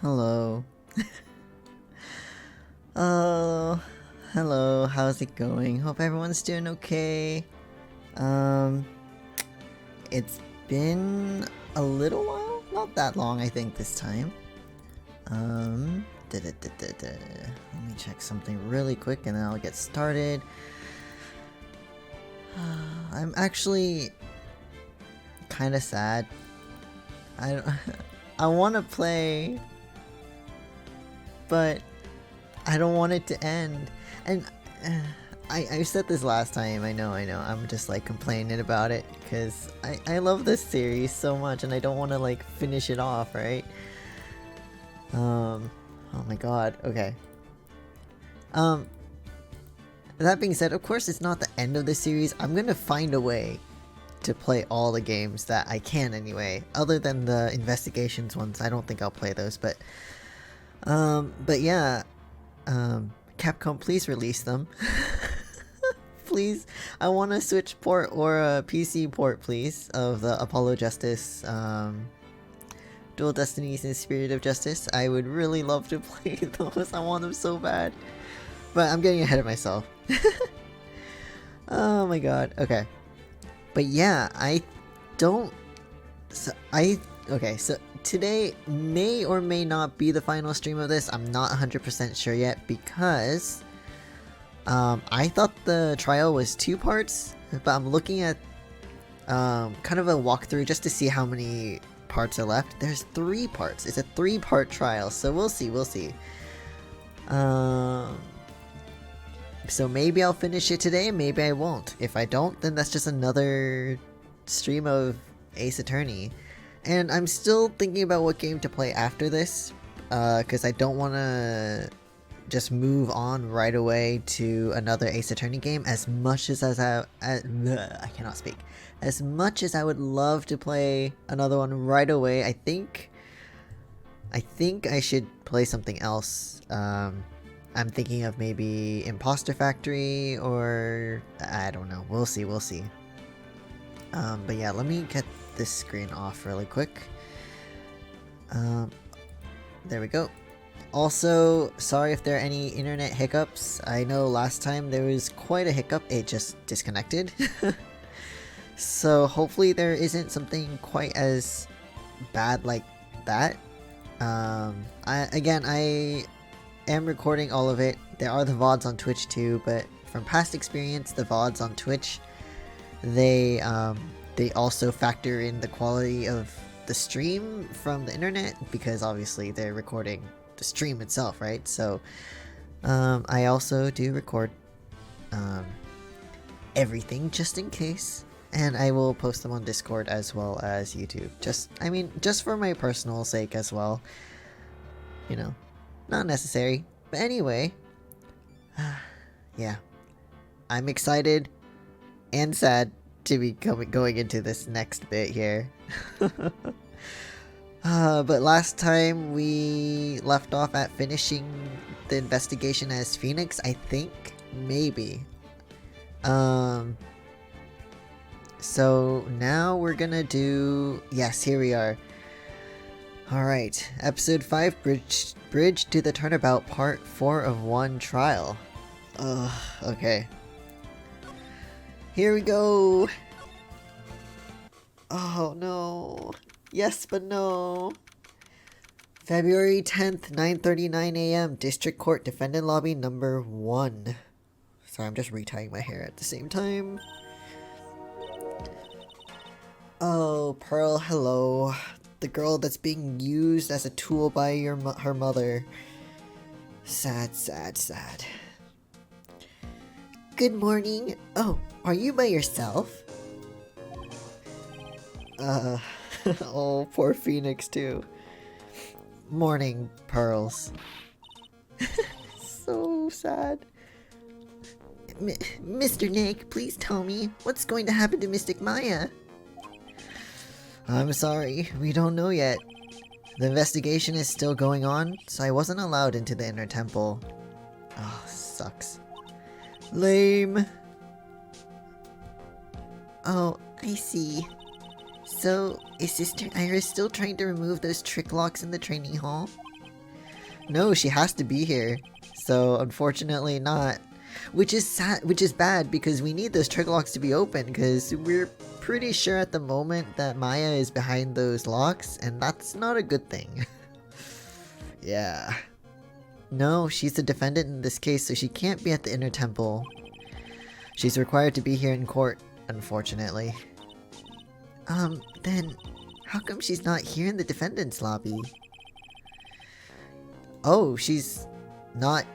Hello. Oh, hello. How's it going? Hope everyone's doing okay. Um, it's been a little while, not that long, I think this time. Let me check something really quick, and then I'll get started. I'm actually kind of sad. I don't, I want to play, but I don't want it to end. And I said this last time. I know. I'm just like complaining about it because I love this series so much, and I don't want to like finish it off, right? Oh my god. Okay. That being said, of course, it's not the end of the series. I'm gonna find a way to play all the games that I can anyway. Other than the investigations ones, I don't think I'll play those. But yeah. Capcom, please release them. Please, I want a Switch port or a PC port, please, of the Apollo Justice, Dual Destinies and Spirit of Justice. I would really love to play those. I want them so bad. But I'm getting ahead of myself. Oh my god. Okay. But yeah, okay, so today may or may not be the final stream of this. I'm not 100% sure yet because I thought the trial was 2 parts, but I'm looking at kind of a walkthrough just to see how many parts are left. There's 3 parts. It's a 3-part trial, so we'll see. So maybe I'll finish it today, maybe I won't. If I don't, then that's just another stream of Ace Attorney. And I'm still thinking about what game to play after this, because I don't want to just move on right away to another Ace Attorney game. As much as I cannot speak. As much as I would love to play another one right away, I think I should play something else. I'm thinking of maybe Imposter Factory, or I don't know. We'll see. But yeah, let me get this screen off really quick. There we go. Also, sorry if there are any internet hiccups. I know last time there was quite a hiccup. It just disconnected. So hopefully there isn't something quite as bad like that. I am recording all of it. There are the VODs on Twitch too, but from past experience, the VODs on Twitch, they also factor in the quality of the stream from the internet, because obviously they're recording the stream itself, right? So I also do record everything just in case, and I will post them on Discord as well as YouTube. Just for my personal sake as well. You know, not necessary. But anyway, yeah, I'm excited and sad to be going into this next bit here. But last time we left off at finishing the investigation as Phoenix, I think, maybe. So now we're gonna do, yes, here we are. Alright, episode 5, Bridge to the Turnabout, part 4 of 1 trial. Okay. Here we go! Oh no. Yes, but no. February 10th, 9:39 a.m. District Court, Defendant Lobby number 1. Sorry, I'm just retying my hair at the same time. Oh, Pearl, hello. The girl that's being used as a tool by her mother. Sad. Good morning. Oh, are you by yourself? Oh, poor Phoenix too. Morning, Pearls. So sad. Mr. Nick, please tell me, what's going to happen to Mystic Maya? I'm sorry, we don't know yet. The investigation is still going on, so I wasn't allowed into the inner temple. Oh, sucks. Lame. Oh, I see. So, is Sister Iris still trying to remove those trick locks in the training hall? No, she has to be here. So unfortunately not. Which is sad, which is bad because we need those trick locks to be open because we're pretty sure at the moment that Maya is behind those locks and that's not a good thing. Yeah. No, she's the defendant in this case, so she can't be at the inner temple. She's required to be here in court, unfortunately. Then how come she's not here in the defendant's lobby? Oh, she's not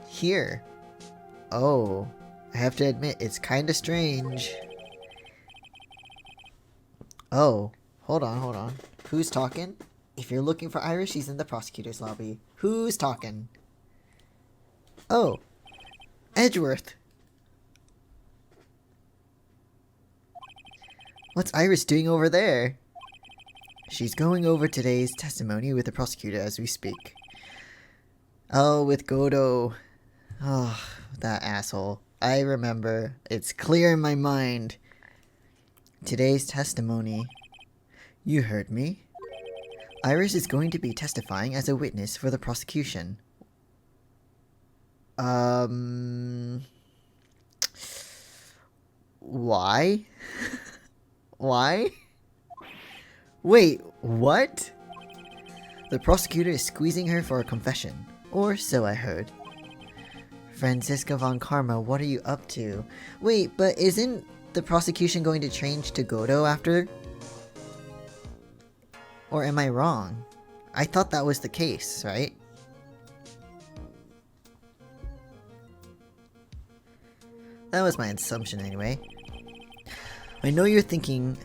here. Oh, I have to admit, it's kinda strange. Oh, hold on. Who's talking? If you're looking for Iris, she's in the prosecutor's lobby. Who's talking? Oh, Edgeworth. What's Iris doing over there? She's going over today's testimony with the prosecutor as we speak. Oh, with Godo. Oh, that asshole. I remember. It's clear in my mind. Today's testimony. You heard me. Iris is going to be testifying as a witness for the prosecution. Why? Why? Wait, what? The prosecutor is squeezing her for a confession. Or so I heard. Franziska von Karma, what are you up to? Wait, but isn't the prosecution going to change to Godo after? Or am I wrong? I thought that was the case, right? That was my assumption anyway. I know you're thinking,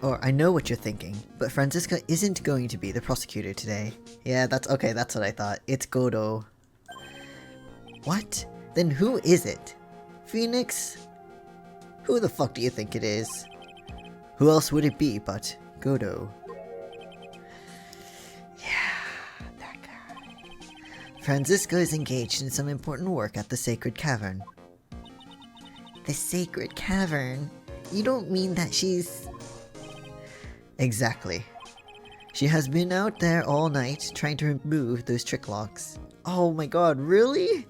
or I know what you're thinking, but Franziska isn't going to be the prosecutor today. Yeah, that's okay, that's what I thought. It's Godo. What? Then who is it? Phoenix? Who the fuck do you think it is? Who else would it be but Godo? Yeah, that guy. Franziska is engaged in some important work at the Sacred Cavern. The Sacred Cavern? You don't mean that she's... Exactly. She has been out there all night trying to remove those trick locks. Oh my god, really?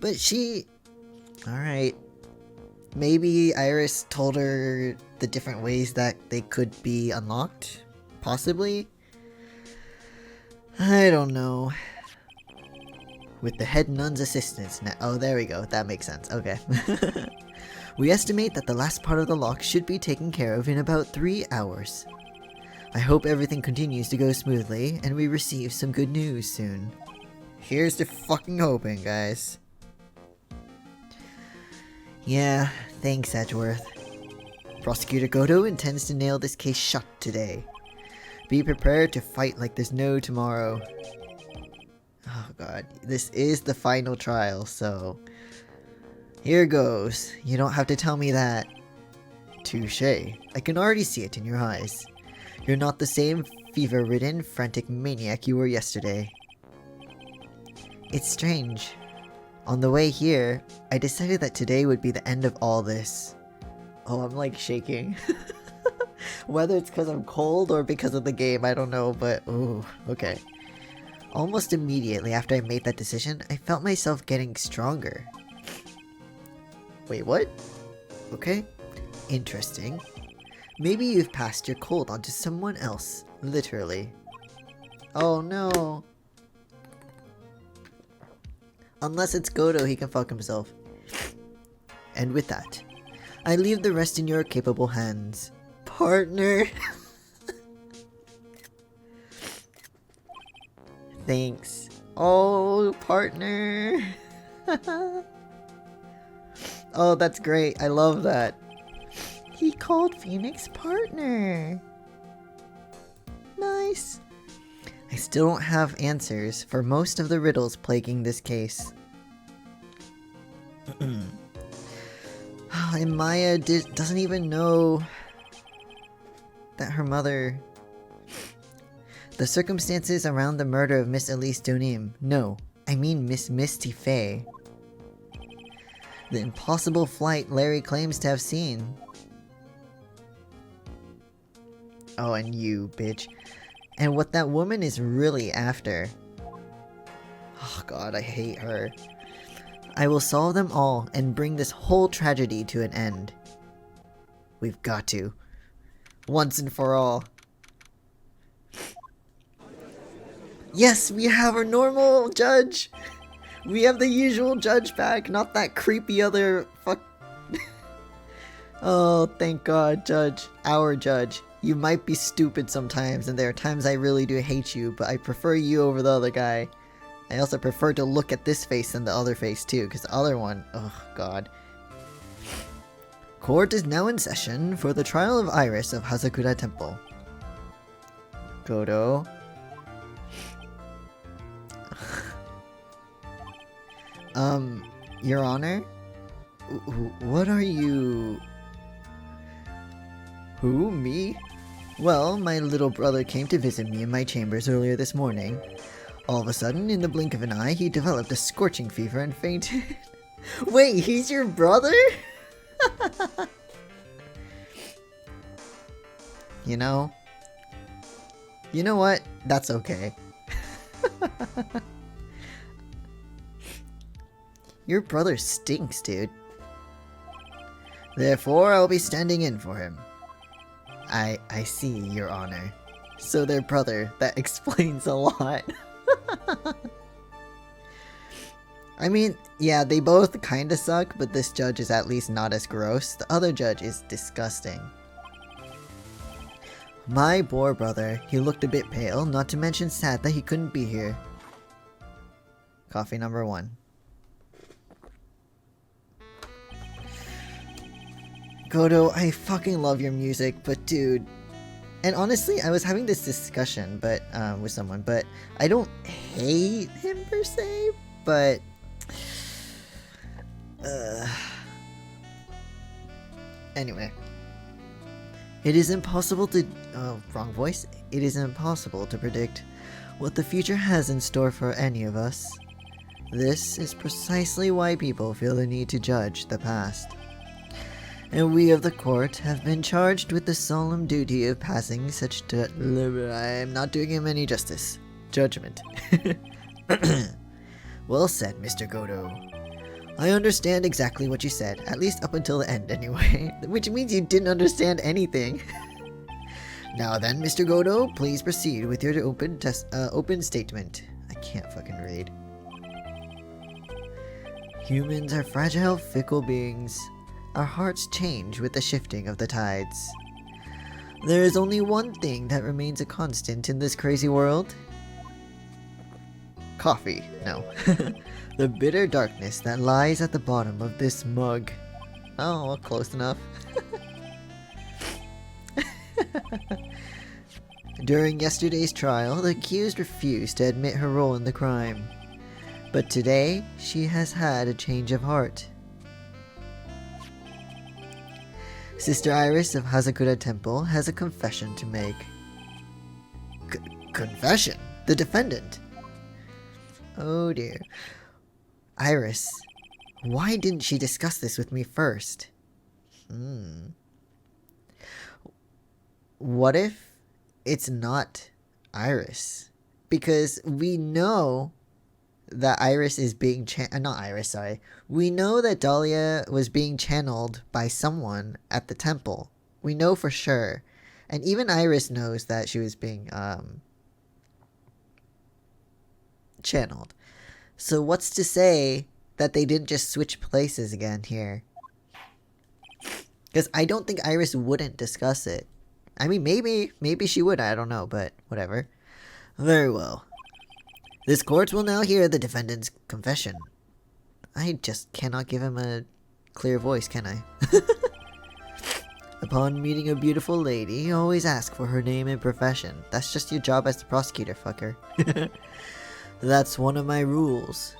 But she... Alright. Maybe Iris told her the different ways that they could be unlocked? Possibly? I don't know. With the head nun's assistance now. Oh, there we go. That makes sense. Okay. We estimate that the last part of the lock should be taken care of in about 3 hours. I hope everything continues to go smoothly and we receive some good news soon. Here's to fucking hoping, guys. Yeah, thanks, Edgeworth. Prosecutor Godo intends to nail this case shut today. Be prepared to fight like there's no tomorrow. Oh god, this is the final trial, so... Here goes. You don't have to tell me that. Touché. I can already see it in your eyes. You're not the same fever-ridden, frantic maniac you were yesterday. It's strange. On the way here, I decided that today would be the end of all this. Oh, I'm like shaking. Whether it's because I'm cold or because of the game, I don't know, but ooh, okay. Almost immediately after I made that decision, I felt myself getting stronger. Wait, what? Okay. Interesting. Maybe you've passed your cold onto someone else, literally. Oh no. Unless it's Godo, he can fuck himself. And with that, I leave the rest in your capable hands. Partner! Thanks. Oh, partner! Oh, that's great. I love that. He called Phoenix partner. Nice. I still don't have answers for most of the riddles plaguing this case. And Maya doesn't even know that her mother... The circumstances around the murder of Miss Elise Donim. No, I mean Miss Misty Faye. The impossible flight Larry claims to have seen. Oh, and you, bitch. And what that woman is really after. God, I hate her. I will solve them all and bring this whole tragedy to an end. We've got to. Once and for all. Yes, we have our normal judge. We have the usual judge back, not that creepy other fuck. Oh, thank God, judge. Our judge. You might be stupid sometimes, and there are times I really do hate you, but I prefer you over the other guy. I also prefer to look at this face than the other face too, because the other one, oh God. Court is now in session for the trial of Iris of Hazakura Temple. Godo. Your Honor? What are you... Who? Me? Well, my little brother came to visit me in my chambers earlier this morning. All of a sudden, in the blink of an eye, he developed a scorching fever and fainted. Wait, he's your brother? You know what? That's okay. Your brother stinks, dude. Therefore, I'll be standing in for him. I see, Your Honor. So they're brother. That explains a lot. I mean, yeah, they both kinda suck, but this judge is at least not as gross. The other judge is disgusting. My poor brother. He looked a bit pale, not to mention sad that he couldn't be here. Coffee number 1. Godo, I fucking love your music, but dude... And honestly, I was having this discussion with someone, but I don't hate him per se, but... Anyway. It is impossible to... Oh, wrong voice. It is impossible to predict what the future has in store for any of us. This is precisely why people feel the need to judge the past. And we of the court have been charged with the solemn duty of passing such I'm not doing him any justice. Judgment. Well said, Mr. Godo. I understand exactly what you said, at least up until the end anyway, which means you didn't understand anything. Now then, Mr. Godo, please proceed with your open statement. I can't fucking read. Humans are fragile, fickle beings. Our hearts change with the shifting of the tides. There is only one thing that remains a constant in this crazy world. Coffee. No. The bitter darkness that lies at the bottom of this mug. Oh, well, close enough. During yesterday's trial, the accused refused to admit her role in the crime. But today, she has had a change of heart. Sister Iris of Hazakura Temple has a confession to make. Confession? The defendant? Oh dear. Iris, why didn't she discuss this with me first? What if it's not Iris? Because we know that Iris is being we know that Dahlia was being channeled by someone at the temple. We know for sure. And even Iris knows that she was being channeled. So what's to say that they didn't just switch places again here? Because I don't think Iris wouldn't discuss it. I mean, maybe she would, I don't know, but whatever. Very well. This court will now hear the defendant's confession. I just cannot give him a clear voice, can I? Upon meeting a beautiful lady, always ask for her name and profession. That's just your job as the prosecutor, fucker. That's one of my rules.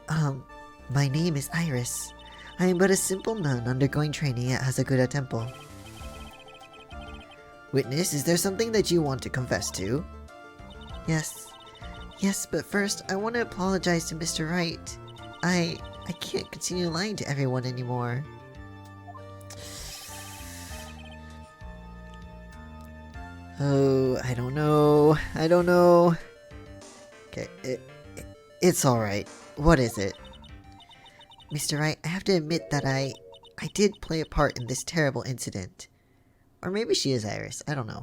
My name is Iris. I am but a simple nun undergoing training at Hazakura Temple. Witness, is there something that you want to confess to? Yes, but first, I want to apologize to Mr. Wright. I can't continue lying to everyone anymore. Oh, I don't know. Okay. It, it's alright. What is it? Mr. Wright, I have to admit that I did play a part in this terrible incident. Or maybe she is Iris, I don't know.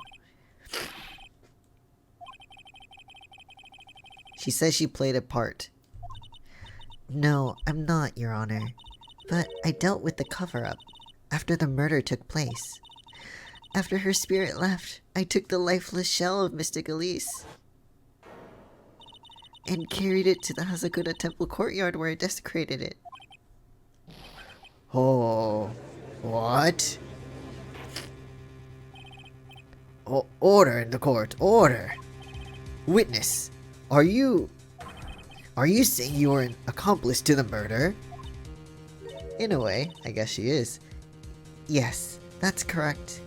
She says she played a part. No, I'm not, Your Honor. But I dealt with the cover-up after the murder took place. After her spirit left, I took the lifeless shell of Mystic Elise and carried it to the Hasakuda Temple courtyard where I desecrated it. Oh, what? Order in the court, order! Witness, are you saying you were an accomplice to the murder? In a way, I guess she is. Yes, that's correct.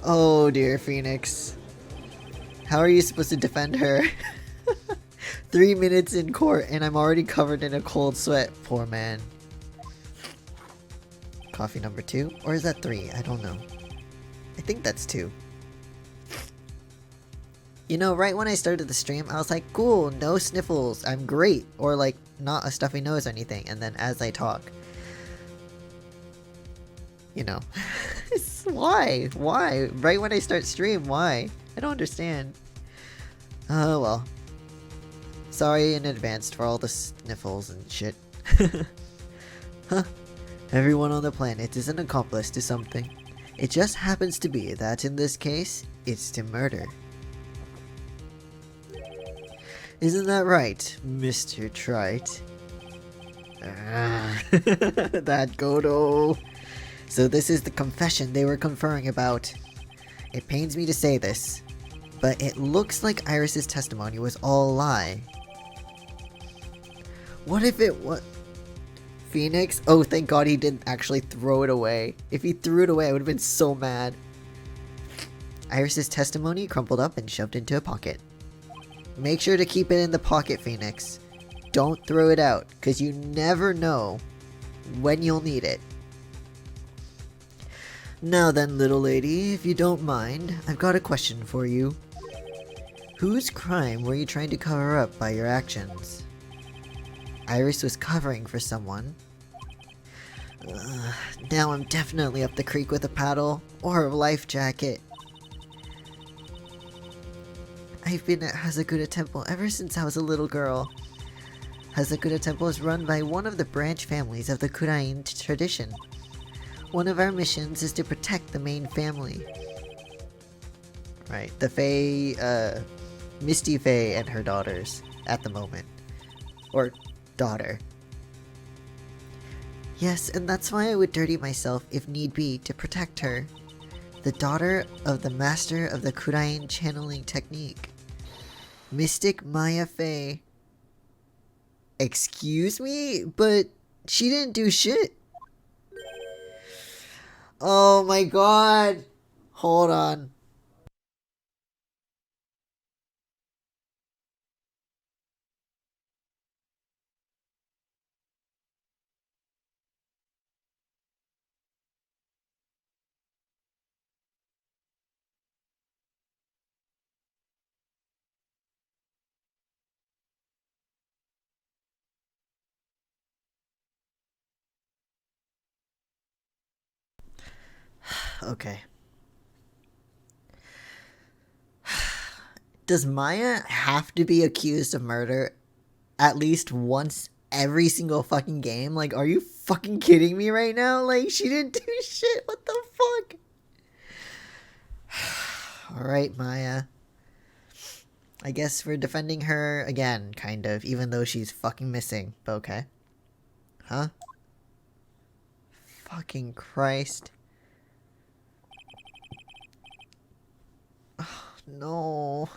Oh dear, Phoenix. How are you supposed to defend her? 3 minutes in court and I'm already covered in a cold sweat. Poor man. Coffee number 2? Or is that 3? I don't know. I think that's 2. You know, right when I started the stream, I was like, cool, no sniffles, I'm great. Or like, not a stuffy nose or anything. And then as I talk, you know, why? Why? Right when I start stream, why? I don't understand. Oh well. Sorry in advance for all the sniffles and shit. Huh. Everyone on the planet is an accomplice to something. It just happens to be that in this case, it's to murder. Isn't that right, Mr. Trite? That Godo. So this is the confession they were conferring about. It pains me to say this, but it looks like Iris's testimony was all a lie. What if it was... Phoenix? Oh, thank God he didn't actually throw it away. If he threw it away, I would have been so mad. Iris's testimony crumpled up and shoved into a pocket. Make sure to keep it in the pocket, Phoenix. Don't throw it out, because you never know when you'll need it. Now then, little lady, if you don't mind, I've got a question for you. Whose crime were you trying to cover up by your actions? Iris was covering for someone. Now I'm definitely up the creek with a paddle, or a life jacket. I've been at Hasakuda Temple ever since I was a little girl. Hasakuda Temple is run by one of the branch families of the Kurain tradition. One of our missions is to protect the main family. Right, the Fae, Misty Fae and her daughters, at the moment. Or daughter. Yes, and that's why I would dirty myself if need be to protect her. The daughter of the master of the Kurain channeling technique. Mystic Maya Fae. Excuse me? But she didn't do shit. Oh my god. Hold on. Okay. Does Maya have to be accused of murder at least once every single fucking game? Like, are you fucking kidding me right now? Like, she didn't do shit. What the fuck? Alright, Maya. I guess we're defending her again, kind of, even though she's fucking missing. But okay. Huh? Fucking Christ. Oh, no.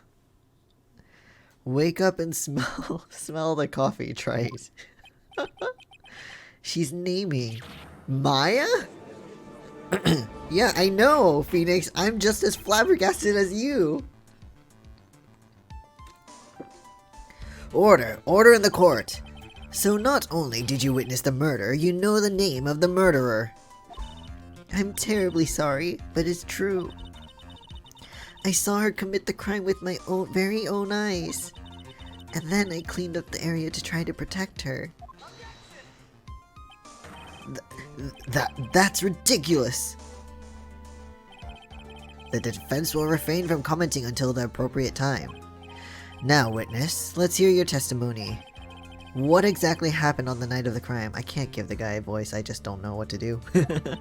Wake up and smell the coffee, Trite. She's naming Maya? Yeah, I know, Phoenix. I'm just as flabbergasted as you. Order in the court. So not only did you witness the murder, you know the name of the murderer. I'm terribly sorry, but it's true. I saw her commit the crime with my very own eyes. And then I cleaned up the area to try to protect her. That's ridiculous! The defense will refrain from commenting until the appropriate time. Now, witness, let's hear your testimony. What exactly happened on the night of the crime? I can't give the guy a voice, I just don't know what to do. The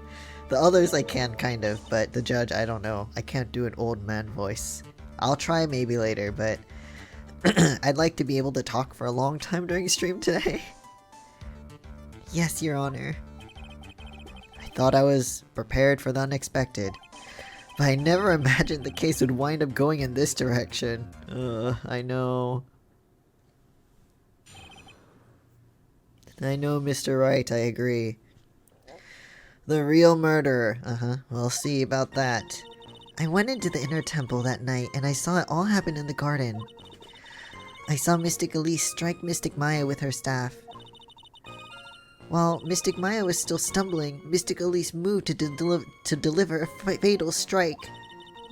others I can, kind of, but the judge, I don't know. I can't do an old man voice. I'll try maybe later, but I'd like to be able to talk for a long time during stream today. Yes, Your Honor. I thought I was prepared for the unexpected, but I never imagined the case would wind up going in this direction. I know. I know, Mr. Wright, I agree. The real murderer. We'll see about that. I went into the inner temple that night, and I saw it all happen in the garden. I saw Mystic Elise strike Mystic Maya with her staff. While Mystic Maya was still stumbling, Mystic Elise moved to deliver a fatal strike.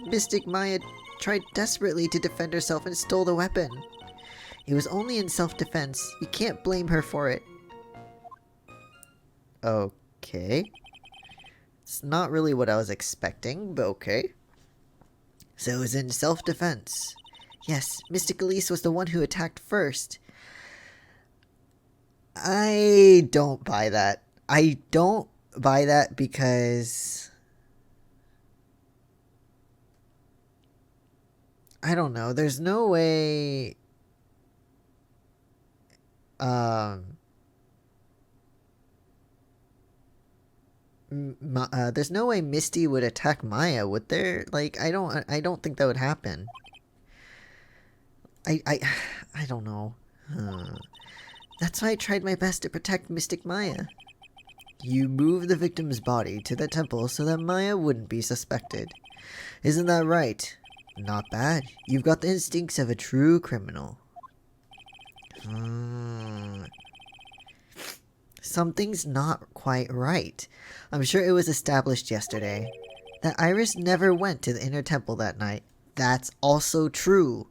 Mystic Maya tried desperately to defend herself and stole the weapon. It was only in self-defense. You can't blame her for it. Okay. It's not really what I was expecting, but okay. So it was in self-defense. Yes, Mystic Elise was the one who attacked first. I don't buy that. I don't buy that because... I don't know. There's no way... there's no way Misty would attack Maya, would there? Like, I don't think that would happen. I don't know. That's why I tried my best to protect Mystic Maya. You moved the victim's body to the temple so that Maya wouldn't be suspected. Isn't that right? Not bad. You've got the instincts of a true criminal. Something's not quite right. I'm sure it was established yesterday that Iris never went to the inner temple that night. That's also true.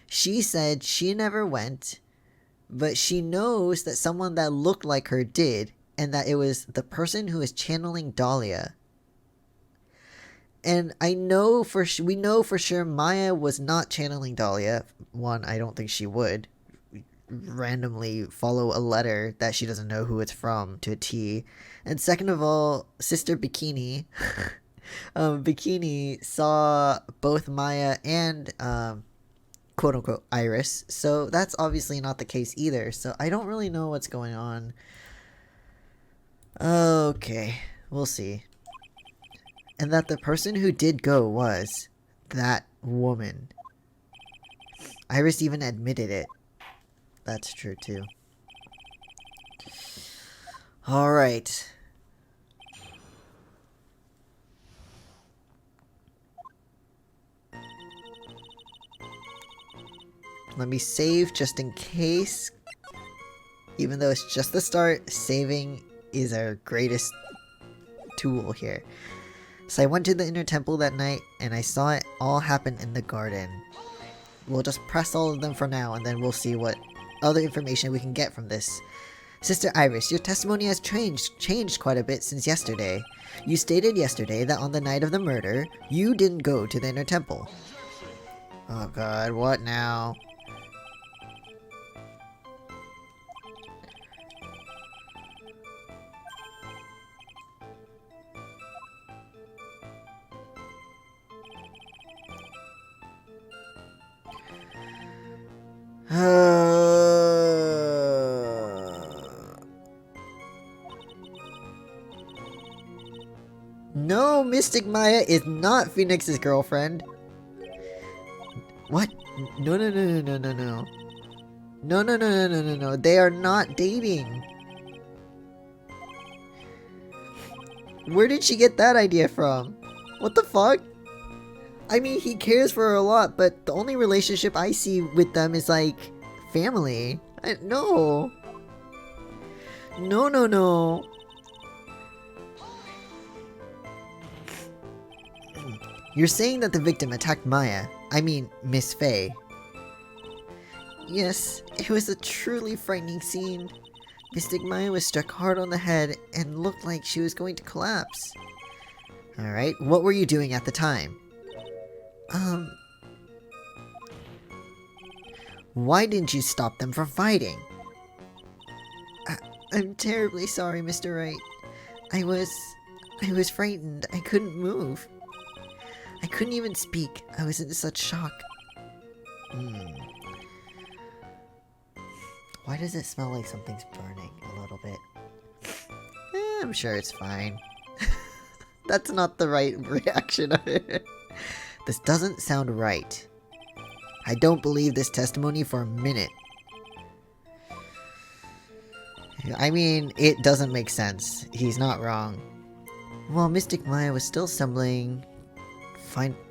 She said she never went, but she knows that someone that looked like her did, and that it was the person who is channeling Dahlia. And we know for sure Maya was not channeling Dahlia. One, I don't think she would randomly follow a letter that she doesn't know who it's from to a T. And second of all, Sister Bikini Bikini saw both Maya and quote-unquote Iris, so that's obviously not the case either. So I don't really know what's going on. Okay, we'll see. And that the person who did go was that woman. Iris even admitted it. That's true too. Alright. Let me save just in case. Even though it's just the start, saving is our greatest tool here. So I went to the inner temple that night, and I saw it all happen in the garden. We'll just press all of them for now, and then we'll see what other information we can get from this. Sister Iris, your testimony has changed quite a bit since yesterday. You stated yesterday that on the night of the murder, you didn't go to the inner temple. Oh god, what now? No, Mystic Maya is not Phoenix's girlfriend. What? No. No. They are not dating. Where did she get that idea from? What the fuck? I mean, he cares for her a lot, but the only relationship I see with them is like family. No. No. You're saying that the victim attacked Maya. I mean, Miss Faye. Yes, it was a truly frightening scene. Mystic Maya was struck hard on the head and looked like she was going to collapse. Alright, what were you doing at the time? Why didn't you stop them from fighting? I'm terribly sorry, Mr. Wright. I was frightened. I couldn't move. I couldn't even speak. I was in such shock. Why does it smell like something's burning a little bit? I'm sure it's fine. That's not the right reaction of it. This doesn't sound right. I don't believe this testimony for a minute. I mean, it doesn't make sense. He's not wrong. While Mystic Maya was still stumbling,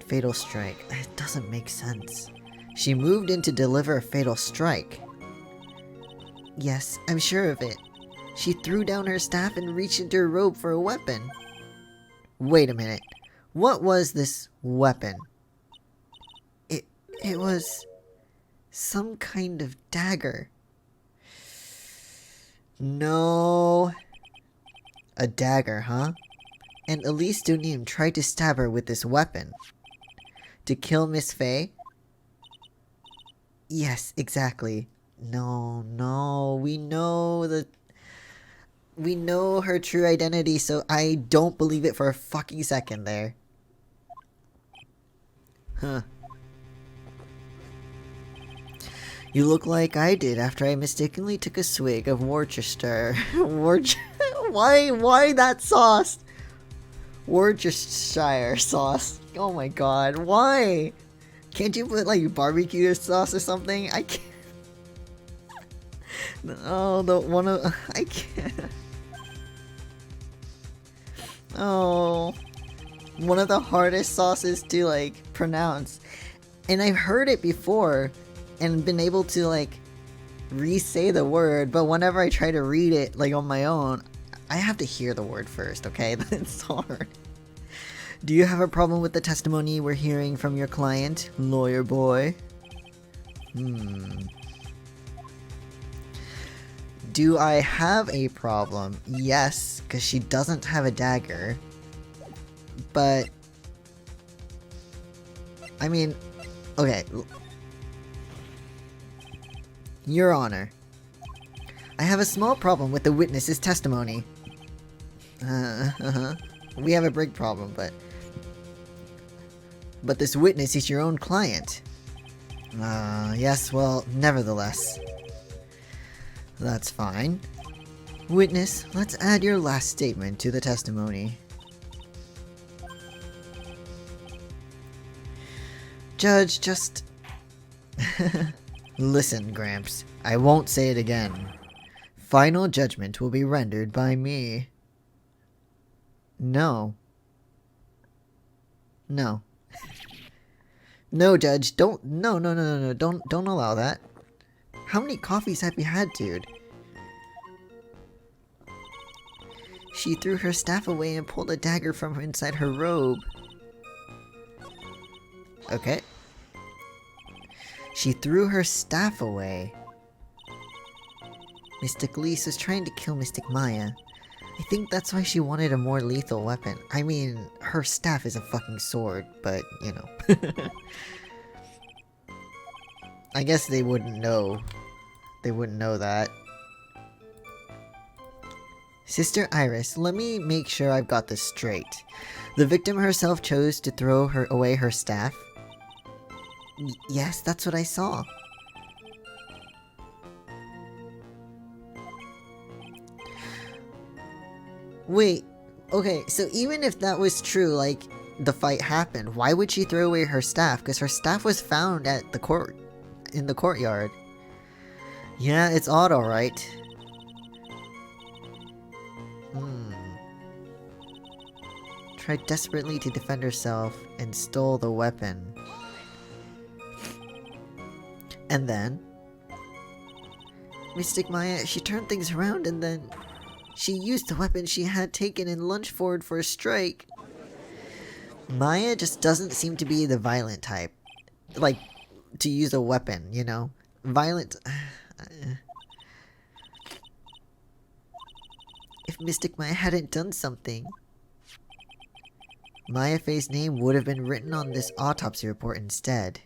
fatal strike. It doesn't make sense. She moved in to deliver a fatal strike. Yes, I'm sure of it. She threw down her staff and reached into her robe for a weapon. Wait a minute. What was this weapon? It was some kind of dagger. No. A dagger, huh? And Elise Dunim tried to stab her with this weapon. To kill Miss Faye? Yes, exactly. No, we know her true identity, so I don't believe it for a fucking second there. Huh. You look like I did after I mistakenly took a swig of Worcestershire. Why that sauce? Worcestershire sauce. Oh my god, why? Can't you put like barbecue sauce or something? I can't. No, I can't. Oh, one of the hardest sauces to like pronounce. And I've heard it before and been able to like re-say the word, but whenever I try to read it like on my own, I have to hear the word first, okay? That's hard. Do you have a problem with the testimony we're hearing from your client, lawyer boy? Do I have a problem? Yes, because she doesn't have a dagger. But I mean, okay. Your Honor, I have a small problem with the witness's testimony. We have a big problem, but this witness is your own client. Yes, well, nevertheless. That's fine. Witness, let's add your last statement to the testimony. Judge, just... Listen, Gramps, I won't say it again. Final judgment will be rendered by me. No. No. No, Judge, don't allow that. How many coffees have you had, dude? She threw her staff away and pulled a dagger from inside her robe. Okay. She threw her staff away. Mystic Elise was trying to kill Mystic Maya. I think that's why she wanted a more lethal weapon. I mean, her staff is a fucking sword, but, you know. I guess they wouldn't know. They wouldn't know that. Sister Iris, let me make sure I've got this straight. The victim herself chose to throw away her staff? Yes, that's what I saw. Wait, okay, so even if that was true, like, the fight happened, why would she throw away her staff? Because her staff was found at the in the courtyard. Yeah, it's odd, alright. Tried desperately to defend herself and stole the weapon. And then Mystic Maya, she turned things around and then she used the weapon she had taken and lunged forward for a strike. Maya just doesn't seem to be the violent type. Like, to use a weapon, you know? violent... If Mystic Maya hadn't done something, Maya Fey's name would have been written on this autopsy report instead.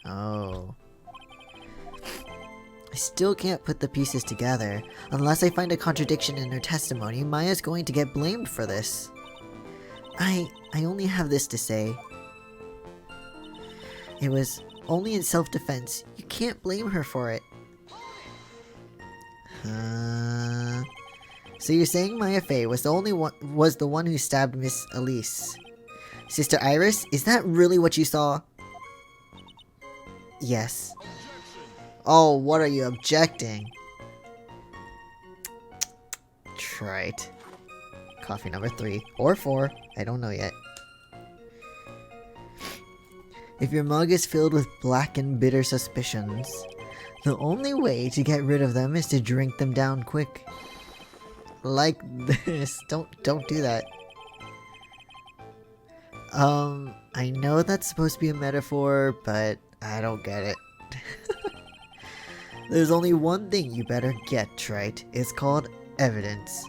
Oh. I still can't put the pieces together. Unless I find a contradiction in her testimony, Maya's going to get blamed for this. I only have this to say. It was only in self-defense. You can't blame her for it. So you're saying Maya Fey was the one who stabbed Miss Elise? Sister Iris, is that really what you saw? Yes. Oh, what are you objecting? Trite. Coffee number 3. Or 4. I don't know yet. If your mug is filled with black and bitter suspicions, the only way to get rid of them is to drink them down quick. Like this. Don't do that. I know that's supposed to be a metaphor, but I don't get it. There's only one thing you better get, Trite. It's called evidence.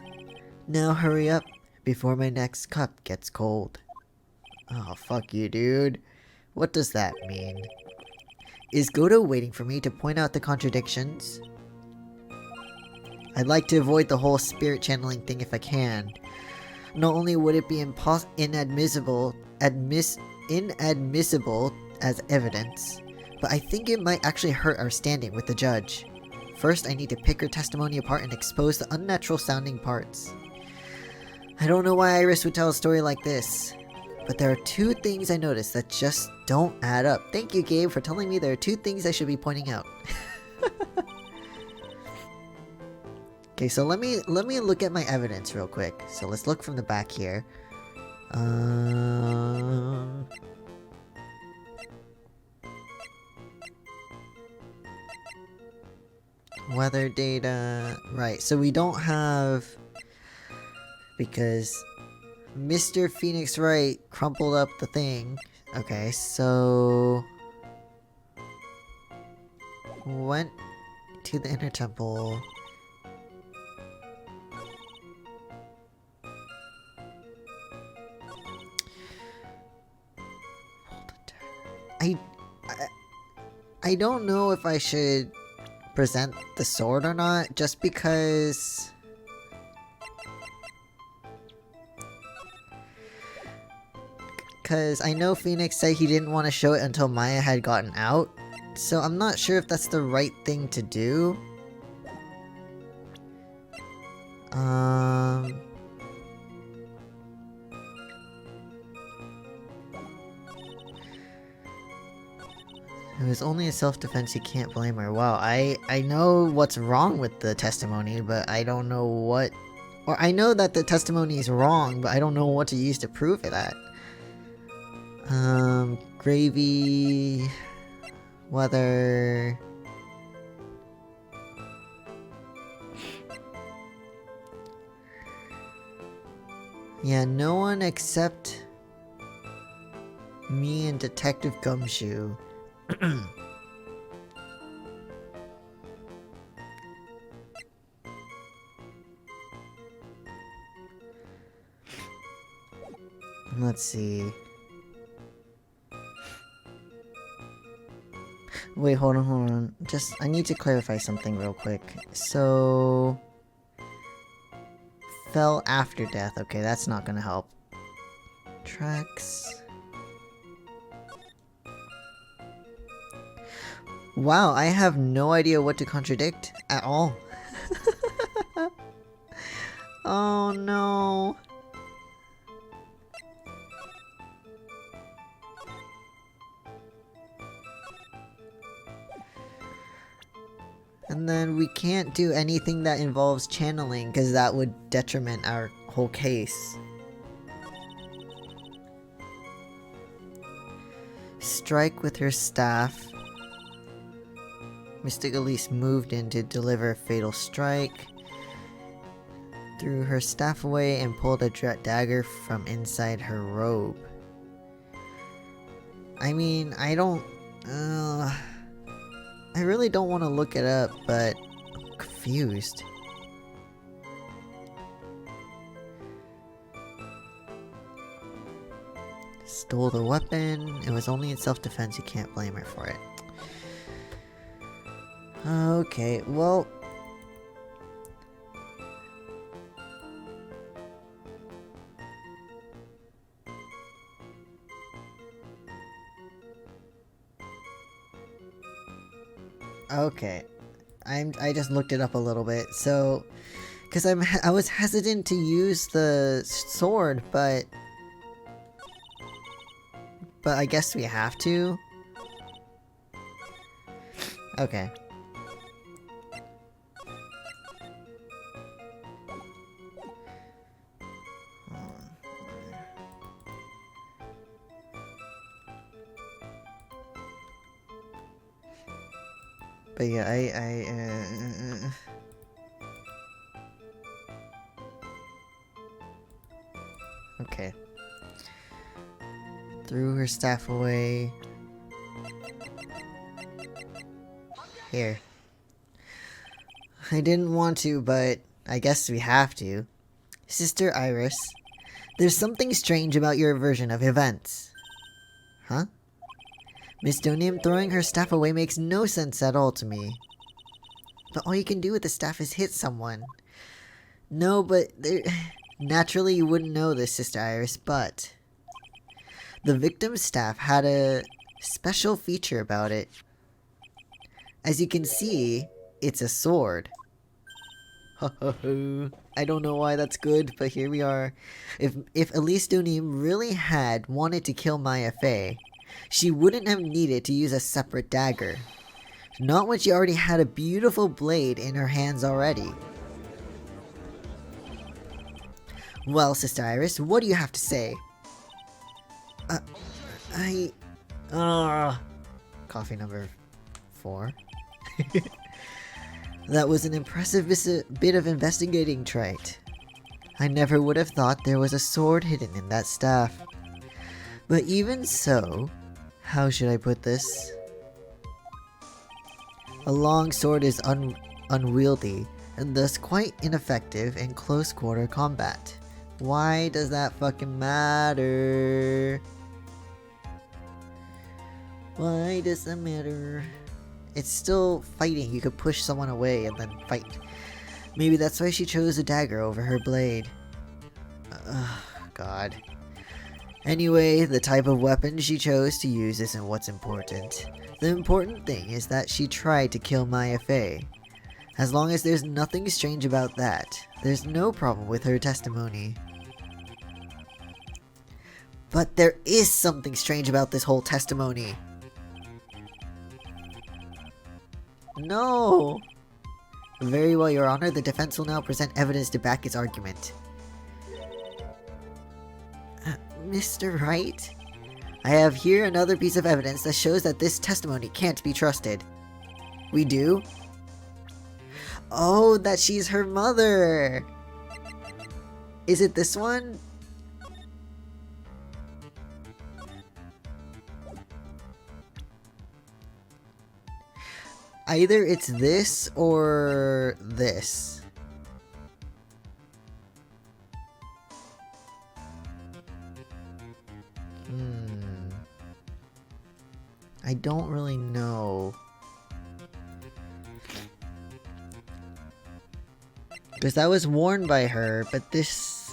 Now hurry up, before my next cup gets cold. Oh, fuck you, dude. What does that mean? Is Godo waiting for me to point out the contradictions? I'd like to avoid the whole spirit channeling thing if I can. Not only would it be inadmissible as evidence, but I think it might actually hurt our standing with the judge. First, I need to pick her testimony apart and expose the unnatural sounding parts. I don't know why Iris would tell a story like this, but there are 2 things I noticed that just don't add up. Thank you, Gabe, for telling me there are 2 things I should be pointing out. Okay, so let me look at my evidence real quick. So let's look from the back here. Weather data. Right, so we don't have... Because Mr. Phoenix Wright crumpled up the thing. Okay, so... Went to the inner temple. I don't know if I should present the sword or not, just because... Because I know Phoenix said he didn't want to show it until Maya had gotten out, so I'm not sure if that's the right thing to do. It was only a self-defense, you can't blame her. Wow, I know what's wrong with the testimony, but I don't know what... Or I know that the testimony is wrong, but I don't know what to use to prove that. Gravy... Weather... Yeah, no one except me and Detective Gumshoe. Let's see. Wait, hold on. I need to clarify something real quick. So... Fell after death. Okay, that's not gonna help. Tracks... Wow, I have no idea what to contradict at all. Oh no. And then we can't do anything that involves channeling, because that would detriment our whole case. Strike with her staff. Mystic Elise moved in to deliver a fatal strike. Threw her staff away and pulled a dagger from inside her robe. I mean, I don't... I really don't want to look it up, but I'm confused. Stole the weapon. It was only in self-defense. You can't blame her for it. Okay, well... Okay. I just looked it up a little bit. So, because I was hesitant to use the sword, but I guess we have to. Okay. But yeah, okay. Threw her staff away. Here. I didn't want to, but I guess we have to. Sister Iris, there's something strange about your version of events. Huh? Miss Donim throwing her staff away makes no sense at all to me. But all you can do with the staff is hit someone. No, but naturally you wouldn't know this, Sister Iris, but... The victim's staff had a special feature about it. As you can see, it's a sword. I don't know why that's good, but here we are. If Elise Donim really had wanted to kill Maya Fey, she wouldn't have needed to use a separate dagger. Not when she already had a beautiful blade in her hands already. Well, Sister Iris, what do you have to say? Coffee number 4. That was an impressive bit of investigating, Trite. I never would have thought there was a sword hidden in that staff. But even so, how should I put this? A long sword is unwieldy, and thus quite ineffective in close-quarter combat. Why does that fucking matter? Why does that matter? It's still fighting. You could push someone away and then fight. Maybe that's why she chose a dagger over her blade. God. Anyway, the type of weapon she chose to use isn't what's important. The important thing is that she tried to kill Maya Fey. As long as there's nothing strange about that, there's no problem with her testimony. But there is something strange about this whole testimony. No! Very well, Your Honor. The defense will now present evidence to back its argument. Mr. Wright? I have here another piece of evidence that shows that this testimony can't be trusted. We do? Oh, that she's her mother! Is it this one? Either it's this or this. I don't really know. Because that was worn by her, but this...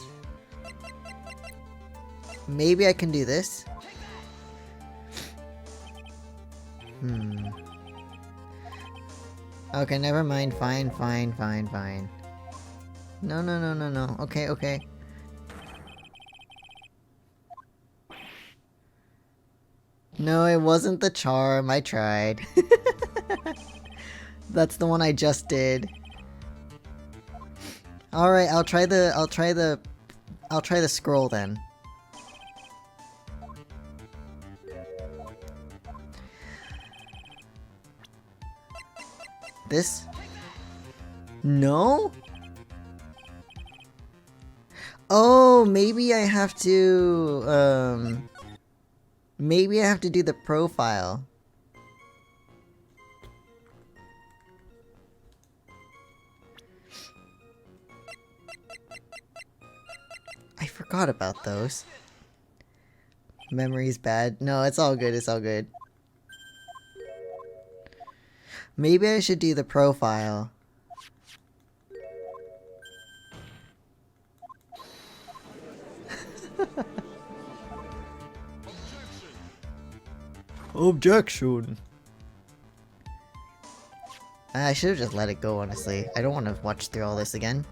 Maybe I can do this? Okay, never mind. Fine. No. Okay. No, it wasn't the charm. I tried. That's the one I just did. Alright, I'll try the scroll then. This? No? Oh, maybe I have to, maybe I have to do the profile. I forgot about those. Memory's bad. No, it's all good, it's all good. Maybe I should do the profile. Objection. I should have just let it go, honestly. I don't want to watch through all this again.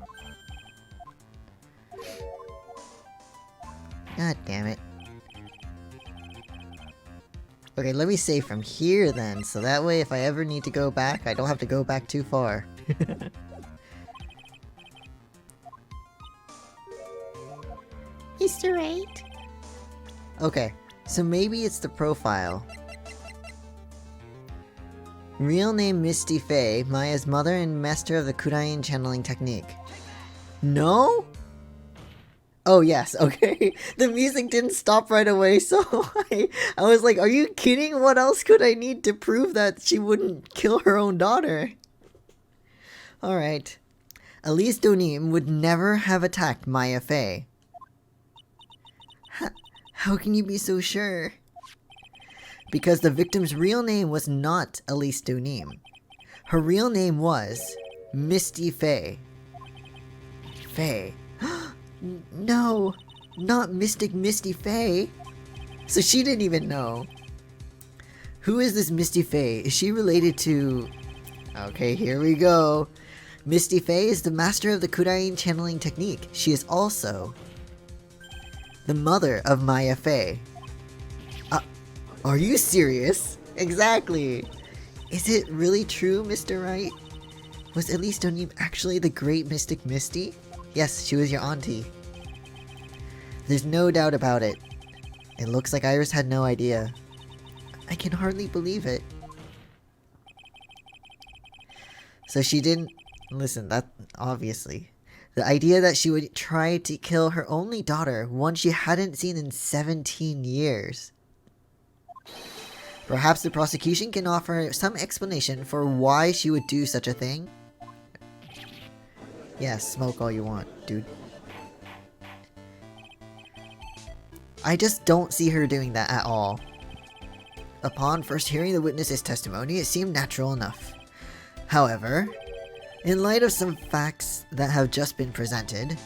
God damn it. Okay, let me save from here then, so that way if I ever need to go back, I don't have to go back too far. Mr. Wright? Okay, so maybe it's the profile. Real name Misty Faye, Maya's mother and master of the Kurain channeling technique. No? Oh yes, okay. The music didn't stop right away, so I was like, are you kidding? What else could I need to prove that she wouldn't kill her own daughter? Alright. Elise Donim would never have attacked Maya Faye. How can you be so sure? Because the victim's real name was not Elise Donim. Her real name was Misty Faye. Faye. No, not Mystic Misty Faye. So she didn't even know. Who is this Misty Faye? Is she related to... Okay, here we go. Misty Faye is the master of the Kurain channeling technique. She is also the mother of Maya Faye. Are you serious? Exactly. Is it really true, Mr. Wright? Was Elise Donim actually the great Mystic Misty? Yes, she was your auntie. There's no doubt about it. It looks like Iris had no idea. I can hardly believe it. So she didn't... Listen, that... Obviously. The idea that she would try to kill her only daughter, one she hadn't seen in 17 years. Perhaps the prosecution can offer some explanation for why she would do such a thing? Yeah, smoke all you want, dude. I just don't see her doing that at all. Upon first hearing the witness's testimony, it seemed natural enough. However, in light of some facts that have just been presented,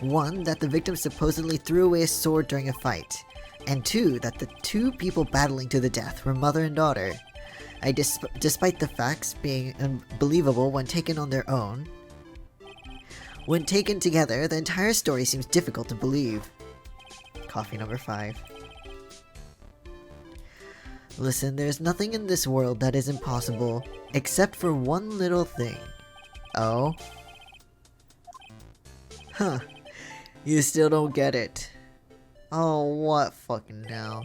one, that the victim supposedly threw away a sword during a fight, and two, that the two people battling to the death were mother and daughter. Despite the facts being unbelievable when taken on their own, when taken together, the entire story seems difficult to believe. Coffee number 5. Listen, there's nothing in this world that is impossible, except for one little thing. Oh? Huh. You still don't get it. Oh, what fucking now?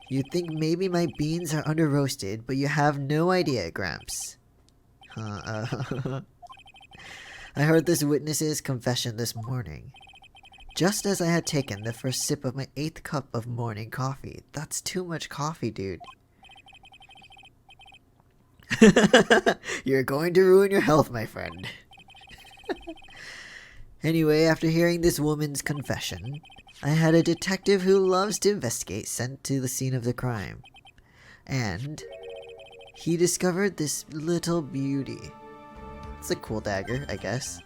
You think maybe my beans are under roasted, but you have no idea, Gramps. Huh, I heard this witness's confession this morning. Just as I had taken the first sip of my 8th cup of morning coffee. That's too much coffee, dude. You're going to ruin your health, my friend. Anyway, after hearing this woman's confession, I had a detective who loves to investigate sent to the scene of the crime. And he discovered this little beauty. It's a cool dagger, I guess.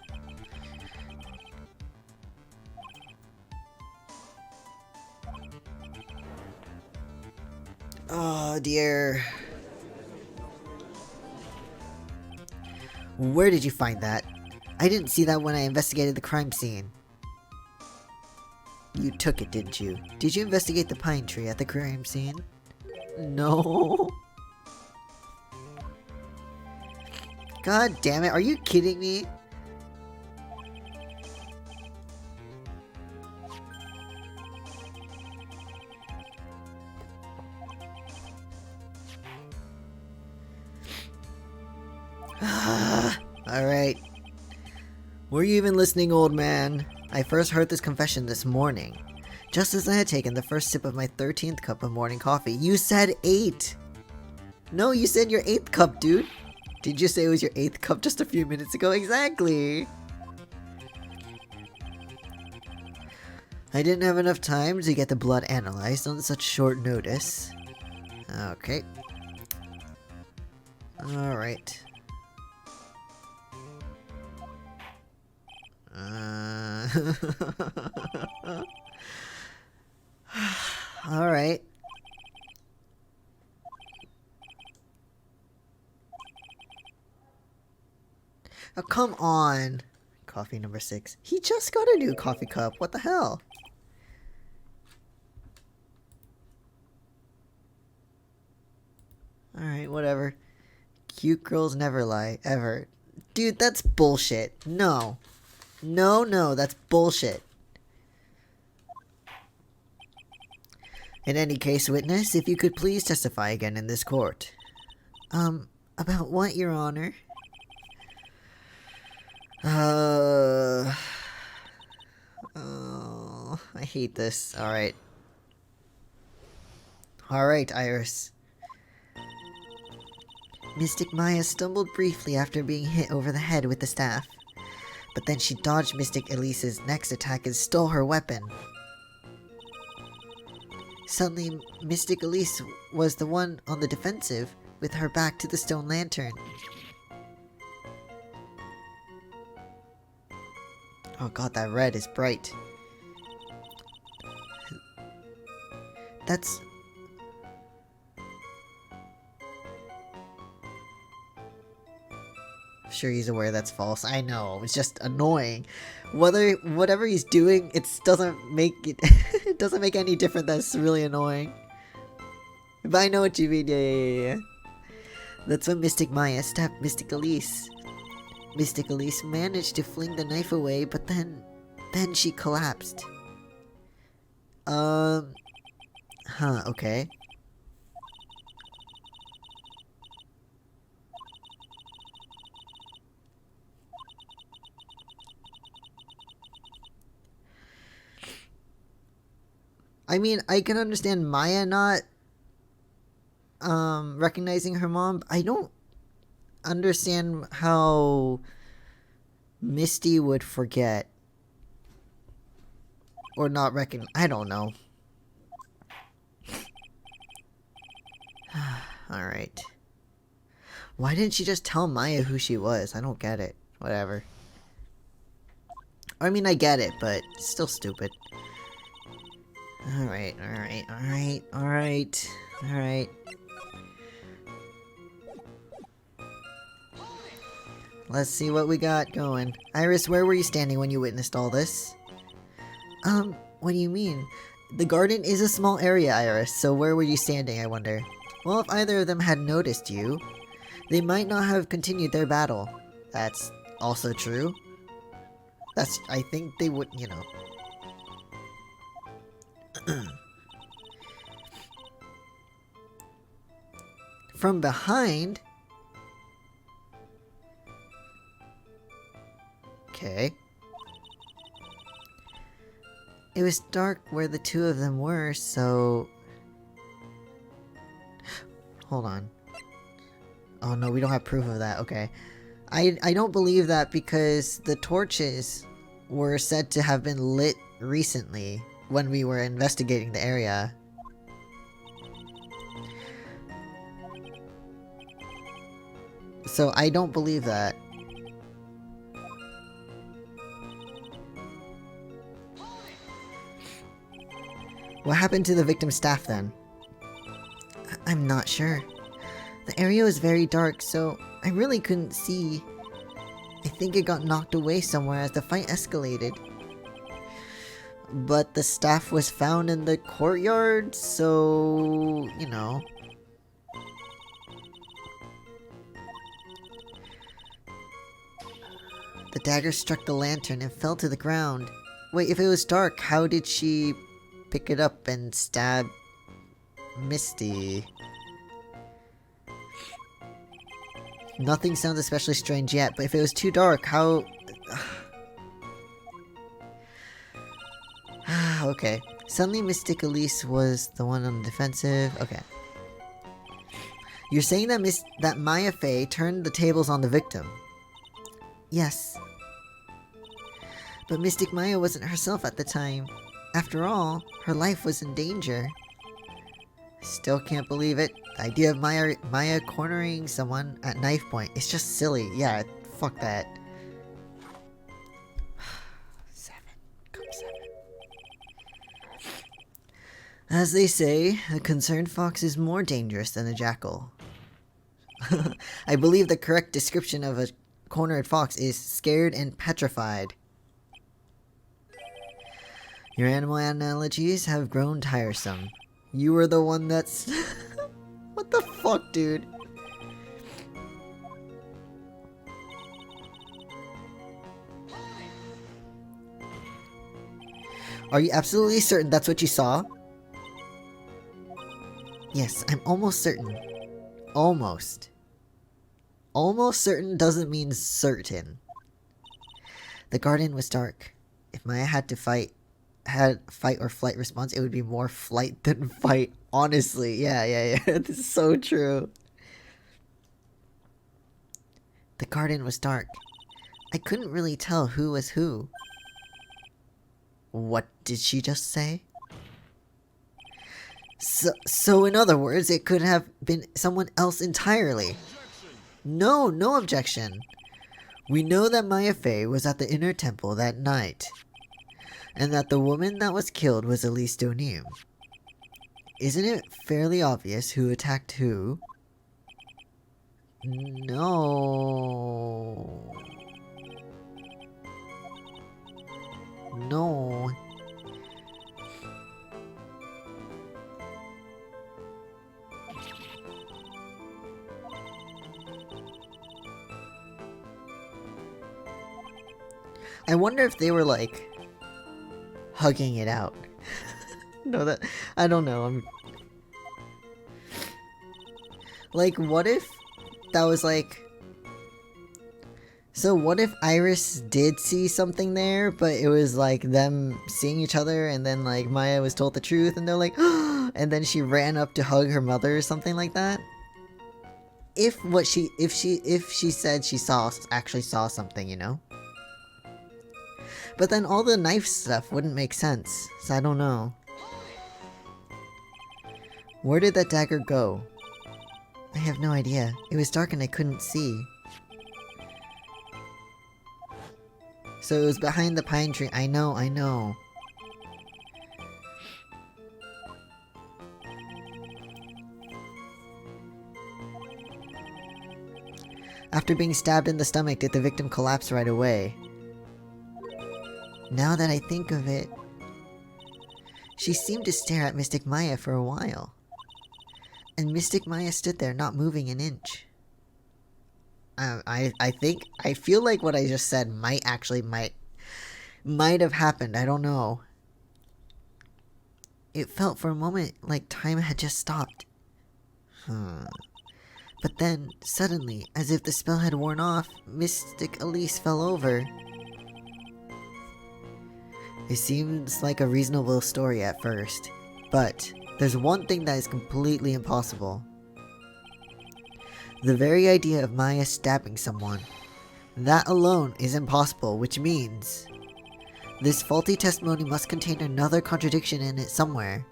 Oh dear. Where did you find that? I didn't see that when I investigated the crime scene. You took it, didn't you? Did you investigate the pine tree at the crime scene? No. God damn it, are you kidding me? Alright. Were you even listening, old man? I first heard this confession this morning, just as I had taken the first sip of my 13th cup of morning coffee. You said 8! No, you said your 8th cup, dude! Did you say it was your 8th cup just a few minutes ago? Exactly! I didn't have enough time to get the blood analyzed on such short notice. Okay. Alright. Alright. Oh, come on. Coffee number 6. He just got a new coffee cup. What the hell? Alright, whatever. Cute girls never lie, ever. Dude, that's bullshit. No. No, that's bullshit. In any case, witness, if you could please testify again in this court. About what, Your Honor? Oh, I hate this. Alright. Alright, Iris. Mystic Maya stumbled briefly after being hit over the head with the staff. But then she dodged Mystic Elise's next attack and stole her weapon. Suddenly, Mystic Elise was the one on the defensive, with her back to the stone lantern. Oh god, that red is bright. That's... I'm sure he's aware that's false. I know, it's just annoying. Whatever he's doing, it doesn't make it it doesn't make any difference. That's really annoying. But I know what you mean. Yeah. That's when Mystic Maya stabbed Mystic Elise. Mystic Elise managed to fling the knife away, but then she collapsed. Okay. I mean, I can understand Maya not recognizing her mom. I don't understand how Misty would forget or not recognize. I don't know. Alright. Why didn't she just tell Maya who she was? I don't get it. Whatever. I mean, I get it, but it's still stupid. Alright. Let's see what we got going. Iris, where were you standing when you witnessed all this? What do you mean? The garden is a small area, Iris, so where were you standing, I wonder? Well, if either of them had noticed you, they might not have continued their battle. That's also true. I think they would, you know. From behind? Okay. It was dark where the two of them were, so... Hold on. Oh no, we don't have proof of that. Okay. I don't believe that because the torches were said to have been lit recently when we were investigating the area. So I don't believe that. What happened to the victim's staff then? I'm not sure. The area was very dark, so I really couldn't see. I think it got knocked away somewhere as the fight escalated. But the staff was found in the courtyard, so... you know. The dagger struck the lantern and fell to the ground. Wait, if it was dark, how did she pick it up and stab Misty? Nothing sounds especially strange yet, but if it was too dark, how... Okay. Suddenly Mystic Elise was the one on the defensive. Okay. You're saying that that Maya Fey turned the tables on the victim? Yes. But Mystic Maya wasn't herself at the time. After all, her life was in danger. Still can't believe it. The idea of Maya cornering someone at knife point is just silly. Yeah, fuck that. 7. Come 7. As they say, a concerned fox is more dangerous than a jackal. I believe the correct description of a cornered fox is scared and petrified. Your animal analogies have grown tiresome. You were the one that's... What the fuck, dude? Are you absolutely certain that's what you saw? Yes, I'm almost certain. Almost. Almost certain doesn't mean certain. The garden was dark. If Maya had fight or flight response, it would be more flight than fight. Honestly, yeah. This is so true. The garden was dark. I couldn't really tell who was who. What did she just say? So in other words, it could have been someone else entirely. No objection. We know that Maya Fey was at the inner temple that night, and that the woman that was killed was Elise Donim. Isn't it fairly obvious who attacked who? No. I wonder if they were like hugging it out. No, that I don't know. I'm like, what if that was like... So what if Iris did see something there, but it was like them seeing each other, and then like Maya was told the truth, and they're like, and then she ran up to hug her mother or something like that? If she said she actually saw something, you know? But then all the knife stuff wouldn't make sense, so I don't know. Where did that dagger go? I have no idea. It was dark and I couldn't see. So it was behind the pine tree. I know. After being stabbed in the stomach, did the victim collapse right away? Now that I think of it, she seemed to stare at Mystic Maya for a while. And Mystic Maya stood there, not moving an inch. I feel like what I just said might have happened. I don't know. It felt for a moment like time had just stopped. But then, suddenly, as if the spell had worn off, Mystic Elise fell over. It seems like a reasonable story at first, but there's one thing that is completely impossible. The very idea of Maya stabbing someone. That alone is impossible, which means this faulty testimony must contain another contradiction in it somewhere.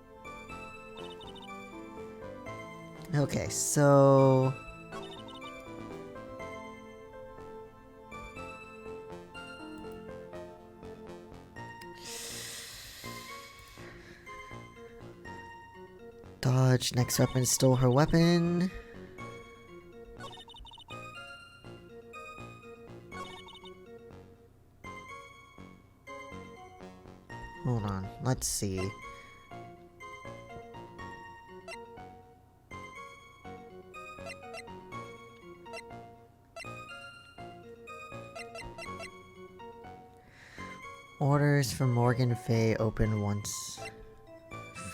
Okay, so... Dodge, next weapon, stole her weapon. Hold on, let's see. Orders from Morgan Fay open once.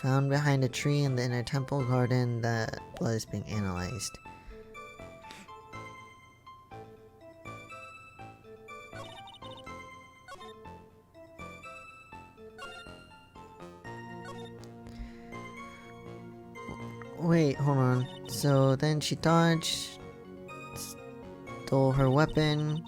Found behind a tree in the inner temple garden. The blood is being analyzed. Wait, hold on. So then she dodged, stole her weapon.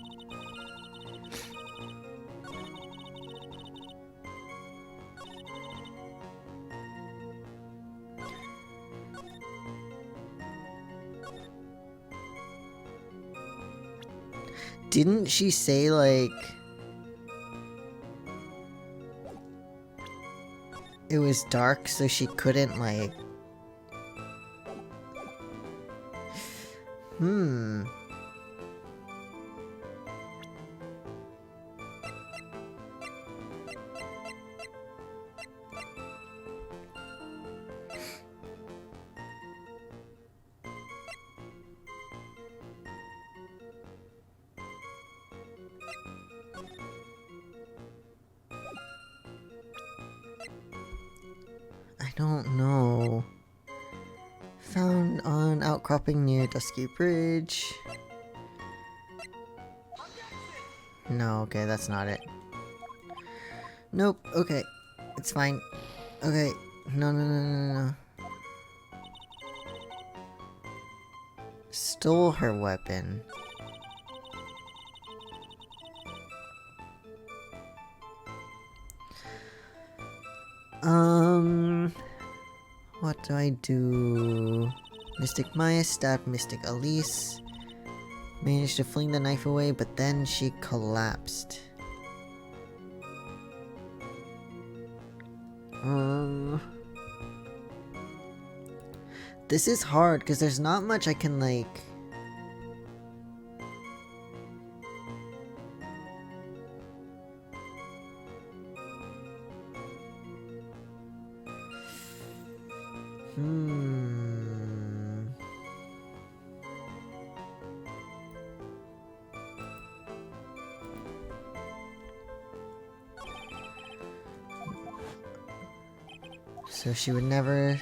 Didn't she say, like... it was dark, so she couldn't, like... I don't know. Found on outcropping near Dusky Bridge. No, okay, that's not it. Nope, okay. It's fine. Okay. No. Stole her weapon. What do I do? Mystic Maya stabbed Mystic Elise. Managed to fling the knife away, but then she collapsed. This is hard, because there's not much I can, like... So she would never...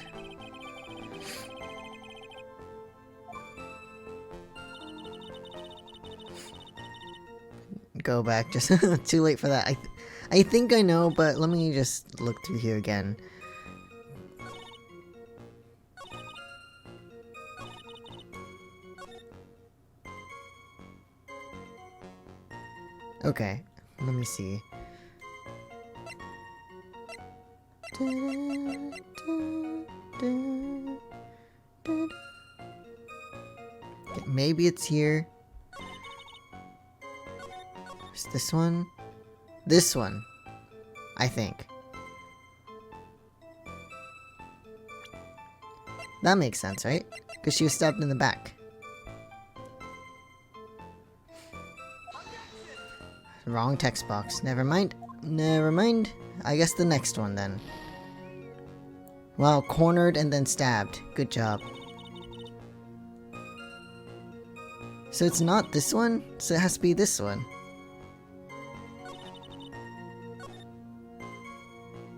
go back, just too late for that. I think I know, but let me just look through here again. Okay, let me see. Okay, maybe it's here. Is this one? This one, I think. That makes sense, right? Because she was stabbed in the back. Wrong text box. Never mind. Never mind. I guess the next one then. Wow, cornered and then stabbed. Good job. So it's not this one? So it has to be this one.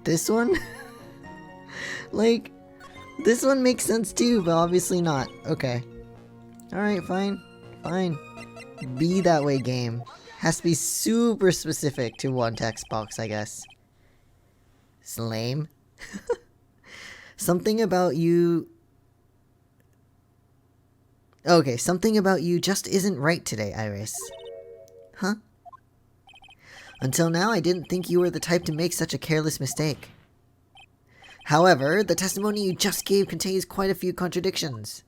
This one? Like, this one makes sense too, but obviously not. Okay. Alright, fine. Fine. Be that way, game. Has to be super specific to one text box, I guess. It's lame. Something about you... Okay, something about you just isn't right today, Iris. Huh? Until now, I didn't think you were the type to make such a careless mistake. However, the testimony you just gave contains quite a few contradictions.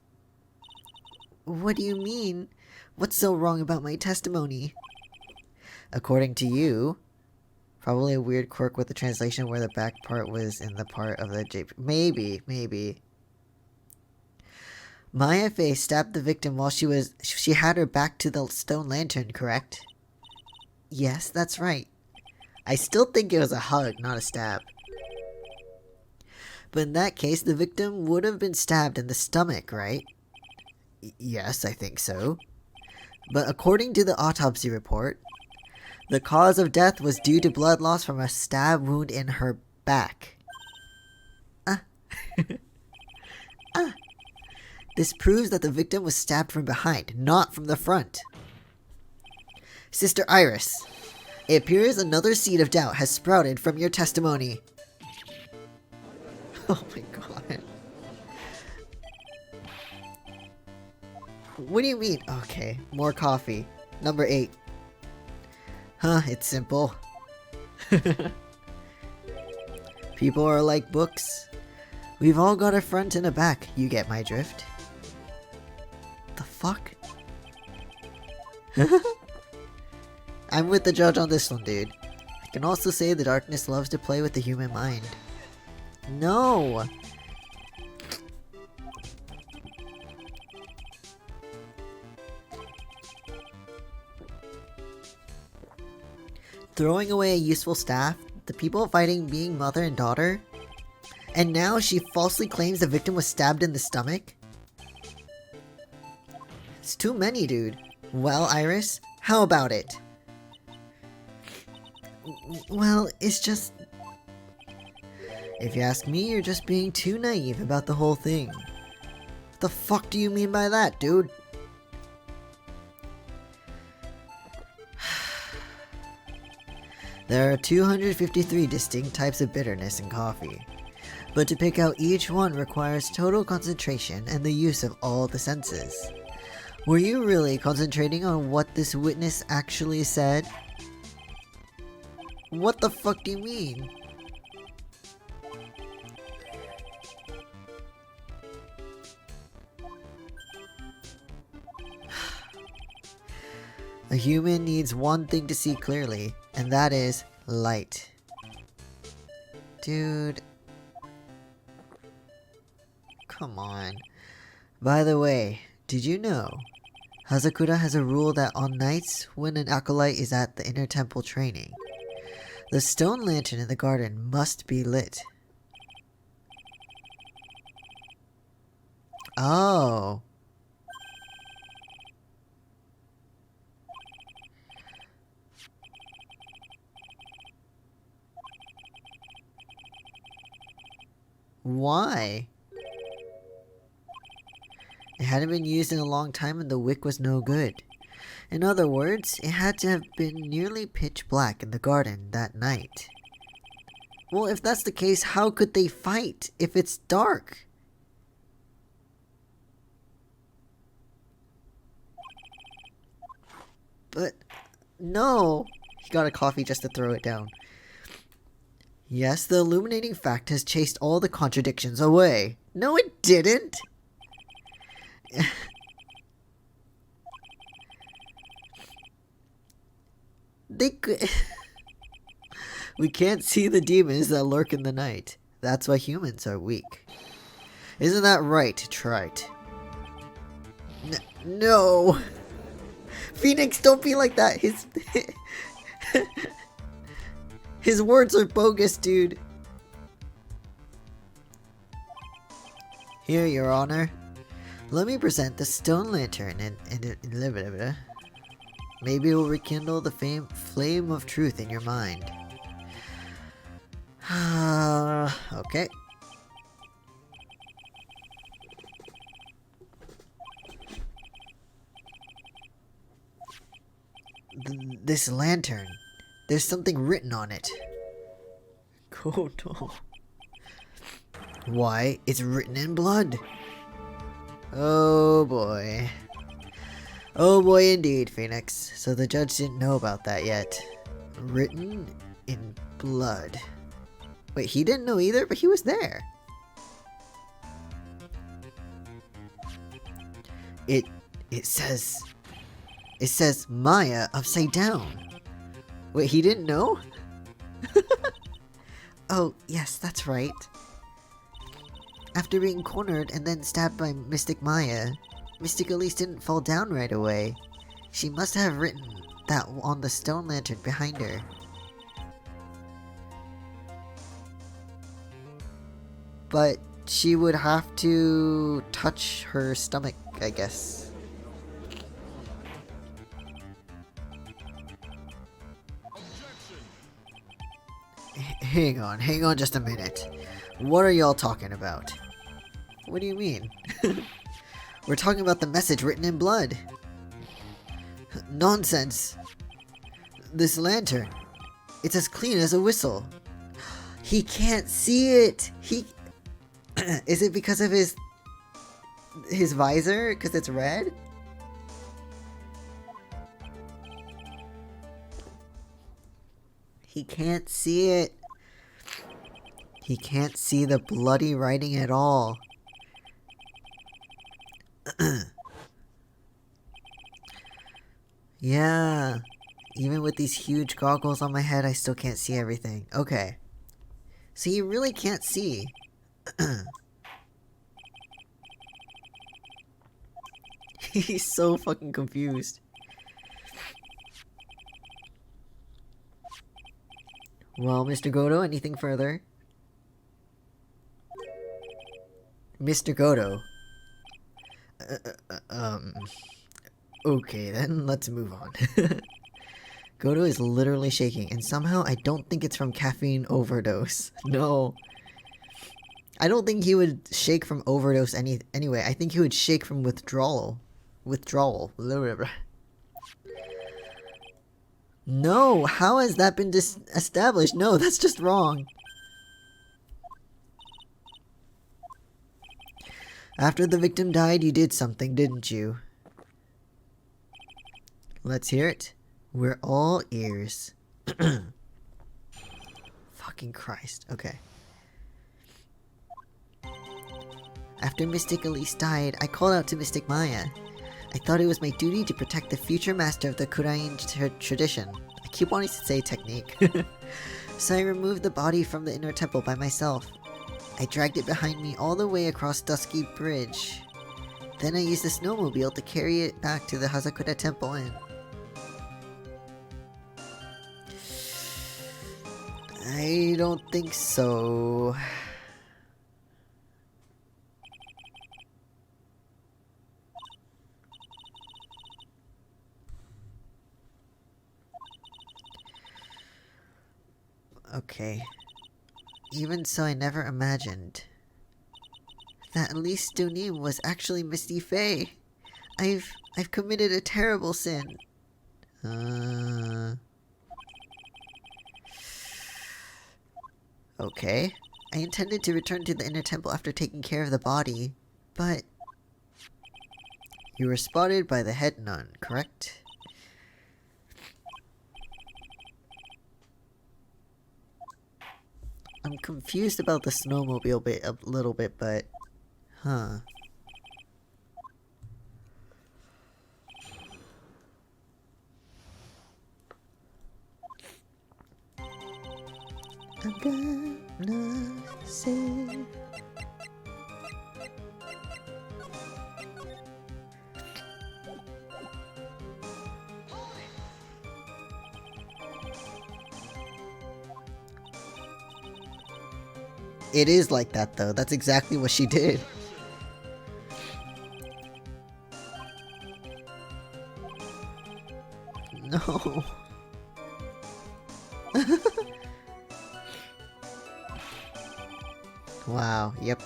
What do you mean? What's so wrong about my testimony? According to you, probably a weird quirk with the translation where the back part was in the part of the JP. Maybe. Maya Fey stabbed the victim while she had her back to the stone lantern, correct? Yes, that's right. I still think it was a hug, not a stab. But in that case, the victim would have been stabbed in the stomach, right? Yes, I think so. But according to the autopsy report, the cause of death was due to blood loss from a stab wound in her back. This proves that the victim was stabbed from behind, not from the front. Sister Iris, it appears another seed of doubt has sprouted from your testimony. Oh my god. What do you mean? Okay, more coffee. Number 8. Huh, it's simple. People are like books. We've all got a front and a back, you get my drift. The fuck? I'm with the judge on this one, dude. I can also say the darkness loves to play with the human mind. No! Throwing away a useful staff, the people fighting being mother and daughter, and now she falsely claims the victim was stabbed in the stomach? It's too many, dude. Well, Iris, how about it? Well, it's just... If you ask me, you're just being too naive about the whole thing. What the fuck do you mean by that, dude? There are 253 distinct types of bitterness in coffee, but to pick out each one requires total concentration and the use of all the senses. Were you really concentrating on what this witness actually said? What the fuck do you mean? A human needs one thing to see clearly, and that is light. Dude. Come on. By the way, did you know Hazakura has a rule that on nights when an acolyte is at the inner temple training, the stone lantern in the garden must be lit. Oh. Why? It hadn't been used in a long time and the wick was no good. In other words, it had to have been nearly pitch black in the garden that night. Well, if that's the case, how could they fight if it's dark? But, no. He got a coffee just to throw it down. Yes, the illuminating fact has chased all the contradictions away. No, it didn't! They could... We can't see the demons that lurk in the night. That's why humans are weak. Isn't that right, Trite? No! Phoenix, don't be like that! His words are bogus, dude. Here, Your Honor. Let me present the stone lantern and maybe it will rekindle the flame of truth in your mind. Okay. This lantern. There's something written on it. Oh no. Why, it's written in blood. Oh boy. Oh boy indeed, Phoenix. So the judge didn't know about that yet. Written in blood. Wait, he didn't know either, but he was there. It says Maya upside down. Wait, he didn't know? Oh, yes, that's right. After being cornered and then stabbed by Mystic Maya, Mystic Elise didn't fall down right away. She must have written that on the stone lantern behind her. But she would have to touch her stomach, I guess. Hang on just a minute. What are y'all talking about? What do you mean? We're talking about the message written in blood. Nonsense. This lantern, it's as clean as a whistle. He can't see it. Is it because of his visor? Because it's red? He can't see it. He can't see the bloody writing at all. Yeah, Even with these huge goggles on my head, I still can't see everything. Okay. So you really can't see. He's so fucking confused. Well, Mr. Godo, anything further? Mr. Godo. Okay, then let's move on. Godo is literally shaking, and somehow I don't think it's from caffeine overdose. No. I don't think he would shake from overdose anyway. I think he would shake from withdrawal. No, how has that been established? No, that's just wrong. After the victim died, you did something, didn't you? Let's hear it. We're all ears. Fucking Christ. Okay. After Mystic Elise died, I called out to Mystic Maya. I thought it was my duty to protect the future master of the Kurain tradition. I keep wanting to say technique. So I removed the body from the inner temple by myself. I dragged it behind me all the way across Dusky Bridge. Then I used the snowmobile to carry it back to the Hazakura Temple Inn. I don't think so. Okay. Even so, I never imagined that Elise Dunim was actually Misty Faye. I've committed a terrible sin. Okay. I intended to return to the inner temple after taking care of the body, but you were spotted by the head nun, correct? I'm confused about the snowmobile bit a little bit, but... Huh. I'm gonna save... It is like that, though. That's exactly what she did. No. Wow, yep.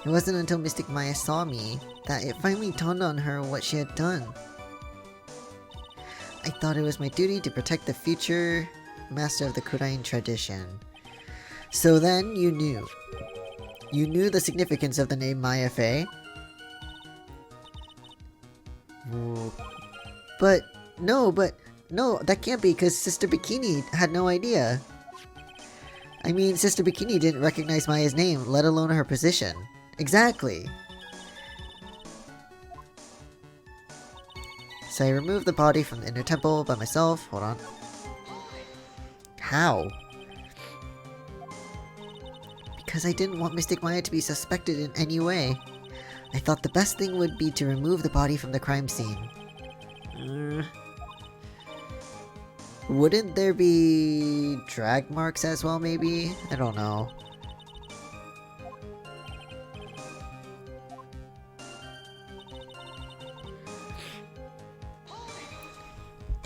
It wasn't until Mystic Maya saw me that it finally dawned on her what she had done. I thought it was my duty to protect the future master of the Kurain tradition. So then, you knew. You knew the significance of the name Maya Fey? But, no, that can't be because Sister Bikini had no idea. I mean, Sister Bikini didn't recognize Maya's name, let alone her position. Exactly. So I removed the body from the inner temple by myself. Hold on. How? Because I didn't want Mystic Maya to be suspected in any way. I thought the best thing would be to remove the body from the crime scene. Wouldn't there be drag marks as well, maybe? I don't know.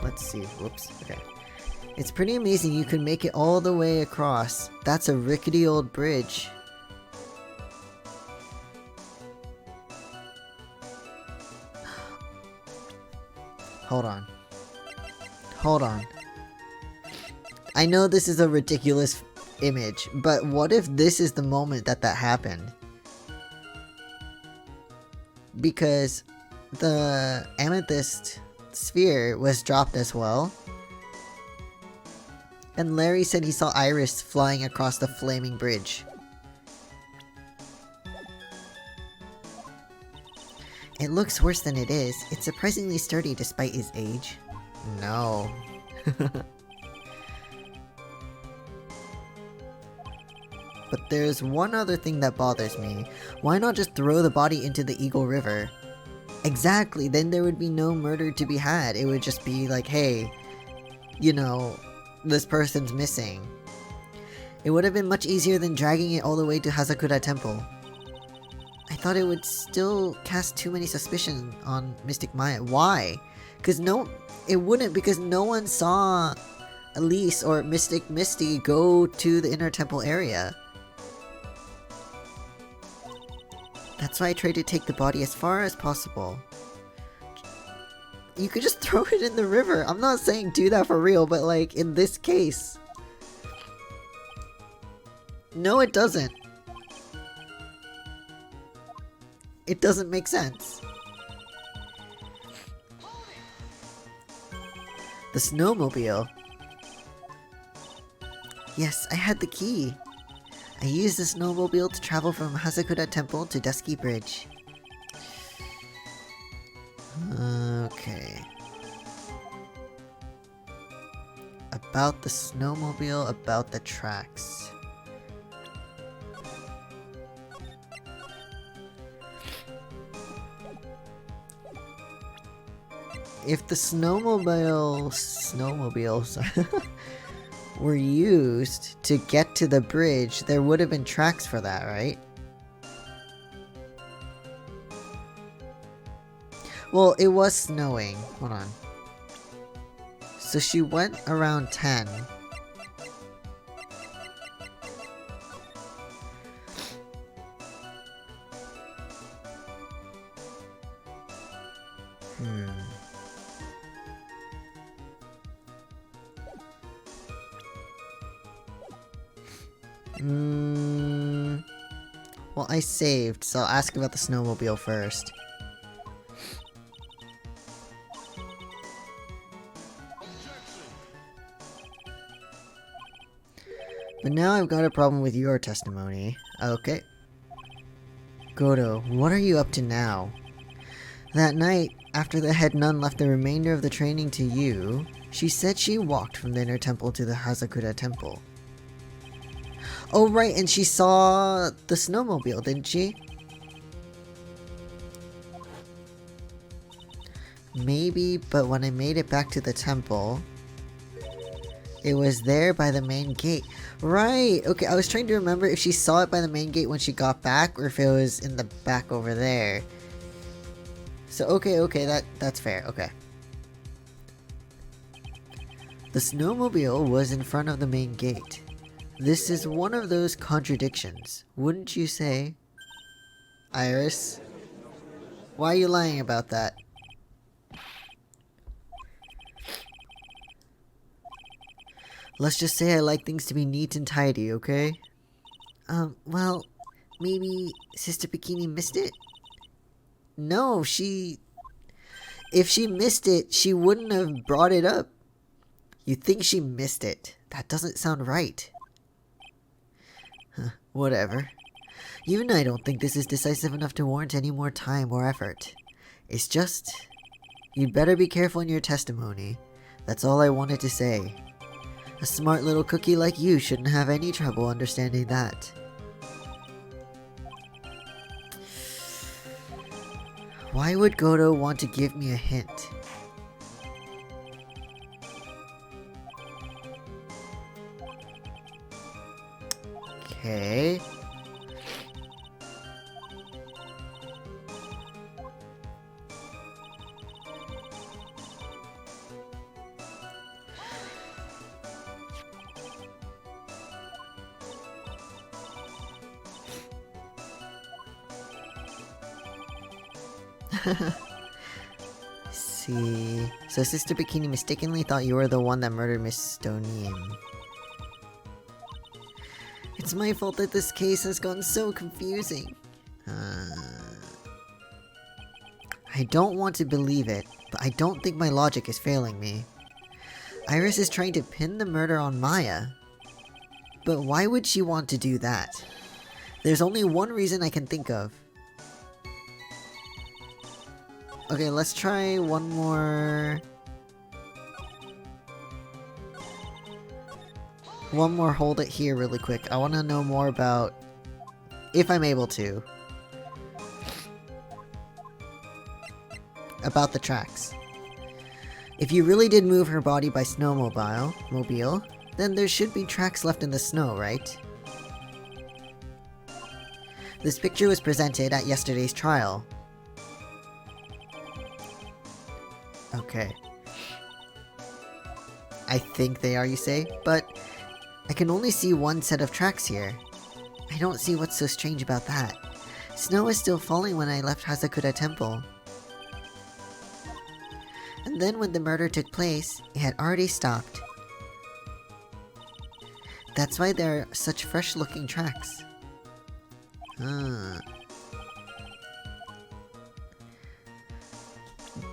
Let's see. Whoops. Okay. It's pretty amazing you can make it all the way across. That's a rickety old bridge. Hold on. Hold on. I know this is a ridiculous image, but what if this is the moment that happened? Because the amethyst sphere was dropped as well. And Larry said he saw Iris flying across the flaming bridge. It looks worse than it is. It's surprisingly sturdy despite his age. No. But there's one other thing that bothers me. Why not just throw the body into the Eagle River? Exactly, then there would be no murder to be had. It would just be like, hey, you know, this person's missing. It would have been much easier than dragging it all the way to Hazakura Temple. I thought it would still cast too many suspicion on Mystic Maya. Why? It wouldn't, because no one saw Elise or Mystic Misty go to the inner temple area. That's why I tried to take the body as far as possible. You could just throw it in the river. I'm not saying do that for real, but like, in this case. No, it doesn't. It doesn't make sense. The snowmobile. Yes, I had the key. I used the snowmobile to travel from Hazakura Temple to Dusky Bridge. Okay. About the snowmobile, about the tracks. If the snowmobiles were used to get to the bridge, there would have been tracks for that, right? Well, it was snowing. Hold on. So she went around 10. Well, I saved, so I'll ask about the snowmobile first. But now I've got a problem with your testimony. Okay. Goto, what are you up to now? That night, after the head nun left the remainder of the training to you, she said she walked from the inner temple to the Hazakura Temple. Oh right, and she saw the snowmobile, didn't she? Maybe, but when I made it back to the temple, it was there by the main gate. Right, okay, I was trying to remember if she saw it by the main gate when she got back, or if it was in the back over there. So okay, that's fair, okay. The snowmobile was in front of the main gate. This is one of those contradictions, wouldn't you say? Iris? Why are you lying about that? Let's just say I like things to be neat and tidy, okay? Well, maybe Sister Bikini missed it? No, if she missed it, she wouldn't have brought it up. You think she missed it? That doesn't sound right. Whatever. Even I don't think this is decisive enough to warrant any more time or effort. It's just, you'd better be careful in your testimony. That's all I wanted to say. A smart little cookie like you shouldn't have any trouble understanding that. Why would Goto want to give me a hint? Okay. See. So Sister Bikini mistakenly thought you were the one that murdered Miss Stonian. It's my fault that this case has gone so confusing. I don't want to believe it, but I don't think my logic is failing me. Iris is trying to pin the murder on Maya. But why would she want to do that? There's only one reason I can think of. Okay, let's try one more one more hold it here really quick. I want to know more about, if I'm able to, about the tracks. If you really did move her body by snowmobile, then there should be tracks left in the snow, right? This picture was presented at yesterday's trial. Okay. I think they are, you say? But I can only see one set of tracks here. I don't see what's so strange about that. Snow was still falling when I left Hazakura Temple. And then when the murder took place, it had already stopped. That's why there are such fresh-looking tracks.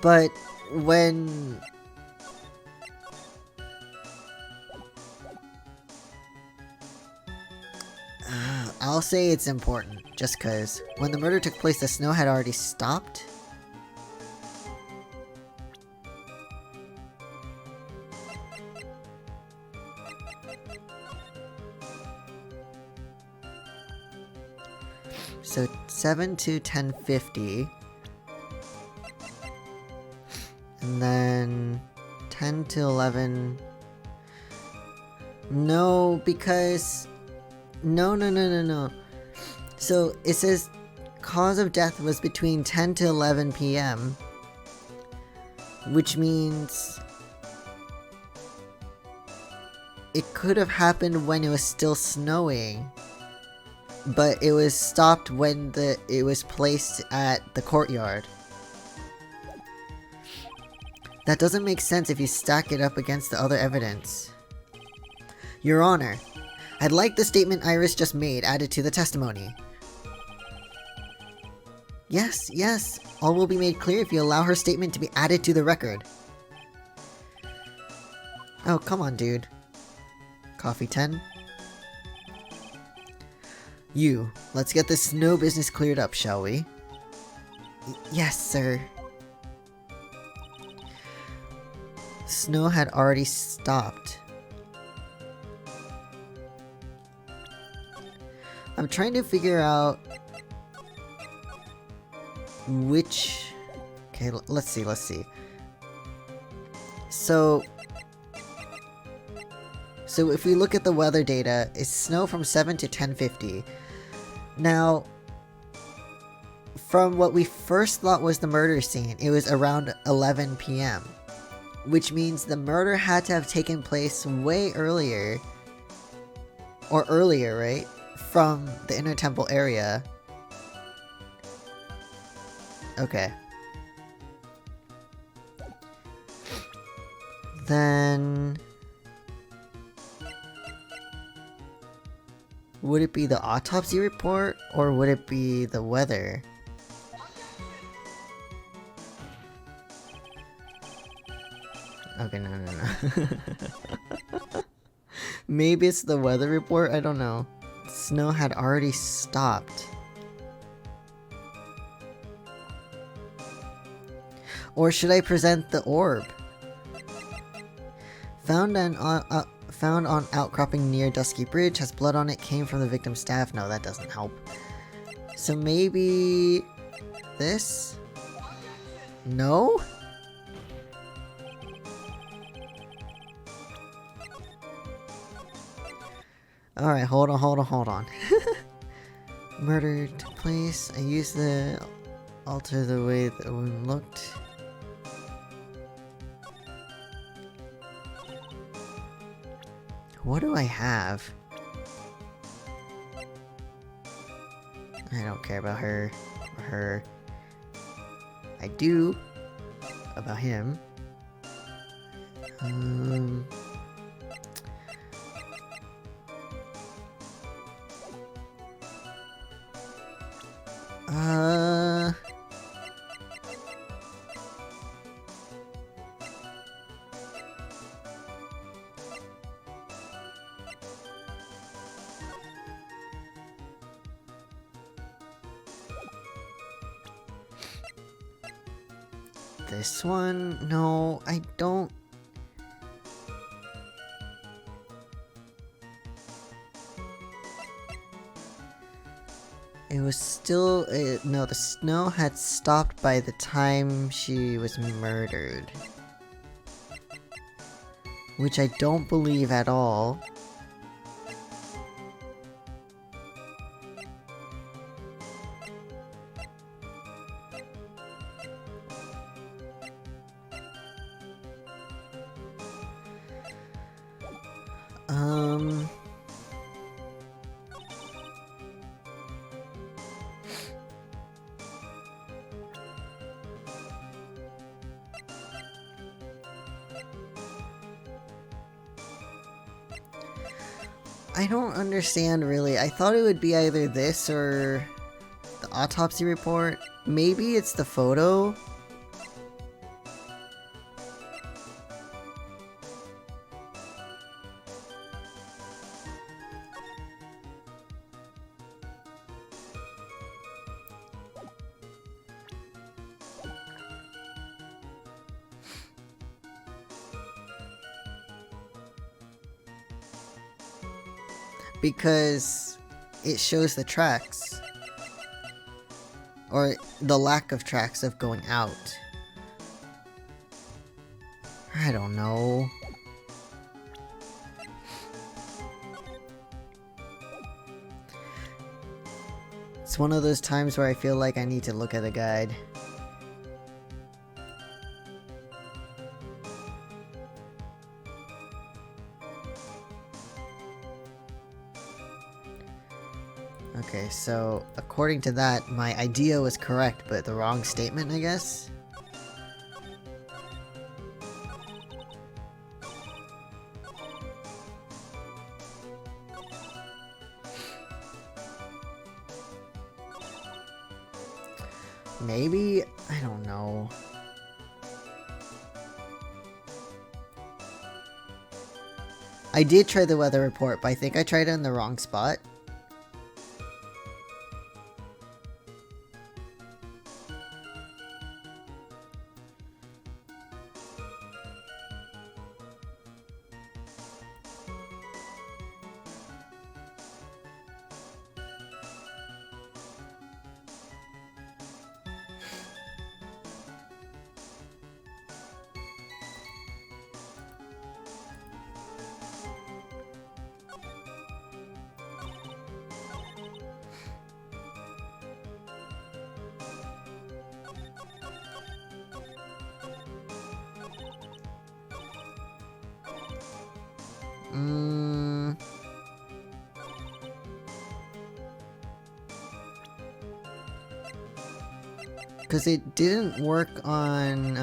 But when... I'll say it's important, just cause. When the murder took place, the snow had already stopped? So 7 to 10:50, and then 10 to 11. No, because no. So it says cause of death was between 10 to 11 p.m., which means it could have happened when it was still snowing. But it was stopped when it was placed at the courtyard. That doesn't make sense if you stack it up against the other evidence. Your Honor, I'd like the statement Iris just made added to the testimony. Yes, all will be made clear if you allow her statement to be added to the record. Oh, come on, dude. Coffee 10. Let's get this snow business cleared up, shall we? Yes, sir. Snow had already stopped. I'm trying to figure out which... Okay, let's see. So if we look at the weather data, it's snow from 7 to 10:50. Now, from what we first thought was the murder scene, it was around 11 p.m. Which means the murder had to have taken place way earlier. Or earlier, right? From the Inner Temple area. Okay. Then... would it be the autopsy report, or would it be the weather? Okay, no. Maybe it's the weather report? I don't know. Snow had already stopped. Or should I present the orb? Found on outcropping near Dusky Bridge, has blood on it, came from the victim's staff. No, that doesn't help. So maybe... this? No? Alright, hold on. Murder took place. I used the alter the way the wound looked. What do I have? I don't care about her or her. I do about him. This one? No, I don't. It was still... no, the snow had stopped by the time she was murdered. Which I don't believe at all. I don't understand really. I thought it would be either this or the autopsy report. Maybe it's the photo? Because it shows the tracks. Or the lack of tracks of going out. I don't know. It's one of those times where I feel like I need to look at a guide. Okay, so according to that, my idea was correct, but the wrong statement, I guess? Maybe? I don't know. I did try the weather report, but I think I tried it in the wrong spot. Because it didn't work on,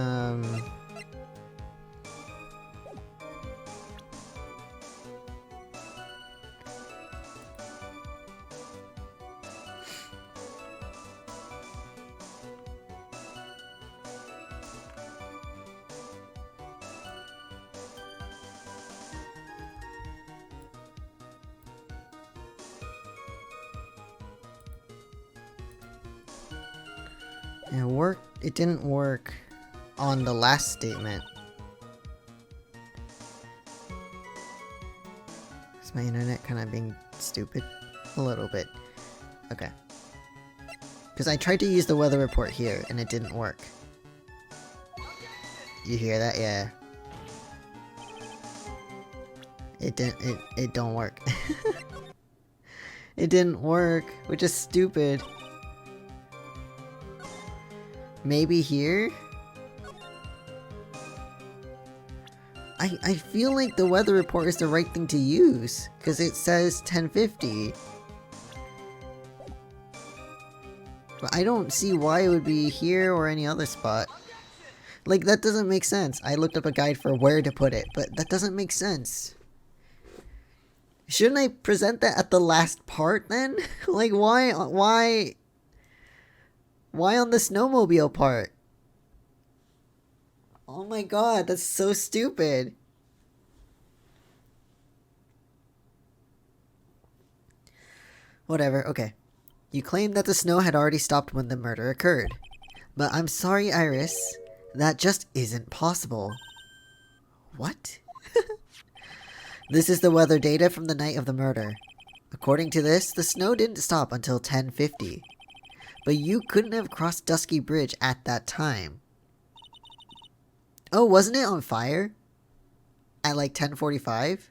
it didn't work on the last statement. Is my internet kind of being stupid? A little bit. Okay. Because I tried to use the weather report here, and it didn't work. You hear that? Yeah. It don't work. It didn't work, which is stupid. Maybe here? I feel like the weather report is the right thing to use, because it says 1050. But I don't see why it would be here or any other spot. Like, that doesn't make sense. I looked up a guide for where to put it, but that doesn't make sense. Shouldn't I present that at the last part then? Like, why on the snowmobile part? Oh my god, that's so stupid. Whatever, okay. You claimed that the snow had already stopped when the murder occurred. But I'm sorry, Iris. That just isn't possible. What? This is the weather data from the night of the murder. According to this, the snow didn't stop until 10:50. But you couldn't have crossed Dusky Bridge at that time. Oh, wasn't it on fire? At like 10:45?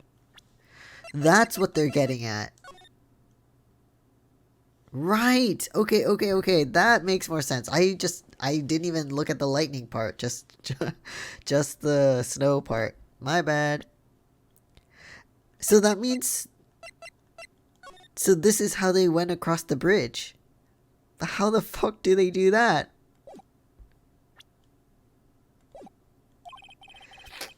That's what they're getting at. Right! Okay. That makes more sense. I didn't even look at the lightning part. Just the snow part. My bad. So that means... So this is how they went across the bridge. But how the fuck do they do that?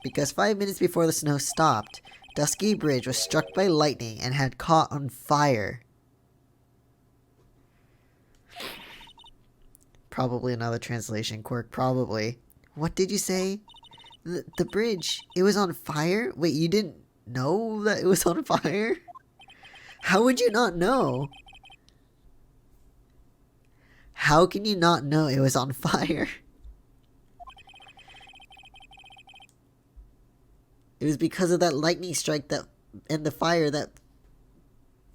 Because 5 minutes before the snow stopped, Dusky Bridge was struck by lightning and had caught on fire. Probably another translation quirk, probably. What did you say? The bridge, it was on fire? Wait, you didn't know that it was on fire? How would you not know? How can you not know it was on fire? It was because of that lightning strike that and the fire that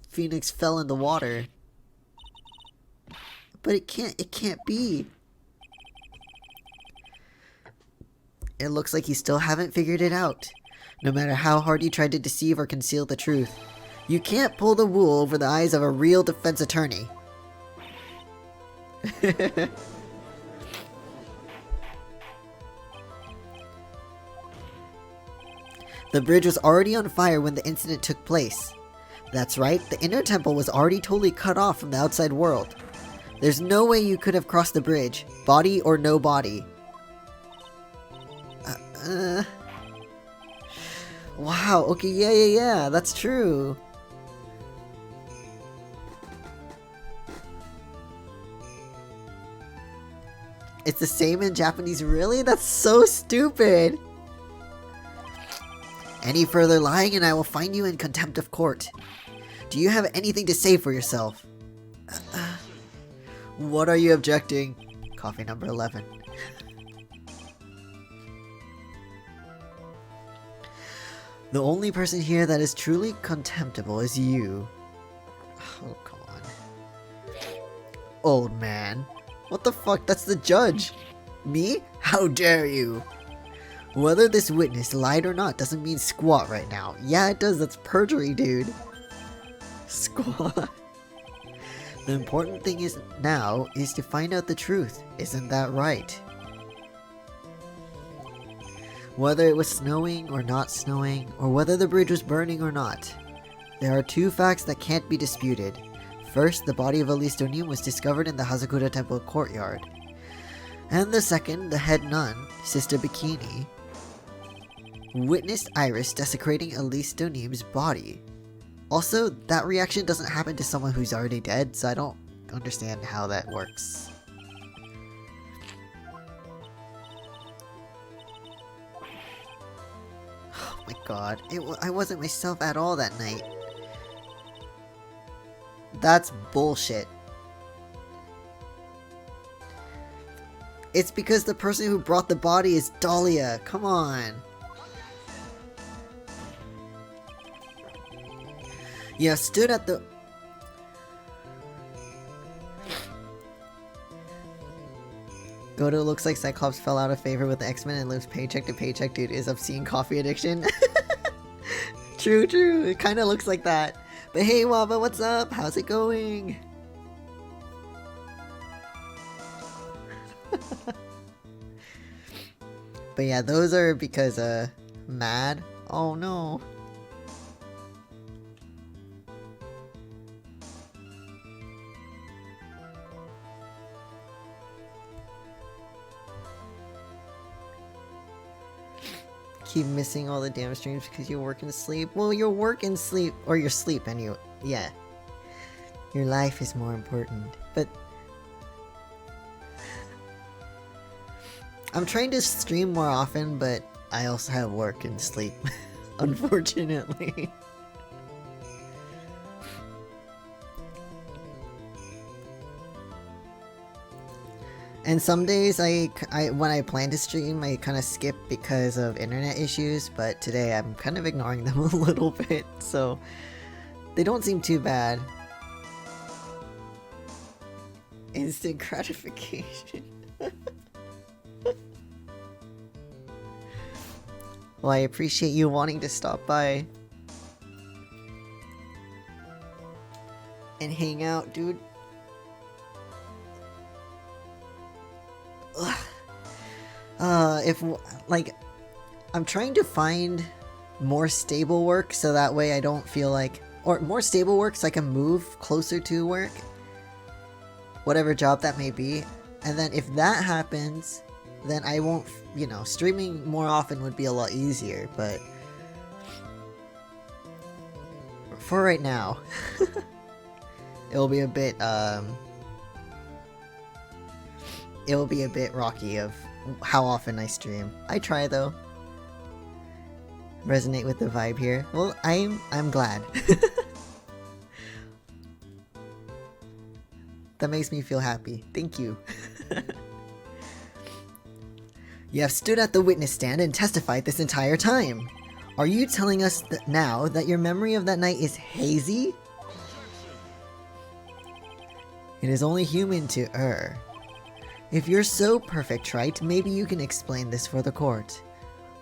Phoenix fell in the water. But it can't be. It looks like you still haven't figured it out. No matter how hard you tried to deceive or conceal the truth, you can't pull the wool over the eyes of a real defense attorney. The bridge was already on fire when the incident took place. That's right, the inner temple was already totally cut off from the outside world. There's no way you could have crossed the bridge, body or no body. Wow, okay, yeah, that's true. It's the same in Japanese, really? That's so stupid! Any further lying and I will find you in contempt of court. Do you have anything to say for yourself? What are you objecting? Coffee number 11. The only person here that is truly contemptible is you. Oh, come on. Old man. What the fuck? That's the judge. Me? How dare you? Whether this witness lied or not doesn't mean squat right now. Yeah, it does. That's perjury, dude. Squat. The important thing is now is to find out the truth. Isn't that right? Whether it was snowing or not snowing, or whether the bridge was burning or not, there are two facts that can't be disputed. First, the body of Elise Donim was discovered in the Hazakura Temple courtyard. And the second, the head nun, Sister Bikini, witnessed Iris desecrating Elise Donim's body. Also, that reaction doesn't happen to someone who's already dead, so I don't understand how that works. Oh my god, I wasn't myself at all that night. That's bullshit. It's because the person who brought the body is Dahlia, come on. You have stood at the... Goto looks like Cyclops fell out of favor with the X-Men and lives paycheck to paycheck due to his obscene coffee addiction. True, it kinda looks like that. But hey Waba, what's up? How's it going? But yeah, those are because, mad. Oh no. Keep missing all the damn streams because you work and sleep. Well, your work and sleep, or your sleep and you, yeah. Your life is more important. But I'm trying to stream more often, but I also have work and sleep, unfortunately. And some days when I plan to stream, I kind of skip because of internet issues, but today I'm kind of ignoring them a little bit, so They don't seem too bad. Instant gratification. Well, I appreciate you wanting to stop by and hang out, dude. Ugh. If, like, I'm trying to find more stable work so that way I don't feel like, or more stable work so I can move closer to work, whatever job that may be. And then if that happens, then I won't, you know, streaming more often would be a lot easier, but for right now, it'll be a bit rocky of how often I stream. I try though. Resonate with the vibe here. Well, I'm glad. That makes me feel happy. Thank you. You have stood at the witness stand and testified this entire time. Are you telling us that now that your memory of that night is hazy? It is only human to err. If you're so perfect, Wright, maybe you can explain this for the court.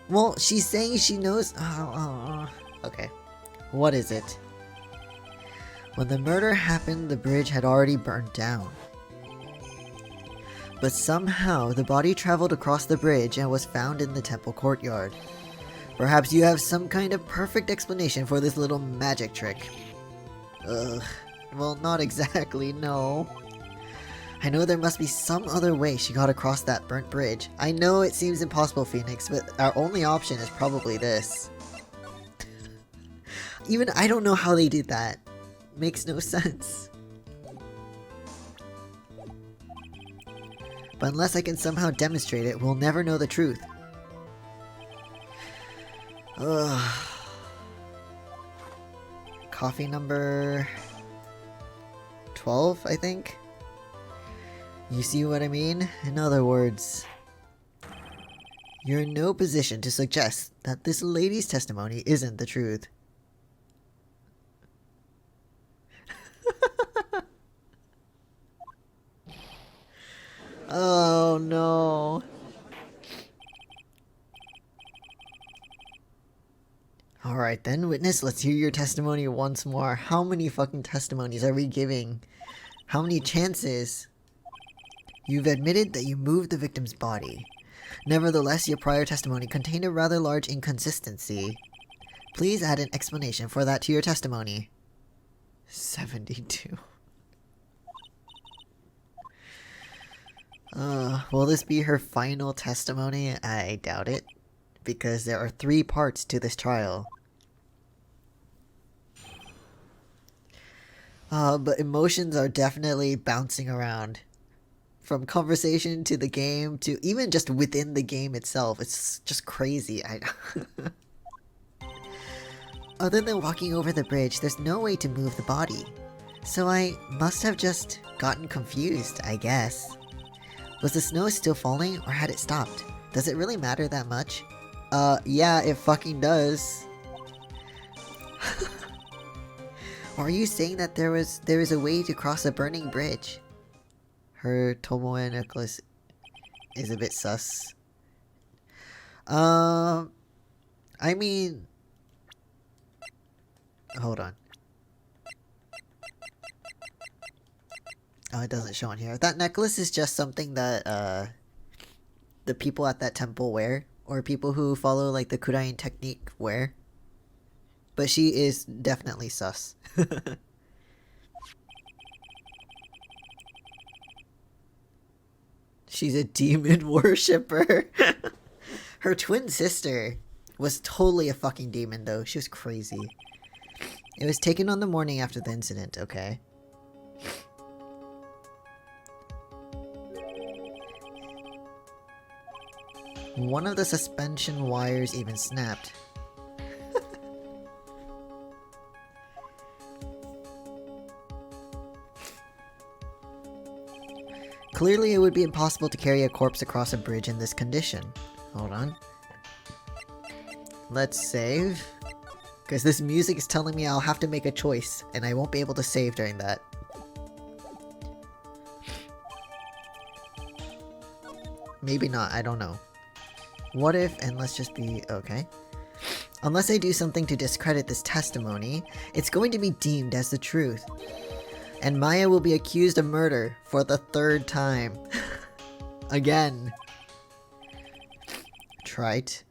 Well, she's saying she knows. Okay. What is it? When the murder happened, the bridge had already burned down. But somehow, the body traveled across the bridge and was found in the temple courtyard. Perhaps you have some kind of perfect explanation for this little magic trick. Ugh. Well, not exactly, no. I know there must be some other way she got across that burnt bridge. I know it seems impossible, Phoenix, but our only option is probably this. Even I don't know how they did that. Makes no sense. But unless I can somehow demonstrate it, we'll never know the truth. Ugh. Coffee number 12, I think? You see what I mean? In other words, you're in no position to suggest that this lady's testimony isn't the truth. Oh no. Alright then, witness, let's hear your testimony once more. How many fucking testimonies are we giving? How many chances? You've admitted that you moved the victim's body. Nevertheless, your prior testimony contained a rather large inconsistency. Please add an explanation for that to your testimony. 72. Will this be her final testimony? I doubt it, because there are 3 parts to this trial. But emotions are definitely bouncing around. From conversation to the game to even just within the game itself. It's just crazy. Other than walking over the bridge, there's no way to move the body. So I must have just gotten confused, I guess. Was the snow still falling or had it stopped? Does it really matter that much? Yeah, it fucking does. Are you saying that there is a way to cross a burning bridge? Her Tomoe necklace is a bit sus. I mean, hold on. Oh, it doesn't show on here. That necklace is just something that the people at that temple wear, or people who follow like the Kurain technique wear. But she is definitely sus. She's a demon worshipper. Her twin sister was totally a fucking demon though. She was crazy. It was taken on the morning after the incident, okay? One of the suspension wires even snapped. Clearly, it would be impossible to carry a corpse across a bridge in this condition. Hold on. Let's save. Because this music is telling me I'll have to make a choice, and I won't be able to save during that. Maybe not, I don't know. What if, and let's just be, okay. Unless I do something to discredit this testimony, it's going to be deemed as the truth. And Maya will be accused of murder for the 3rd time. Again. Trite.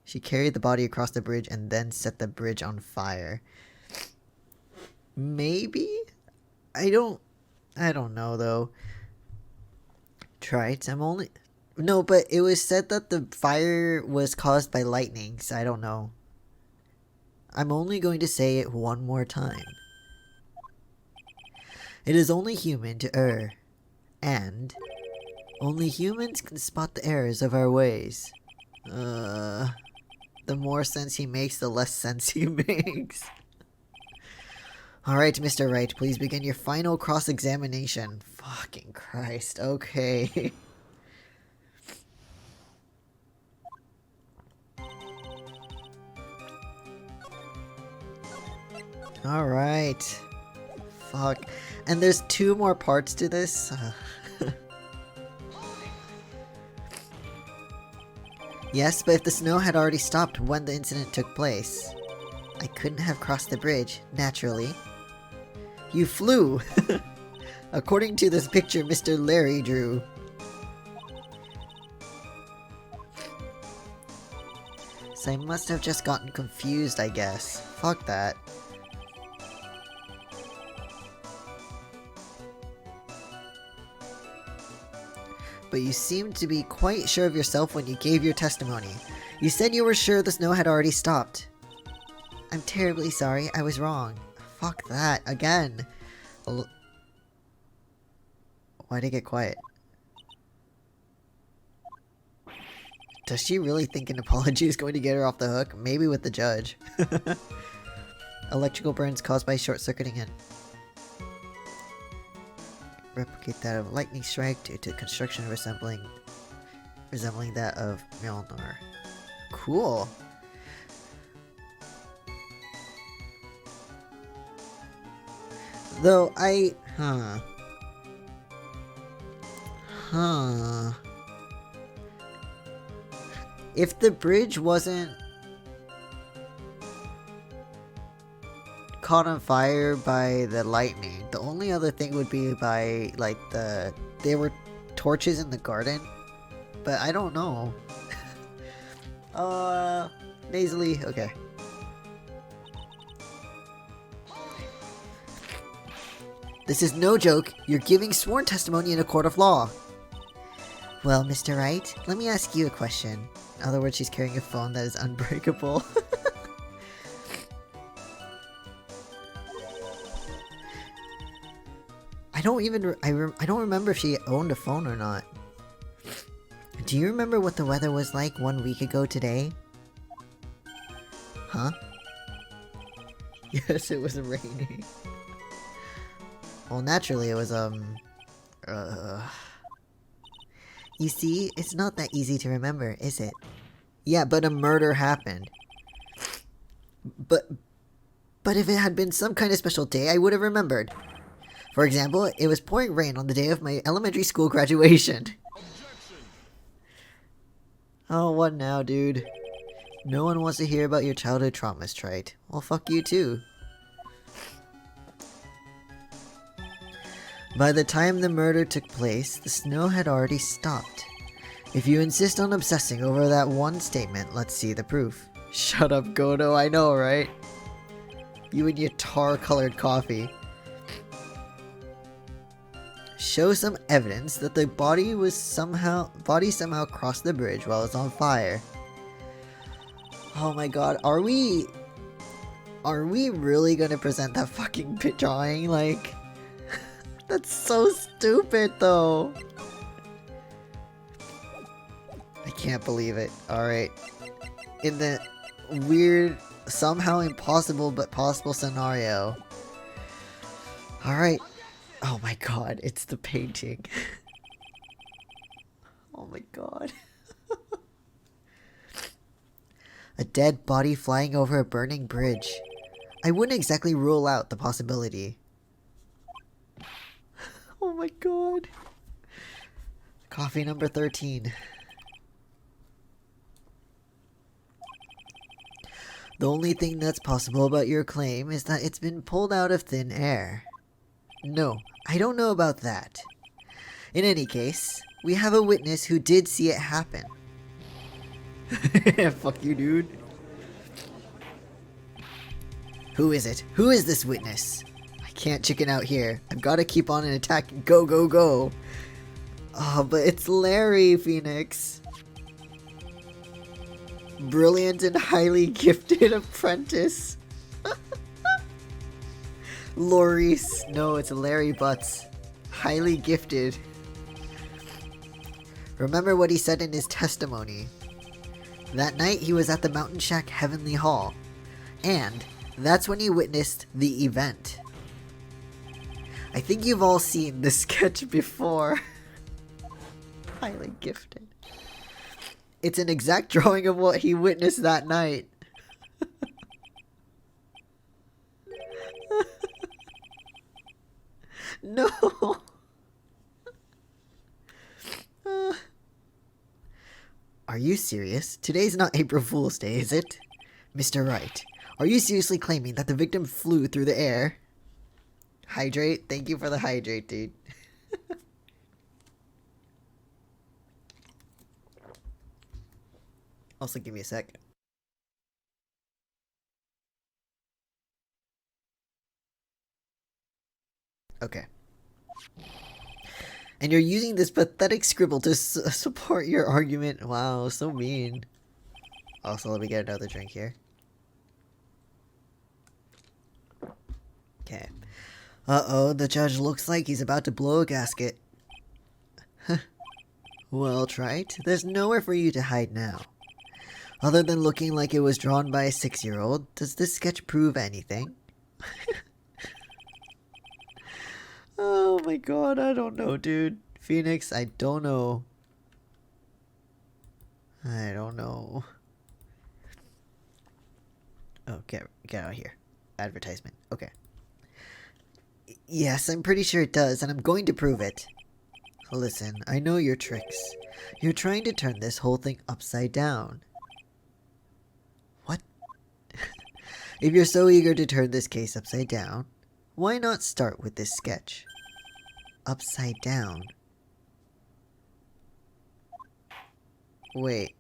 She carried the body across the bridge and then set the bridge on fire. Maybe? I don't know though. Trite, no, but it was said that the fire was caused by lightning, so I don't know. I'm only going to say it one more time. It is only human to err, and only humans can spot the errors of our ways. The more sense he makes, the less sense he makes. Alright, Mr. Wright, please begin your final cross-examination. Fucking Christ, okay. Alright. Fuck. And there's 2 more parts to this? Yes, but if the snow had already stopped when the incident took place, I couldn't have crossed the bridge, naturally. You flew! According to this picture Mr. Larry drew. So I must have just gotten confused, I guess. Fuck that. But you seemed to be quite sure of yourself when you gave your testimony. You said you were sure the snow had already stopped. I'm terribly sorry, I was wrong. Fuck that, again. Why'd it get quiet? Does she really think an apology is going to get her off the hook? Maybe with the judge. Electrical burns caused by short-circuiting and replicate that of lightning strike due to construction resembling that of Mjolnir. Cool. Though if the bridge wasn't caught on fire by the lightning, the only other thing would be by, like, there were torches in the garden, but I don't know. Nasally, okay. This is no joke, you're giving sworn testimony in a court of law. Well, Mr. Wright, let me ask you a question. In other words, she's carrying a phone that is unbreakable. I don't remember if she owned a phone or not. Do you remember what the weather was like 1 week ago today? Huh? Yes, it was raining. Well, naturally it was, You see, it's not that easy to remember, is it? Yeah, but a murder happened. But if it had been some kind of special day, I would have remembered. For example, it was pouring rain on the day of my elementary school graduation. Oh, what now, dude? No one wants to hear about your childhood traumas, Trite. Well, fuck you too. By the time the murder took place, the snow had already stopped. If you insist on obsessing over that one statement, let's see the proof. Shut up, Godo, I know, right? You and your tar-colored coffee. Show some evidence that the body somehow crossed the bridge while it's on fire. Oh my god, are we really gonna present that fucking pit drawing? Like, that's so stupid though. I can't believe it. Alright. In the weird, somehow impossible but possible scenario. Alright. Oh my god, it's the painting. Oh my god. A dead body flying over a burning bridge. I wouldn't exactly rule out the possibility. Oh my god. Coffee number 13. The only thing that's possible about your claim is that it's been pulled out of thin air. No, I don't know about that. In any case, we have a witness who did see it happen. Fuck you, dude. Who is it? Who is this witness? I can't chicken out here. I've got to keep on and attack. Go, go, go. Oh, but it's Larry, Phoenix. Brilliant and highly gifted apprentice. Loris. No, it's Larry Butts. Highly gifted. Remember what he said in his testimony. That night he was at the Mountain Shack Heavenly Hall. And that's when he witnessed the event. I think you've all seen this sketch before. Highly gifted. It's an exact drawing of what he witnessed that night. No. Are you serious? Today's not April Fool's Day, is it? Mr. Wright, are you seriously claiming that the victim flew through the air? Hydrate? Thank you for the hydrate, dude. Also, give me a sec. Okay. And you're using this pathetic scribble to support your argument. Wow, so mean. Also, let me get another drink here. Okay. Uh-oh, the judge looks like he's about to blow a gasket. Well, Trite, there's nowhere for you to hide now. Other than looking like it was drawn by a 6-year-old, does this sketch prove anything? Oh my god, I don't know, dude. Phoenix, I don't know. I don't know. Oh, get out of here. Advertisement. Okay. Yes, I'm pretty sure it does, and I'm going to prove it. Listen, I know your tricks. You're trying to turn this whole thing upside down. What? If you're so eager to turn this case upside down, why not start with this sketch? Upside down. Wait.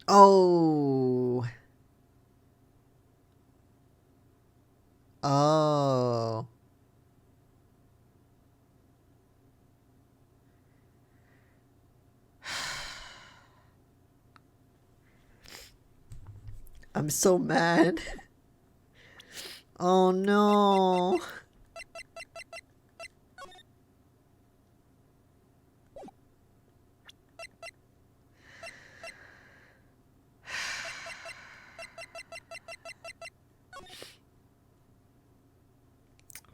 Oh. Oh. I'm so mad. Oh no.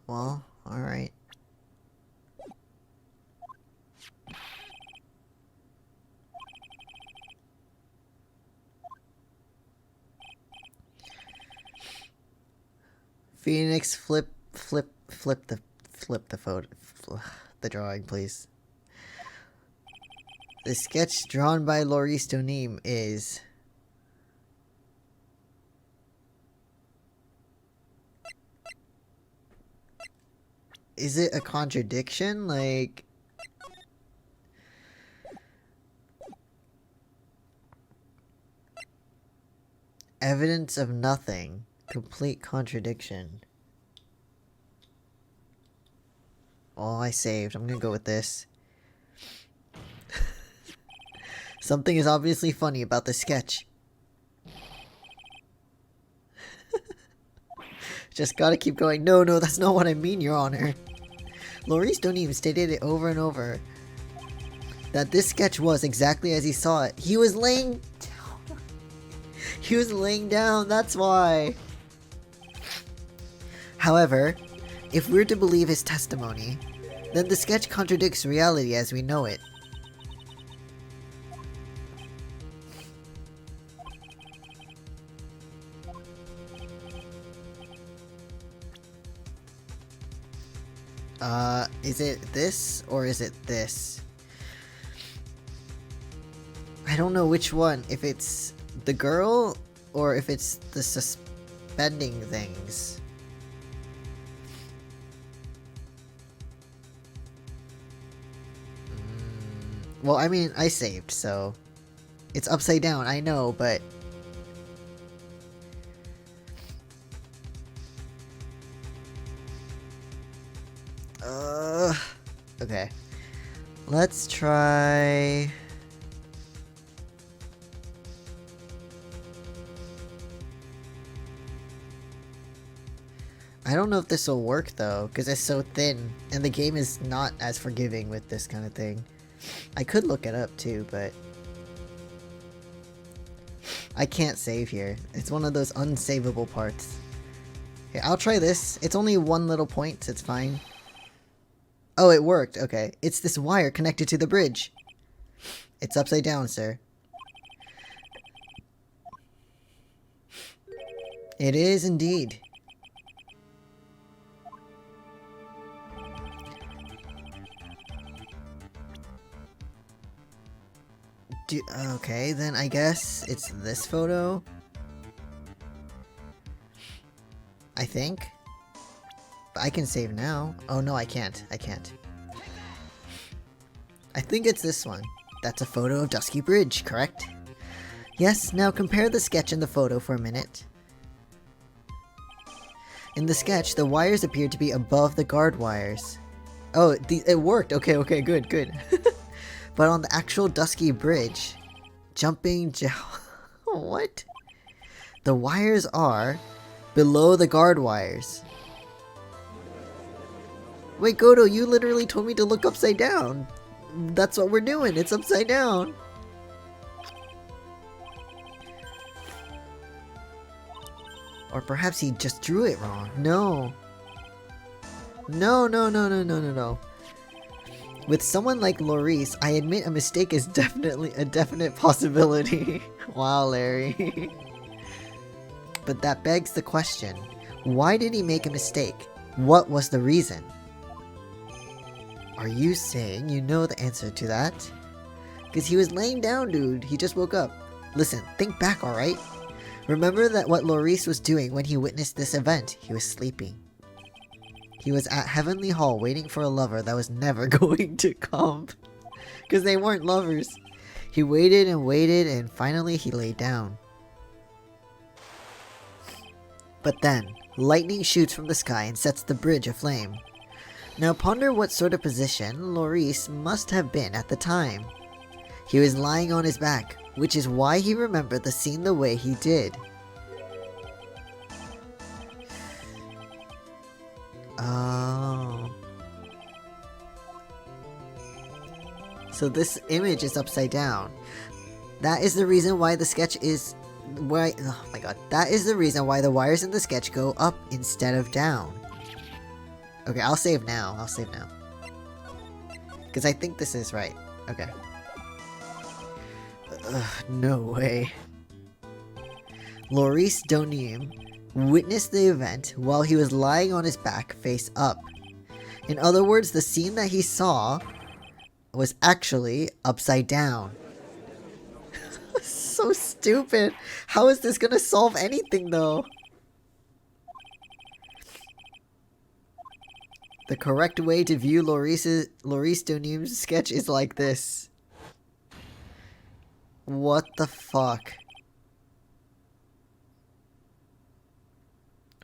Well, alright. Phoenix, flip the photo, the drawing, please. The sketch drawn by Loris Donim is... Is it a contradiction? Like... Evidence of nothing. Complete contradiction. Oh, I saved. I'm gonna go with this. Something is obviously funny about the sketch. Just gotta keep going. No, that's not what I mean, Your Honor. Loris Donim stated it over and over that this sketch was exactly as he saw it. He was laying down. He was laying down, that's why. However, if we're to believe his testimony, then the sketch contradicts reality as we know it. Is it this or is it this? I don't know which one, if it's the girl or if it's the suspending things. Well, I mean, I saved, so it's upside down, I know, but okay. Let's try... I don't know if this will work though, because it's so thin, and the game is not as forgiving with this kind of thing. I could look it up too, but I can't save here. It's one of those unsavable parts. Okay, I'll try this. It's only one little point, it's fine. Oh, it worked. Okay. It's this wire connected to the bridge. It's upside down, sir. It is indeed. Okay, then I guess it's this photo. I think. But I can save now. Oh no, I can't. I can't. I think it's this one. That's a photo of Dusky Bridge, correct? Yes, now compare the sketch and the photo for a minute. In the sketch, the wires appear to be above the guard wires. Oh, it worked. Okay, okay, good, good. But on the actual Dusky Bridge, what? The wires are below the guard wires. Wait, Godo, you literally told me to look upside down. That's what we're doing. It's upside down. Or perhaps he just drew it wrong. No. No, no, no, no, no, no, no. With someone like Laurice, I admit a mistake is definitely a definite possibility. Wow, Larry. But that begs the question, why did he make a mistake? What was the reason? Are you saying you know the answer to that? Because he was laying down, dude. He just woke up. Listen, think back, alright? Remember that what Laurice was doing when he witnessed this event. He was sleeping. He was at Heavenly Hall waiting for a lover that was never going to come. Because they weren't lovers. He waited and waited and finally he lay down. But then, lightning shoots from the sky and sets the bridge aflame. Now ponder what sort of position Laurice must have been at the time. He was lying on his back, which is why he remembered the scene the way he did. Oh. So this image is upside down. That is the reason why the sketch is... oh my god. That is the reason why the wires in the sketch go up instead of down. Okay, I'll save now. I'll save now. Because I think this is right. Okay. No way. Laurice Donim witnessed the event while he was lying on his back face up. In other words, the scene that he saw was actually upside down. So stupid. How is this gonna solve anything though? The correct way to view Laurice Donim's sketch is like this. What the fuck?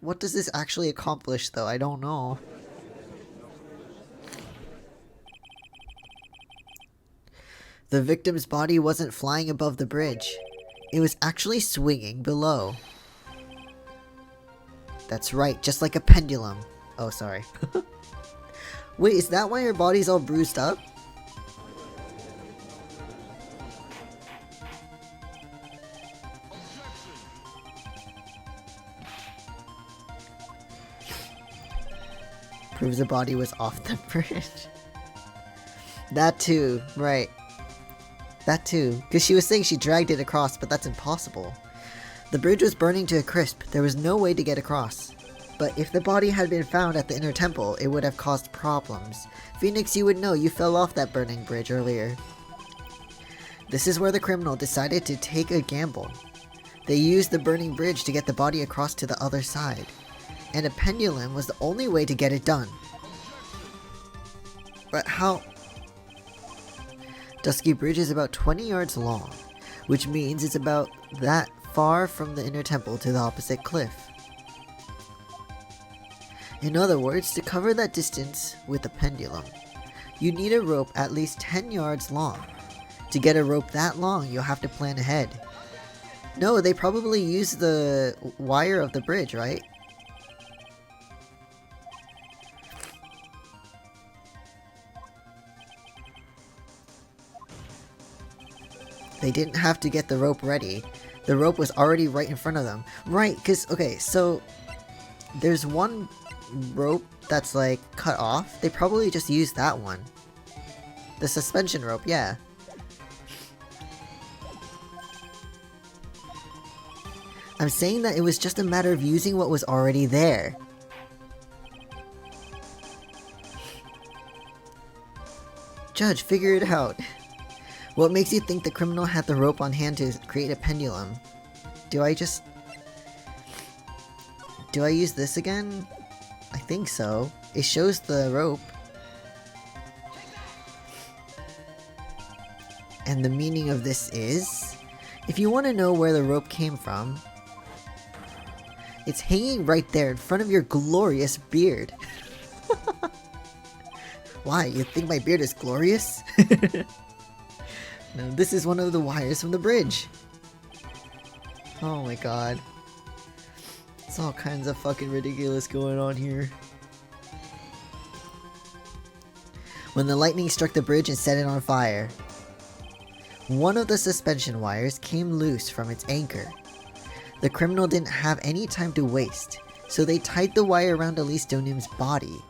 What does this actually accomplish though? I don't know. The victim's body wasn't flying above the bridge. It was actually swinging below. That's right, just like a pendulum. Oh, sorry. Wait, is that why her body's all bruised up? Proves the body was off the bridge. That too, right. That too, because she was saying she dragged it across, but that's impossible. The bridge was burning to a crisp, there was no way to get across. But if the body had been found at the inner temple, it would have caused problems. Phoenix, you would know, you fell off that burning bridge earlier. This is where the criminal decided to take a gamble. They used the burning bridge to get the body across to the other side. And a pendulum was the only way to get it done. But how? Dusky Bridge is about 20 yards long, which means it's about that far from the inner temple to the opposite cliff. In other words, to cover that distance with a pendulum, you need a rope at least 10 yards long. To get a rope that long, you'll have to plan ahead. No, they probably use the wire of the bridge, right? They didn't have to get the rope ready. The rope was already right in front of them. Right, because, okay, so there's one rope that's like cut off. They probably just used that one. The suspension rope, yeah. I'm saying that it was just a matter of using what was already there. Judge, figure it out. What makes you think the criminal had the rope on hand to create a pendulum? Do I use this again? I think so. It shows the rope. And the meaning of this is, if you want to know where the rope came from, it's hanging right there in front of your glorious beard. Why, you think my beard is glorious? No, this is one of the wires from the bridge. Oh my god. It's all kinds of fucking ridiculous going on here. When the lightning struck the bridge and set it on fire, one of the suspension wires came loose from its anchor. The criminal didn't have any time to waste, so they tied the wire around Elistonium's body.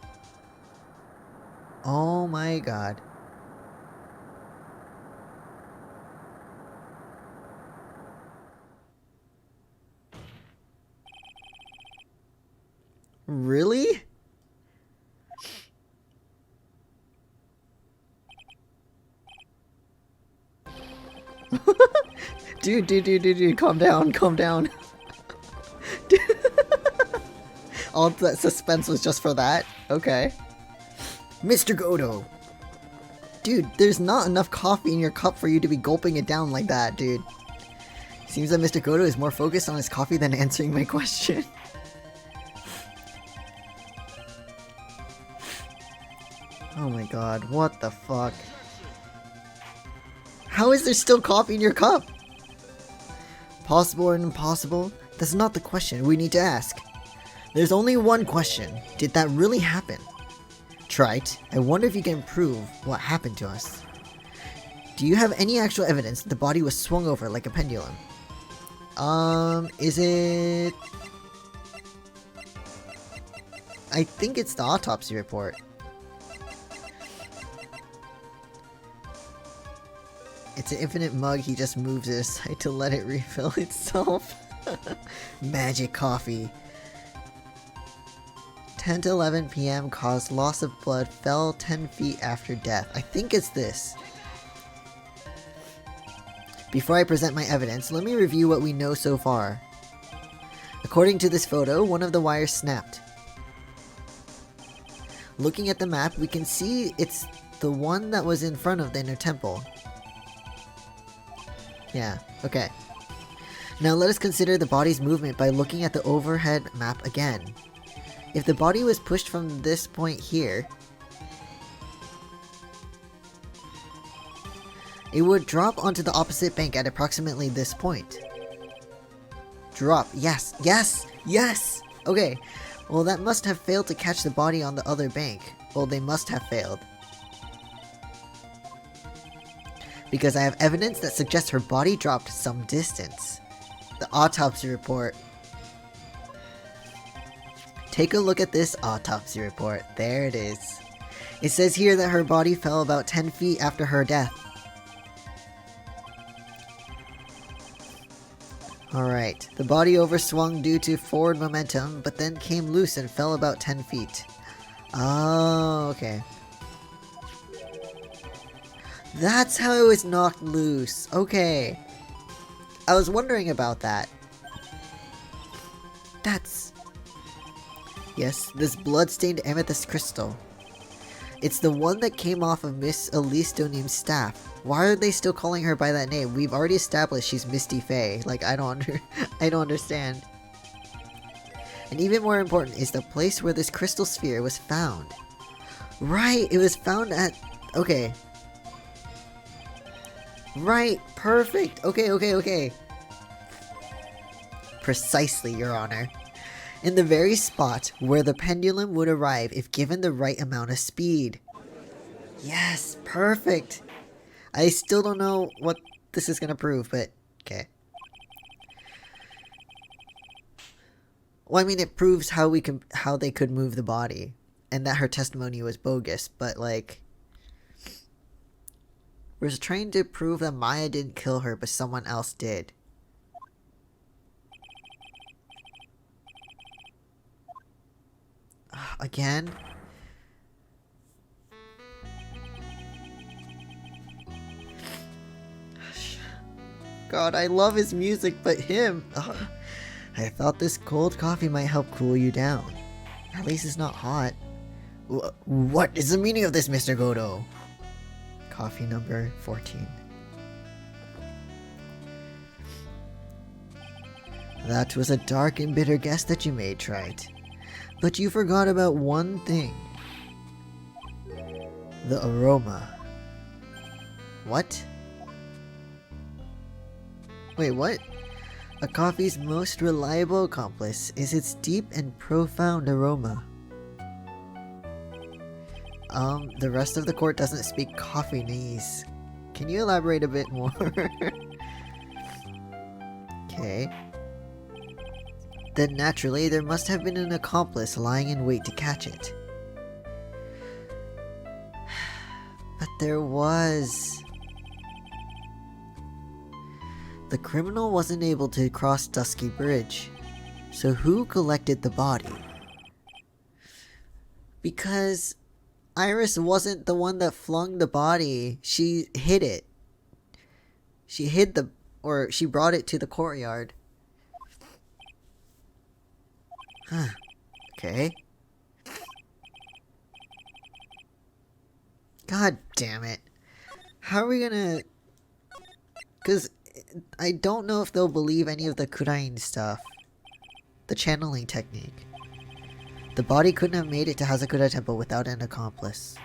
Oh my god. Really? Dude, calm down. All that suspense was just for that? Okay. Mr. Godo! Dude, there's not enough coffee in your cup for you to be gulping it down like that, dude. Seems that Mr. Godo is more focused on his coffee than answering my question. Oh my god, what the fuck? How is there still coffee in your cup? Possible or impossible? That's not the question we need to ask. There's only one question. Did that really happen? Trite, I wonder if you can prove what happened to us. Do you have any actual evidence that the body was swung over like a pendulum? Is it... I think it's the autopsy report. It's an infinite mug, he just moves it aside to let it refill itself. Magic coffee. 10 to 11 p.m. caused loss of blood, fell 10 feet after death. I think it's this. Before I present my evidence, let me review what we know so far. According to this photo, one of the wires snapped. Looking at the map, we can see it's the one that was in front of the inner temple. Yeah, okay. Now let us consider the body's movement by looking at the overhead map again. If the body was pushed from this point here, it would drop onto the opposite bank at approximately this point. Drop, yes! Okay, well that must have failed to catch the body on the other bank. Well, they must have failed. Because I have evidence that suggests her body dropped some distance. The autopsy report. Take a look at this autopsy report. There it is. It says here that her body fell about 10 feet after her death. Alright, the body overswung due to forward momentum, but then came loose and fell about 10 feet. Oh, okay. That's how it was knocked loose. Okay. I was wondering about that. That's... Yes, this blood-stained amethyst crystal. It's the one that came off of Miss Elistonium's staff. Why are they still calling her by that name? We've already established she's Misty Fae. Like, I don't understand. And even more important is the place where this crystal sphere was found. Right, it was found at... Okay. Right, perfect. Okay. Precisely, Your Honor. In the very spot where the pendulum would arrive if given the right amount of speed. Yes, perfect. I still don't know what this is gonna prove, but okay. Well, I mean, it proves how they could move the body, and that her testimony was bogus. But like, we're trying to prove that Maya didn't kill her, but someone else did. Again? God, I love his music, but him... Ugh. I thought this cold coffee might help cool you down. At least it's not hot. What is the meaning of this, Mr. Godo? Coffee number 14. That was a dark and bitter guess that you made, Trite. But you forgot about one thing. The aroma. What? Wait, what? A coffee's most reliable accomplice is its deep and profound aroma. The rest of the court doesn't speak Coffeenese. Can you elaborate a bit more? Okay. Then naturally, there must have been an accomplice lying in wait to catch it. But there was... The criminal wasn't able to cross Dusky Bridge. So who collected the body? Because Iris wasn't the one that flung the body. She hid it. She hid the... or she brought it to the courtyard. Huh. Okay. God damn it. How are we gonna... Because I don't know if they'll believe any of the Kurain stuff. The channeling technique. The body couldn't have made it to Hazakura Temple without an accomplice.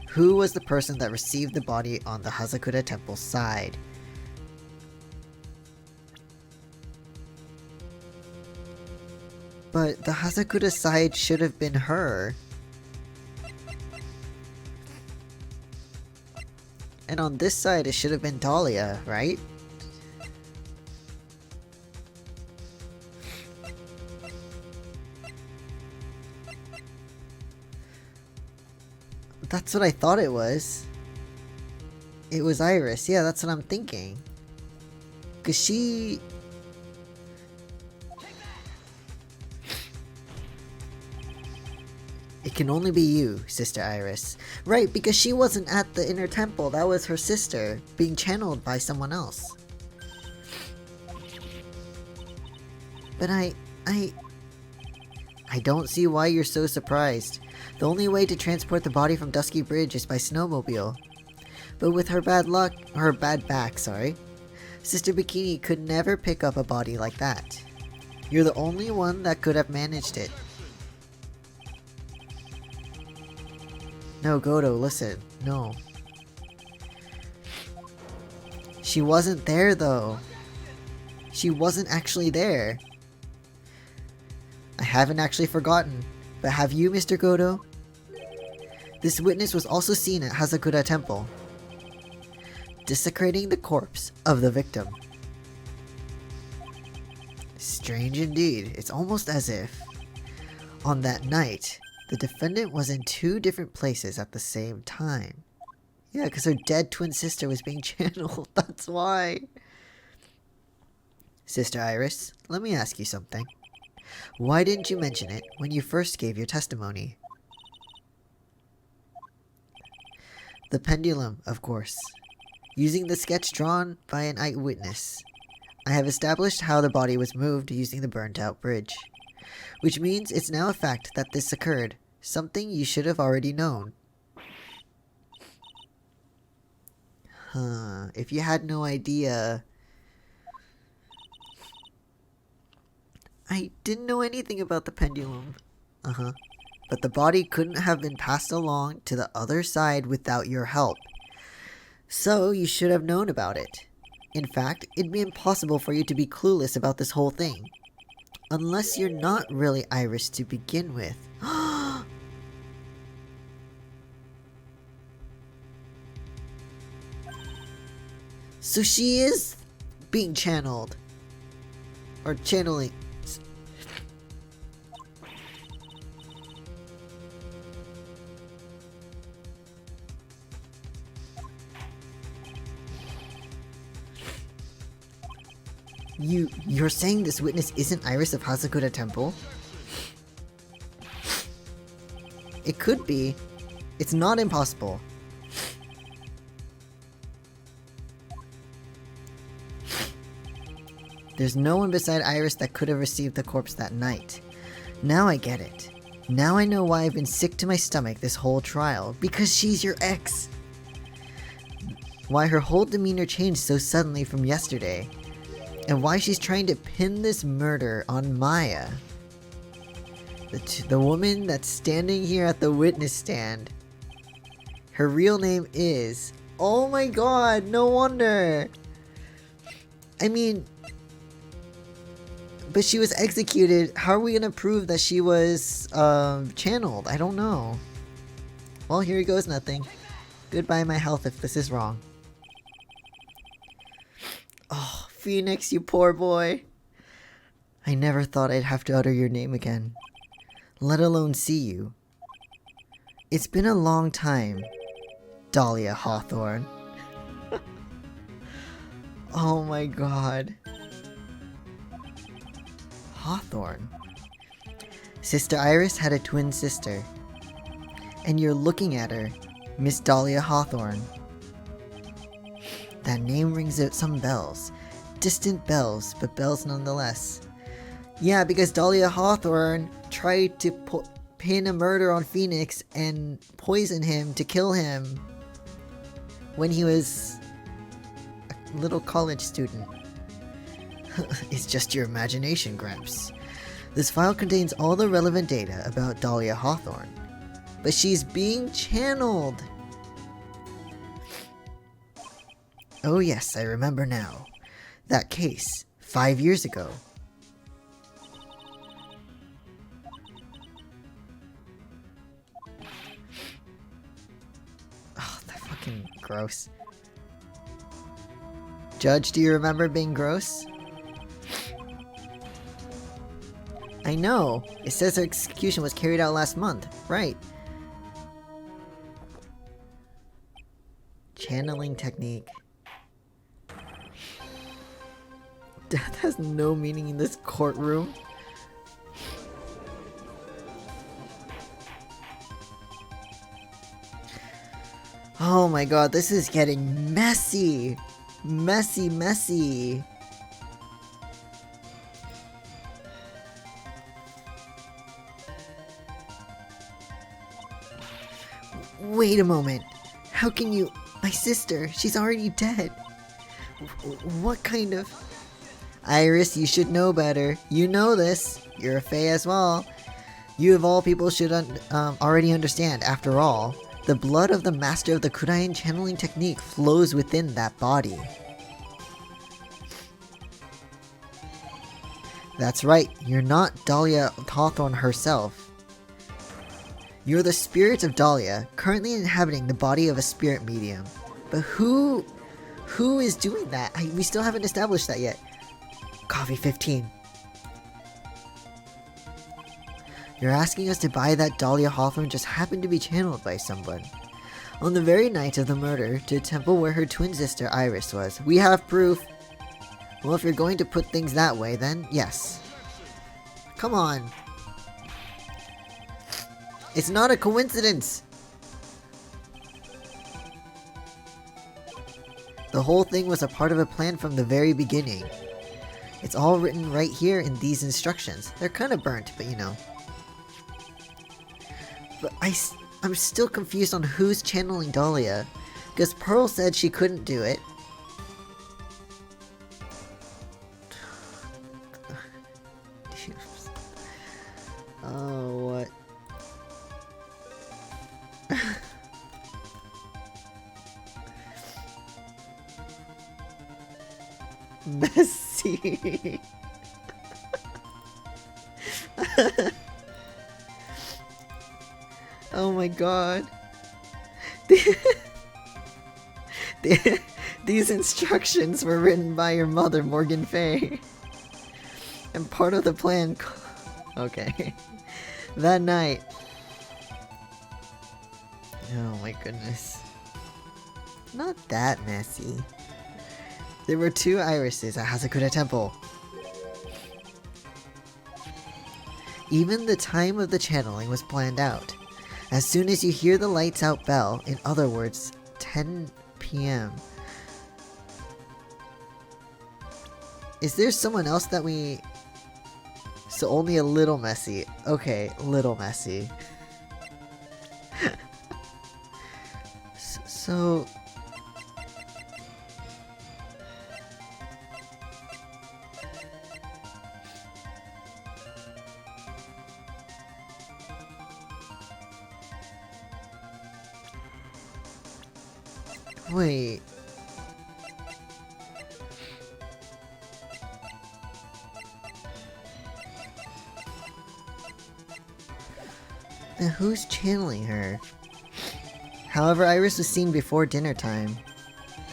Who was the person that received the body on the Hazakura Temple side? But the Hazakura side should have been her. And on this side it should have been Dahlia, right? That's what I thought it was. It was Iris. Yeah, that's what I'm thinking. 'Cause she... It can only be you, Sister Iris. Right, because she wasn't at the inner temple. That was her sister, being channeled by someone else. But I don't see why you're so surprised. The only way to transport the body from Dusky Bridge is by snowmobile. But with her bad luck, her bad back, sorry, Sister Bikini could never pick up a body like that. You're the only one that could have managed it. No, Godo, listen. No. She wasn't there, though. She wasn't actually there. I haven't actually forgotten, but have you, Mr. Godo? This witness was also seen at Hazakura Temple, desecrating the corpse of the victim. Strange indeed. It's almost as if... On that night, the defendant was in 2 different places at the same time. Yeah, because her dead twin sister was being channeled. That's why. Sister Iris, let me ask you something. Why didn't you mention it when you first gave your testimony? The pendulum, of course. Using the sketch drawn by an eyewitness, I have established how the body was moved using the burnt-out bridge. Which means it's now a fact that this occurred, something you should have already known. If you had no idea... I didn't know anything about the pendulum. But the body couldn't have been passed along to the other side without your help. So you should have known about it. In fact, it'd be impossible for you to be clueless about this whole thing. Unless you're not really Iris to begin with. So she is being channeled. Or channeling. You're saying this witness isn't Iris of Hasakuda Temple? It could be. It's not impossible. There's no one beside Iris that could have received the corpse that night. Now I get it. Now I know why I've been sick to my stomach this whole trial. Because she's your ex! Why her whole demeanor changed so suddenly from yesterday. And why she's trying to pin this murder on Maya. The woman that's standing here at the witness stand. Her real name is... Oh my god, no wonder! I mean... But she was executed. How are we gonna prove that she was channeled? I don't know. Well, here goes nothing. Goodbye my health if this is wrong. Oh, Phoenix, you poor boy. I never thought I'd have to utter your name again. Let alone see you. It's been a long time, Dahlia Hawthorne. Oh my god. Hawthorne. Sister Iris had a twin sister. And you're looking at her, Miss Dahlia Hawthorne. That name rings out some bells. Distant bells, but bells nonetheless. Yeah, because Dahlia Hawthorne tried to pin a murder on Phoenix and poison him to kill him when he was a little college student. It's just your imagination, Gramps. This file contains all the relevant data about Dahlia Hawthorne. But she's being channeled! Oh yes, I remember now. That case, 5 years ago. Oh, that fucking gross. Judge, do you remember being gross? I know. It says her execution was carried out last month. Right. Channeling technique. Death has no meaning in this courtroom. Oh my god, this is getting messy. Messy. Wait a moment. How can you... My sister, she's already dead. What kind of... Iris, you should know better. You know this. You're a Fae as well. You of all people should already understand. After all, the blood of the master of the Kudain channeling technique flows within that body. That's right. You're not Dahlia Hawthorne herself. You're the spirit of Dahlia, currently inhabiting the body of a spirit medium. But who is doing that? We still haven't established that yet. Coffee 15. You're asking us to buy that Dahlia Hawthorne just happened to be channeled by someone. On the very night of the murder, to a temple where her twin sister Iris was. We have proof. Well, if you're going to put things that way, then yes. Come on. It's not a coincidence. The whole thing was a part of a plan from the very beginning. It's all written right here in these instructions. They're kind of burnt, but you know. But I'm still confused on who's channeling Dahlia, because Pearl said she couldn't do it. Oh, what? Messy. Oh my god. These instructions were written by your mother, Morgan Fay. And part of the plan... Okay. That night... Oh my goodness. Not that messy. There were 2 irises at Hazakura Temple. Even the time of the channeling was planned out. As soon as you hear the lights out bell, in other words, 10 p.m. Is there someone else that we... So only a little messy. Okay, little messy. So... Wait. And who's channeling her? However, Iris was seen before dinner time.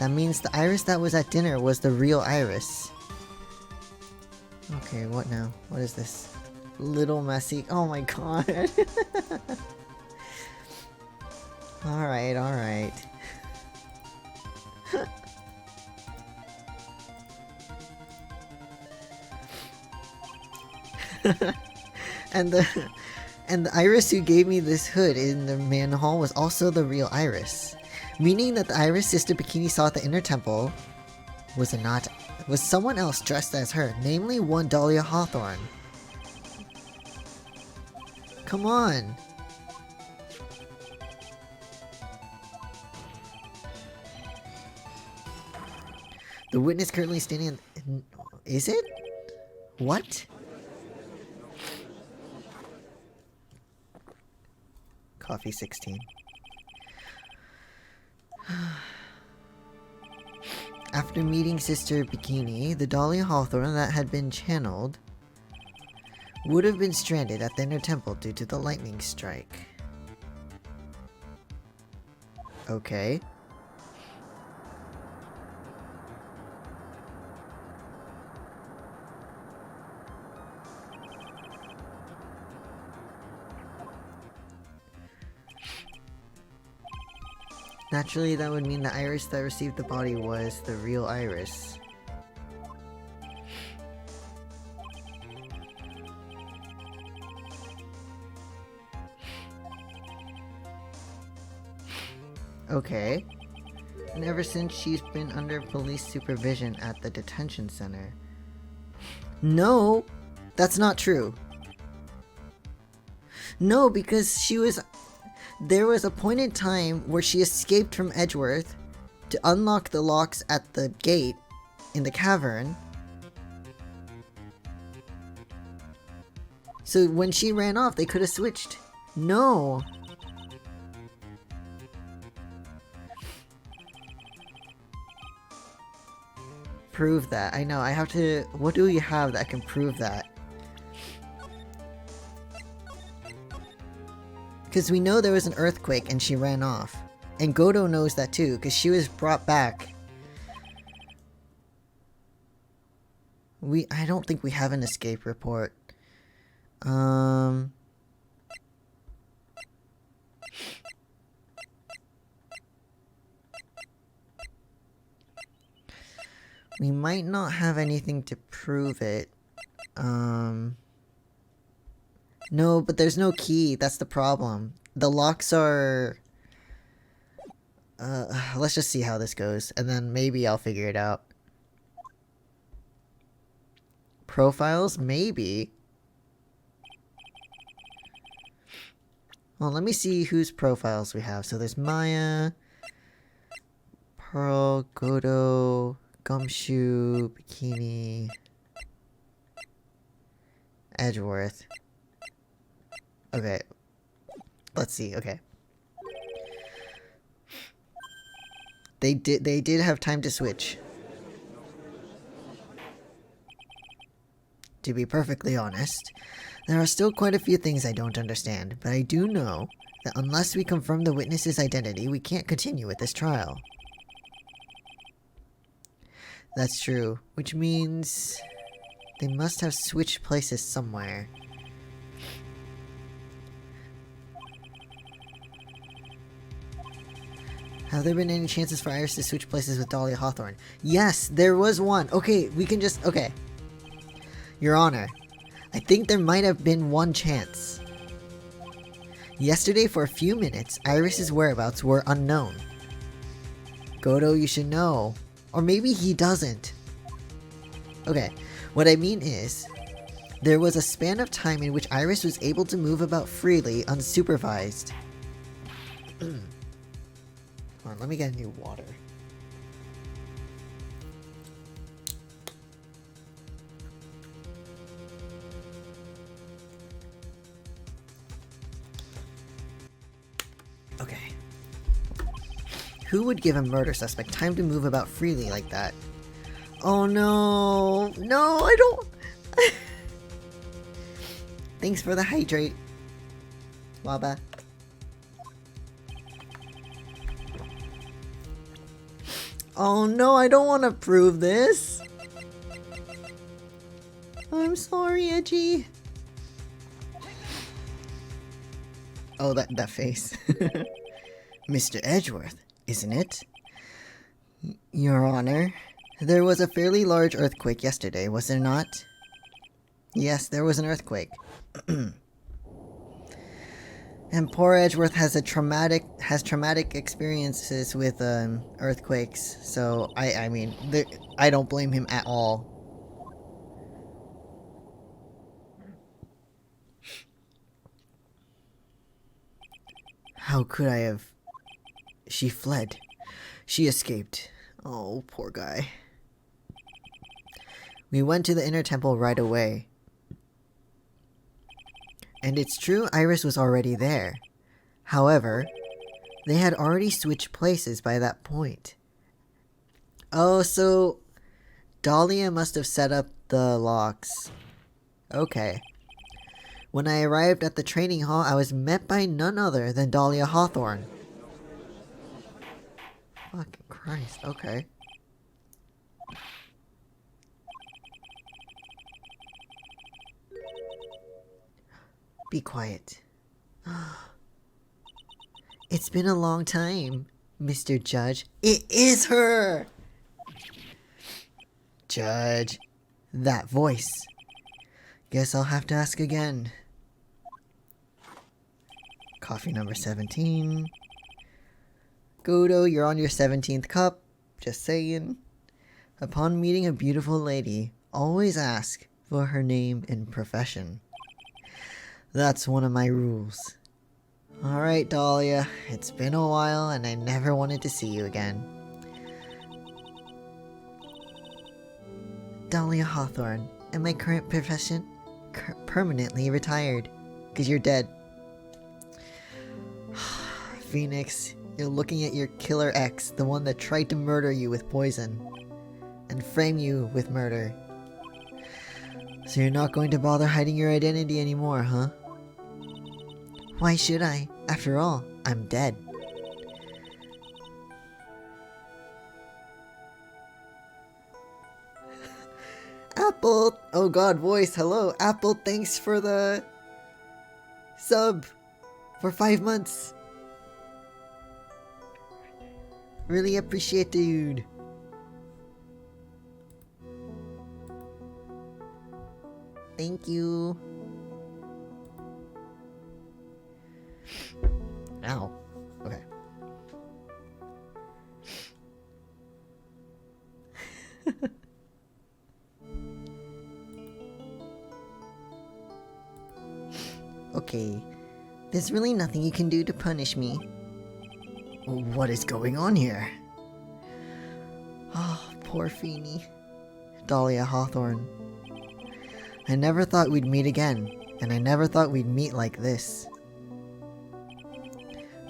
That means the Iris that was at dinner was the real Iris. Okay, what now? What is this? Little messy. Oh my god. Alright, alright. and the Iris who gave me this hood in the man hall was also the real Iris, meaning that the Iris Sister Bikini saw at the inner temple was someone else dressed as her, namely one Dahlia Hawthorne. Come on. The witness currently standing in... Is it? What? Coffee 16. After meeting Sister Bikini, the Dahlia Hawthorne that had been channeled would have been stranded at the inner temple due to the lightning strike. Okay. Naturally, that would mean the Iris that received the body was the real Iris. Okay. And ever since she's been under police supervision at the detention center. No! That's not true. No, because she was... There was a point in time where she escaped from Edgeworth to unlock the locks at the gate in the cavern. So when she ran off, they could have switched. No! Prove that. I know, I have to... What do you have that can prove that? Because we know there was an earthquake and she ran off. And Godo knows that too, because she was brought back. I don't think we have an escape report. We might not have anything to prove it. No, but there's no key. That's the problem. The locks are... let's just see how this goes, and then maybe I'll figure it out. Profiles? Maybe. Well, let me see whose profiles we have. So there's Maya, Pearl, Godo, Gumshoe, Bikini, Edgeworth. Okay. Let's see. Okay. They did have time to switch. To be perfectly honest, there are still quite a few things I don't understand, but I do know that unless we confirm the witness's identity, we can't continue with this trial. That's true, which means they must have switched places somewhere. Have there been any chances for Iris to switch places with Dahlia Hawthorne? Yes, there was one. Okay, we can just... Okay. Your Honor, I think there might have been one chance. Yesterday, for a few minutes, Iris's whereabouts were unknown. Godo, you should know. Or maybe he doesn't. Okay, what I mean is, there was a span of time in which Iris was able to move about freely, unsupervised. Hold on, let me get a new water. Okay. Who would give a murder suspect time to move about freely like that? Oh no! No, I don't... Thanks for the hydrate, Waba. Oh no, I don't want to prove this! I'm sorry, Edgy. Oh, that face. Mr. Edgeworth, isn't it? Your Honor, there was a fairly large earthquake yesterday, was there not? Yes, there was an earthquake. And poor Edgeworth has traumatic experiences with earthquakes, so I mean, I don't blame him at all. How could I have? She fled. She escaped. Oh, poor guy. We went to the inner temple right away. And it's true Iris was already there. However, they had already switched places by that point. Oh, so Dahlia must have set up the locks. Okay. When I arrived at the training hall, I was met by none other than Dahlia Hawthorne. Fucking Christ, okay. Be quiet. It's been a long time, Mr. Judge. It is her! Judge, that voice. Guess I'll have to ask again. Coffee number 17. Godo, you're on your 17th cup. Just saying. Upon meeting a beautiful lady, always ask for her name and profession. That's one of my rules. Alright, Dahlia. It's been a while and I never wanted to see you again. Dahlia Hawthorne, and my current profession? Permanently retired. 'Cause you're dead. Phoenix, you're looking at your killer ex, the one that tried to murder you with poison. And frame you with murder. So you're not going to bother hiding your identity anymore, huh? Why should I? After all, I'm dead. Apple! Oh god, voice, hello. Apple, thanks for the sub for 5 months. Really appreciate it, dude. Thank you. Ow. Okay. Okay. There's really nothing you can do to punish me. What is going on here? Oh, poor Feeny. Dahlia Hawthorne. I never thought we'd meet again, and I never thought we'd meet like this.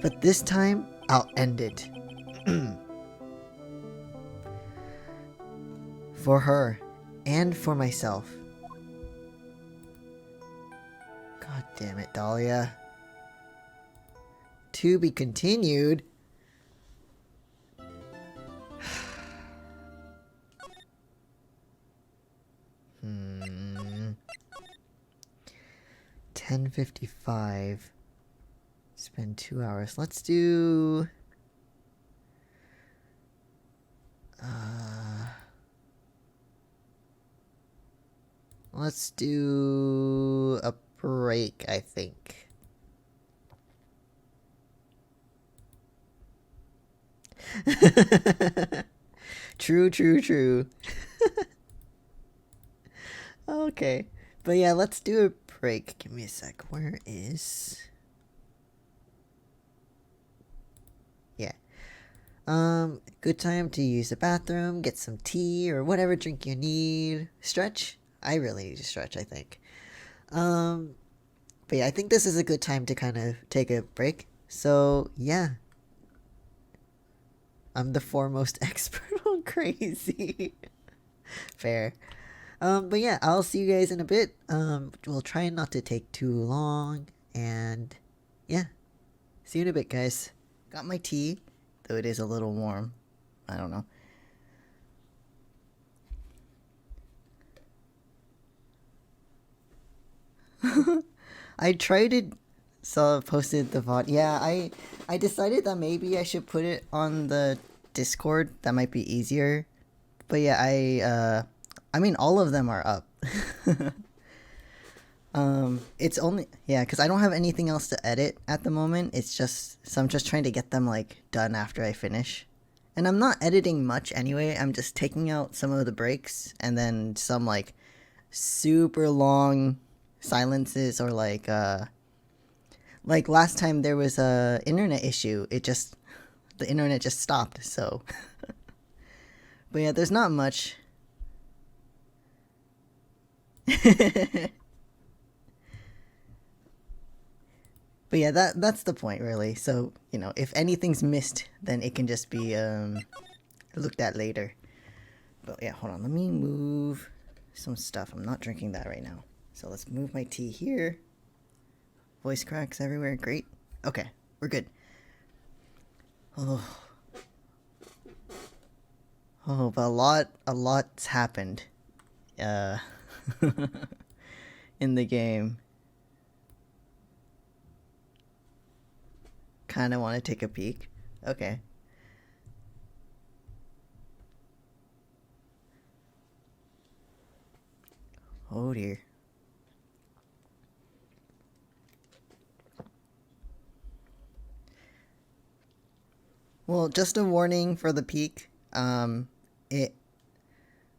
But this time, I'll end it. For her, and for myself. God damn it, Dahlia. To be continued. 10:55. Spend 2 hours. Let's do... let's do a break, I think. True. Okay. But yeah, let's do a break. Give me a sec. Where is... yeah. Good time to use the bathroom, get some tea, or whatever drink you need. Stretch? I really need to stretch, I think. But yeah, I think this is a good time to kind of take a break. So, yeah. I'm the foremost expert on crazy. Fair. But yeah, I'll see you guys in a bit. We'll try not to take too long. And yeah, see you in a bit, guys. Got my tea, though it is a little warm. I don't know. I tried to posted the VOD. Yeah, I decided that maybe I should put it on the Discord. That might be easier. But yeah, I mean all of them are up. It's only, yeah, because I don't have anything else to edit at the moment. It's just, so I'm just trying to get them like done after I finish. And I'm not editing much anyway. I'm just taking out some of the breaks and then some like super long silences, or like last time there was a internet issue. The internet just stopped, so. But yeah, there's not much. But yeah, that's the point, really. So, you know, if anything's missed, then it can just be looked at later. But yeah, hold on. Let me move some stuff. I'm not drinking that right now. So let's move my tea here. Voice cracks everywhere. Great. Okay, we're good. Oh, but a lot's happened in the game. Kind of want to take a peek. Okay. Oh dear. Well, just a warning for the peak. It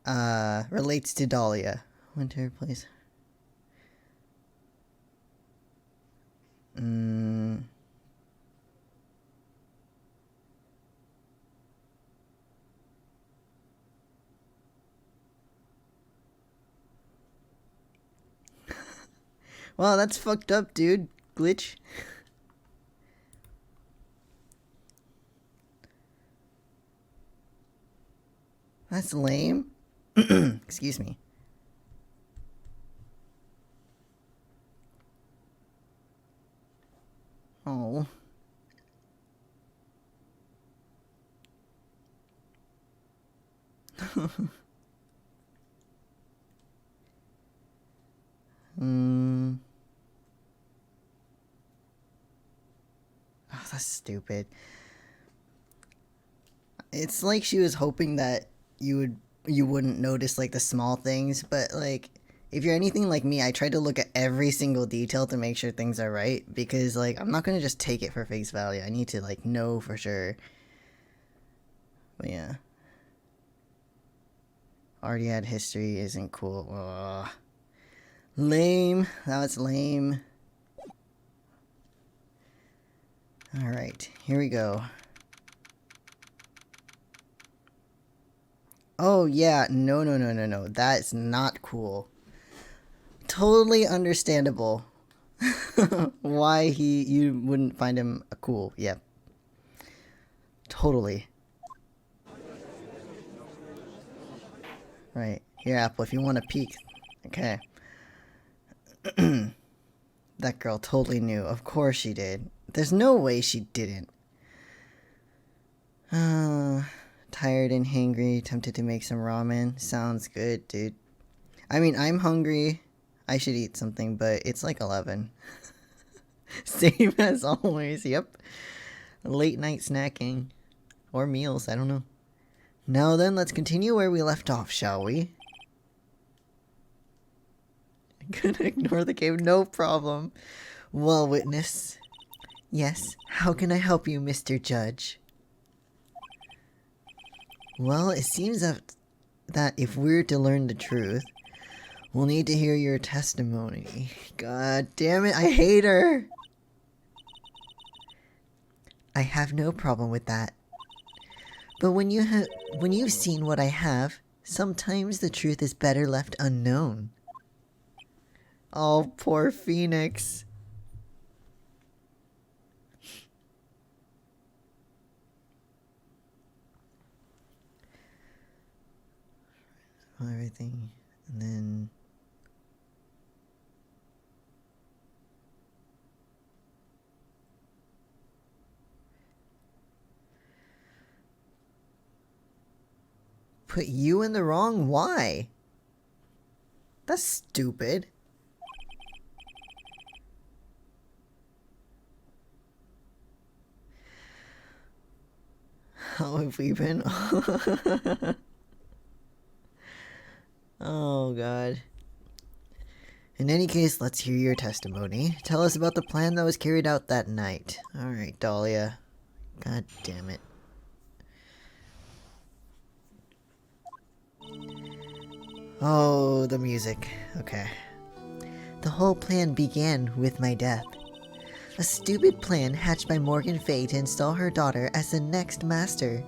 relates to Dahlia. Winter, please. Wow, that's fucked up, dude. Glitch. That's lame. Excuse me. Oh. Oh, that's stupid. It's like she was hoping that you wouldn't notice like the small things, but like If you're anything like me, I try to look at every single detail to make sure things are right, because like I'm not gonna just take it for face value. I need to like know for sure. But yeah. Already had history isn't cool. Ugh. Lame. That was lame. Alright, here we go. Oh yeah, no. That's not cool. Totally understandable why you wouldn't find him cool. Yep. Totally. Right. Here, Apple, if you want to peek. Okay. That girl totally knew. Of course she did. There's no way she didn't. Tired and hangry, tempted to make some ramen. Sounds good, dude. I mean, I'm hungry. I should eat something, but it's like 11. Same as always, yep. Late night snacking. Or meals, I don't know. Now then, let's continue where we left off, shall we? Gonna ignore the game, no problem. Well, witness. Yes, how can I help you, Mr. Judge? Well, it seems that if we're to learn the truth, we'll need to hear your testimony. God damn it, I hate her! I have no problem with that. But when you've seen what I have, sometimes the truth is better left unknown. Oh, poor Phoenix. Everything, and then put you in the wrong? Why? That's stupid. How have we been? Oh, God. In any case, let's hear your testimony. Tell us about the plan that was carried out that night. Alright, Dahlia. God damn it. Oh, the music. Okay. The whole plan began with my death. A stupid plan hatched by Morgan Fay to install her daughter as the next master.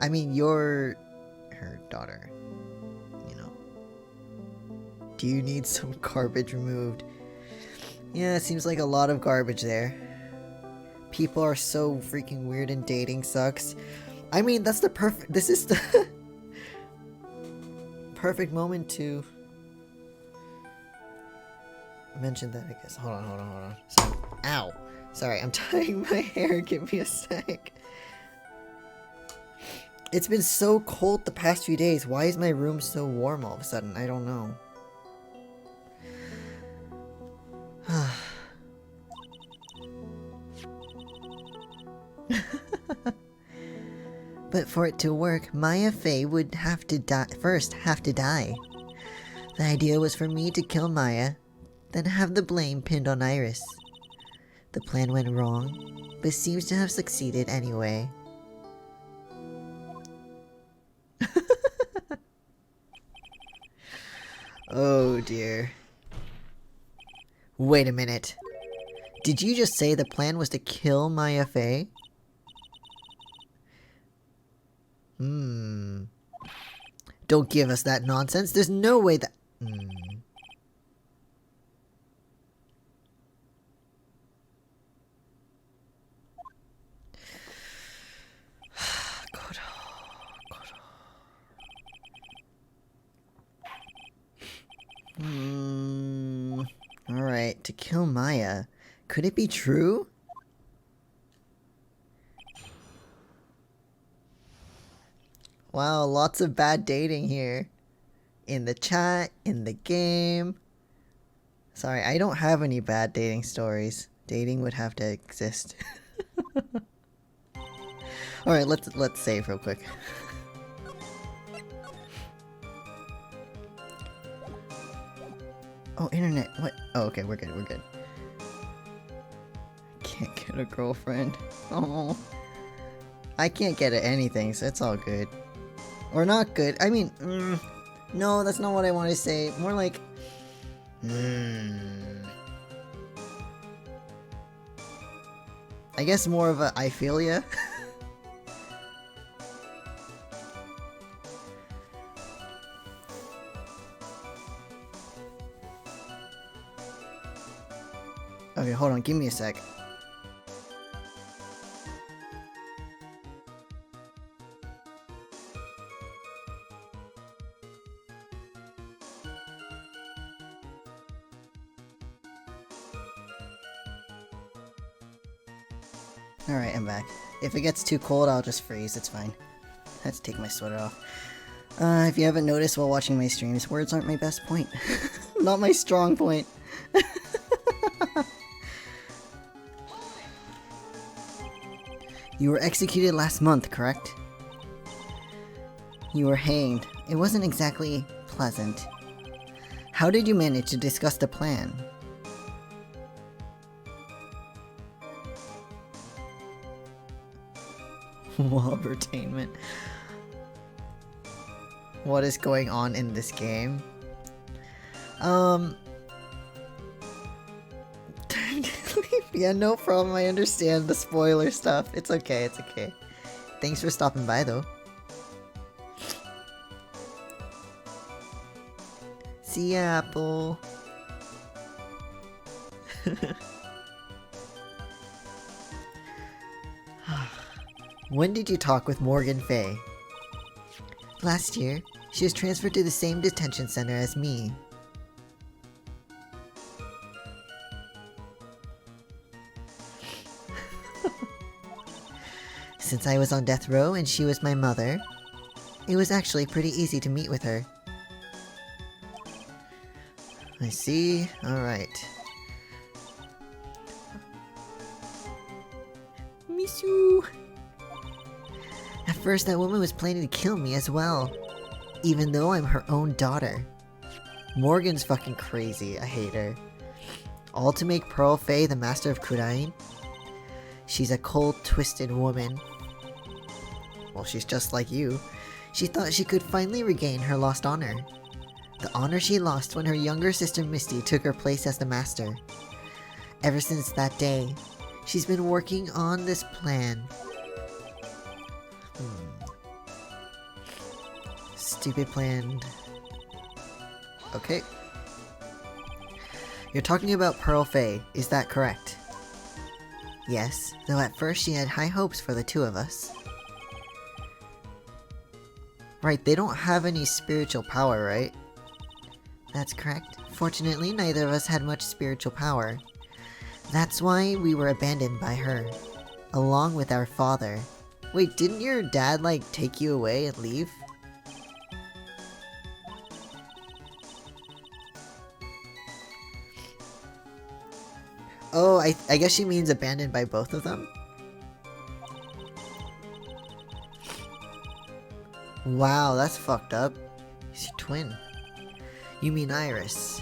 I mean, you're her daughter. You know. Do you need some garbage removed? Yeah, it seems like a lot of garbage there. People are so freaking weird and dating sucks. I mean, that's the perfect... This is the... perfect moment to... mention that, I guess. Hold on. So, ow. Sorry, I'm tying my hair. Give me a sec. It's been so cold the past few days. Why is my room so warm all of a sudden? I don't know. But for it to work, Maya Fey would have to die. The idea was for me to kill Maya, then have the blame pinned on Iris. The plan went wrong, but seems to have succeeded anyway. Oh dear. Wait a minute. Did you just say the plan was to kill Maya Fey? Don't give us that nonsense. There's no way that... Alright, to kill Maya. Could it be true? Wow, lots of bad dating here. In the chat, in the game. Sorry, I don't have any bad dating stories. Dating would have to exist. Alright, let's save real quick. Oh, internet. What? Oh, okay, we're good, we're good. Can't get a girlfriend. Oh. I can't get at anything, so it's all good. Or not good. I mean, no, that's not what I want to say. More like, I guess more of a I feel ya. Okay, hold on, give me a sec. Alright, I'm back. If it gets too cold, I'll just freeze, it's fine. I have to take my sweater off. If you haven't noticed while watching my streams, words aren't my best point. Not my strong point. You were executed last month, correct? You were hanged. It wasn't exactly pleasant. How did you manage to discuss the plan? Wallbertainment. What is going on in this game? Yeah, no problem. I understand the spoiler stuff. It's okay, it's okay. Thanks for stopping by, though. See ya, Apple. When did you talk with Morgan Fay? Last year. She was transferred to the same detention center as me. Since I was on death row and she was my mother, it was actually pretty easy to meet with her. I see. Alright. Miss you. At first, that woman was planning to kill me as well, even though I'm her own daughter. Morgan's fucking crazy. I hate her. All to make Pearl Fay the master of Kurain? She's a cold, twisted woman. Well, she's just like you. She thought she could finally regain her lost honor. The honor she lost when her younger sister Misty took her place as the master. Ever since that day, she's been working on this plan. Stupid plan. Okay. You're talking about Pearl Fay, is that correct? Yes, though at first she had high hopes for the two of us. Right, they don't have any spiritual power, right? That's correct. Fortunately, neither of us had much spiritual power. That's why we were abandoned by her, along with our father. Wait, didn't your dad, like, take you away and leave? Oh, I guess she means abandoned by both of them? Wow, that's fucked up. He's your twin. You mean Iris.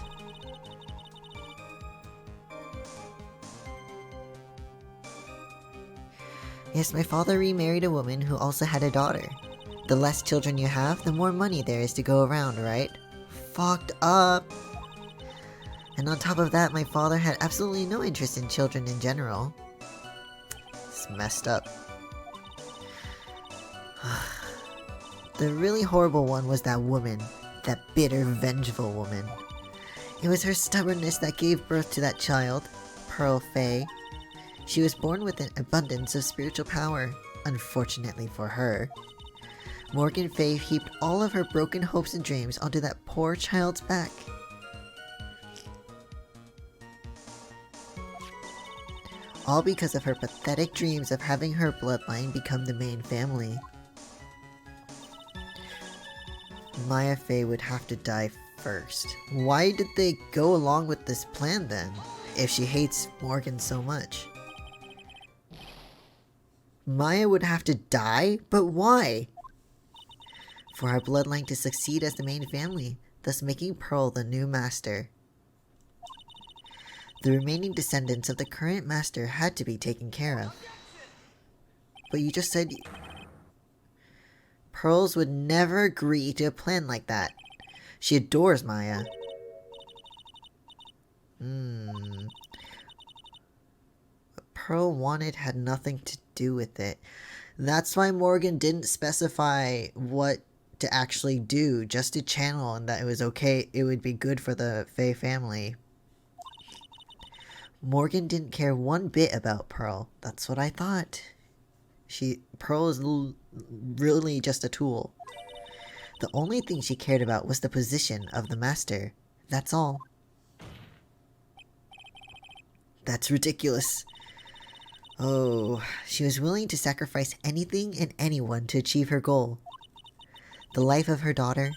Yes, my father remarried a woman who also had a daughter. The less children you have, the more money there is to go around, right? Fucked up! And on top of that, my father had absolutely no interest in children in general. It's messed up. The really horrible one was that woman. That bitter, vengeful woman. It was her stubbornness that gave birth to that child, Pearl Fay. She was born with an abundance of spiritual power, unfortunately for her. Morgan Fay heaped all of her broken hopes and dreams onto that poor child's back. All because of her pathetic dreams of having her bloodline become the main family. Maya Fey would have to die first. Why did they go along with this plan then, if she hates Morgan so much? Maya would have to die? But why? For our bloodline to succeed as the main family, thus making Pearl the new master. The remaining descendants of the current master had to be taken care of. But you just said Pearls would never agree to a plan like that. She adores Maya. What Pearl wanted had nothing to do with it. That's why Morgan didn't specify what to actually do, just to channel and that it was okay, it would be good for the Faye family. Morgan didn't care one bit about Pearl. That's what I thought. Pearl is really just a tool. The only thing she cared about was the position of the master. That's all. That's ridiculous. Oh, she was willing to sacrifice anything and anyone to achieve her goal. The life of her daughter,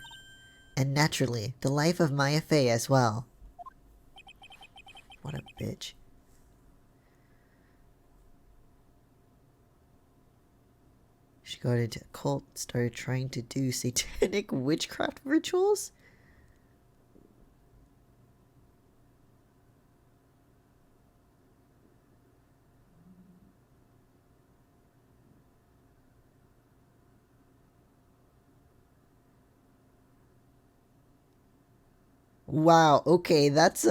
and naturally, the life of Maya Fey as well. What a bitch. She got into a cult, started trying to do satanic witchcraft rituals? Wow, okay, that's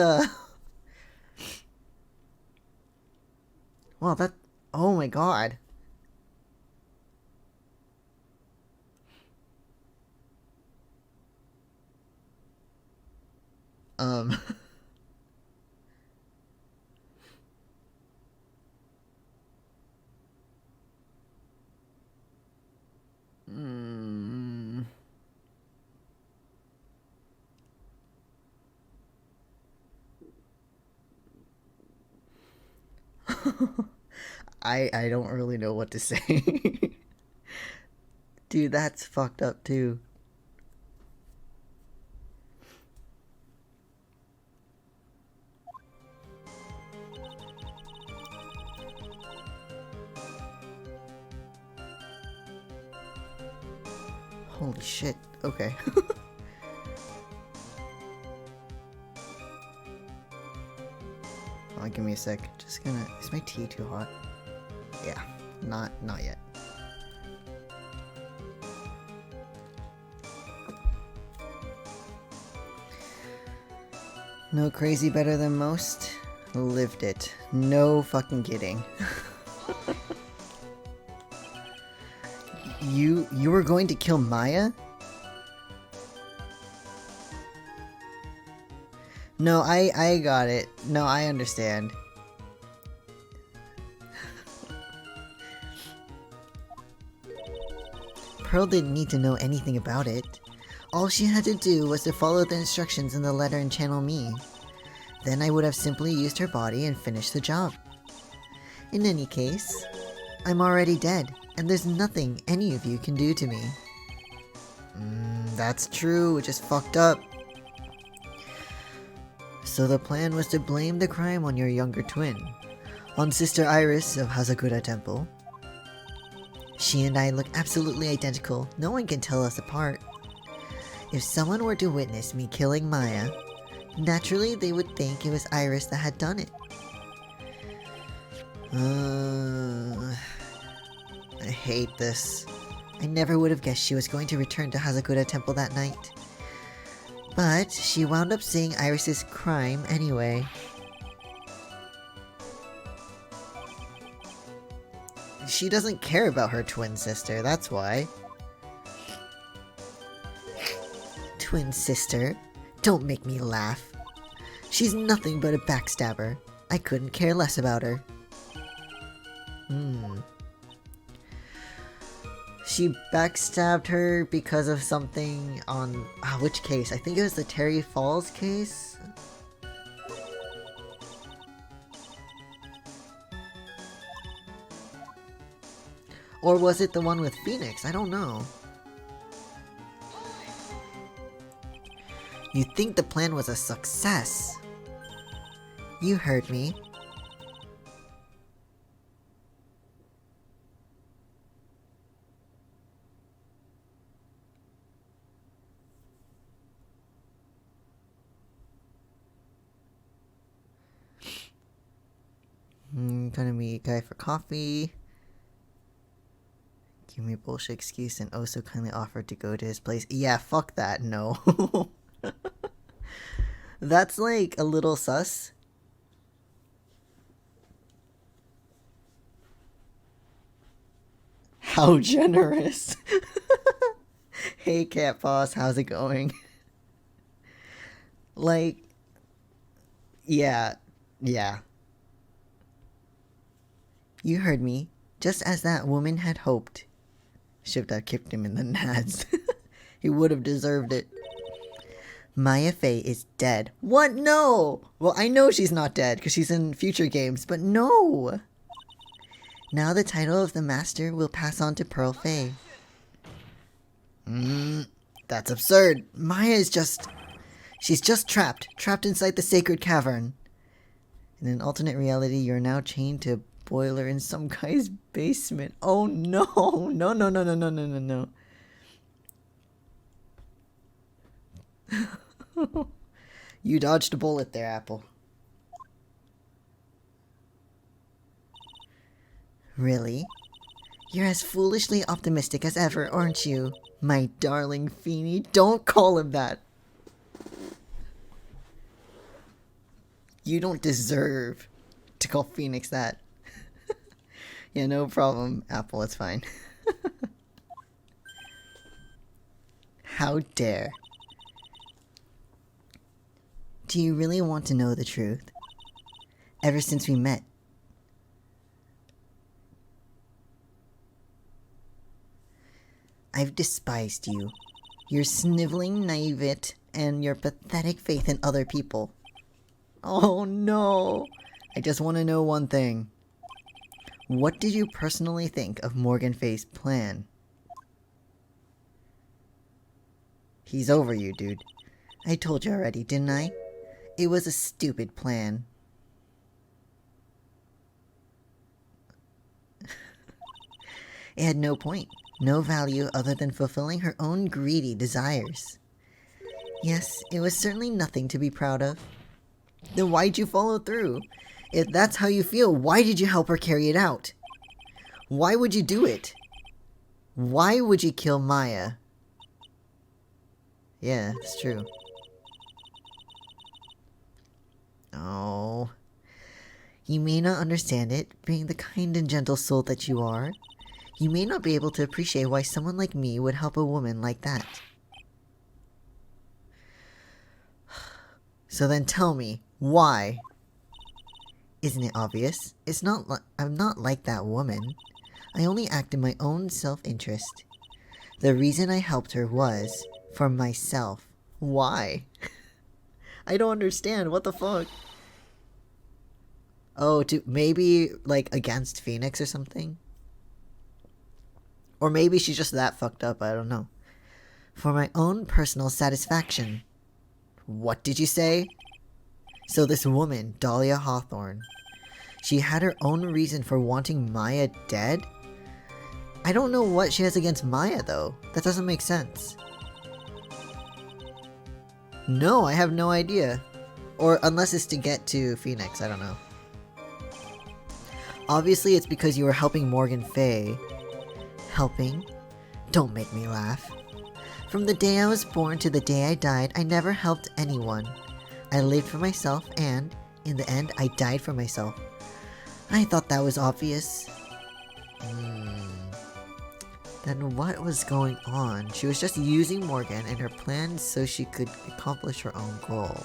Wow, that... Oh my god. Um... mm. I don't really know what to say. Dude, that's fucked up too. Holy shit. Okay. Oh, give me a sec. Just gonna... Is my tea too hot? Yeah. Not yet. No crazy better than most? Lived it. No fucking kidding. You were going to kill Maya? No, I got it. No, I understand. Pearl didn't need to know anything about it. All she had to do was to follow the instructions in the letter and channel me. Then I would have simply used her body and finished the job. In any case, I'm already dead, and there's nothing any of you can do to me. That's true, which is fucked up. So the plan was to blame the crime on your younger twin, on Sister Iris of Hazakura Temple. She and I look absolutely identical, no one can tell us apart. If someone were to witness me killing Maya, naturally they would think it was Iris that had done it. I hate this. I never would have guessed she was going to return to Hazakura Temple that night. But she wound up seeing Iris's crime anyway. She doesn't care about her twin sister, that's why. Twin sister? Don't make me laugh. She's nothing but a backstabber. I couldn't care less about her. She backstabbed her because of something on... which case? I think it was the Terry Falls case? Or was it the one with Phoenix? I don't know. You think the plan was a success? You heard me. gonna meet guy for coffee. Give me a bullshit excuse and also kindly offered to go to his place. Yeah, fuck that, no. That's like a little sus. How generous. Hey cat boss, how's it going? Like, yeah. You heard me. Just as that woman had hoped. Should have kicked him in the nads. He would have deserved it. Maya Fey is dead. What? No! Well, I know she's not dead because she's in future games, but no! Now the title of the master will pass on to Pearl Fey. That's absurd. Maya is just... She's just trapped inside the sacred cavern. In an alternate reality, you're now chained to a boiler in some guy's basement. Oh no! No. You dodged a bullet there, Apple. Really? You're as foolishly optimistic as ever, aren't you? My darling Feeny, don't call him that. You don't deserve to call Phoenix that. Yeah, no problem, Apple, it's fine. How dare. Do you really want to know the truth? Ever since we met, I've despised you. Your sniveling naivete and your pathetic faith in other people. Oh no! I just want to know one thing. What did you personally think of Morgan Fey's plan? He's over you, dude. I told you already, didn't I? It was a stupid plan. It had no point, no value other than fulfilling her own greedy desires. Yes, it was certainly nothing to be proud of. Then why'd you follow through? If that's how you feel, why did you help her carry it out? Why would you do it? Why would you kill Maya? Yeah, it's true. Oh. You may not understand it, being the kind and gentle soul that you are. You may not be able to appreciate why someone like me would help a woman like that. So then tell me, why? Isn't it obvious? I'm not like that woman. I only act in my own self-interest. The reason I helped her was for myself. Why? I don't understand. What the fuck? Oh, maybe, like, against Phoenix or something? Or maybe she's just that fucked up. I don't know. For my own personal satisfaction. What did you say? So this woman, Dahlia Hawthorne, she had her own reason for wanting Maya dead? I don't know what she has against Maya, though. That doesn't make sense. No, I have no idea. Or unless it's to get to Phoenix, I don't know. Obviously, it's because you were helping Morgan Fey. Helping? Don't make me laugh. From the day I was born to the day I died, I never helped anyone. I lived for myself and, in the end, I died for myself. I thought that was obvious. Then what was going on? She was just using Morgan and her plans so she could accomplish her own goal.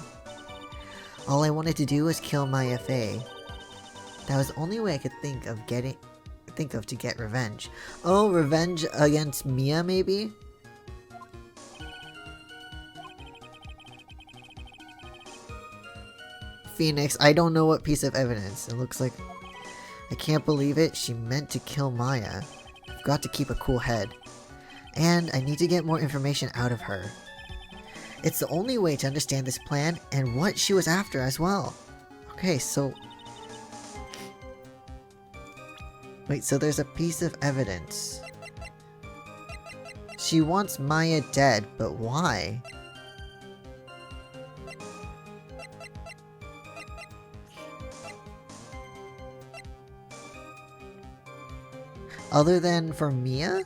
All I wanted to do was kill Maya Fey. That was the only way I could think of to get revenge. Oh, revenge against Mia, maybe? Phoenix, I don't know what piece of evidence. It looks like... I can't believe it. She meant to kill Maya. I've got to keep a cool head. And I need to get more information out of her. It's the only way to understand this plan and what she was after as well. Okay, so... Wait, so there's a piece of evidence. She wants Maya dead, but why? Other than for Mia?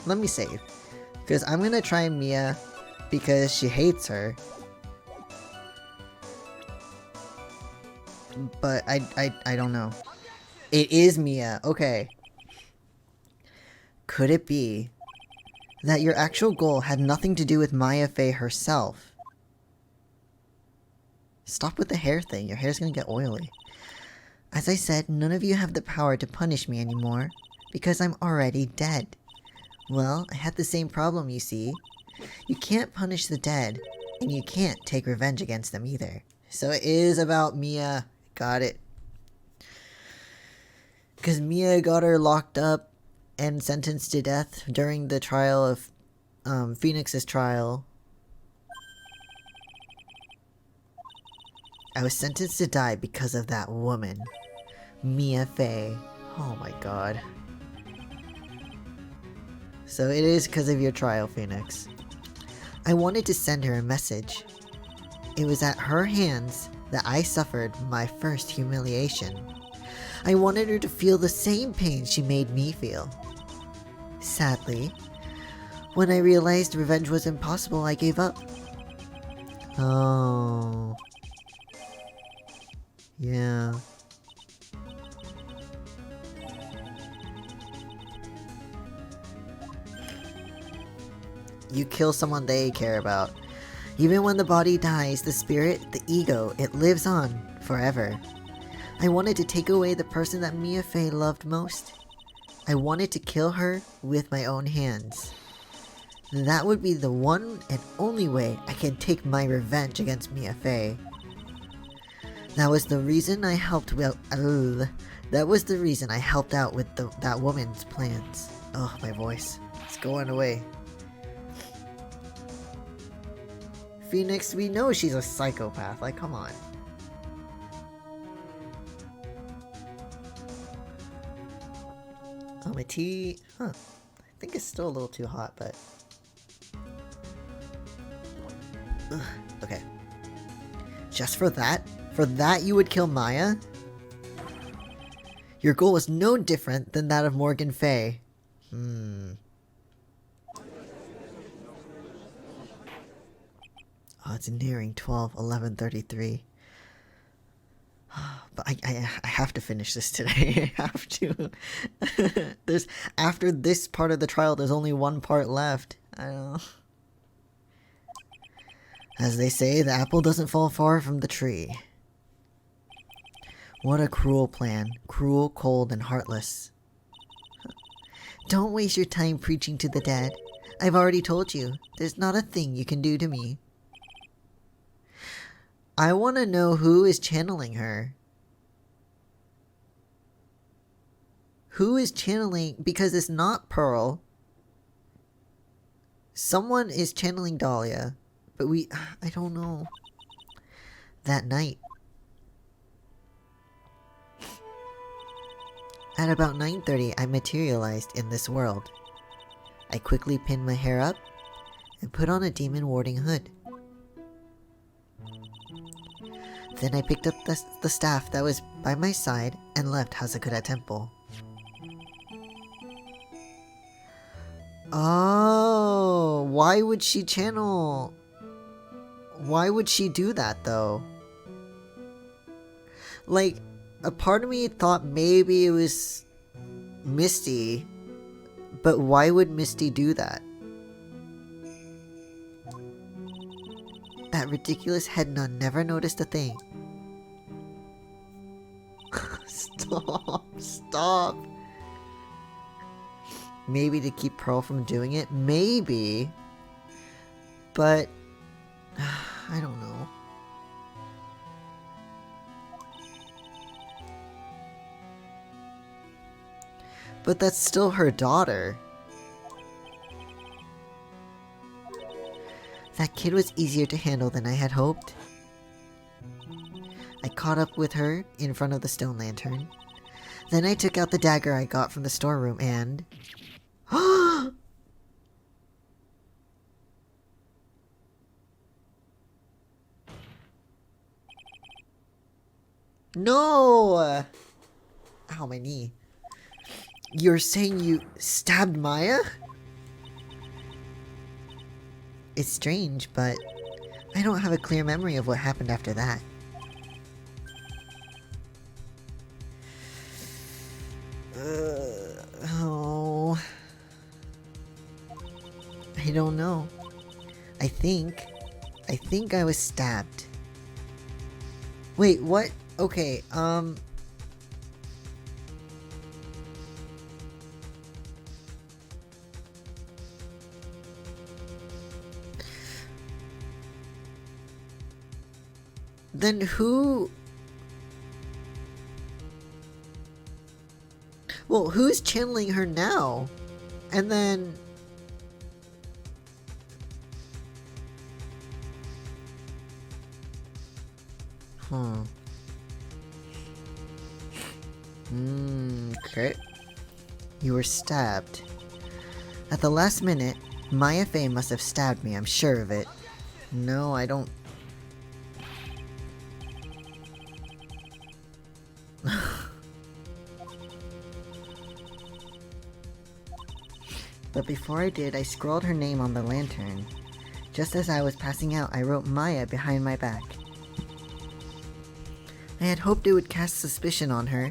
Let me save. Because I'm gonna try Mia because she hates her. But I don't know. It is Mia. Okay. Could it be that your actual goal had nothing to do with Maya Fey herself? Stop with the hair thing. Your hair's gonna get oily. As I said, none of you have the power to punish me anymore because I'm already dead. Well, I had the same problem, you see. You can't punish the dead, and you can't take revenge against them either. So it is about Mia. Got it. Because Mia got her locked up and sentenced to death during the trial of Phoenix's trial. I was sentenced to die because of that woman. Mia Fey. Oh my god. So it is because of your trial, Phoenix. I wanted to send her a message. It was at her hands that I suffered my first humiliation. I wanted her to feel the same pain she made me feel. Sadly, when I realized revenge was impossible, I gave up. Oh. Yeah. You kill someone they care about. Even when the body dies, the spirit, the ego, it lives on forever. I wanted to take away the person that Mia Fey loved most. I wanted to kill her with my own hands. That would be the one and only way I can take my revenge against Mia Fey. That was the reason I helped out. That was the reason I helped out with that woman's plans. Oh, my voice. It's going away. Phoenix, we know she's a psychopath. Like, come on. Oh, my tea. Huh. I think it's still a little too hot, but. Ugh. Okay. Just for that? For that you would kill Maya? Your goal was no different than that of Morgan Fey. Oh, it's nearing 12:11:33. But I have to finish this today. I have to. After this part of the trial, there's only one part left. I don't know. As they say, the apple doesn't fall far from the tree. What a cruel plan. Cruel, cold, and heartless. Don't waste your time preaching to the dead. I've already told you, there's not a thing you can do to me. I want to know who is channeling her. Who is channeling? Because it's not Pearl. Someone is channeling Dahlia. But I don't know. That night. At about 9:30, I materialized in this world. I quickly pinned my hair up and put on a demon warding hood. Then I picked up the staff that was by my side and left Hazakura Temple. Oh, why would she channel? Why would she do that though? Like, a part of me thought maybe it was Misty, but why would Misty do that? That ridiculous head nun never noticed a thing. Stop. Maybe to keep Pearl from doing it? Maybe. But I don't know. But that's still her daughter. That kid was easier to handle than I had hoped. I caught up with her in front of the stone lantern. Then I took out the dagger I got from the storeroom and... No! Ow, my knee. You're saying you stabbed Maya? It's strange, but I don't have a clear memory of what happened after that. Oh. I don't know. I think I was stabbed. Wait, what? Okay, then who... Well, who's channeling her now? And then... Huh. Okay. You were stabbed. At the last minute, Maya Fey must have stabbed me, I'm sure of it. No, I don't... But before I did, I scrawled her name on the lantern. Just as I was passing out, I wrote Maya behind my back. I had hoped it would cast suspicion on her.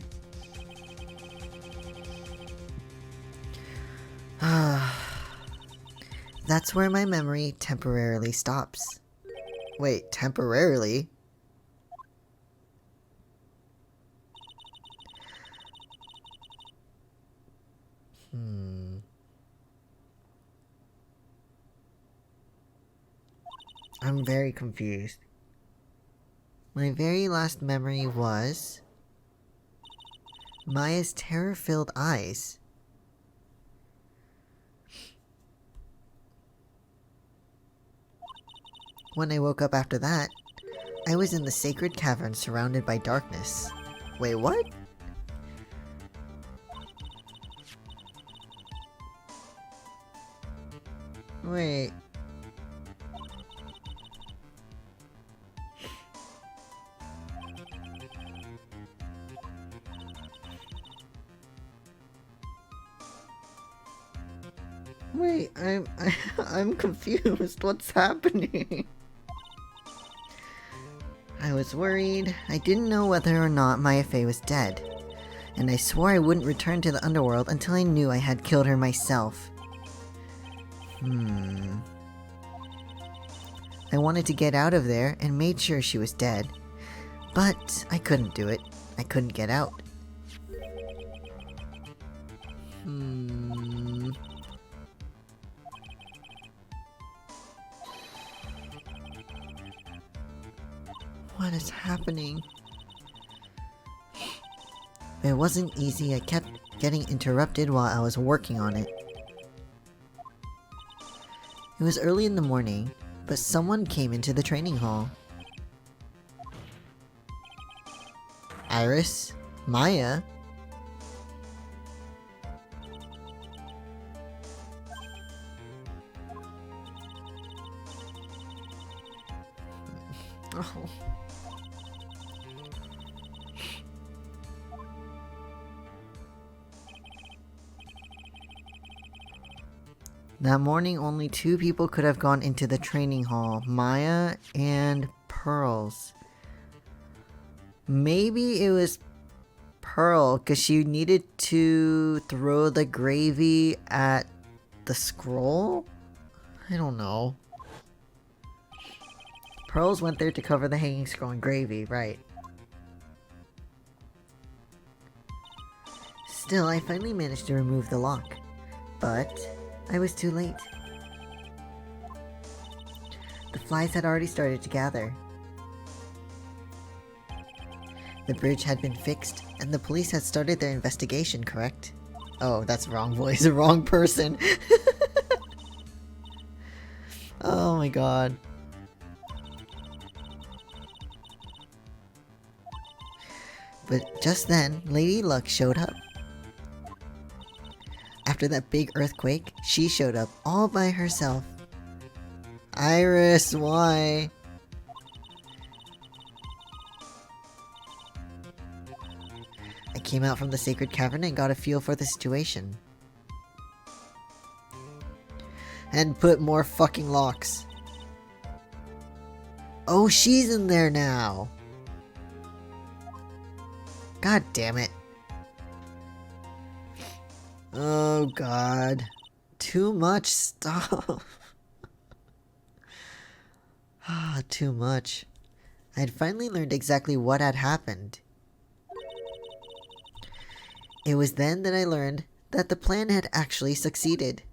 That's where my memory temporarily stops. Wait, temporarily? I'm very confused. My very last memory was Maya's terror-filled eyes. When I woke up after that, I was in the sacred cavern surrounded by darkness. Wait, what? Wait. Wait, I'm confused. What's happening? I was worried. I didn't know whether or not Maya Fey was dead. And I swore I wouldn't return to the underworld until I knew I had killed her myself. I wanted to get out of there and made sure she was dead. But I couldn't do it. I couldn't get out. What is happening? It wasn't easy. I kept getting interrupted while I was working on it. It was early in the morning, but someone came into the training hall. Iris? Maya? Oh. That morning, only 2 people could have gone into the training hall, Maya and Pearls. Maybe it was Pearl, because she needed to throw the gravy at the scroll? I don't know. Pearls went there to cover the hanging scroll in gravy, right. Still, I finally managed to remove the lock. But I was too late. The flies had already started to gather. The bridge had been fixed, and the police had started their investigation, correct? Oh, that's wrong voice, wrong person. Oh my god. But just then, Lady Luck showed up. After that big earthquake, she showed up all by herself. Iris, why? came out from the sacred cavern and got a feel for the situation. And put more fucking locks. Oh, she's in there now. God damn it. Oh god. Too much stuff. Ah, too much. I had finally learned exactly what had happened. It was then that I learned that the plan had actually succeeded.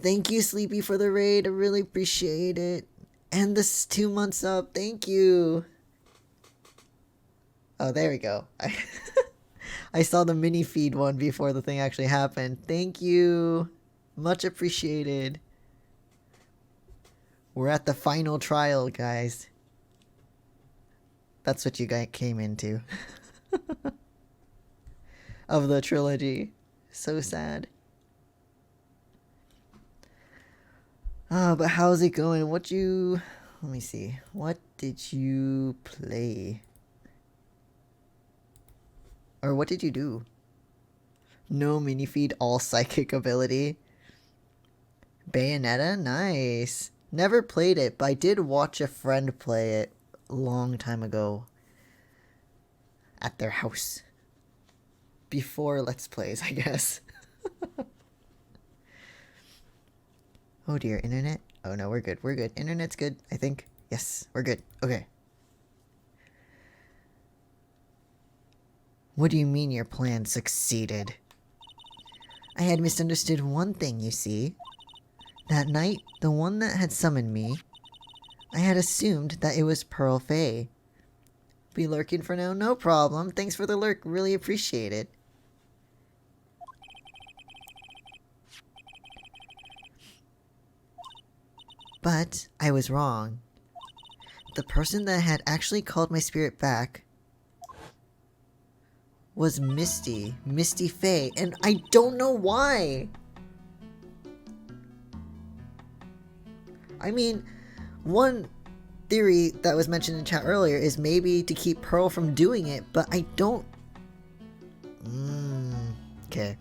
Thank you, Sleepy, for the raid. I really appreciate it. And this 2 months up. Thank you. Oh, there we go. I saw the mini feed one before the thing actually happened. Thank you. Much appreciated. We're at the final trial, guys. That's what you guys came into. Of the trilogy. So sad. But how's it going? Let me see. What did you play? Or what did you do? No mini feed, all psychic ability. Bayonetta? Nice. Never played it, but I did watch a friend play it a long time ago. At their house. Before Let's Plays, I guess. Oh dear, internet? Oh no, we're good, we're good. Internet's good, I think. Yes, we're good. Okay. What do you mean your plan succeeded? I had misunderstood one thing, you see. That night, the one that had summoned me, I had assumed that it was Pearl Faye. Be lurking for now? No problem. Thanks for the lurk, really appreciate it. But I was wrong. The person that had actually called my spirit back was Misty Faye, and I don't know why. I mean, one theory that was mentioned in chat earlier is maybe to keep Pearl from doing it, but I don't... Okay.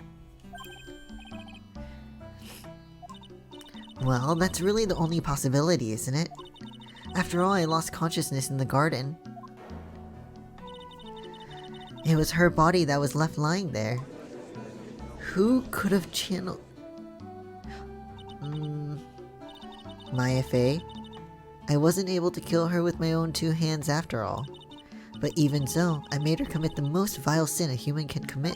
Well, that's really the only possibility, isn't it? After all, I lost consciousness in the garden. It was her body that was left lying there. Who could have channeled... Maya Faye? I wasn't able to kill her with my own 2 hands after all. But even so, I made her commit the most vile sin a human can commit.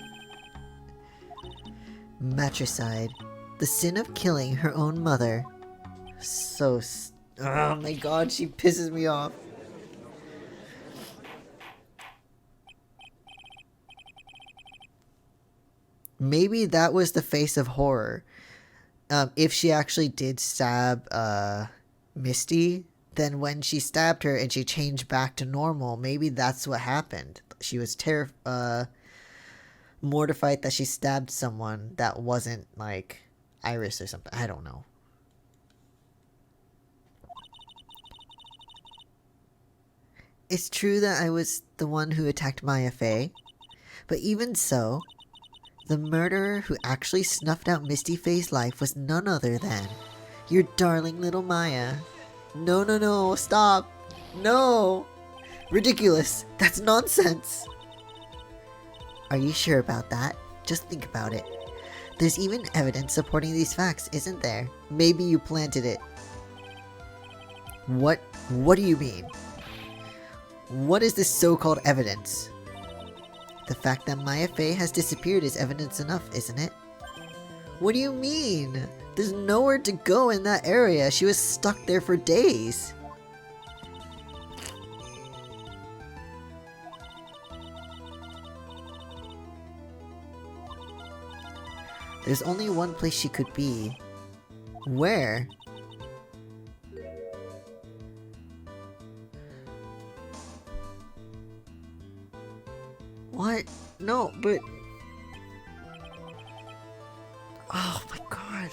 Matricide. The sin of killing her own mother. Oh my god, she pisses me off. Maybe that was the face of horror. If she actually did stab Misty, then when she stabbed her and she changed back to normal, maybe that's what happened. She was mortified that she stabbed someone that wasn't like Iris or something. I don't know. It's true that I was the one who attacked Maya Faye, but even so, the murderer who actually snuffed out Misty Faye's life was none other than your darling little Maya. No, stop. No. Ridiculous. That's nonsense. Are you sure about that? Just think about it. There's even evidence supporting these facts, isn't there? Maybe you planted it. What do you mean? What is this so-called evidence? The fact that Maya Faye has disappeared is evidence enough, isn't it? What do you mean? There's nowhere to go in that area. She was stuck there for days. There's only one place she could be. Where? What? No, but... Oh my god.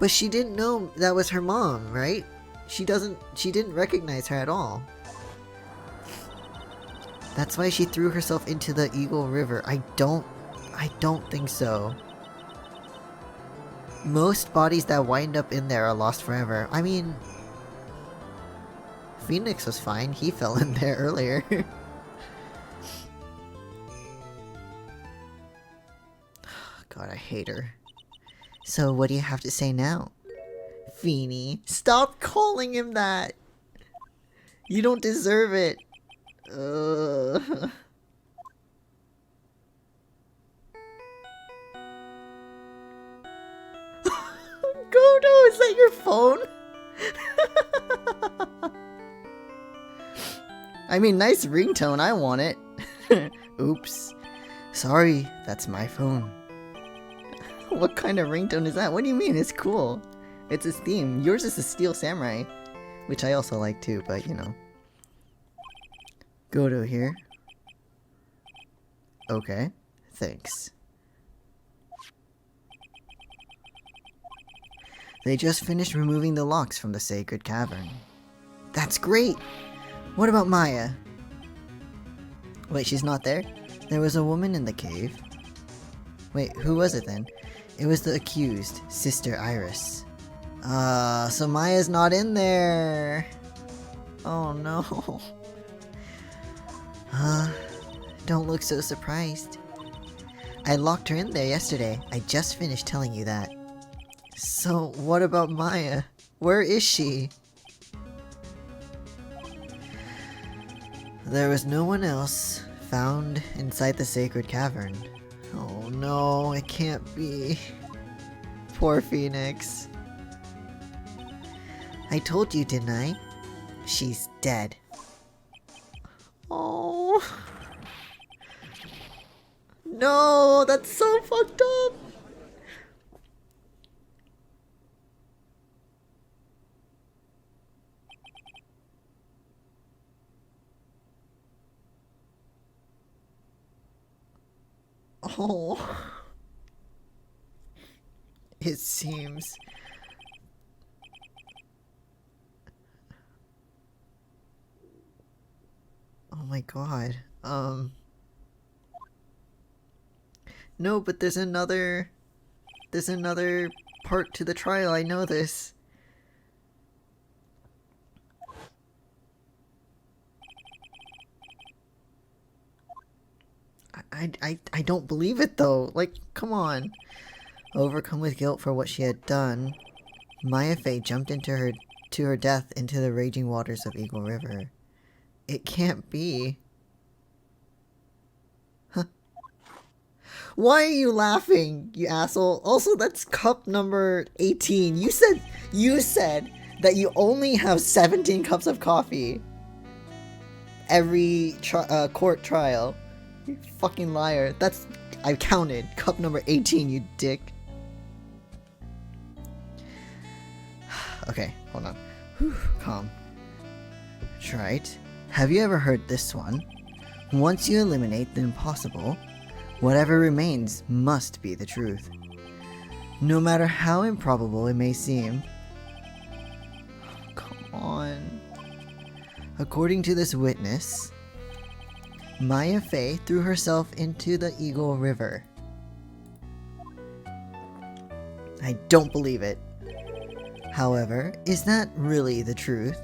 But she didn't know that was her mom, right? She didn't recognize her at all. That's why she threw herself into the Eagle River. I don't think so. Most bodies that wind up in there are lost forever. I mean, Phoenix was fine. He fell in there earlier. God, I hate her. So what do you have to say now? Feeny, stop calling him that! You don't deserve it! Godo, is that your phone? I mean, nice ringtone, I want it. Oops. Sorry, that's my phone. What kind of ringtone is that? What do you mean? It's cool. It's his theme. Yours is the Steel Samurai, which I also like too, but you know. Godo here. Okay, thanks. They just finished removing the locks from the sacred cavern. That's great! What about Maya? Wait, she's not there? There was a woman in the cave. Wait, who was it then? It was the accused, Sister Iris. So Maya's not in there! Oh no. Don't look so surprised. I locked her in there yesterday. I just finished telling you that. So, what about Maya? Where is she? There was no one else found inside the sacred cavern. Oh no, it can't be. Poor Phoenix. I told you, didn't I? She's dead. Oh. No, that's so fucked up. Oh. It seems. Oh my god. No, but there's another part to the trial. I know this. I don't believe it though. Like, come on. Overcome with guilt for what she had done, Maya Fey jumped to her death into the raging waters of Eagle River. It can't be. Huh. Why are you laughing, you asshole? Also, that's cup number 18. You said that you only have 17 cups of coffee every court trial. You fucking liar. I counted. Cup number 18, you dick. Okay, hold on. Whew, calm. Right. Have you ever heard this one? Once you eliminate the impossible, whatever remains must be the truth. No matter how improbable it may seem. Come on. According to this witness, Maya Fey threw herself into the Eagle River. I don't believe it. However, is that really the truth?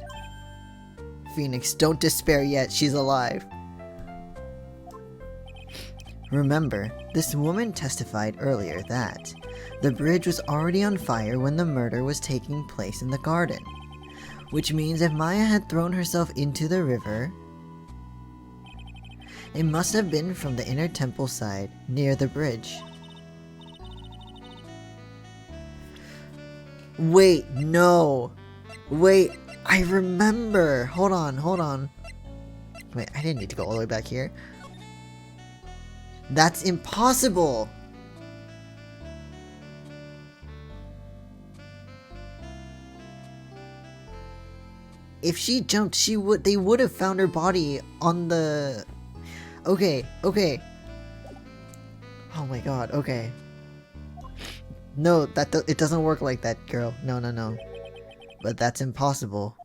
Phoenix, don't despair yet, she's alive. Remember, this woman testified earlier that the bridge was already on fire when the murder was taking place in the garden. Which means if Maya had thrown herself into the river, it must have been from the inner temple side, near the bridge. Wait, no. Wait, I remember. Hold on. Wait, I didn't need to go all the way back here. That's impossible. If she jumped, they would have found her body on the... Okay. Oh my god, okay. No, it doesn't work like that, girl. No, no, no. But that's impossible.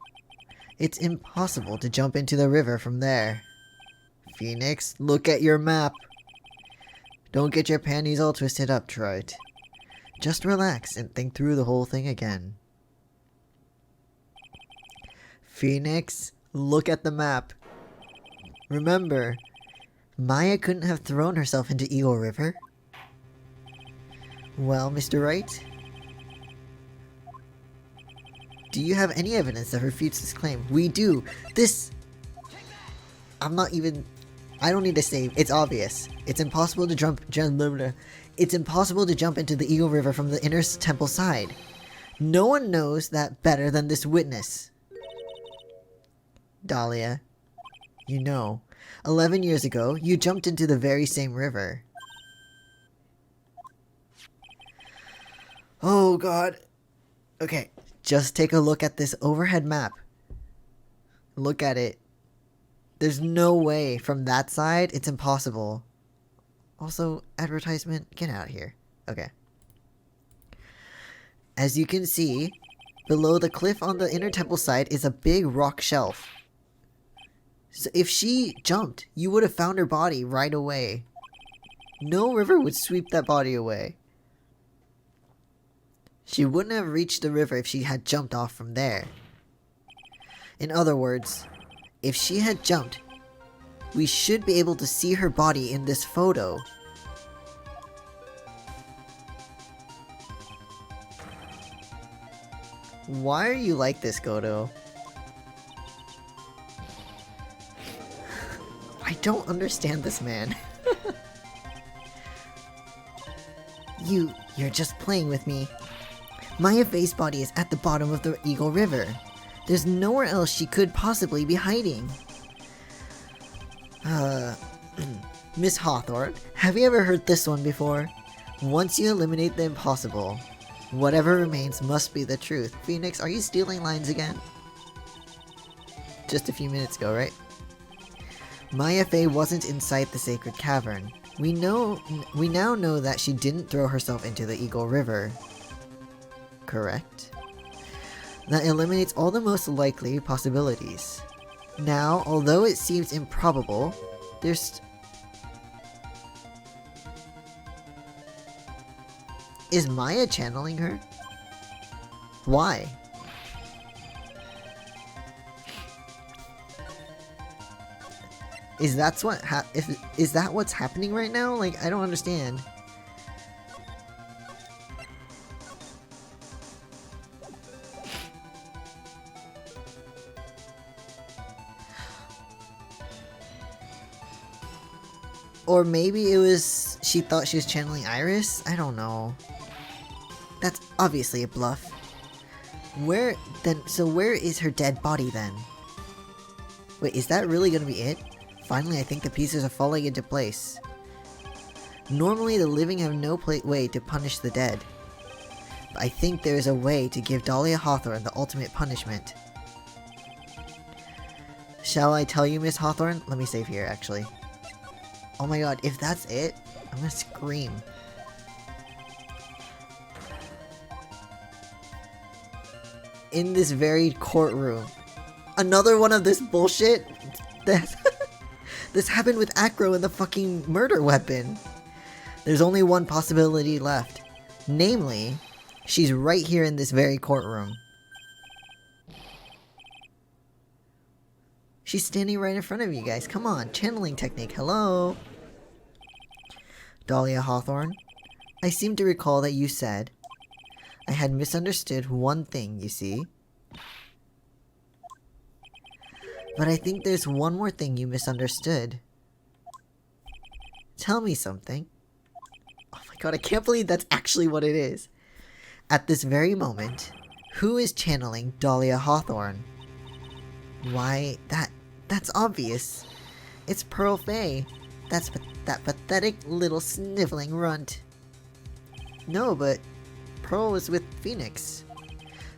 It's impossible to jump into the river from there. Phoenix, look at your map. Don't get your panties all twisted up, Troit. Just relax and think through the whole thing again. Phoenix, look at the map. Remember, Maya couldn't have thrown herself into Eagle River. Well, Mr. Wright? Do you have any evidence that refutes this claim? We do. I don't need to say. It's obvious. It's impossible to jump into the Eagle River from the inner temple side. No one knows that better than this witness. Dahlia, you know, 11 years ago, you jumped into the very same river. Oh god. Okay, just take a look at this overhead map. Look at it. There's no way from that side. It's impossible. Also, advertisement. Get out of here. Okay. As you can see, below the cliff on the inner temple side is a big rock shelf. So if she jumped, you would have found her body right away. No river would sweep that body away. She wouldn't have reached the river if she had jumped off from there. In other words, if she had jumped, we should be able to see her body in this photo. Why are you like this, Goto? I don't understand this man. You're just playing with me. Maya Faye's body is at the bottom of the Eagle River. There's nowhere else she could possibly be hiding. Miss Hawthorne, have you ever heard this one before? Once you eliminate the impossible, whatever remains must be the truth. Phoenix, are you stealing lines again? Just a few minutes ago, right? Maya Faye wasn't inside the sacred cavern. We now know that she didn't throw herself into the Eagle River. Correct? That eliminates all the most likely possibilities. Now, although it seems improbable, there's... Is Maya channeling her? Why? Is that what's happening right now? Like, I don't understand. Or maybe it was she thought she was channeling Iris? I don't know. That's obviously a bluff. So where is her dead body then? Wait, is that really gonna be it? Finally, I think the pieces are falling into place. Normally, the living have no way to punish the dead. But I think there is a way to give Dahlia Hawthorne the ultimate punishment. Shall I tell you, Miss Hawthorne? Let me save here, actually. Oh my god, if that's it, I'm gonna scream. In this very courtroom. Another one of this bullshit? This happened with Acro and the fucking murder weapon. There's only one possibility left. Namely, she's right here in this very courtroom. She's standing right in front of you guys. Come on, channeling technique. Hello? Dahlia Hawthorne, I seem to recall that you said, I had misunderstood one thing, you see. But I think there's one more thing you misunderstood. Tell me something. Oh my god, I can't believe that's actually what it is. At this very moment, who is channeling Dahlia Hawthorne? Why, that's obvious. It's Pearl Faye. That's that pathetic little sniveling runt. No, but Pearl was with Phoenix.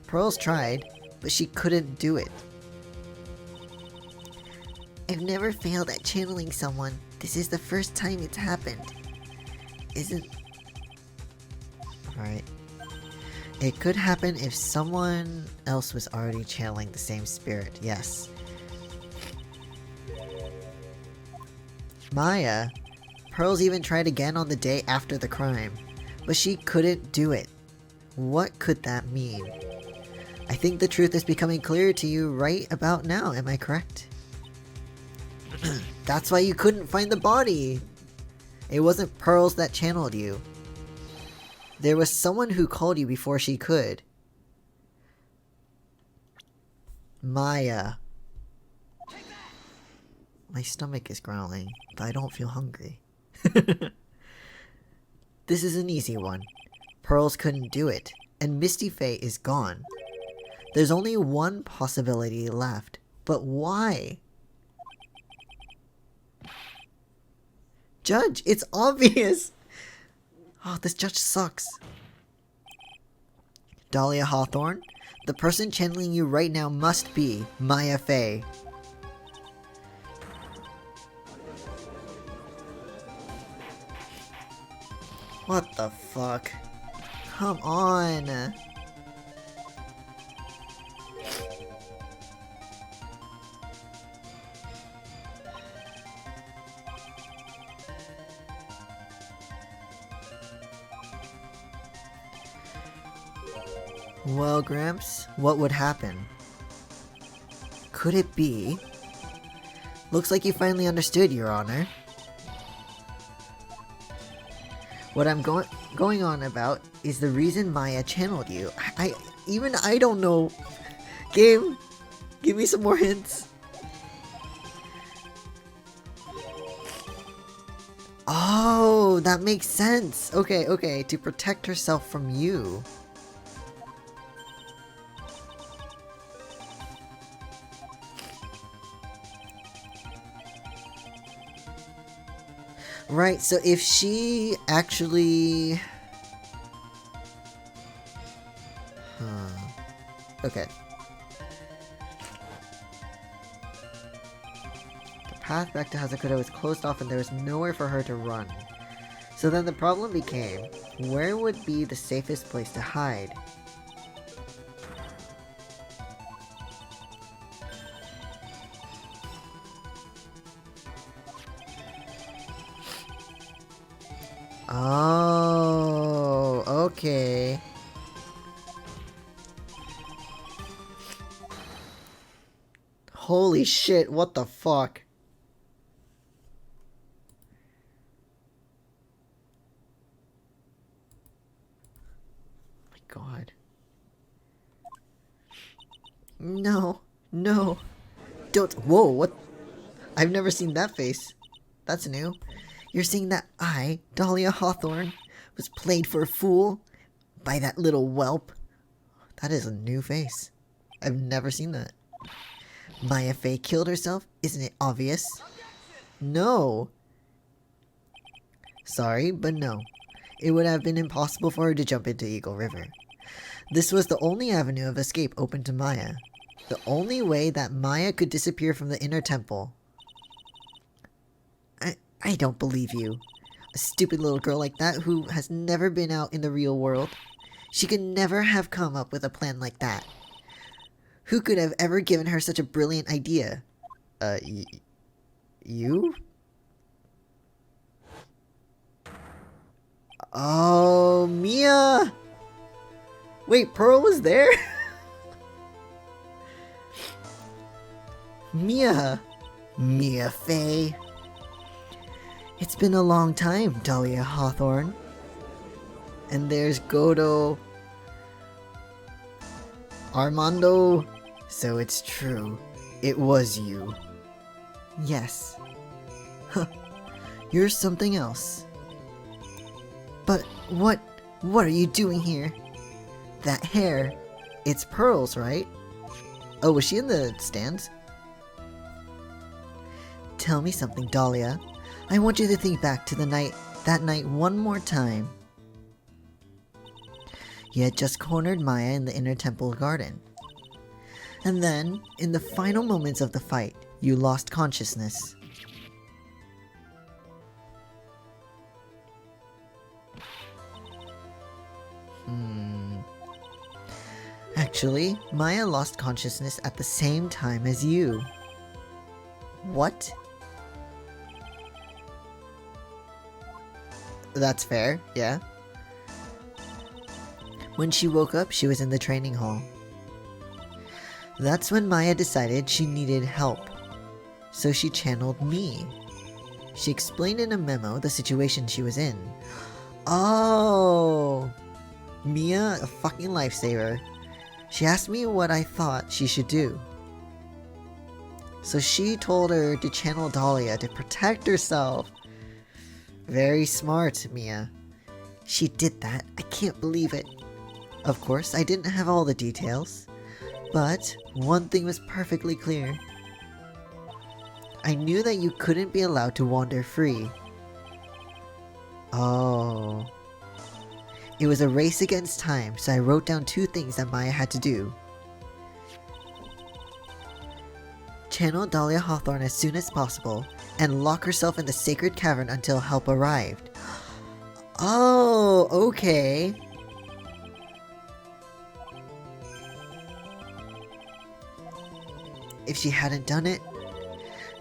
Pearl's tried, but she couldn't do it. I've never failed at channeling someone. This is the first time it's happened. Alright. It could happen if someone else was already channeling the same spirit, yes. Maya. Pearls even tried again on the day after the crime, but she couldn't do it. What could that mean? I think the truth is becoming clear to you right about now, am I correct? That's why you couldn't find the body! It wasn't Pearls that channeled you. There was someone who called you before she could. Maya. My stomach is growling, but I don't feel hungry. This is an easy one. Pearls couldn't do it, and Misty Fae is gone. There's only one possibility left, but why? Judge, it's obvious! Oh, this judge sucks. Dahlia Hawthorne, the person channeling you right now must be Maya Fae. What the fuck? Come on! Well, Gramps, what would happen? Could it be? Looks like you finally understood, Your Honor. What I'm going on about is the reason Maya channeled you. Even I don't know. Game, give me some more hints. Oh, that makes sense. Okay, to protect herself from you. Right, so if she actually... Okay. The path back to Hazakura was closed off and there was nowhere for her to run. So then the problem became, where would be the safest place to hide? Oh, okay. Holy shit, what the fuck? Oh my god. No, no. Don't. Whoa, what? I've never seen that face. That's new. You're saying that I, Dahlia Hawthorne, was played for a fool by that little whelp? That is a new face. I've never seen that. Maya Fae killed herself? Isn't it obvious? No. Sorry, but no. It would have been impossible for her to jump into Eagle River. This was the only avenue of escape open to Maya. The only way that Maya could disappear from the inner temple. I don't believe you. A stupid little girl like that who has never been out in the real world. She could never have come up with a plan like that. Who could have ever given her such a brilliant idea? You? Oh, Mia! Wait, Pearl was there? Mia Fae. It's been a long time, Dahlia Hawthorne. And there's Godo. Armando. So it's true. It was you. Yes. Huh. You're something else. But what are you doing here? That hair. It's Pearl's, right? Oh, was she in the stands? Tell me something, Dahlia. I want you to think back to that night one more time. You had just cornered Maya in the inner temple garden. And then, in the final moments of the fight, you lost consciousness. Actually, Maya lost consciousness at the same time as you. What? That's fair, yeah. When she woke up, she was in the training hall. That's when Maya decided she needed help. So she channeled me. She explained in a memo the situation she was in. Oh! Mia, a fucking lifesaver. She asked me what I thought she should do. So she told her to channel Dahlia to protect herself. Very smart, Mia. She did that. I can't believe it. Of course, I didn't have all the details. But one thing was perfectly clear. I knew that you couldn't be allowed to wander free. Oh. It was a race against time, so I wrote down 2 things that Maya had to do. Channel Dahlia Hawthorne as soon as possible, and lock herself in the sacred cavern until help arrived. Oh, okay. If she hadn't done it,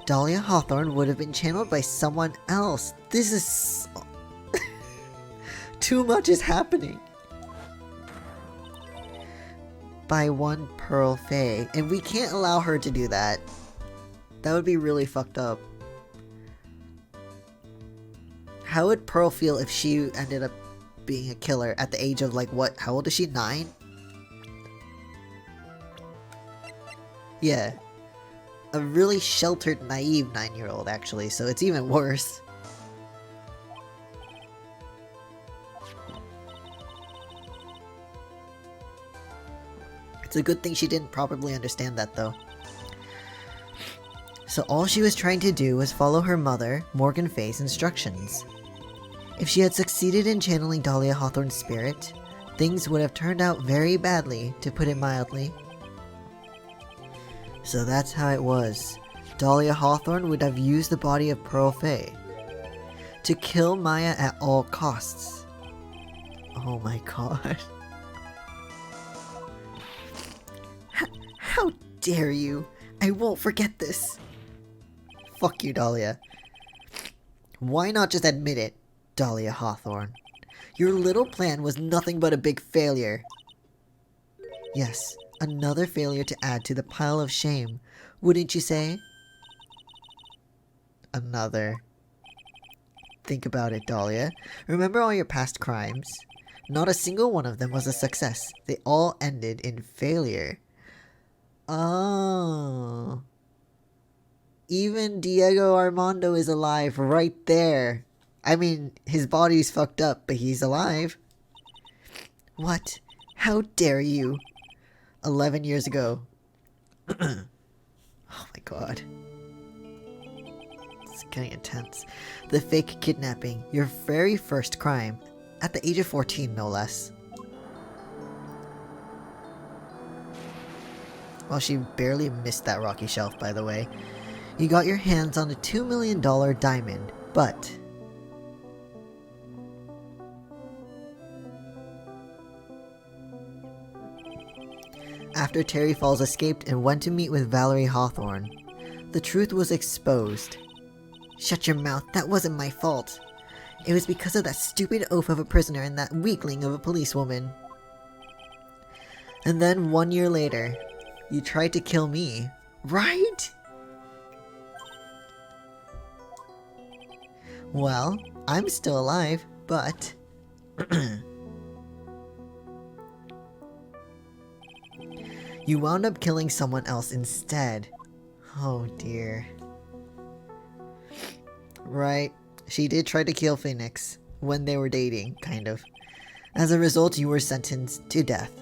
Dahlia Hawthorne would have been channeled by someone else. This is... Too much is happening. By one Pearl Fae, and we can't allow her to do that. That would be really fucked up. How would Pearl feel if she ended up being a killer at the age of like what? How old is she? 9? Yeah. A really sheltered, naive 9-year-old actually, so it's even worse. It's a good thing she didn't probably understand that though. So all she was trying to do was follow her mother, Morgan Faye's instructions. If she had succeeded in channeling Dahlia Hawthorne's spirit, things would have turned out very badly, to put it mildly. So that's how it was. Dahlia Hawthorne would have used the body of Pearl Faye to kill Maya at all costs. Oh my god. How dare you? I won't forget this. Fuck you, Dahlia. Why not just admit it, Dahlia Hawthorne? Your little plan was nothing but a big failure. Yes, another failure to add to the pile of shame, wouldn't you say? Another. Think about it, Dahlia. Remember all your past crimes? Not a single one of them was a success. They all ended in failure. Oh. Even Diego Armando is alive right there. I mean, his body's fucked up, but he's alive. What? How dare you? 11 years ago. Oh my god. It's getting intense. The fake kidnapping, your very first crime. At the age of 14, no less. Well, she barely missed that rocky shelf, by the way. You got your hands on a $2 million diamond, but... after Terry Falls escaped and went to meet with Valerie Hawthorne, the truth was exposed. Shut your mouth, that wasn't my fault. It was because of that stupid oaf of a prisoner and that weakling of a policewoman. And then 1 year later, you tried to kill me, right? Well, I'm still alive, but... you wound up killing someone else instead. Oh dear. Right, she did try to kill Phoenix when they were dating, kind of. As a result, you were sentenced to death.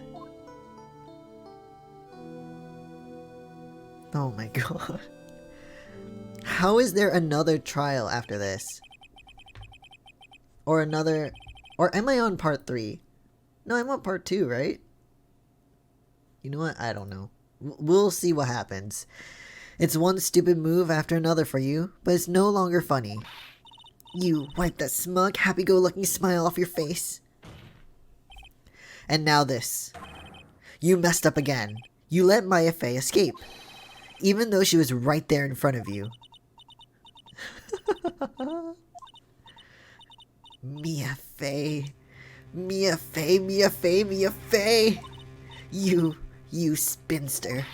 Oh my god. How is there another trial after this? Or another... or am I on part 3? No, I'm on part 2, right? You know what? I don't know. We'll see what happens. It's one stupid move after another for you, but it's no longer funny. You wipe that smug, happy-go-lucky smile off your face. And now this. You messed up again. You let Maya Fey escape, even though she was right there in front of you. Mia Fey. Mia Fey, Mia Fey, Mia Fey! You spinster.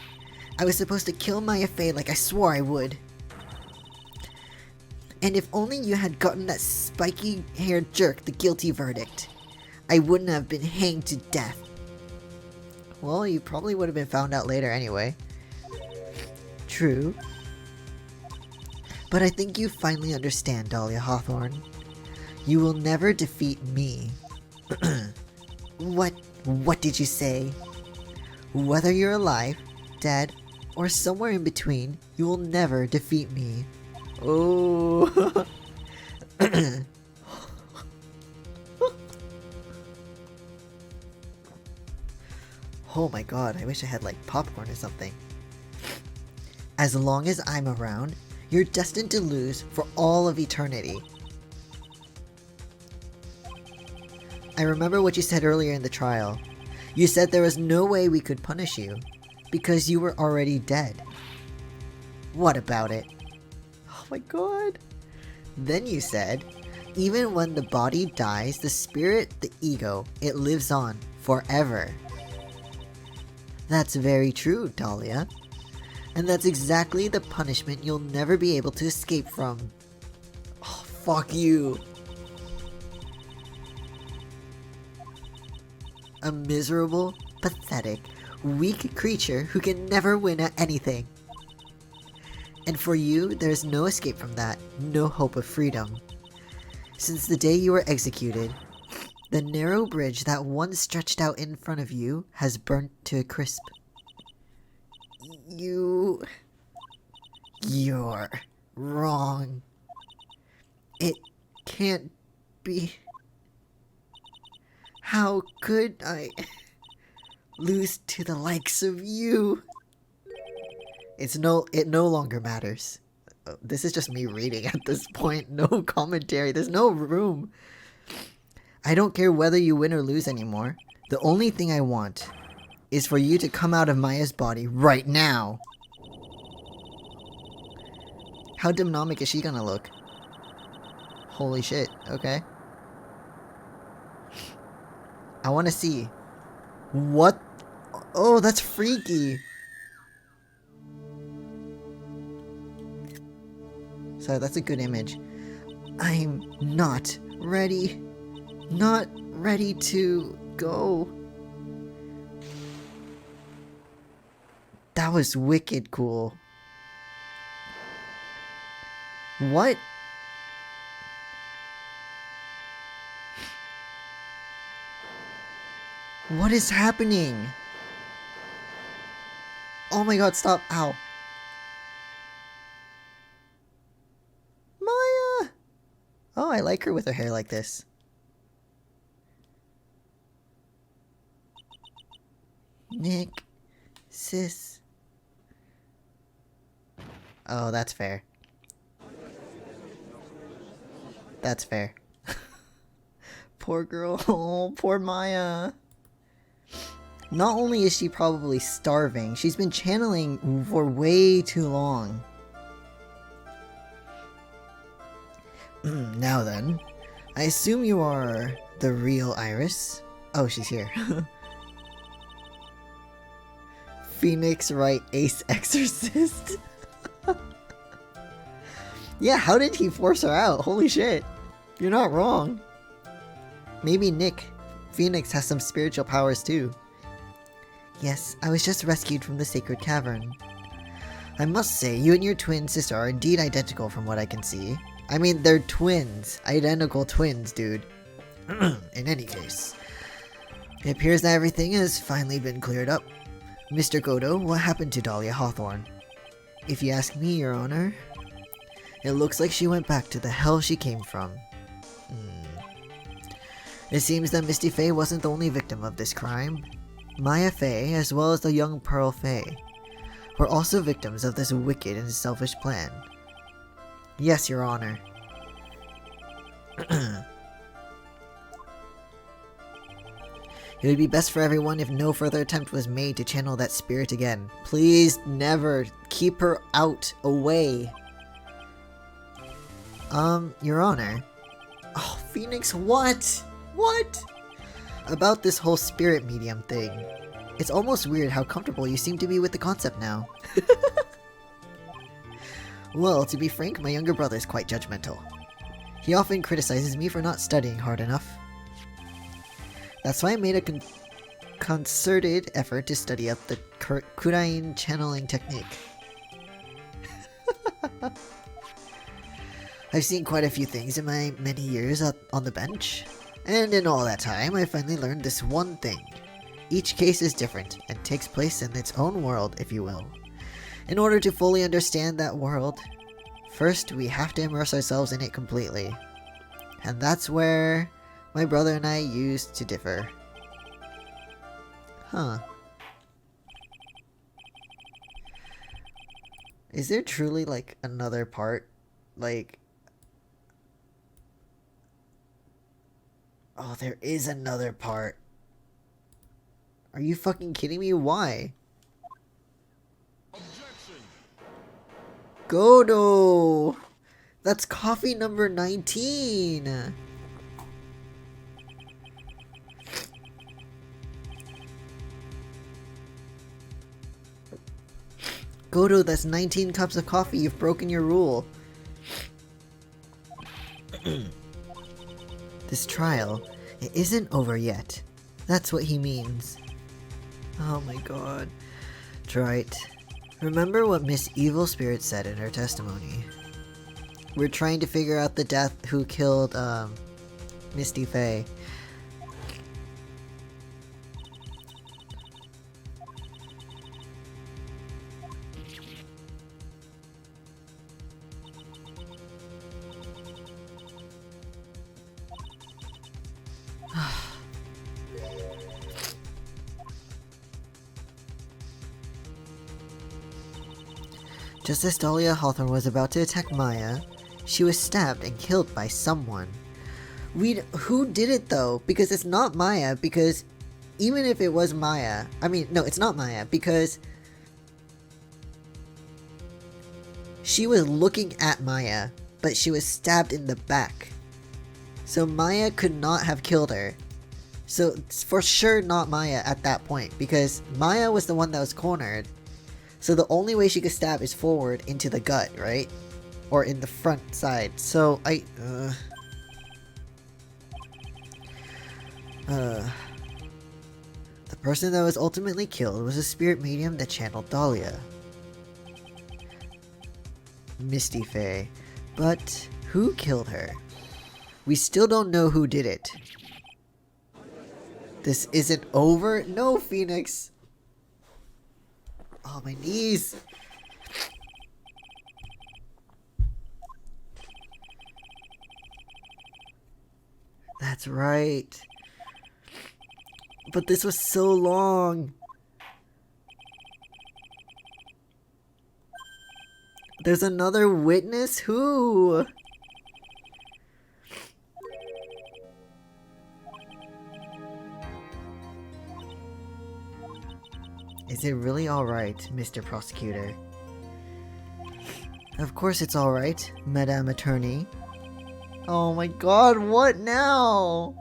I was supposed to kill Maya Fey like I swore I would. And if only you had gotten that spiky-haired jerk the guilty verdict, I wouldn't have been hanged to death. Well, you probably would have been found out later anyway. True. But I think you finally understand, Dahlia Hawthorne. You will never defeat me. What did you say? Whether you're alive, dead, or somewhere in between, you will never defeat me. Oh. Oh my god, I wish I had like popcorn or something. As long as I'm around, you're destined to lose for all of eternity. I remember what you said earlier in the trial. You said there was no way we could punish you, because you were already dead. What about it? Oh my god. Then you said, even when the body dies, the spirit, the ego, it lives on forever. That's very true, Dahlia. And that's exactly the punishment you'll never be able to escape from. Oh, fuck you. A miserable, pathetic, weak creature who can never win at anything. And for you, there's no escape from that, no hope of freedom. Since the day you were executed, the narrow bridge that once stretched out in front of you has burnt to a crisp. You're wrong. It can't be. How could I lose to the likes of you? It no longer matters. This is just me reading at this point. No commentary. There's no room. I don't care whether you win or lose anymore. The only thing I want is for you to come out of Maya's body right now. How demonic is she gonna look? Holy shit, okay. I wanna see. What? Oh, that's freaky. So that's a good image. I'm not ready. Not ready to go. That was wicked cool. What? What is happening? Oh my god, stop. Ow. Maya! Oh, I like her with her hair like this. Nick. Sis. Oh, that's fair. That's fair. Poor girl. Oh, poor Maya. Not only is she probably starving, she's been channeling for way too long. Now then, I assume you are the real Iris? Oh, she's here. Phoenix Wright Ace Exorcist. Yeah, how did he force her out? Holy shit. You're not wrong. Maybe Nick, Phoenix, has some spiritual powers too. Yes, I was just rescued from the sacred cavern. I must say, you and your twin sister are indeed identical from what I can see. I mean, they're twins. Identical twins, dude. In any case, it appears that everything has finally been cleared up. Mr. Godo, what happened to Dahlia Hawthorne? If you ask me, Your Honor, it looks like she went back to the hell she came from. It seems that Misty Faye wasn't the only victim of this crime. Maya Faye, as well as the young Pearl Faye, were also victims of this wicked and selfish plan. Yes, Your Honor. It would be best for everyone if no further attempt was made to channel that spirit again. Please never keep her out, away. Your Honor. Oh, Phoenix, what? What? About this whole spirit medium thing. It's almost weird how comfortable you seem to be with the concept now. Well, to be frank, my younger brother is quite judgmental. He often criticizes me for not studying hard enough. That's why I made a concerted effort to study up the Kurain channeling technique. I've seen quite a few things in my many years on the bench, and in all that time I finally learned this one thing. Each case is different and takes place in its own world, if you will. In order to fully understand that world, first we have to immerse ourselves in it completely. And that's where my brother and I used to differ. Huh. Is there truly, like, another part? Like... Oh, there is another part. Are you fucking kidding me? Why? Objection. Godo! That's coffee number 19! Godo, that's 19 cups of coffee. You've broken your rule. This trial, it isn't over yet. That's what he means. Oh my god. Right. Remember what Miss Evil Spirit said in her testimony. We're trying to figure out the death who killed, Misty Faye. Just as Dahlia Hawthorne was about to attack Maya, she was stabbed and killed by someone. Who did it though? Because it's not Maya, because even if it was Maya, no, it's not Maya, because she was looking at Maya, but she was stabbed in the back. So Maya could not have killed her. So it's for sure not Maya at that point, because Maya was the one that was cornered. So the only way she could stab is forward into the gut, right? Or in the front side. So the person that was ultimately killed was a spirit medium that channeled Dahlia. Misty Faye. But who killed her? We still don't know who did it. This isn't over? No, Phoenix! Oh, my knees! That's right. But this was so long. There's another witness? Who? Is it really alright, Mr. Prosecutor? Of course it's alright, Madame Attorney. Oh my god, what now?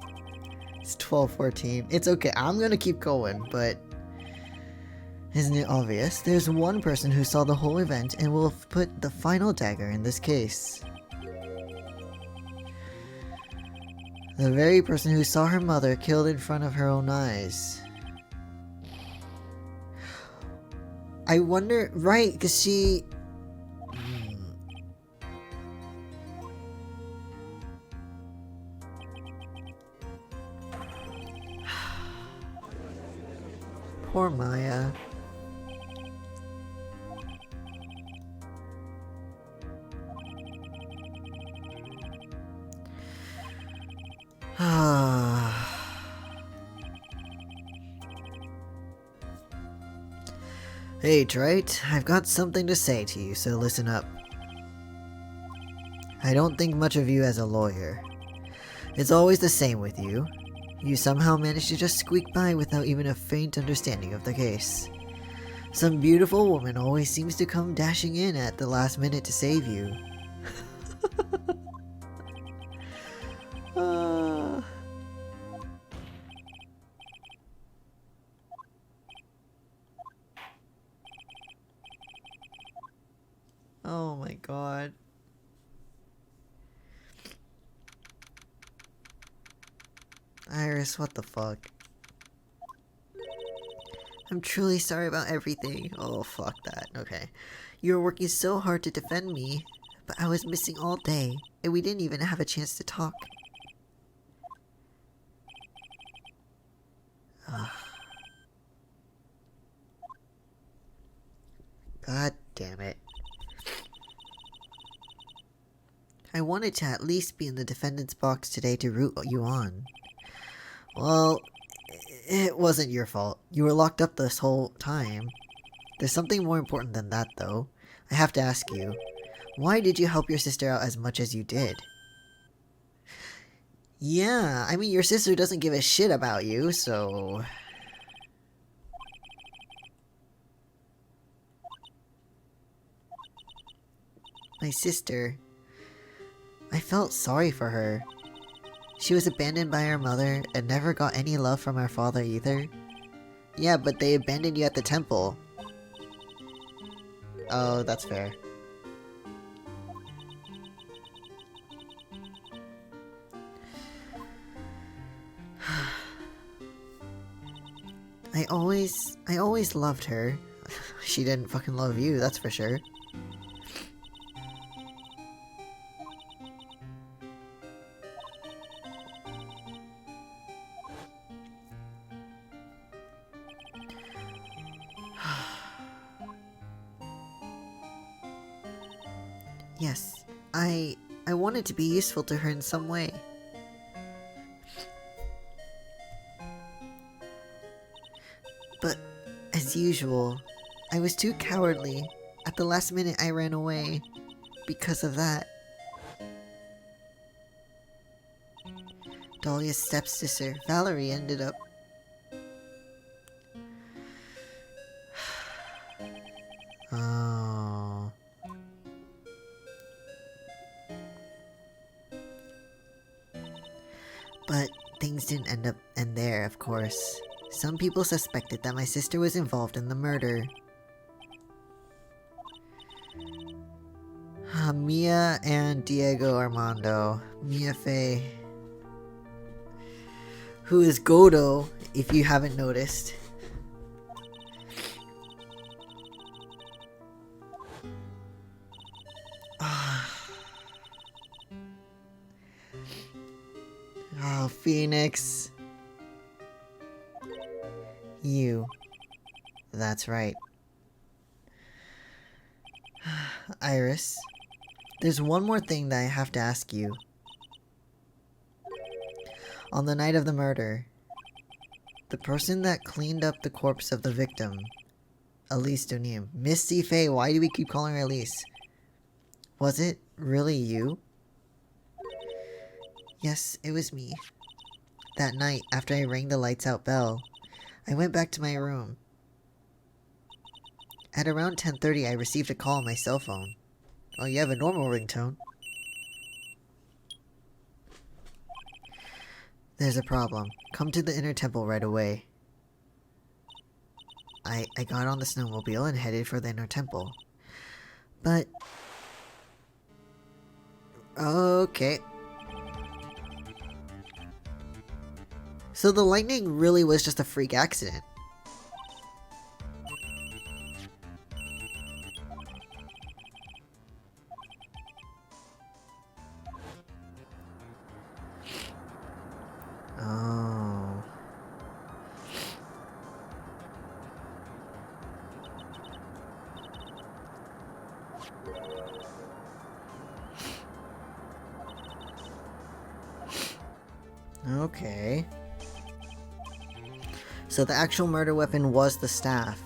It's 12:14. It's okay, I'm gonna keep going, but... Isn't it obvious? There's one person who saw the whole event and will put the final dagger in this case. The very person who saw her mother killed in front of her own eyes. I wonder, right, because she... Poor Maya. Hey, Trite, I've got something to say to you, so listen up. I don't think much of you as a lawyer. It's always the same with you. You somehow managed to just squeak by without even a faint understanding of the case. Some beautiful woman always seems to come dashing in at the last minute to save you. uh... Oh my god. Iris, what the fuck? I'm truly sorry about everything. Oh, fuck that. Okay. You were working so hard to defend me, but I was missing all day, and we didn't even have a chance to talk. Ugh. God damn it. I wanted to at least be in the defendant's box today to root you on. Well, it wasn't your fault. You were locked up this whole time. There's something more important than that, though. I have to ask you, why did you help your sister out as much as you did? Yeah, I mean, your sister doesn't give a shit about you, so... My sister... I felt sorry for her. She was abandoned by her mother and never got any love from her father either. Yeah, but they abandoned you at the temple. Oh, that's fair. I always loved her. She didn't fucking love you, that's for sure. Yes, I wanted to be useful to her in some way. But, as usual, I was too cowardly. At the last minute I ran away. Because of that. Dahlia's stepsister, Valerie, ended up... Oh... But things didn't end there, of course. Some people suspected that my sister was involved in the murder. Mia and Diego Armando. Mia Faye. Who is Godo, if you haven't noticed. Oh, Phoenix. You. That's right. Iris, there's one more thing that I have to ask you. On the night of the murder, the person that cleaned up the corpse of the victim, Elise Dunim, Misty Faye, why do we keep calling her Elise? Was it really you? Yes, it was me. That night, after I rang the lights out bell, I went back to my room. At around 10:30, I received a call on my cell phone. Oh, you have a normal ringtone. There's a problem. Come to the inner temple right away. I got on the snowmobile and headed for the inner temple. But... okay. So the lightning really was just a freak accident. Oh. Okay. So the actual murder weapon was the staff.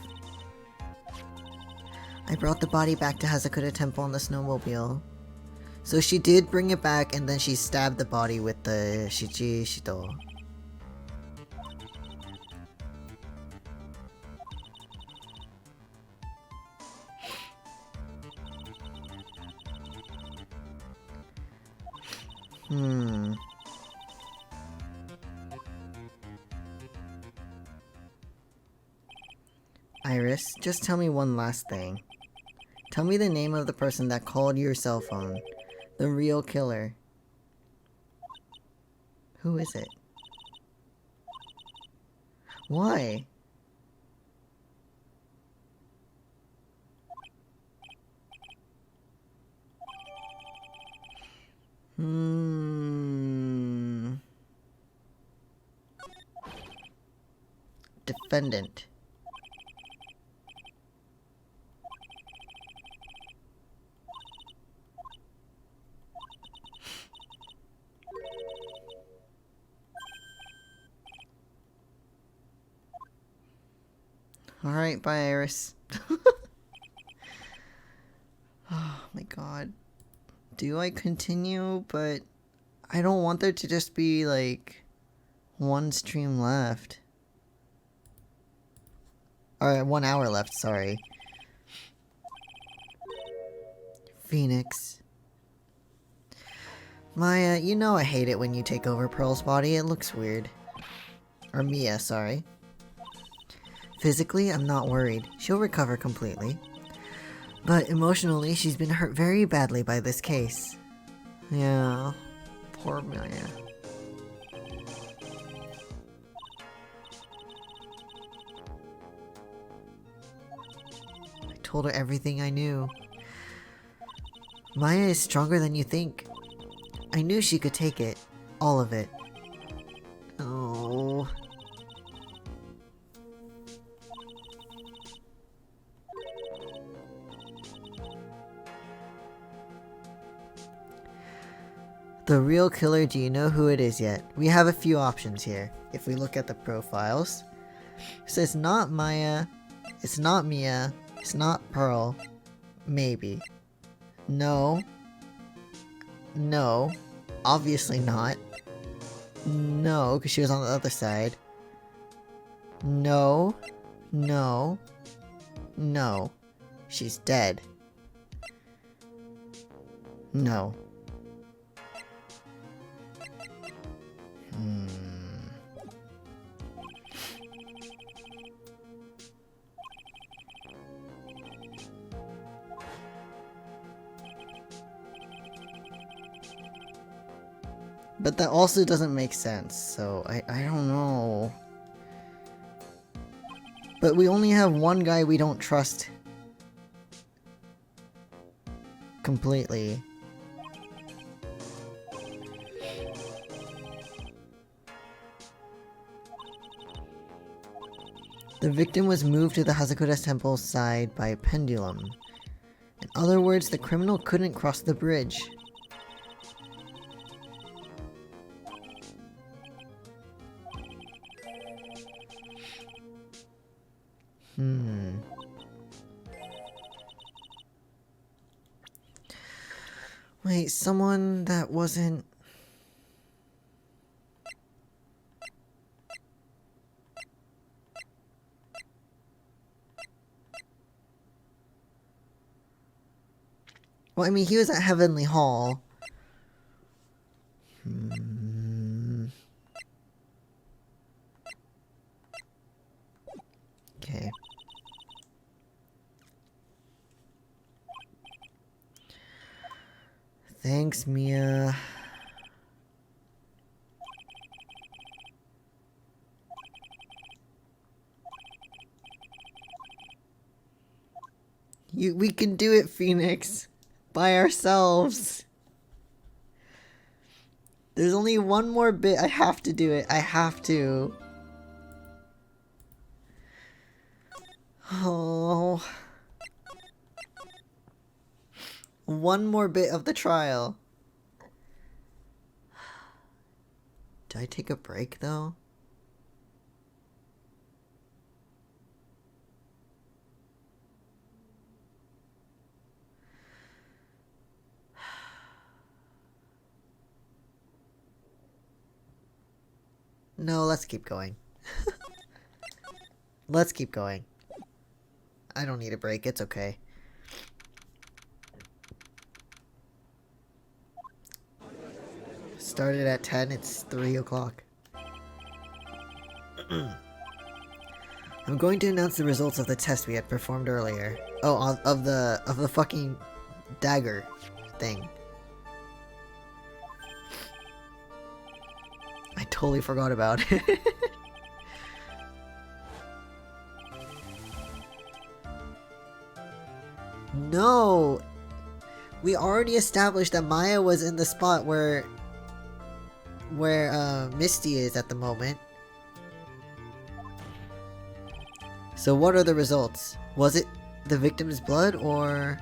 I brought the body back to Hazakura Temple on the snowmobile. So she did bring it back and then she stabbed the body with the Shichi Shito. Iris, just tell me one last thing. Tell me the name of the person that called your cell phone. The real killer. Who is it? Why? Defendant. Alright, bye Iris. Oh my god. Do I continue? But I don't want there to just be like one stream left. Or 1 hour left, sorry. Phoenix. Maya, you know I hate it when you take over Pearl's body. It looks weird. Or Mia, sorry. Physically, I'm not worried. She'll recover completely. But emotionally, she's been hurt very badly by this case. Yeah, poor Maya. I told her everything I knew. Maya is stronger than you think. I knew she could take it. All of it. Oh. The real killer, do you know who it is yet? We have a few options here. If we look at the profiles. It says not Maya, it's not Mia, it's not Pearl. Maybe. No. No. Obviously not. No, because she was on the other side. No. No. No. She's dead. No. But that also doesn't make sense, so I don't know. But we only have one guy we don't trust completely. The victim was moved to the Hasakuda Temple's side by a pendulum. In other words, the criminal couldn't cross the bridge. Wait, someone that wasn't... Well, I mean, he was at Heavenly Hall. Okay. Thanks, Mia. We can do it, Phoenix. By ourselves. There's only one more bit. I have to do it. I have to. Oh. One more bit of the trial. Do I take a break, though? No, let's keep going. Let's keep going. I don't need a break, it's okay. started at 10, it's 3 o'clock. I'm going to announce the results of the test we had performed earlier. Oh, of the fucking dagger thing. I totally forgot about it. No! We already established that Maya was in the spot where Misty is at the moment. So what are the results? Was it the victim's blood or...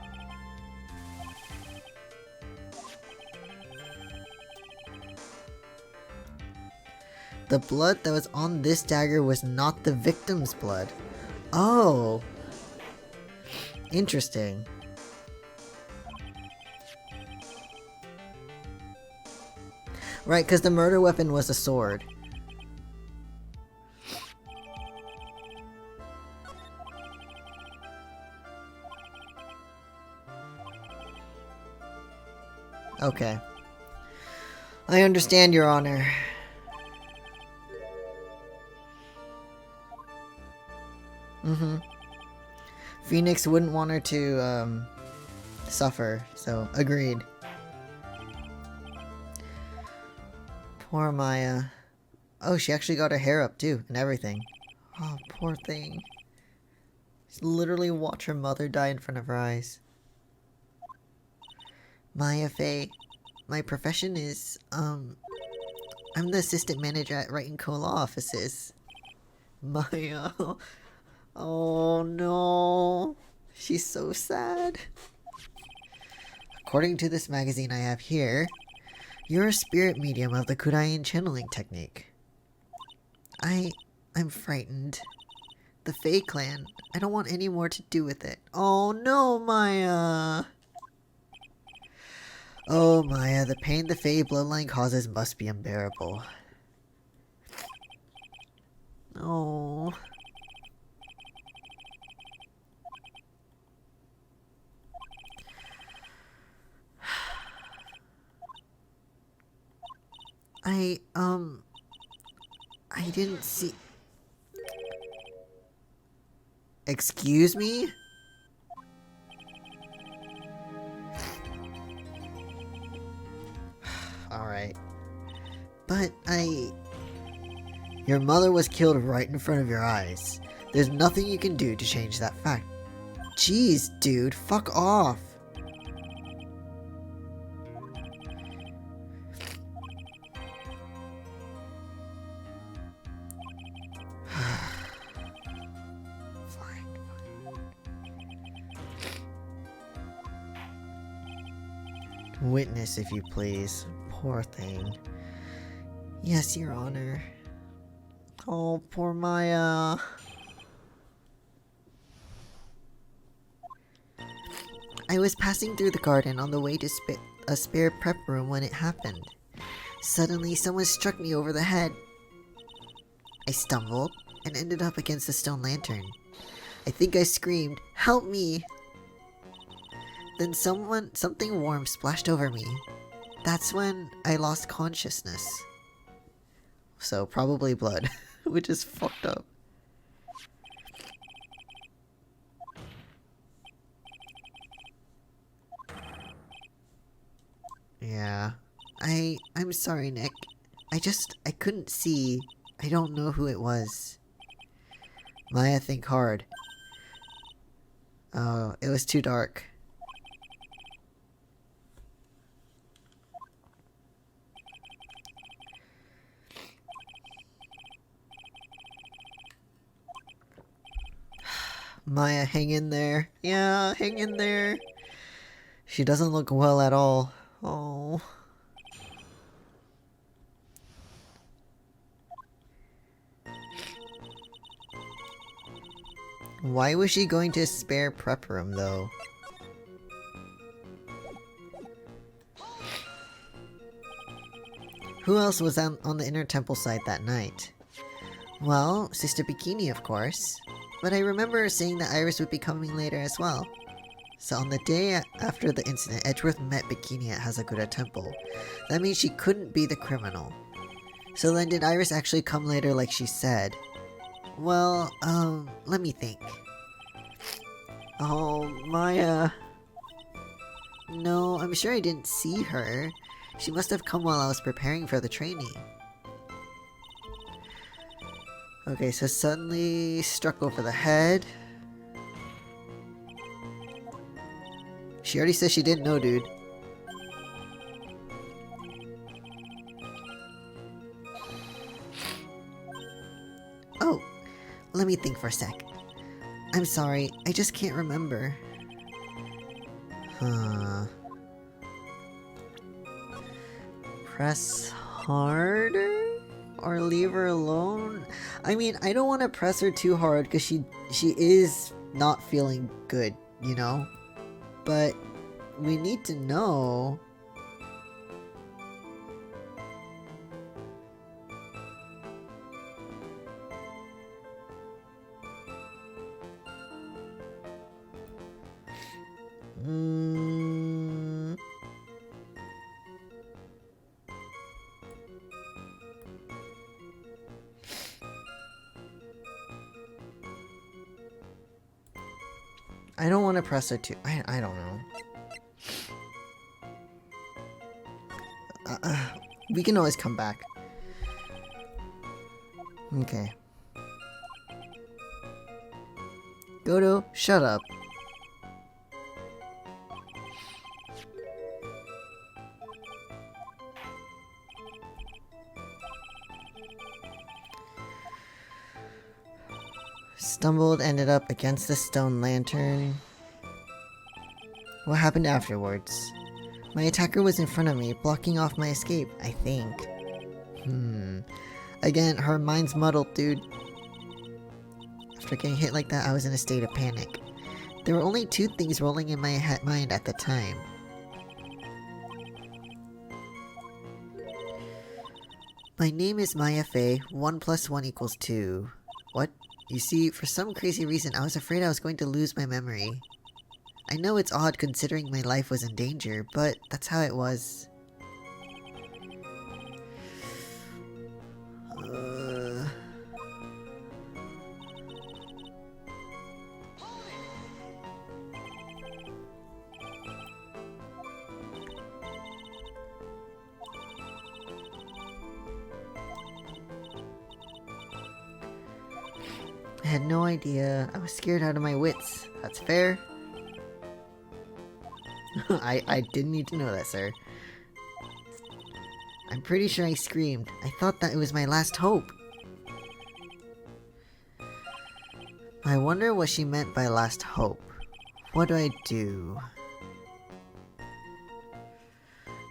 The blood that was on this dagger was not the victim's blood. Oh! Interesting. Right, because the murder weapon was a sword. Okay. I understand, Your Honor. Mm-hmm. Phoenix wouldn't want her to, suffer, so agreed. Poor Maya. Oh, she actually got her hair up too, and everything. Oh, poor thing. Just literally watch her mother die in front of her eyes. Maya Faye, my profession is, I'm the assistant manager at Wright & Co. Law Offices. Maya. Oh no. She's so sad. According to this magazine I have here, you're a spirit medium of the Kurayan channeling technique. I'm frightened. The Fae clan, I don't want any more to do with it. Oh no, Maya! Oh Maya, the pain the Fae bloodline causes must be unbearable. Oh... I didn't see... Excuse me? Alright. But Your mother was killed right in front of your eyes. There's nothing you can do to change that fact. Jeez, dude, fuck off. Witness, if you please. Poor thing. Yes, Your Honor. Oh, poor Maya. I was passing through the garden on the way to a spare prep room when it happened. Suddenly, someone struck me over the head. I stumbled and ended up against the stone lantern. I think I screamed, "Help me!" Then something warm splashed over me. That's when I lost consciousness. So probably blood, which is fucked up. Yeah. I'm sorry, Nick. I couldn't see. I don't know who it was. Maya, think hard. Oh, it was too dark. Maya, hang in there. Yeah, hang in there. She doesn't look well at all. Oh. Why was she going to a spare prep room, though? Who else was on the inner temple side that night? Well, Sister Bikini, of course. But I remember saying that Iris would be coming later as well. So on the day after the incident, Edgeworth met Bikini at Hazakura Temple. That means she couldn't be the criminal. So then did Iris actually come later like she said? Well, let me think. Oh, Maya. No, I'm sure I didn't see her. She must have come while I was preparing for the training. Okay, so suddenly struck over the head. She already said she didn't know, dude. Oh, let me think for a sec. I'm sorry, I just can't remember. Huh. Press harder? Or leave her alone? I mean, I don't want to press her too hard because she is not feeling good, you know? But we need to know. I don't want to press her too. I don't know. We can always come back. Okay. Goto, shut up. Stumbled, ended up against the stone lantern. What happened afterwards? My attacker was in front of me, blocking off my escape, I think. Again, her mind's muddled, dude. After getting hit like that, I was in a state of panic. There were only two things rolling in my mind at the time. My name is Maya Fei, 1 + 1 = 2. What? You see, for some crazy reason, I was afraid I was going to lose my memory. I know it's odd considering my life was in danger, but that's how it was. I had no idea. I was scared out of my wits. That's fair. I didn't need to know that, sir. I'm pretty sure I screamed. I thought that it was my last hope. I wonder what she meant by last hope. What do I do?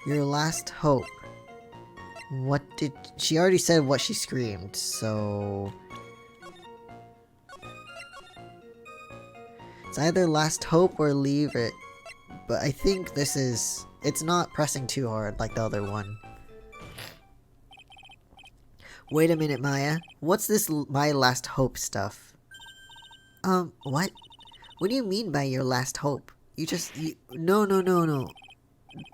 Your last hope. What did... She already said what she screamed, so... It's either last hope or leave it. But I think this is... It's not pressing too hard like the other one. Wait a minute, Maya. What's this my last hope stuff? What? What do you mean by your last hope? No.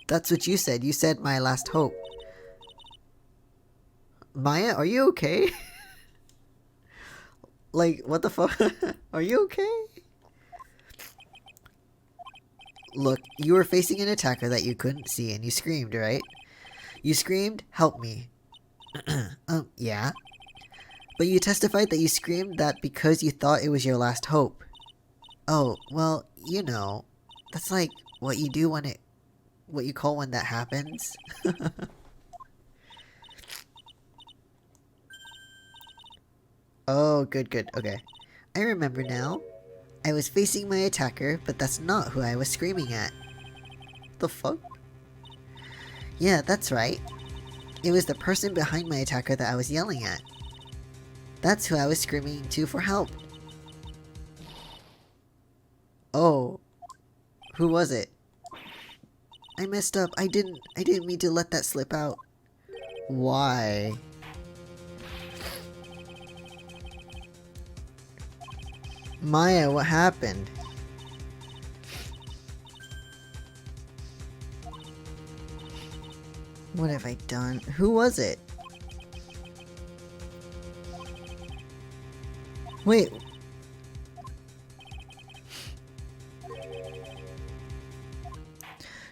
That's what you said. You said my last hope. Maya, are you okay? Like, what the fuck? Are you okay? Look, you were facing an attacker that you couldn't see and you screamed, right? You screamed, "Help me." Yeah. But you testified that you screamed that because you thought it was your last hope. Oh, well, you know, that's like what you do when what you call when that happens. Oh, good, okay. I remember now. I was facing my attacker, but that's not who I was screaming at. The fuck? Yeah, that's right. It was the person behind my attacker that I was yelling at. That's who I was screaming to for help. Oh. Who was it? I messed up. I didn't mean to let that slip out. Why? Maya, what happened? What have I done? Who was it? Wait.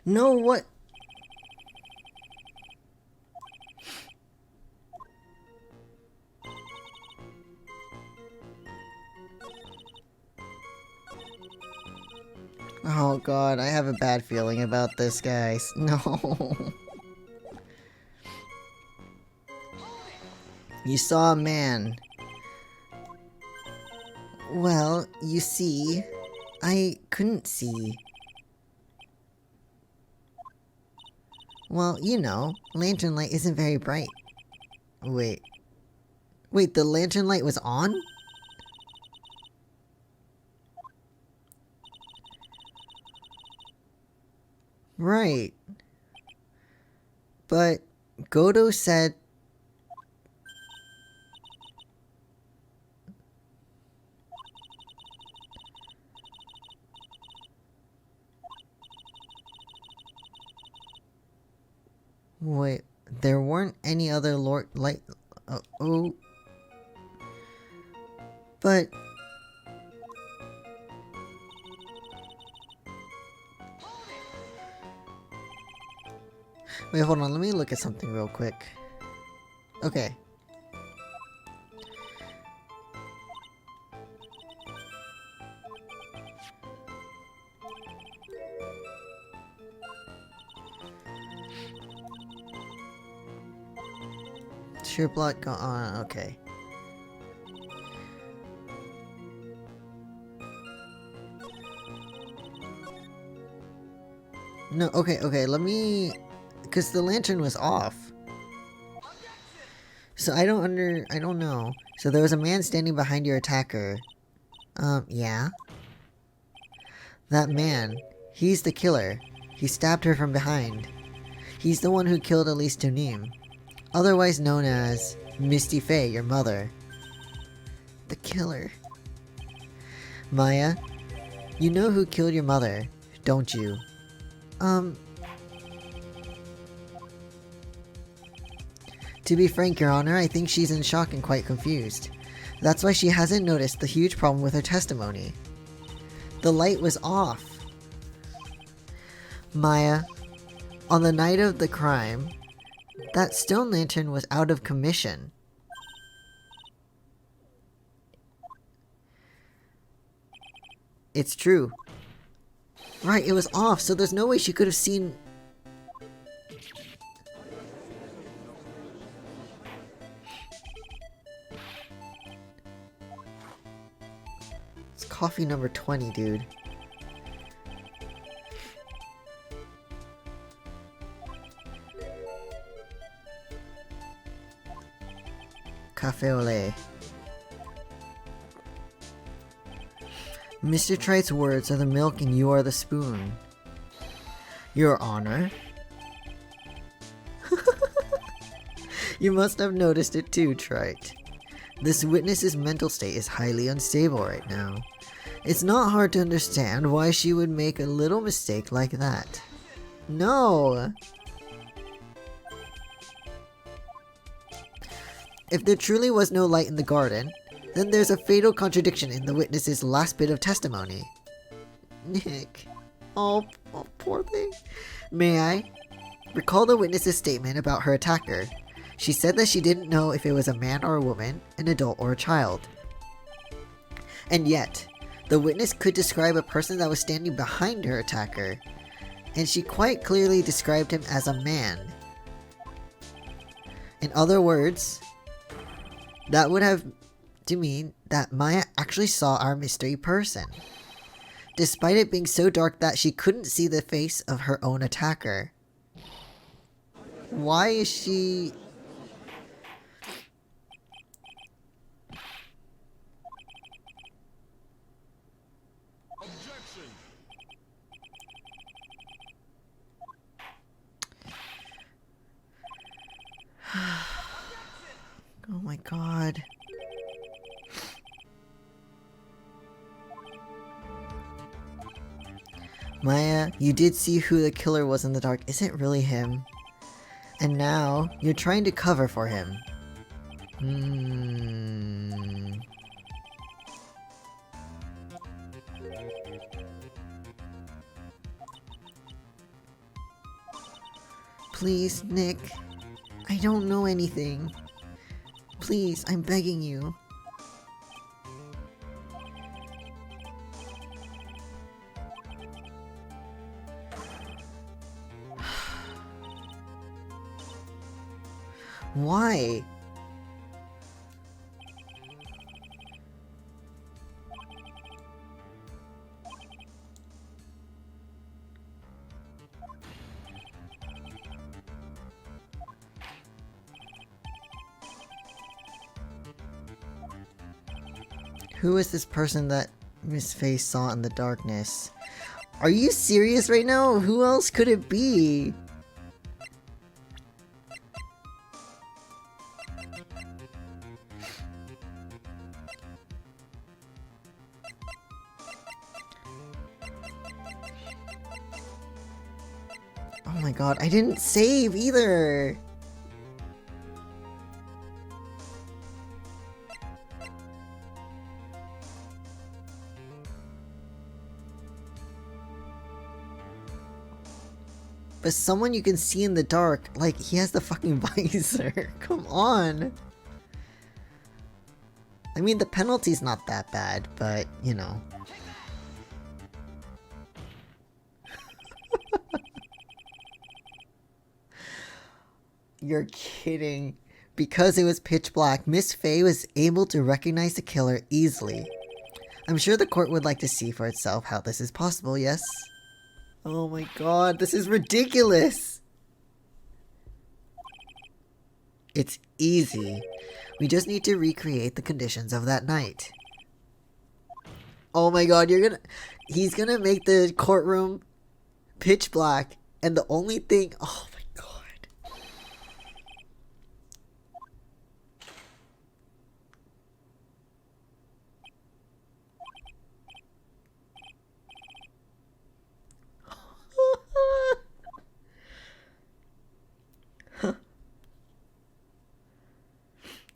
No, what? Oh god, I have a bad feeling about this, guys. No. You saw a man. Well, you see, I couldn't see. Well, you know, lantern light isn't very bright. Wait. Wait, the lantern light was on? Right. But Godo said... Wait, there weren't any other light... oh... But... Wait, hold on, let me look at something real quick. Okay. Sure blood go on, okay. No, okay, let me... Because the lantern was off. So I don't know. So there was a man standing behind your attacker. Yeah? That man, he's the killer. He stabbed her from behind. He's the one who killed Elise Tunim, otherwise known as Misty Faye, your mother. The killer. Maya, you know who killed your mother, don't you? To be frank, Your Honor, I think she's in shock and quite confused. That's why she hasn't noticed the huge problem with her testimony. The light was off. Maya, on the night of the crime, that stone lantern was out of commission. It's true. Right, it was off, so there's no way she could have seen... It's coffee number 20, dude. Cafe au lait. Mr. Tright's words are the milk and you are the spoon. Your Honor. You must have noticed it too, Trite. This witness's mental state is highly unstable right now. It's not hard to understand why she would make a little mistake like that. No! If there truly was no light in the garden, then there's a fatal contradiction in the witness's last bit of testimony. Nick. Oh, poor thing. May I? Recall the witness's statement about her attacker. She said that she didn't know if it was a man or a woman, an adult or a child. And yet, the witness could describe a person that was standing behind her attacker, and she quite clearly described him as a man. In other words, that would have to mean that Maya actually saw our mystery person, despite it being so dark that she couldn't see the face of her own attacker. Why is she... Oh my god. Maya, you did see who the killer was in the dark. Is it really him? And now, you're trying to cover for him. Please, Nick. I don't know anything. Please, I'm begging you. Why? Who is this person that Miss Faye saw in the darkness? Are you serious right now? Who else could it be? Oh my god, I didn't save either! But someone you can see in the dark, like, he has the fucking visor. Come on! I mean, the penalty's not that bad, but, you know. You're kidding. Because it was pitch black, Miss Faye was able to recognize the killer easily. I'm sure the court would like to see for itself how this is possible, yes? Oh my god, this is ridiculous! It's easy. We just need to recreate the conditions of that night. Oh my god, he's gonna make the courtroom pitch black, and the only thing, oh my god.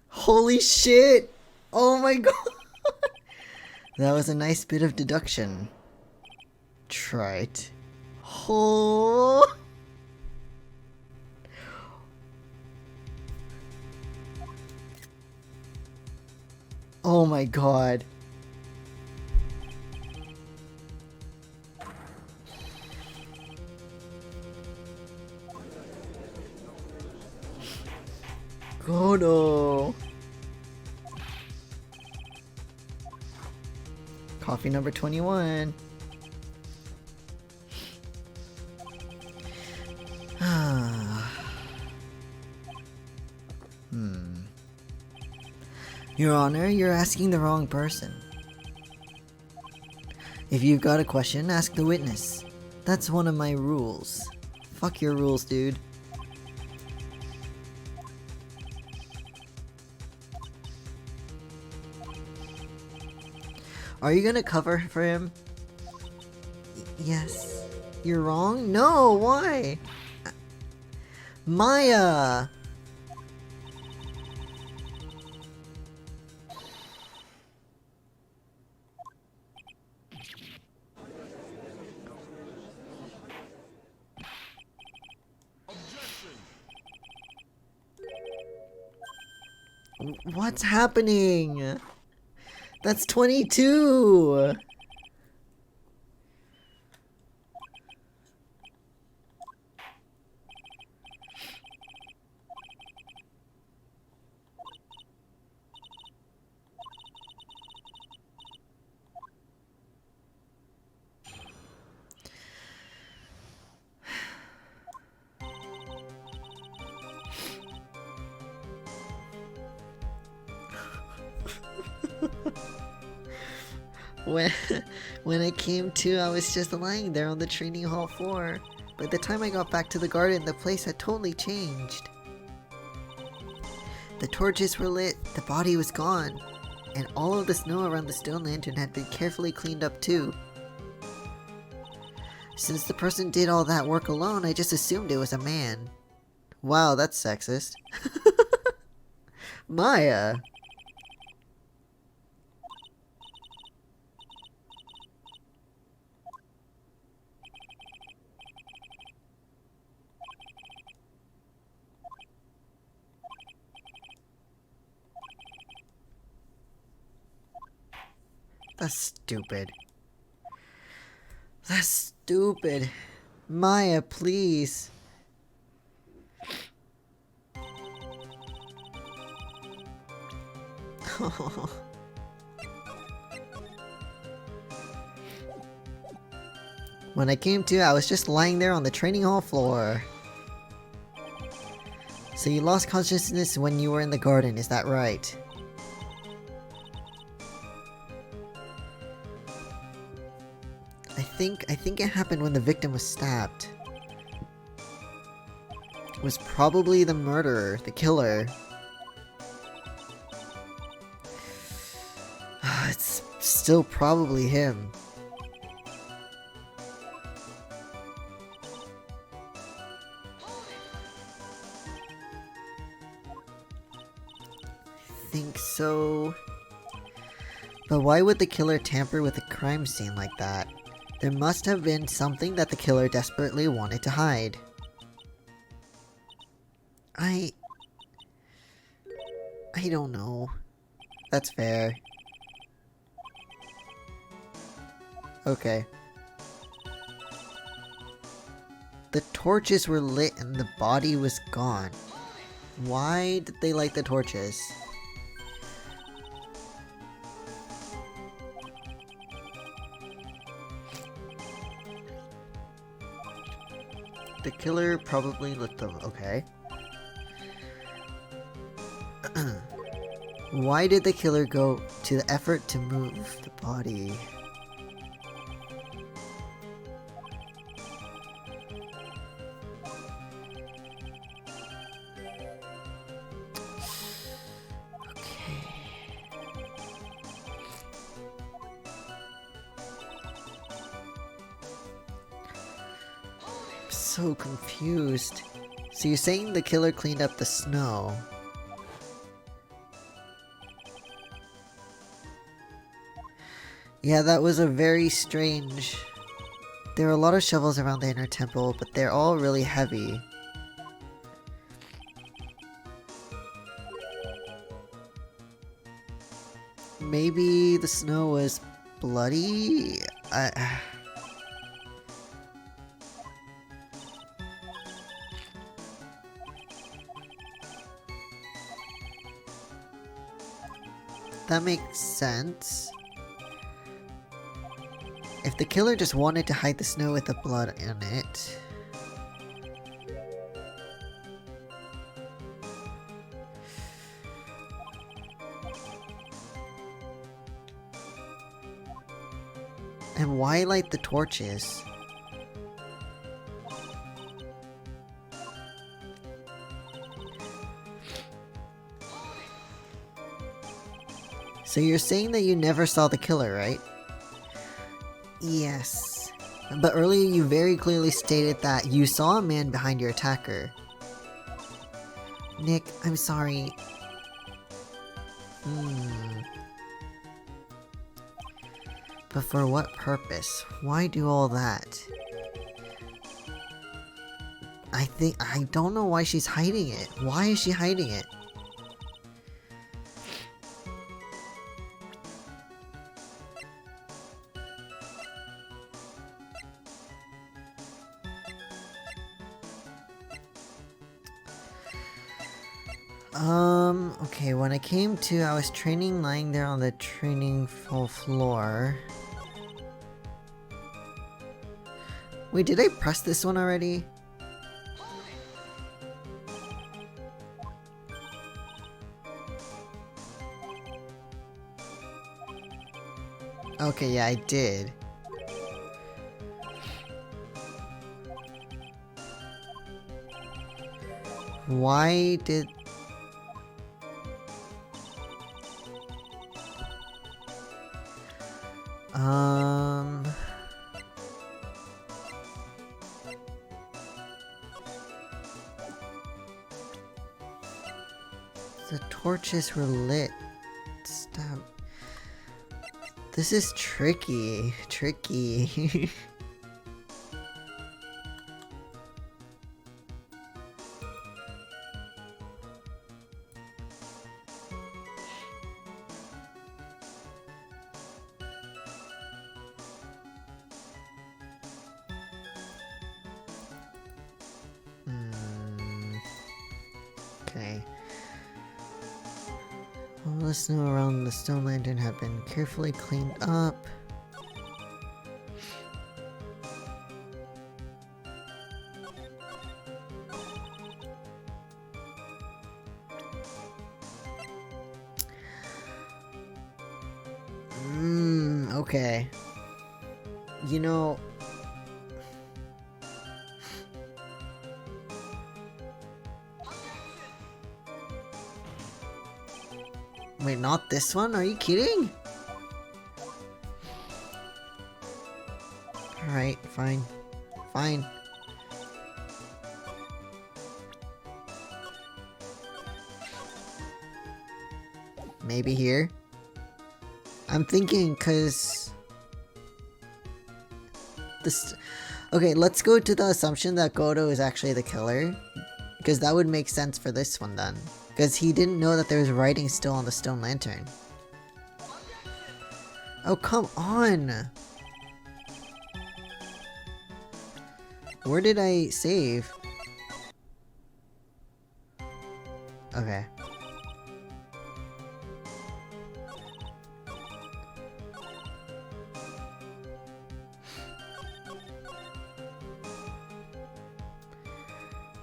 Holy shit! Oh my god! That was a nice bit of deduction. Trite. Oh! Oh my god. Godo. Coffee number 21. Your Honor, you're asking the wrong person. If you've got a question, ask the witness. That's one of my rules. Fuck your rules, dude. Are you gonna cover for him? Yes. You're wrong? No, why? Maya! What's happening? That's 22! When I came to, I was just lying there on the training hall floor. By the time I got back to the garden, the place had totally changed. The torches were lit, the body was gone, and all of the snow around the stone lantern had been carefully cleaned up too. Since the person did all that work alone, I just assumed it was a man. Wow, that's sexist. Maya! That's stupid. That's stupid. Maya, please. When I came to, I was just lying there on the training hall floor. So you lost consciousness when you were in the garden, is that right? I think it happened when the victim was stabbed. It was probably the murderer, the killer. It's still probably him. I think so. But why would the killer tamper with a crime scene like that? There must have been something that the killer desperately wanted to hide. I don't know. That's fair. Okay. The torches were lit and the body was gone. Why did they light the torches? The killer probably lit them. Okay. Why did the killer go to the effort to move the body? So confused. So you're saying the killer cleaned up the snow? Yeah, that was a very strange... There are a lot of shovels around the inner temple, but they're all really heavy. Maybe the snow was bloody? That makes sense. If the killer just wanted to hide the snow with the blood in it... And why light the torches? So you're saying that you never saw the killer, right? Yes. But earlier you very clearly stated that you saw a man behind your attacker. Nick, I'm sorry. But for what purpose? Why do all that? I don't know why she's hiding it. Why is she hiding it? Okay, when I came to, I was training lying there on the training full floor. Wait, did I press this one already? Okay, yeah, I did. Why did... The torches were lit. Stop. This is tricky. Tricky. Okay. All the snow around the stone lantern had been carefully cleaned up. Okay. You know... Wait, not this one? Are you kidding? Alright, fine. Fine. Maybe here? I'm thinking, cause... This... Okay, let's go to the assumption that Goto is actually the killer. Because that would make sense for this one then. Because he didn't know that there was writing still on the stone lantern. Oh, come on! Where did I save? Okay.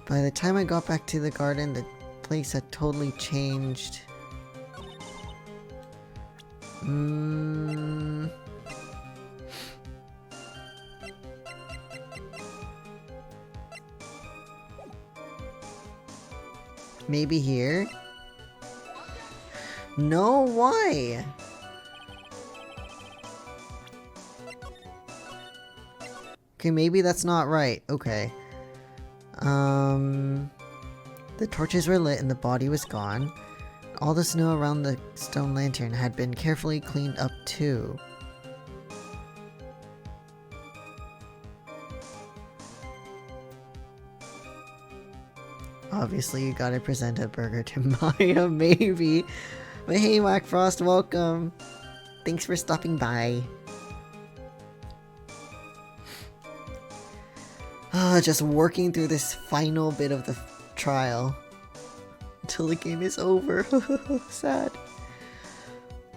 By the time I got back to the garden, the place had totally changed. Maybe here? No, why? Okay, maybe that's not right. Okay. The torches were lit and the body was gone. All the snow around the stone lantern had been carefully cleaned up too. Obviously, you gotta present a burger to Maya, maybe. But hey, Whackfrost, welcome. Thanks for stopping by. Just working through this final bit of the trial until the game is over. Sad.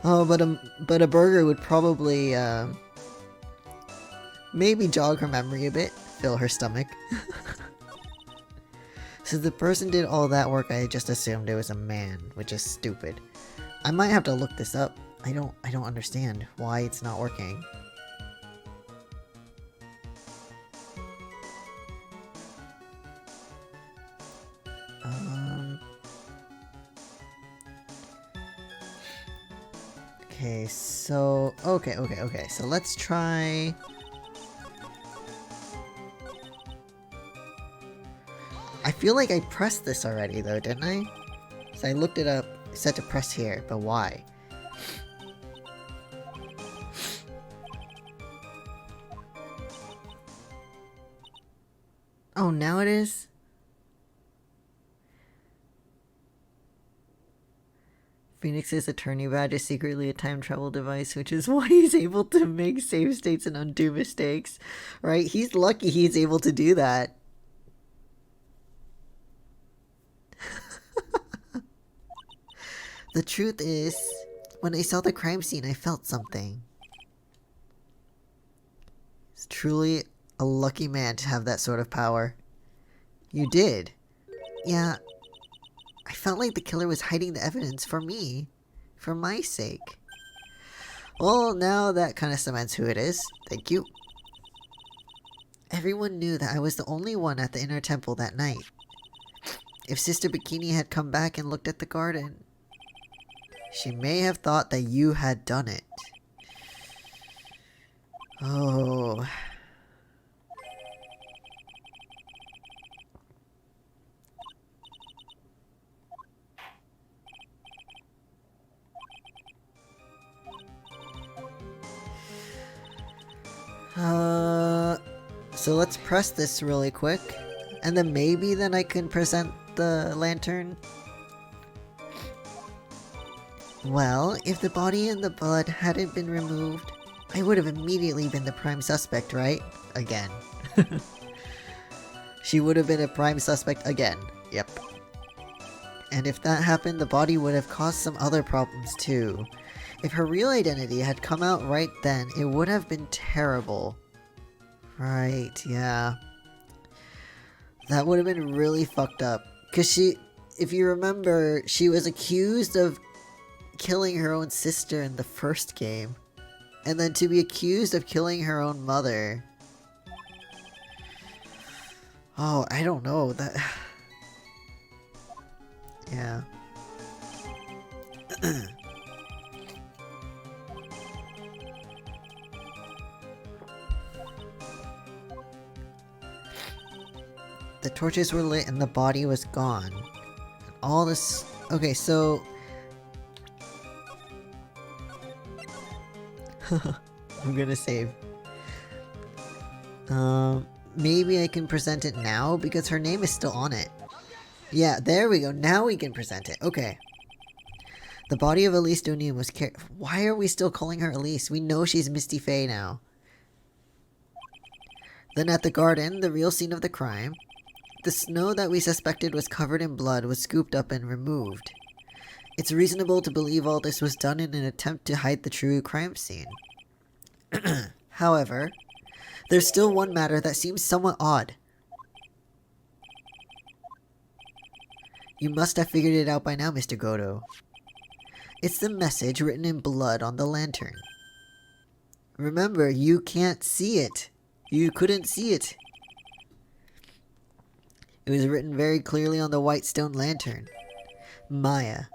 Oh, but a burger would probably maybe jog her memory a bit, fill her stomach. So the person did all that work, I just assumed it was a man, which is stupid. I might have to look this up. I don't understand why it's not working. Okay, so... Okay, so let's try... I feel like I pressed this already though, didn't I? So I looked it up, it said to press here, but why? Oh, now it is? Phoenix's attorney badge is secretly a time travel device, which is why he's able to make save states and undo mistakes. Right? He's lucky he's able to do that. The truth is, when I saw the crime scene, I felt something. He's truly a lucky man to have that sort of power. You did? Yeah. I felt like the killer was hiding the evidence for me. For my sake. Well, now that kind of cements who it is. Thank you. Everyone knew that I was the only one at the inner temple that night. If Sister Bikini had come back and looked at the garden, she may have thought that you had done it. Oh... So let's press this really quick, and then maybe then I can present the lantern. Well, if the body and the blood hadn't been removed, I would have immediately been the prime suspect, right? Again. She would have been a prime suspect again. Yep. And if that happened, the body would have caused some other problems too. If her real identity had come out right then, it would have been terrible. Right, yeah. That would have been really fucked up. Because she, if you remember, she was accused of killing her own sister in the first game. And then to be accused of killing her own mother. Oh, I don't know. That... yeah. The torches were lit and the body was gone. And all this... Okay, so... I'm gonna save. Maybe I can present it now because her name is still on it. Yeah, there we go. Now we can present it. Okay. The body of Elise Donium was Why are we still calling her Elise? We know she's Misty Faye now. Then at the garden, the real scene of the crime, the snow that we suspected was covered in blood was scooped up and removed. It's reasonable to believe all this was done in an attempt to hide the true crime scene. However, there's still one matter that seems somewhat odd. You must have figured it out by now, Mr. Goto. It's the message written in blood on the lantern. Remember, you can't see it. You couldn't see it. It was written very clearly on the white stone lantern. Maya.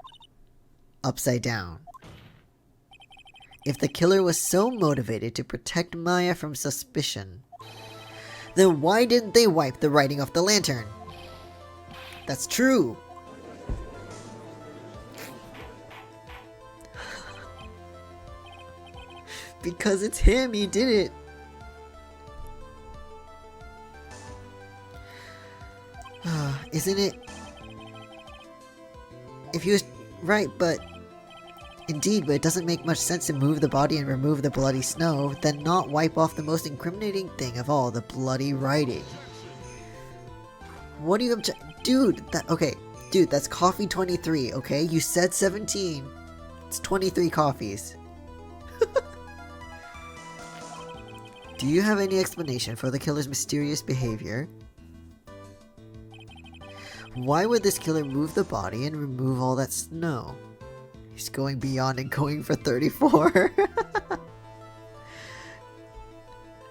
Upside down. If the killer was so motivated to protect Maya from suspicion, then why didn't they wipe the writing off the lantern? That's true. Because it's him, he did it. Isn't it? If he was right, but... Indeed, but it doesn't make much sense to move the body and remove the bloody snow, then not wipe off the most incriminating thing of all, the bloody writing. What do you Dude, Dude, that's coffee 23, okay? You said 17. It's 23 coffees. Do you have any explanation for the killer's mysterious behavior? Why would this killer move the body and remove all that snow? He's going beyond and going for 34.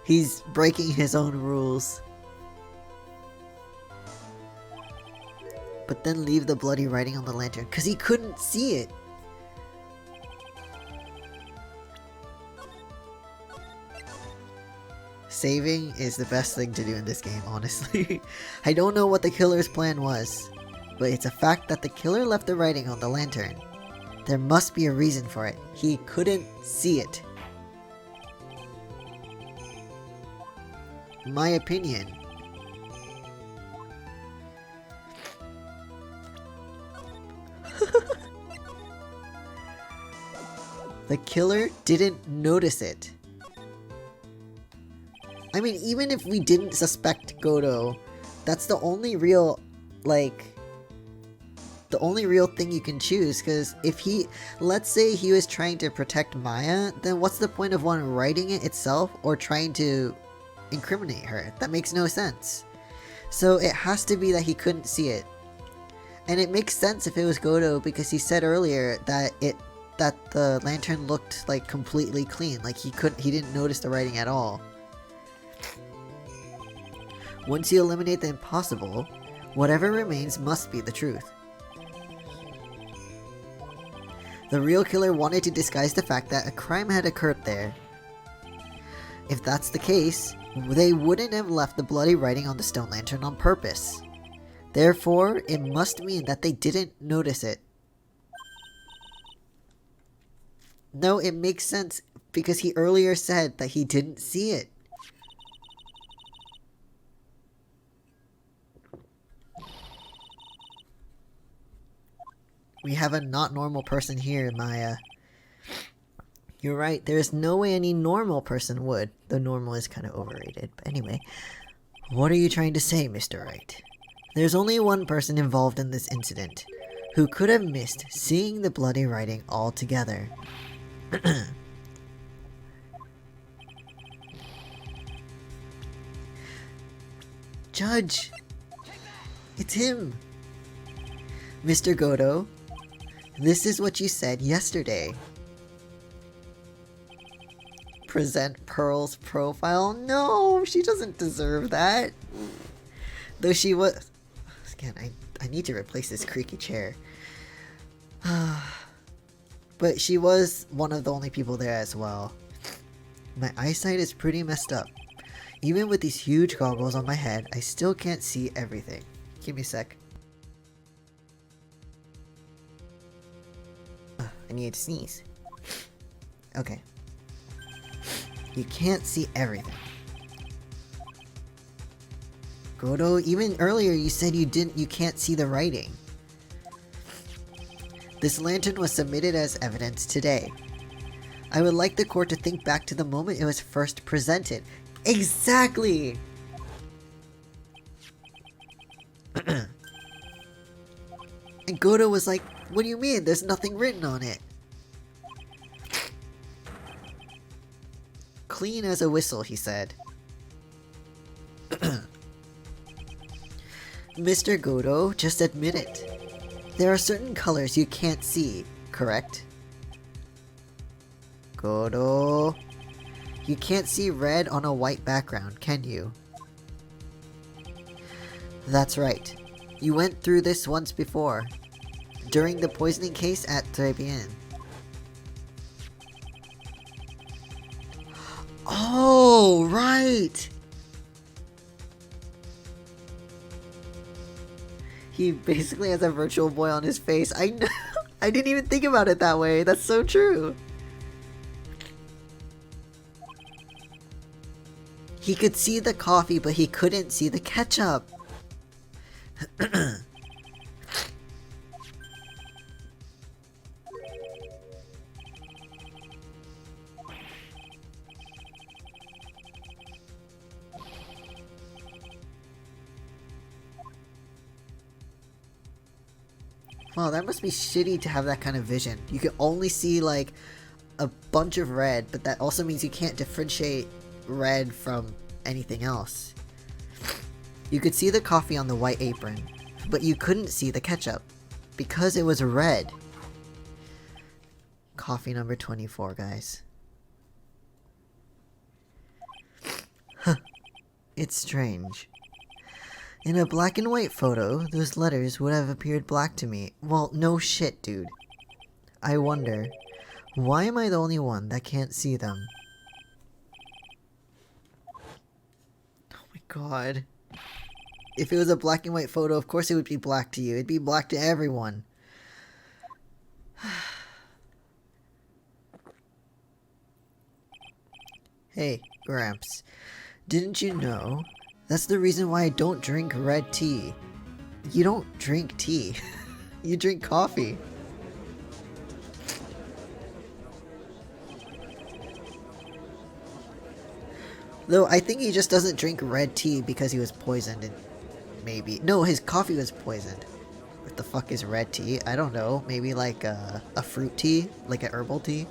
He's breaking his own rules. But then leave the bloody writing on the lantern, because he couldn't see it. Saving is the best thing to do in this game, honestly. I don't know what the killer's plan was, but it's a fact that the killer left the writing on the lantern. There must be a reason for it. He couldn't see it. My opinion. The killer didn't notice it. I mean, even if we didn't suspect Goto, that's the only real, the only real thing you can choose, because if he, let's say he was trying to protect Maya, then what's the point of one writing it itself or trying to incriminate her? That makes no sense. So it has to be that he couldn't see it. And it makes sense if it was Goto, because he said earlier that the lantern looked like completely clean, like he didn't notice the writing at all. Once you eliminate the impossible, whatever remains must be the truth. The real killer wanted to disguise the fact that a crime had occurred there. If that's the case, they wouldn't have left the bloody writing on the stone lantern on purpose. Therefore, it must mean that they didn't notice it. No, it makes sense because he earlier said that he didn't see it. We have a not normal person here, Maya. You're right, there is no way any normal person would. Though normal is kind of overrated. But anyway, what are you trying to say, Mr. Wright? There's only one person involved in this incident who could have missed seeing the bloody writing altogether. Judge! It's him! Mr. Godo, this is what you said yesterday. Present Pearl's profile? No, she doesn't deserve that. Though she was... Again, I need to replace this creaky chair. But she was one of the only people there as well. My eyesight is pretty messed up. Even with these huge goggles on my head, I still can't see everything. Give me a sec. I need to sneeze. Okay. You can't see everything. Godo, even earlier you said you can't see the writing. This lantern was submitted as evidence today. I would like the court to think back to the moment it was first presented. Exactly! And Godo was like, what do you mean? There's nothing written on it. Clean as a whistle, he said. Mr. Godo, just admit it. There are certain colors you can't see, correct? Godo... You can't see red on a white background, can you? That's right. You went through this once before. During the poisoning case at Tribulations. Oh, right! He basically has a virtual boy on his face. I know. I didn't even think about it that way. That's so true. He could see the coffee, but he couldn't see the ketchup. Wow, that must be shitty to have that kind of vision. You can only see like a bunch of red, but that also means you can't differentiate red from anything else. You could see the coffee on the white apron, but you couldn't see the ketchup because it was red. Coffee number 24, guys. Huh. It's strange. In a black and white photo, those letters would have appeared black to me. Well, no shit, dude. I wonder, why am I the only one that can't see them? Oh my god. If it was a black and white photo, of course it would be black to you. It'd be black to everyone. Hey, Gramps. Didn't you know? That's the reason why I don't drink red tea. You don't drink tea. You drink coffee. Though I think he just doesn't drink red tea because he was poisoned and maybe... No, his coffee was poisoned. What the fuck is red tea? I don't know. Maybe like a fruit tea? Like a herbal tea?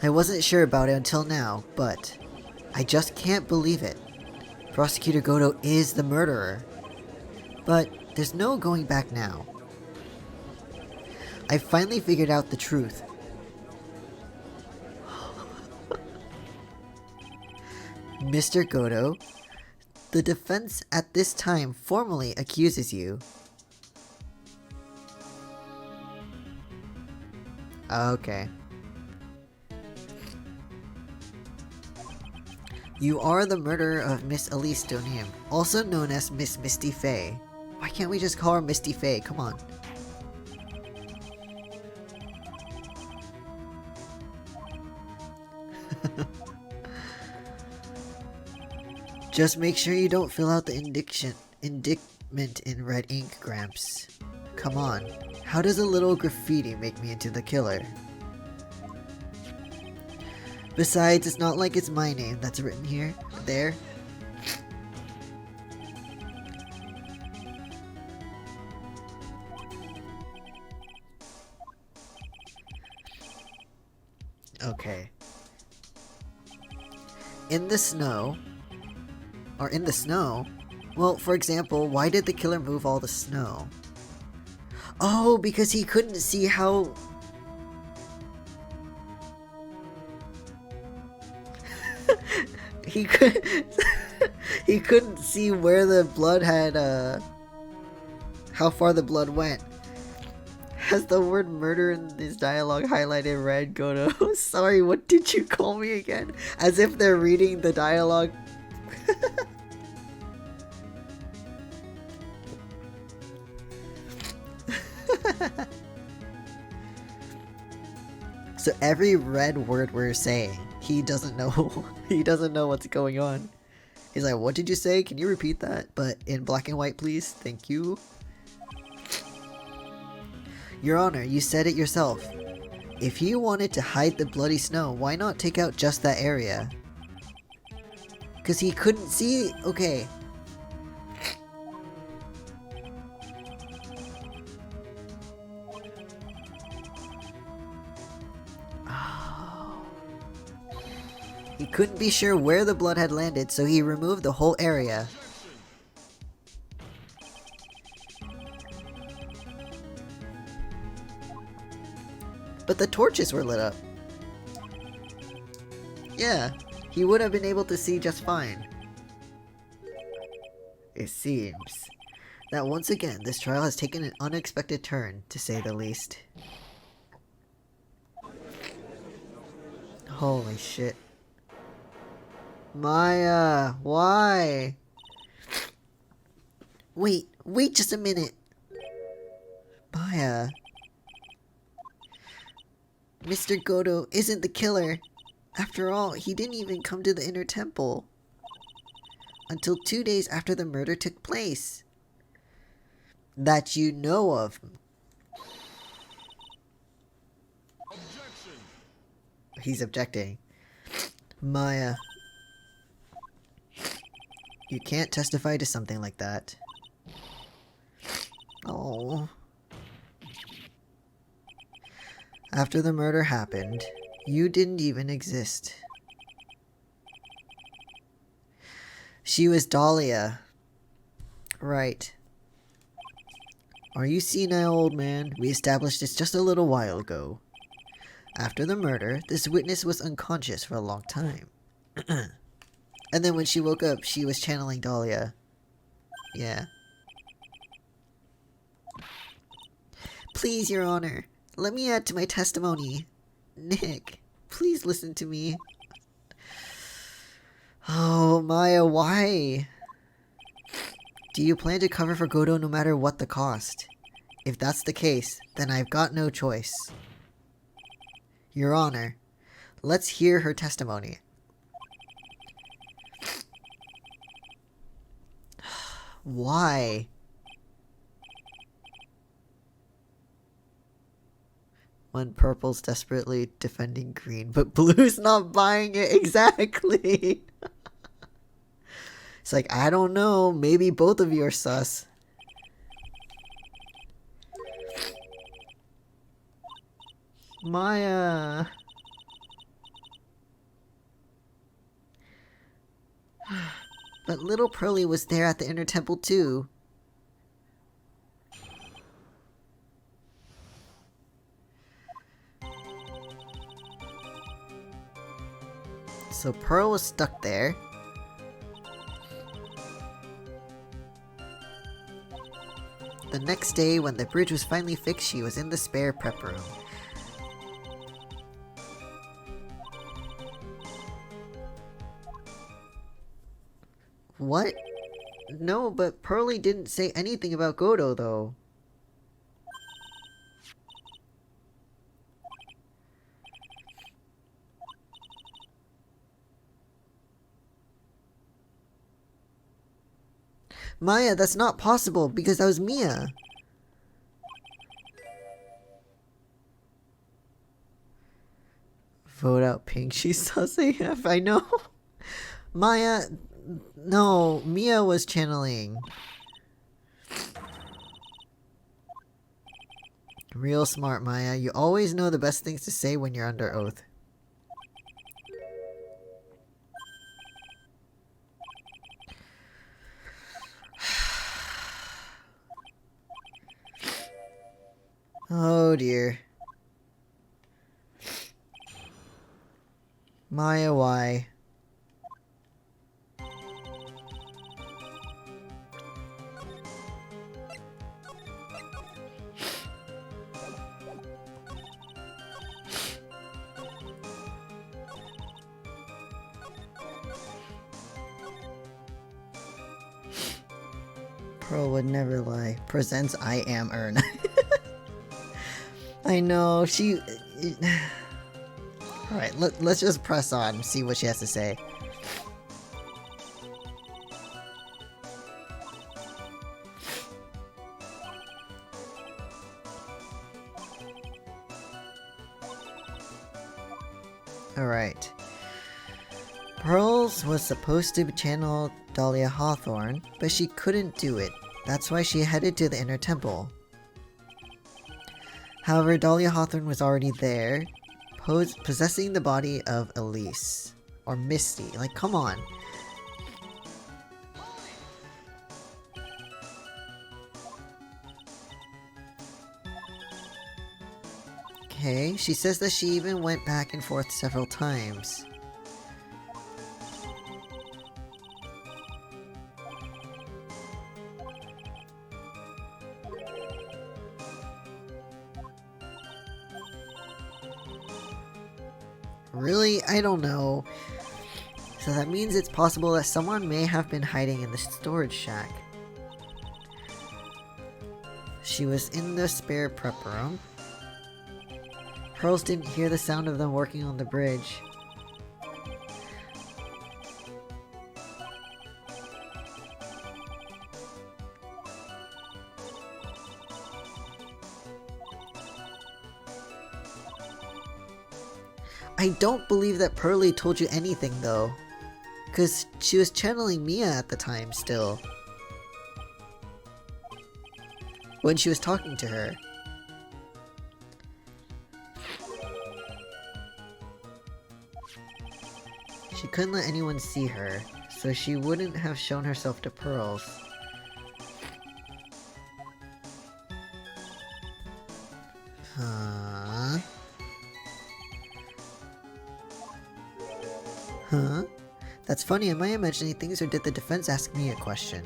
I wasn't sure about it until now, but... I just can't believe it. Prosecutor Godo is the murderer. But there's no going back now. I finally figured out the truth. Mr. Godo, the defense at this time formally accuses you. Okay. You are the murderer of Miss Elise Donium, also known as Miss Misty Faye. Why can't we just call her Misty Faye? Come on. Just make sure you don't fill out the in red ink, Gramps. Come on, how does a little graffiti make me into the killer? Besides, it's not like it's my name that's written here. There. Okay. In the snow. Or in the snow? Well, for example, why did the killer move all the snow? Oh, because he couldn't see how... he could... he couldn't see where the blood had, how far the blood went. Has the word murder in this dialogue highlighted red, Goto? Sorry, what did you call me again? As if they're reading the dialogue. So every red word we're saying, he doesn't know. He doesn't know what's going on. He's like, what did you say? Can you repeat that? But in black and white, please. Thank you. Your Honor, you said it yourself. If he wanted to hide the bloody snow, why not take out just that area? Because he couldn't see... Okay. Oh. He couldn't be sure where the blood had landed, so he removed the whole area. But the torches were lit up. Yeah, he would have been able to see just fine. It seems that once again this trial has taken an unexpected turn, to say the least. Holy shit. Maya, why? Wait just a minute. Maya. Mr. Goto isn't the killer. After all, he didn't even come to the inner temple until 2 days after the murder took place. That you know of. Objection. He's objecting. Maya. You can't testify to something like that. Oh. After the murder happened, you didn't even exist. She was Dahlia. Right. Are you senile, old man? We established this just a little while ago. After the murder, this witness was unconscious for a long time. And then when she woke up, she was channeling Dahlia. Yeah. Please, Your Honor. Let me add to my testimony. Nick, please listen to me. Oh, Maya, why? Do you plan to cover for Goto no matter what the cost? If that's the case, then I've got no choice. Your Honor, let's hear her testimony. Why? When purple's desperately defending green, but blue's not buying it. Exactly. It's like, I don't know. Maybe both of you are sus. Maya. But little Pearly was there at the inner temple too. So Pearl was stuck there. The next day, when the bridge was finally fixed, she was in the spare prep room. What? No, but Pearly didn't say anything about Goto, though. Maya, that's not possible because that was Mia. Vote out Pink. She's sus AF. I know. Maya, no, Mia was channeling. Real smart, Maya. You always know the best things to say when you're under oath. Oh dear. Maya, why? Pearl would never lie. Presents I am Ern. I know, she... Alright, let's just press on and see what she has to say. Alright. Pearls was supposed to channel Dahlia Hawthorne, but she couldn't do it. That's why she headed to the inner temple. However, Dahlia Hawthorne was already there, possessing the body of Elise. Or Misty. Like, come on. Okay, she says that she even went back and forth several times. Really? I don't know. So that means it's possible that someone may have been hiding in the storage shack. She was in the spare prep room. Pearls didn't hear the sound of them working on the bridge. I don't believe that Pearly told you anything though. Cause she was channeling Mia at the time still. When she was talking to her. She couldn't let anyone see her, so she wouldn't have shown herself to Pearls. Huh? Huh? That's funny, am I imagining things or did the defense ask me a question?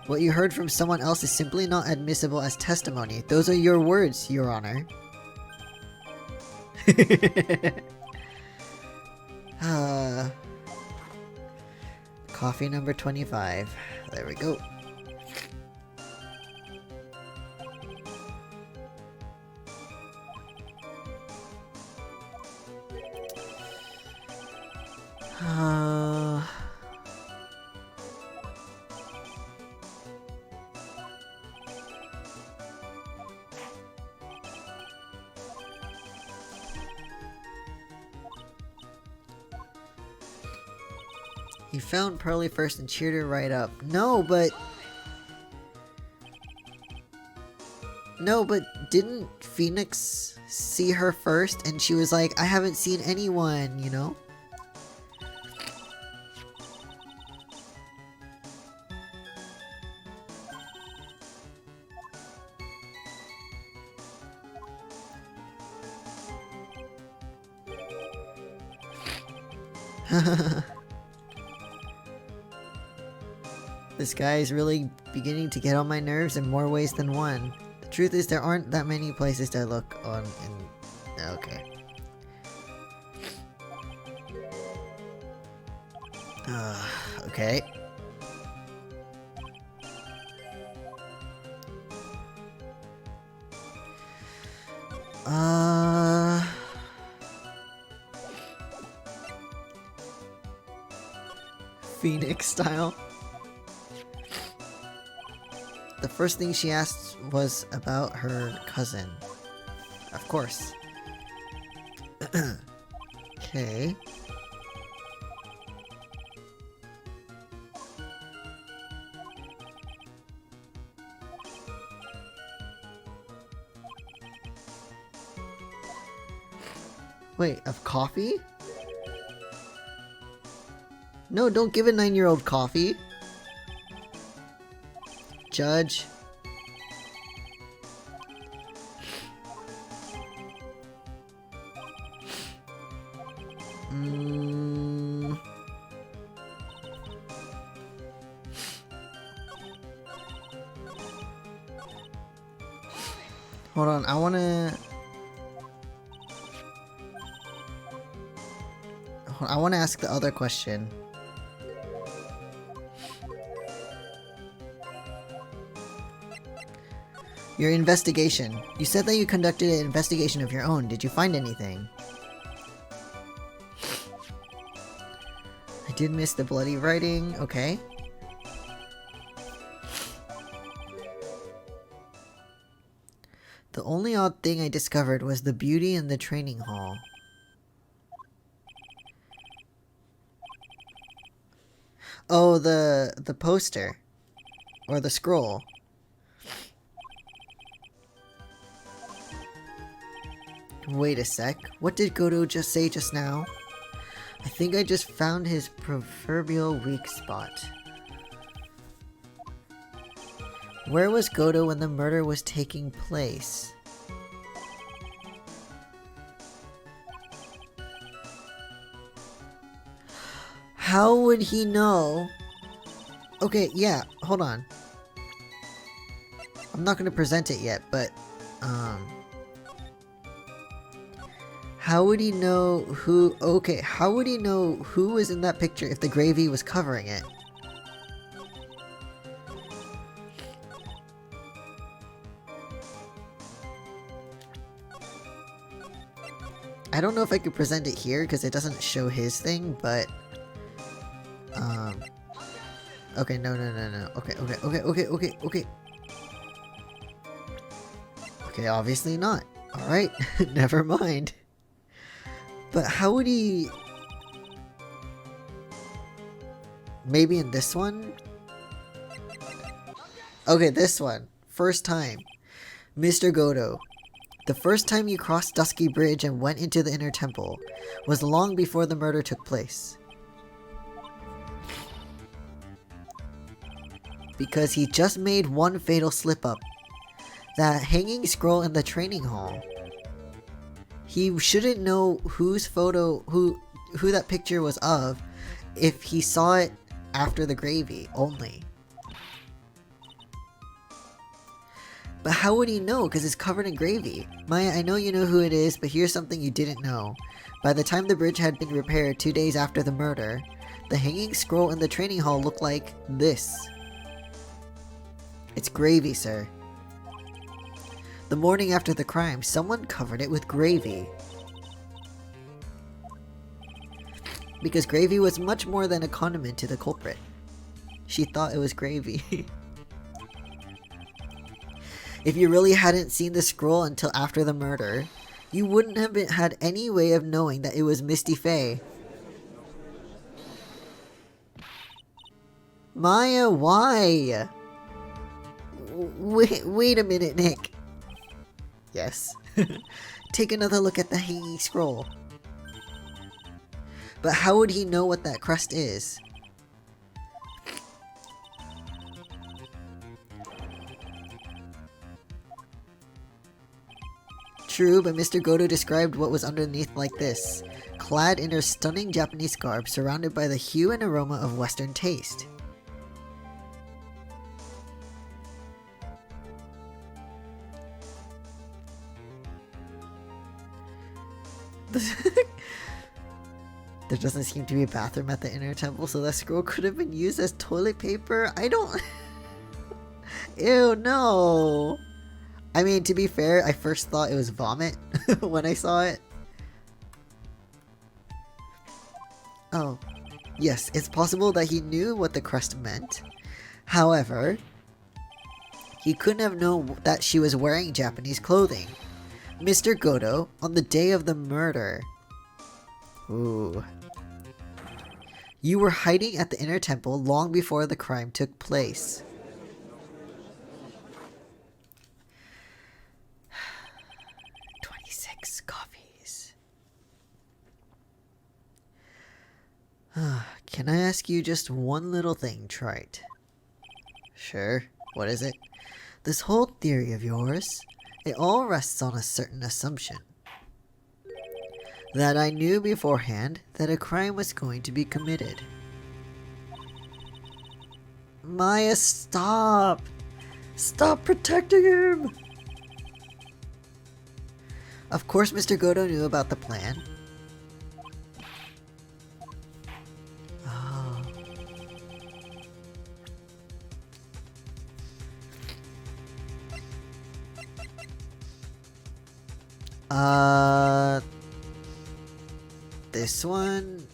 What you heard from someone else is simply not admissible as testimony. Those are your words, Your Honor. Coffee number 25. There we go. He found Pearly first and cheered her right up. No, but didn't Phoenix see her first and she was like, I haven't seen anyone, you know? This guy is really beginning to get on my nerves in more ways than one. The truth is there aren't that many places to look on in... Okay. Okay. Phoenix style. The first thing she asked was about her cousin. Of course. Okay. Wait, of coffee? No, don't give a 9-year-old coffee. Judge. Hold on, I wanna ask the other question. Your investigation. You said that you conducted an investigation of your own. Did you find anything? I did miss the bloody writing. Okay. The only odd thing I discovered was the beauty in the training hall. Oh, the poster. Or the scroll. Wait a sec. What did Godo just say just now? I think I just found his proverbial weak spot. Where was Godo when the murder was taking place? How would he know? Okay, yeah, hold on. I'm not gonna present it yet, but, how would he know who... Okay, how would he know who was in that picture if the gravy was covering it? I don't know if I could present it here because it doesn't show his thing, but... Okay, no. Okay. Okay, obviously not. Alright, never mind. But how would he... Maybe in this one? Okay, this one. First time. Mr. Godo. The first time you crossed Dusky Bridge and went into the inner temple was long before the murder took place. Because he just made one fatal slip-up. That hanging scroll in the training hall. He shouldn't know whose photo, who that picture was of, if he saw it after the gravy only. But how would he know? Because it's covered in gravy. Maya, I know you know who it is, but here's something you didn't know. By the time the bridge had been repaired 2 days after the murder, the hanging scroll in the training hall looked like this. It's gravy, sir. The morning after the crime, someone covered it with gravy. Because gravy was much more than a condiment to the culprit. She thought it was gravy. If you really hadn't seen the scroll until after the murder, you wouldn't have had any way of knowing that it was Misty Faye. Maya, why? Wait a minute, Nick. Yes. Take another look at the hanging scroll. But how would he know what that crest is? True, but Mr. Godo described what was underneath like this. Clad in her stunning Japanese garb, surrounded by the hue and aroma of Western taste. There doesn't seem to be a bathroom at the inner temple, so that scroll could have been used as toilet paper? I don't... Ew, no! I mean, to be fair, I first thought it was vomit when I saw it. Oh. Yes, it's possible that he knew what the crest meant. However, he couldn't have known that she was wearing Japanese clothing. Mr. Goto, on the day of the murder. Ooh. You were hiding at the inner temple long before the crime took place. Coffees. Can I ask you just one little thing, Trite? Sure. What is it? This whole theory of yours, it all rests on a certain assumption. That I knew beforehand that a crime was going to be committed. Maya, stop! Stop protecting him! Of course Mr. Goto knew about the plan. Oh. This one?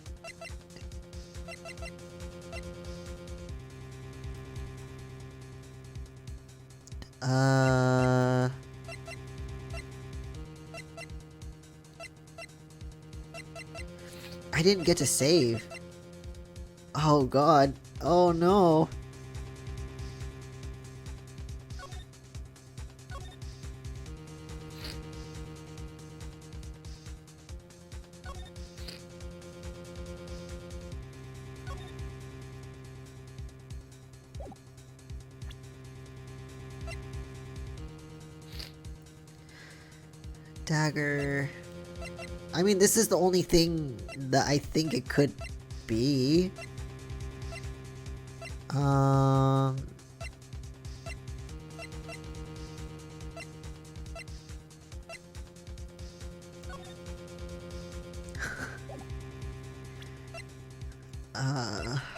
I didn't get to save. Oh god. Oh no. Dagger. I mean, this is the only thing that I think it could be.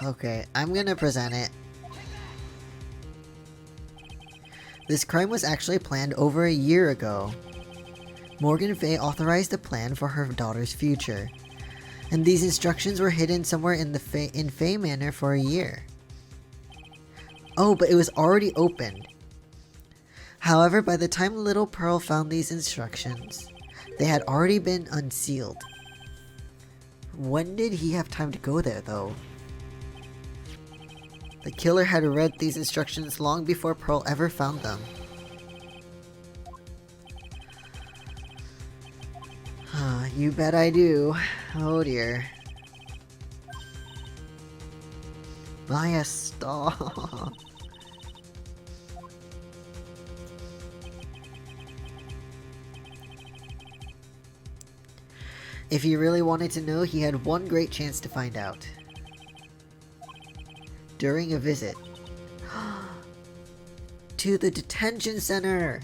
Okay, I'm gonna present it. This crime was actually planned over a year ago. Morgan Fay authorized a plan for her daughter's future, and these instructions were hidden somewhere in Fay Manor for a year. Oh, but it was already opened. However, by the time Little Pearl found these instructions, they had already been unsealed. When did he have time to go there, though? The killer had read these instructions long before Pearl ever found them. You bet I do. Oh dear. Maya, stop. If he really wanted to know, he had one great chance to find out. During a visit to the detention center.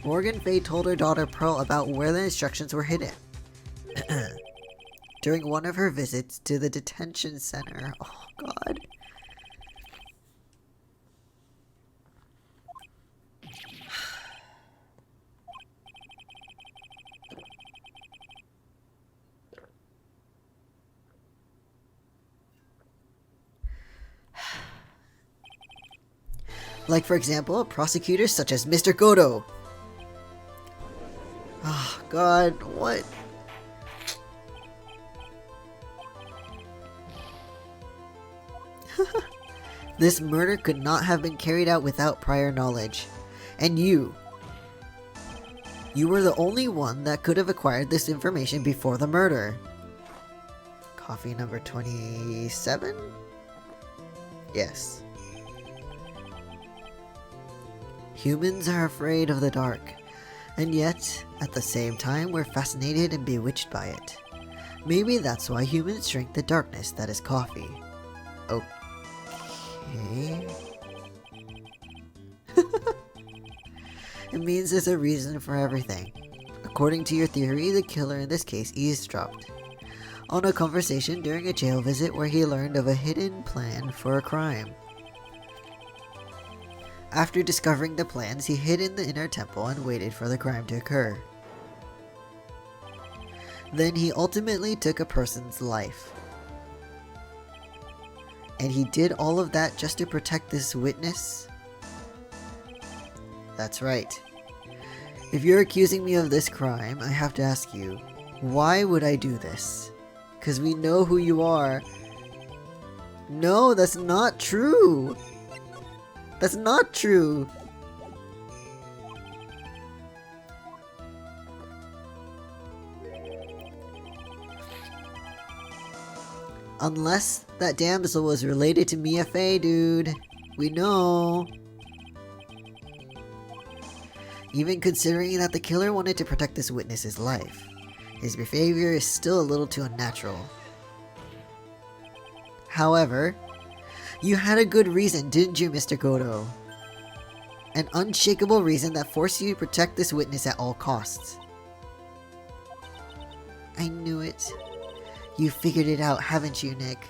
Morgan Fay told her daughter Pearl about where the instructions were hidden. During one of her visits to the detention center. Oh god. Like, for example, prosecutors such as Mr. Goto. Oh god, what? This murder could not have been carried out without prior knowledge. And you were the only one that could have acquired this information before the murder. Coffee number 27? Yes. Humans are afraid of the dark. And yet, at the same time, we're fascinated and bewitched by it. Maybe that's why humans drink the darkness that is coffee. Okay. It means there's a reason for everything. According to your theory, the killer in this case eavesdropped on a conversation during a jail visit where he learned of a hidden plan for a crime. After discovering the plans, he hid in the inner temple and waited for the crime to occur. Then he ultimately took a person's life. And he did all of that just to protect this witness? That's right. If you're accusing me of this crime, I have to ask you, why would I do this? 'Cause we know who you are. No, that's not true! That's not true! Unless that damsel was related to Mia Fey, dude. We know. Even considering that the killer wanted to protect this witness's life, his behavior is still a little too unnatural. However, you had a good reason, didn't you, Mr. Goto? An unshakable reason that forced you to protect this witness at all costs. I knew it. You figured it out, haven't you, Nick?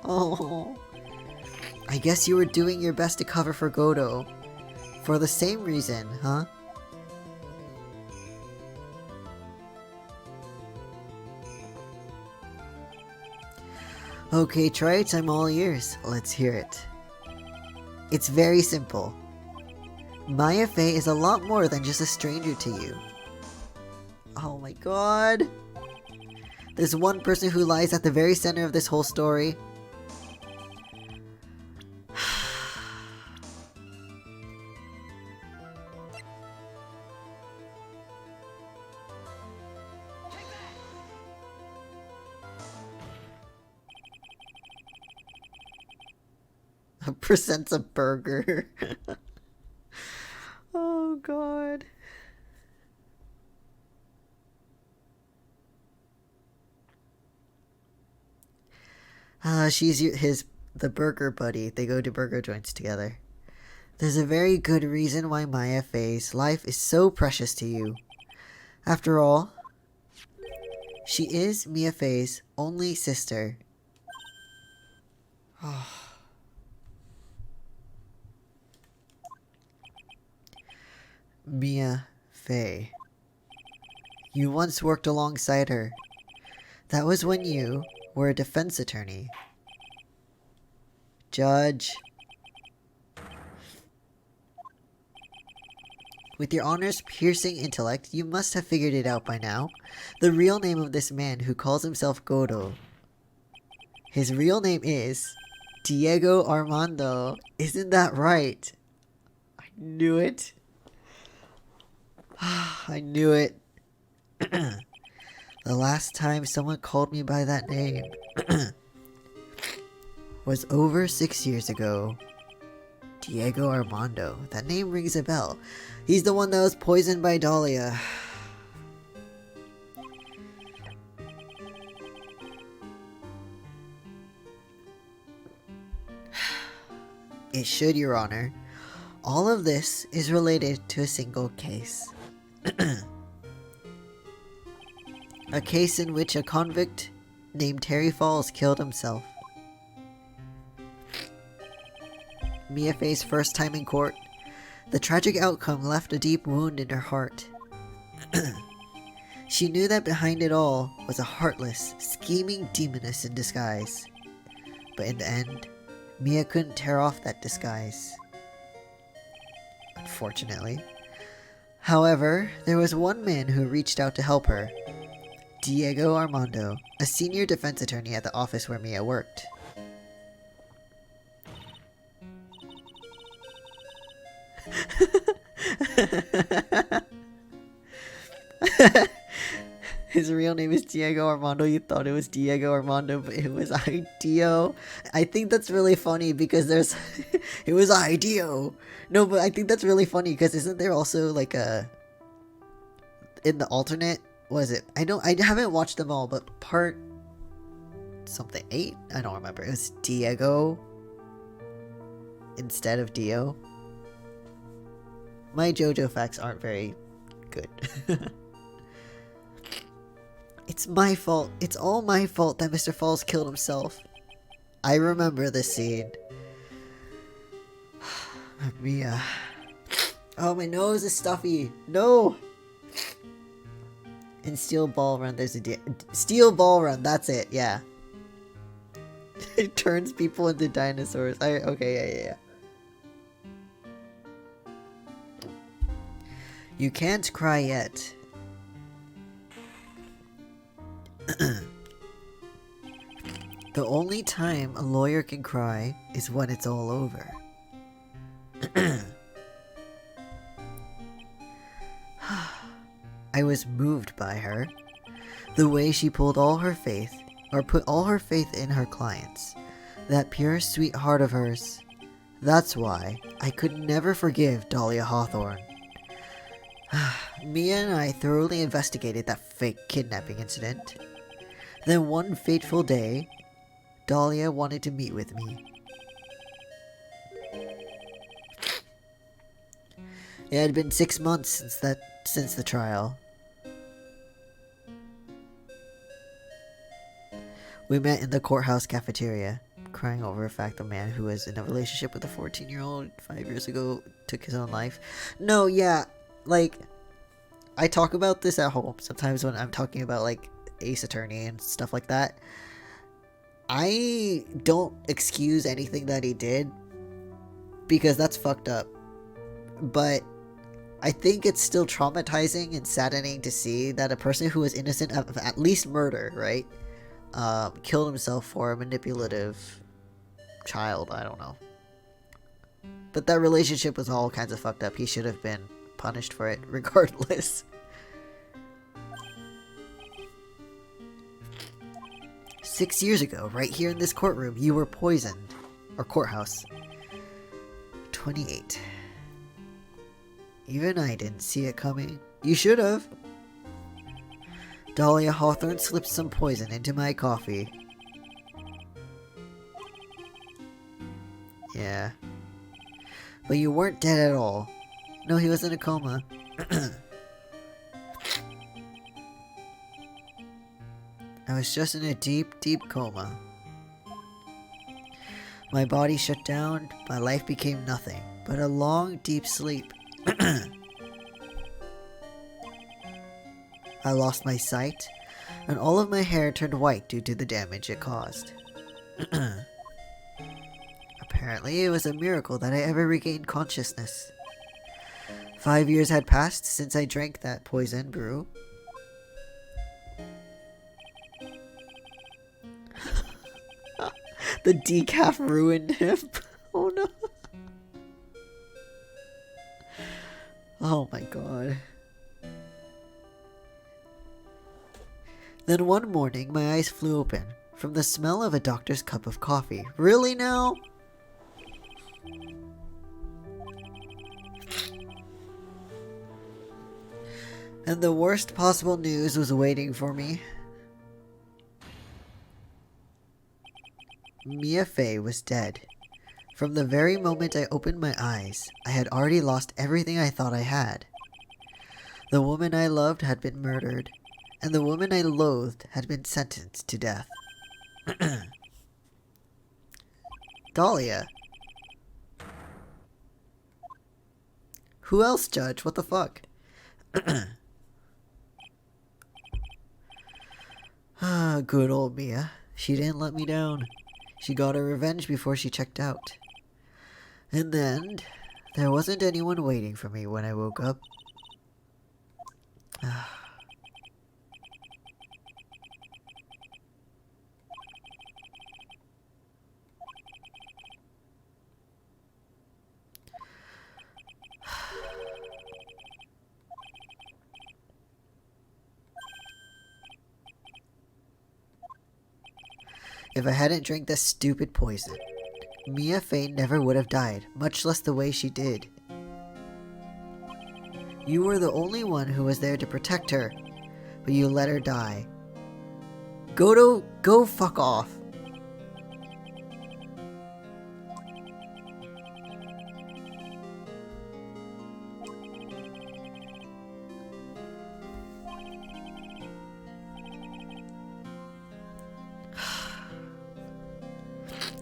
Oh. I guess you were doing your best to cover for Goto. For the same reason, huh? Okay, Trite, I'm all ears. Let's hear it. It's very simple. Maya Fey is a lot more than just a stranger to you. Oh my god. There's one person who lies at the very center of this whole story. Presents a burger. Oh god. She's the burger buddy. They go to burger joints together. There's a very good reason why Maya Fey's life is so precious to you. After all, she is Mia Fey's only sister. Mia Fey. You once worked alongside her. That was when you were a defense attorney. Judge. With your honor's piercing intellect, you must have figured it out by now. The real name of this man who calls himself Goto. His real name is Diego Armando. Isn't that right? I knew it. I knew it. The last time someone called me by that name was over 6 years ago. Diego Armando. That name rings a bell. He's the one that was poisoned by Dahlia. It should, Your Honor. All of this is related to a single case. A case in which a convict named Terry Falls killed himself. Mia Fey's first time in court, the tragic outcome left a deep wound in her heart. She knew that behind it all was a heartless, scheming demoness in disguise. But in the end, Mia couldn't tear off that disguise. Unfortunately. However, there was one man who reached out to help her. Diego Armando, a senior defense attorney at the office where Mia worked. His real name is Diego Armando. You thought it was Diego Armando, but it was Ideo. I think that's really funny because there's... it was Ideo. No, but I think that's really funny because isn't there also like a... in the alternate... was it? I haven't watched them all, but part... something 8? I don't remember. It was Diego instead of Dio. My JoJo facts aren't very good. It's my fault. It's all my fault that Mr. Falls killed himself. I remember this scene. Mia. Oh, my nose is stuffy. No! In Steel Ball Run, there's a Steel Ball Run, that's it, yeah. It turns people into dinosaurs. Okay, yeah. You can't cry yet. The only time a lawyer can cry is when it's all over. I was moved by her. The way she pulled all her faith, or put all her faith in her clients. That pure, sweet heart of hers. That's why I could never forgive Dahlia Hawthorne. Mia and I thoroughly investigated that fake kidnapping incident. Then one fateful day, Dahlia wanted to meet with me. It had been 6 months since the trial. We met in the courthouse cafeteria, crying over the fact the man who was in a relationship with a 14-year-old 5 years ago took his own life. No, yeah, like, I talk about this at home sometimes when I'm talking about, like, Ace Attorney and stuff like that. I don't excuse anything that he did, because that's fucked up. But I think it's still traumatizing and saddening to see that a person who was innocent of at least murder, right? Killed himself for a manipulative child, I don't know. But that relationship was all kinds of fucked up. He should have been punished for it, regardless. "6 years ago, right here in this courtroom, you were poisoned. Or courthouse. 28. Even I didn't see it coming. You should have. Dahlia Hawthorne slipped some poison into my coffee." Yeah. But you weren't dead at all. No, he was in a coma. I was just in a deep, deep coma. My body shut down, my life became nothing but a long, deep sleep. I lost my sight, and all of my hair turned white due to the damage it caused. Apparently, it was a miracle that I ever regained consciousness. 5 years had passed since I drank that poison brew. The decaf ruined him. Oh no. Oh my god. Then one morning, my eyes flew open from the smell of a doctor's cup of coffee. Really now? And the worst possible news was waiting for me. Mia Fey was dead. From the very moment I opened my eyes, I had already lost everything I thought I had. The woman I loved had been murdered, and the woman I loathed had been sentenced to death. Dahlia. Who else, Judge? What the fuck? Ah, good old Mia. She didn't let me down. She got her revenge before she checked out. And then, there wasn't anyone waiting for me when I woke up. If I hadn't drank this stupid poison, Mia Fey never would have died, much less the way she did. You were the only one who was there to protect her, but you let her die. Go fuck off.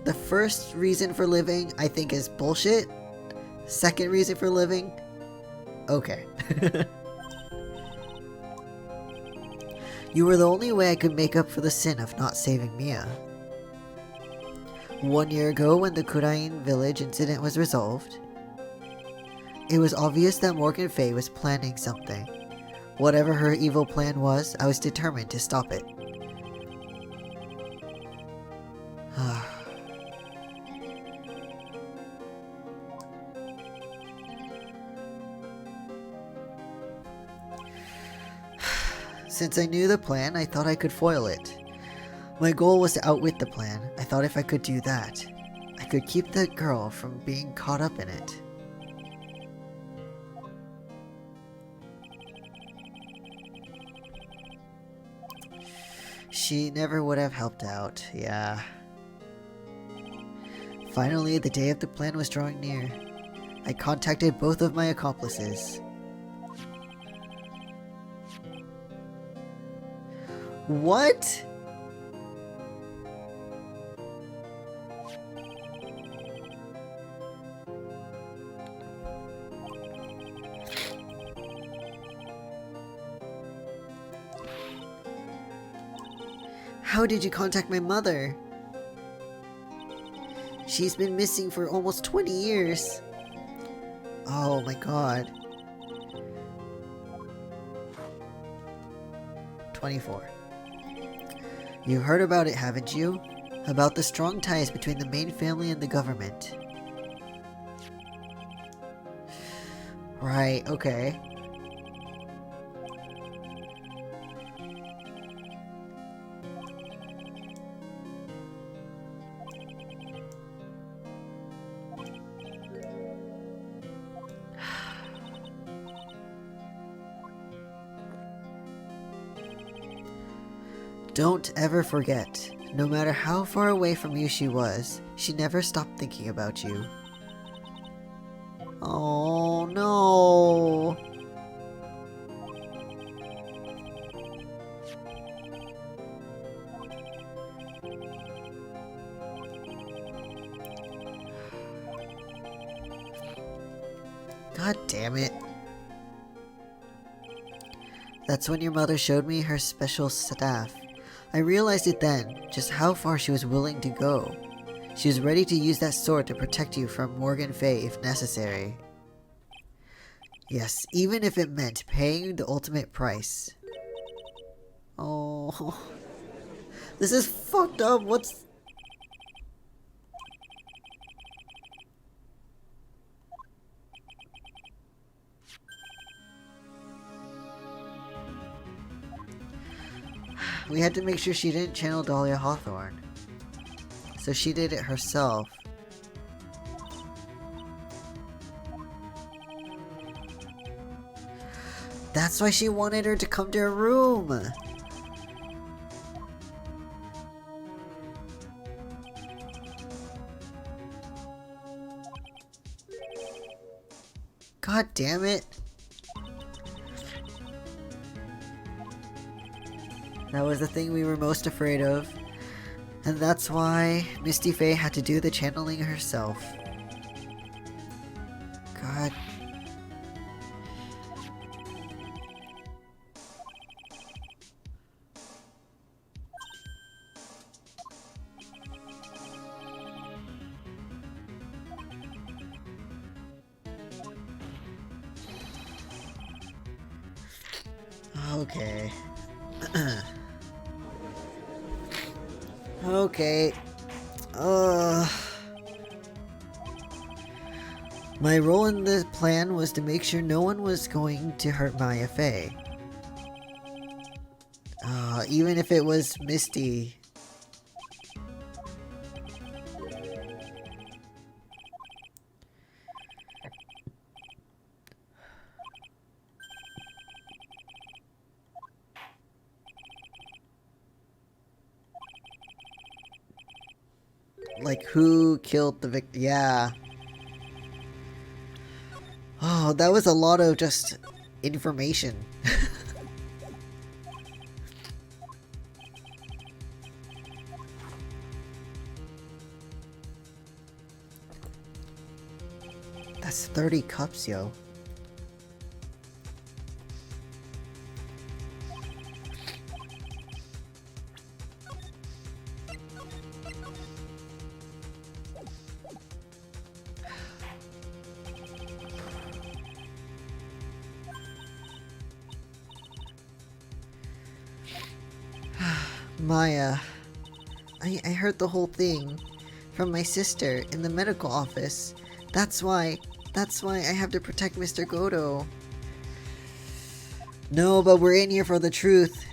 The first reason for living, I think, is bullshit. Second reason for living, okay. You were the only way I could make up for the sin of not saving Mia. 1 year ago, when the Kurain village incident was resolved, it was obvious that Morgan Fay was planning something. Whatever her evil plan was, I was determined to stop it. Since I knew the plan, I thought I could foil it. My goal was to outwit the plan. I thought if I could do that, I could keep the girl from being caught up in it. She never would have helped out, yeah. Finally, the day of the plan was drawing near. I contacted both of my accomplices. What? How did you contact my mother? She's been missing for almost 20 years. Oh my god. 24. You heard about it, haven't you? About the strong ties between the main family and the government. Right, okay. Don't ever forget, no matter how far away from you she was, she never stopped thinking about you. Oh no! God damn it. That's when your mother showed me her special staff. I realized it then, just how far she was willing to go. She was ready to use that sword to protect you from Morgan Fay if necessary. Yes, even if it meant paying the ultimate price. Oh, this is fucked up. What's... We had to make sure she didn't channel Dahlia Hawthorne. So she did it herself. That's why she wanted her to come to her room. God damn it. That was the thing we were most afraid of. And that's why Misty Faye had to do the channeling herself. God. Okay. Okay. My role in the plan was to make sure no one was going to hurt Maya Fey. Even if it was Misty. Like, who killed the victim? Yeah. Oh, that was a lot of just information. That's 30 cups, yo. Maya, I heard the whole thing from my sister in the medical office. That's why I have to protect Mr. Godo. No, but we're in here for the truth.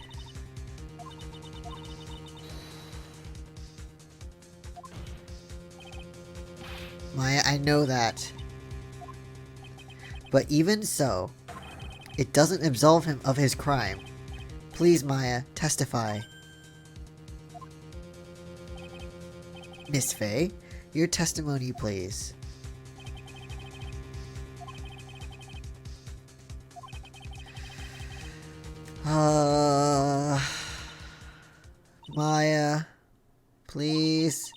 Maya, I know that. But even so, it doesn't absolve him of his crime. Please, Maya, testify. Miss Faye, your testimony, please. Maya, please.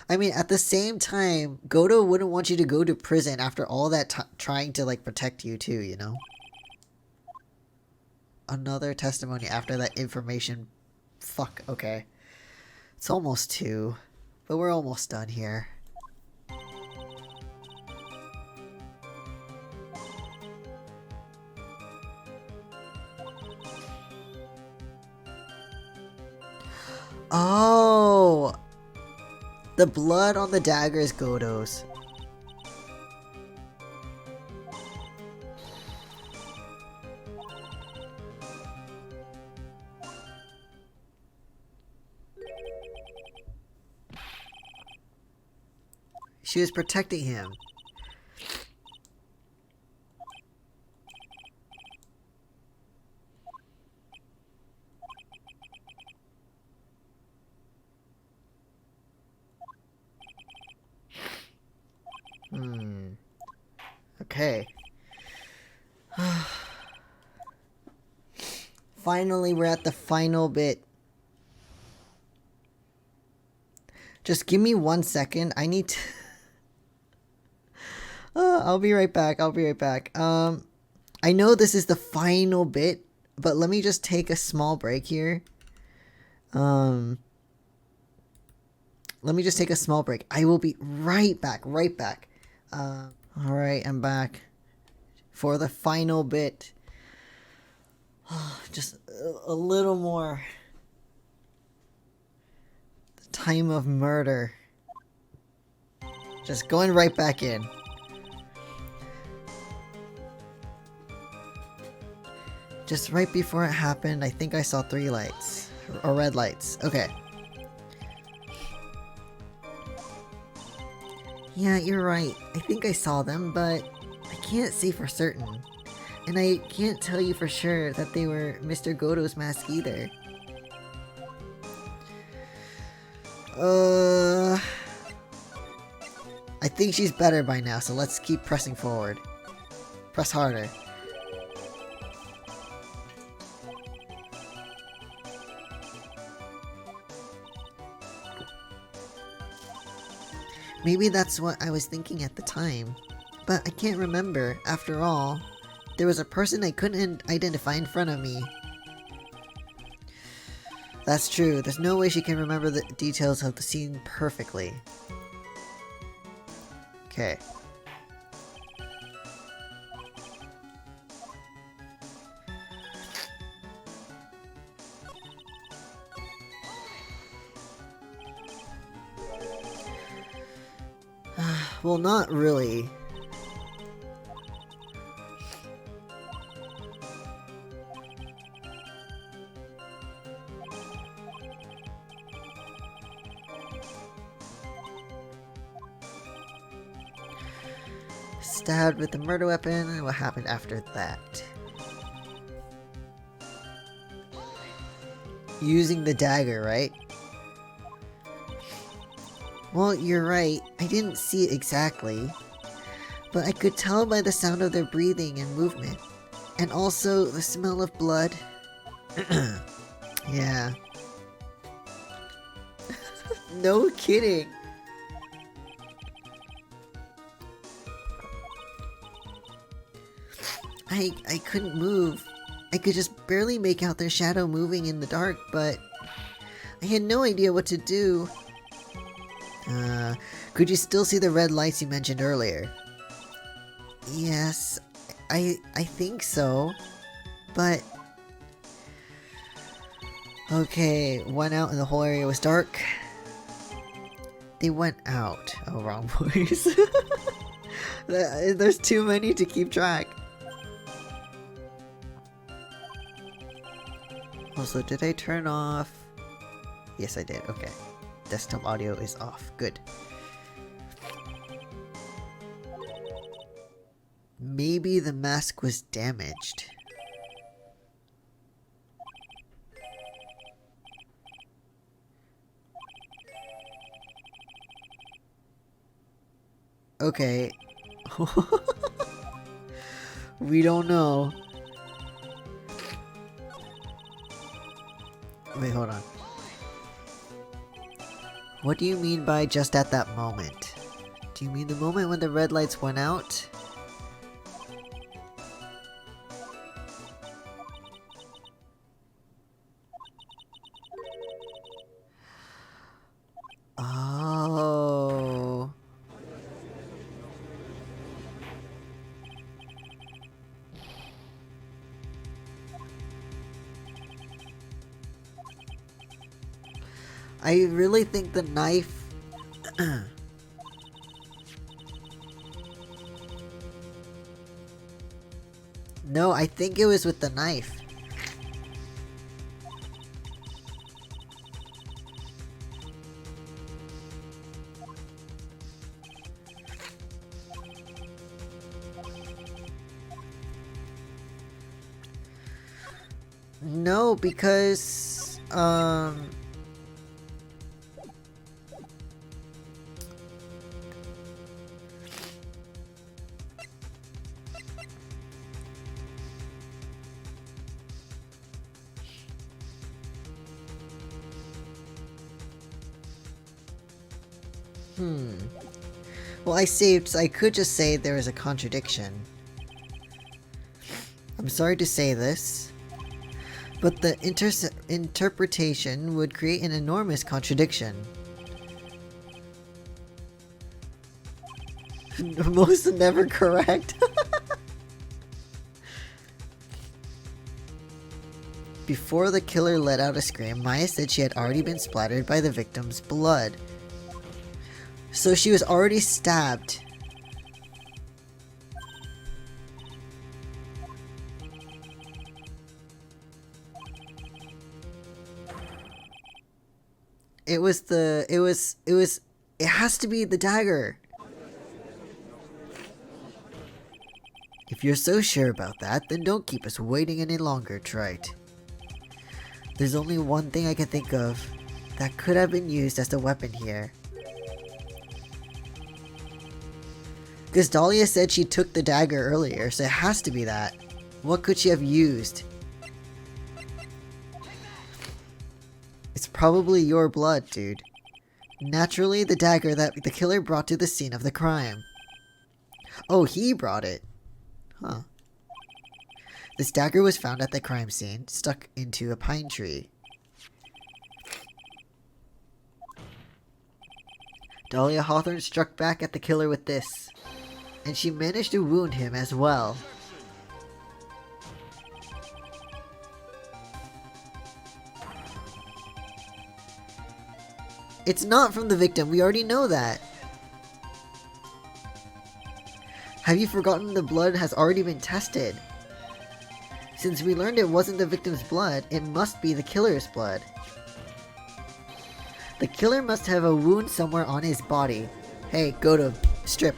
I mean, at the same time, Godo wouldn't want you to go to prison after all that trying to, like, protect you too, you know? Another testimony after that information. Fuck, okay. It's almost 2, but we're almost done here. Oh! The blood on the dagger is Godo's. She was protecting him. Okay. Finally, we're at the final bit. Just give me 1 second. I need to... I'll be right back. I know this is the final bit, but let me just take a small break here. Let me just take a small break. I will be right back. Alright, I'm back for the final bit. Just a little more. The time of murder. Just going right back in. Just right before it happened, I think I saw 3 lights. Or red lights. Okay. Yeah, you're right. I think I saw them, but I can't say for certain. And I can't tell you for sure that they were Mr. Godo's mask either. I think she's better by now, so let's keep pressing forward. Press harder. Maybe that's what I was thinking at the time, but I can't remember. After all, there was a person I couldn't identify in front of me. That's true. There's no way she can remember the details of the scene perfectly. Okay. Well, not really. Stabbed with the murder weapon, and what happened after that? Using the dagger, right? Well, you're right. I didn't see it exactly, but I could tell by the sound of their breathing and movement, and also the smell of blood. Yeah. No kidding. I couldn't move. I could just barely make out their shadow moving in the dark, but I had no idea what to do. Could you still see the red lights you mentioned earlier? Yes, I think so. But... Okay, went out and the whole area was dark. They went out. Oh, wrong voice. There's too many to keep track. Also, did I turn off? Yes, I did. Okay. Desktop audio is off. Good. Maybe the mask was damaged. Okay. We don't know. Wait, hold on. What do you mean by just at that moment? Do you mean the moment when the red lights went out? Oh. I really think the knife... No, I think it was with the knife. No, because... Well, I saved, so I could just say there is a contradiction. I'm sorry to say this, but the interpretation would create an enormous contradiction. Most never correct. Before the killer let out a scream, Maya said she had already been splattered by the victim's blood. So she was already stabbed. It has to be the dagger. If you're so sure about that, then don't keep us waiting any longer, Trite. There's only one thing I can think of that could have been used as the weapon here. Because Dahlia said she took the dagger earlier, so it has to be that. What could she have used? It's probably your blood, dude. Naturally, the dagger that the killer brought to the scene of the crime. Oh, he brought it. Huh. This dagger was found at the crime scene, stuck into a pine tree. Dahlia Hawthorne struck back at the killer with this. And she managed to wound him as well. It's not from the victim, we already know that. Have you forgotten the blood has already been tested? Since we learned it wasn't the victim's blood, it must be the killer's blood. The killer must have a wound somewhere on his body. Hey, go to strip.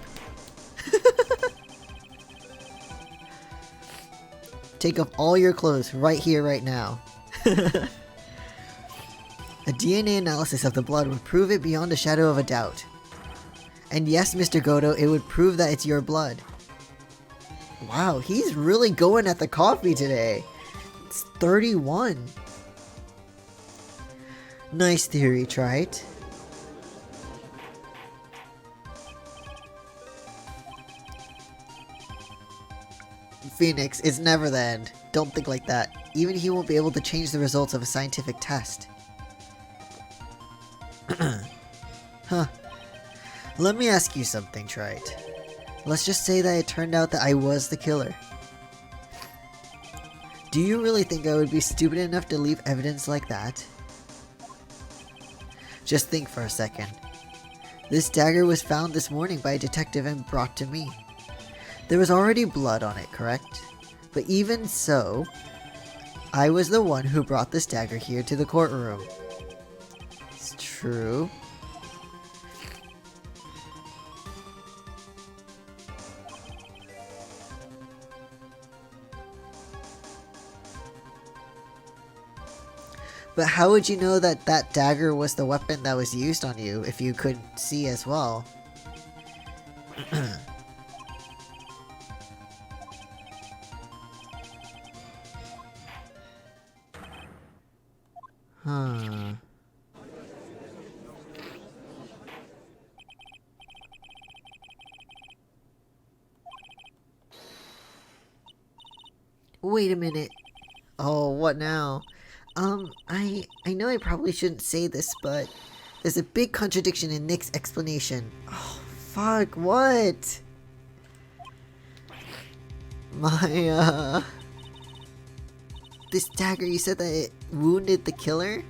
Take off all your clothes right here, right now. A DNA analysis of the blood would prove it beyond a shadow of a doubt. And yes, Mr. Goto, it would prove that it's your blood. Wow, he's really going at the coffee today. It's 31. Nice theory, Trite. Phoenix, it's never the end. Don't think like that. Even he won't be able to change the results of a scientific test. Huh. Let me ask you something, Trite. Let's just say that it turned out that I was the killer. Do you really think I would be stupid enough to leave evidence like that? Just think for a second. This dagger was found this morning by a detective and brought to me. There was already blood on it, correct? But even so, I was the one who brought this dagger here to the courtroom. It's true. But how would you know that that dagger was the weapon that was used on you if you couldn't see as well? Huh. Wait a minute. Oh, what now? I know I probably shouldn't say this, but there's a big contradiction in Nick's explanation. Oh, fuck, what? My, this dagger, you said that it wounded the killer?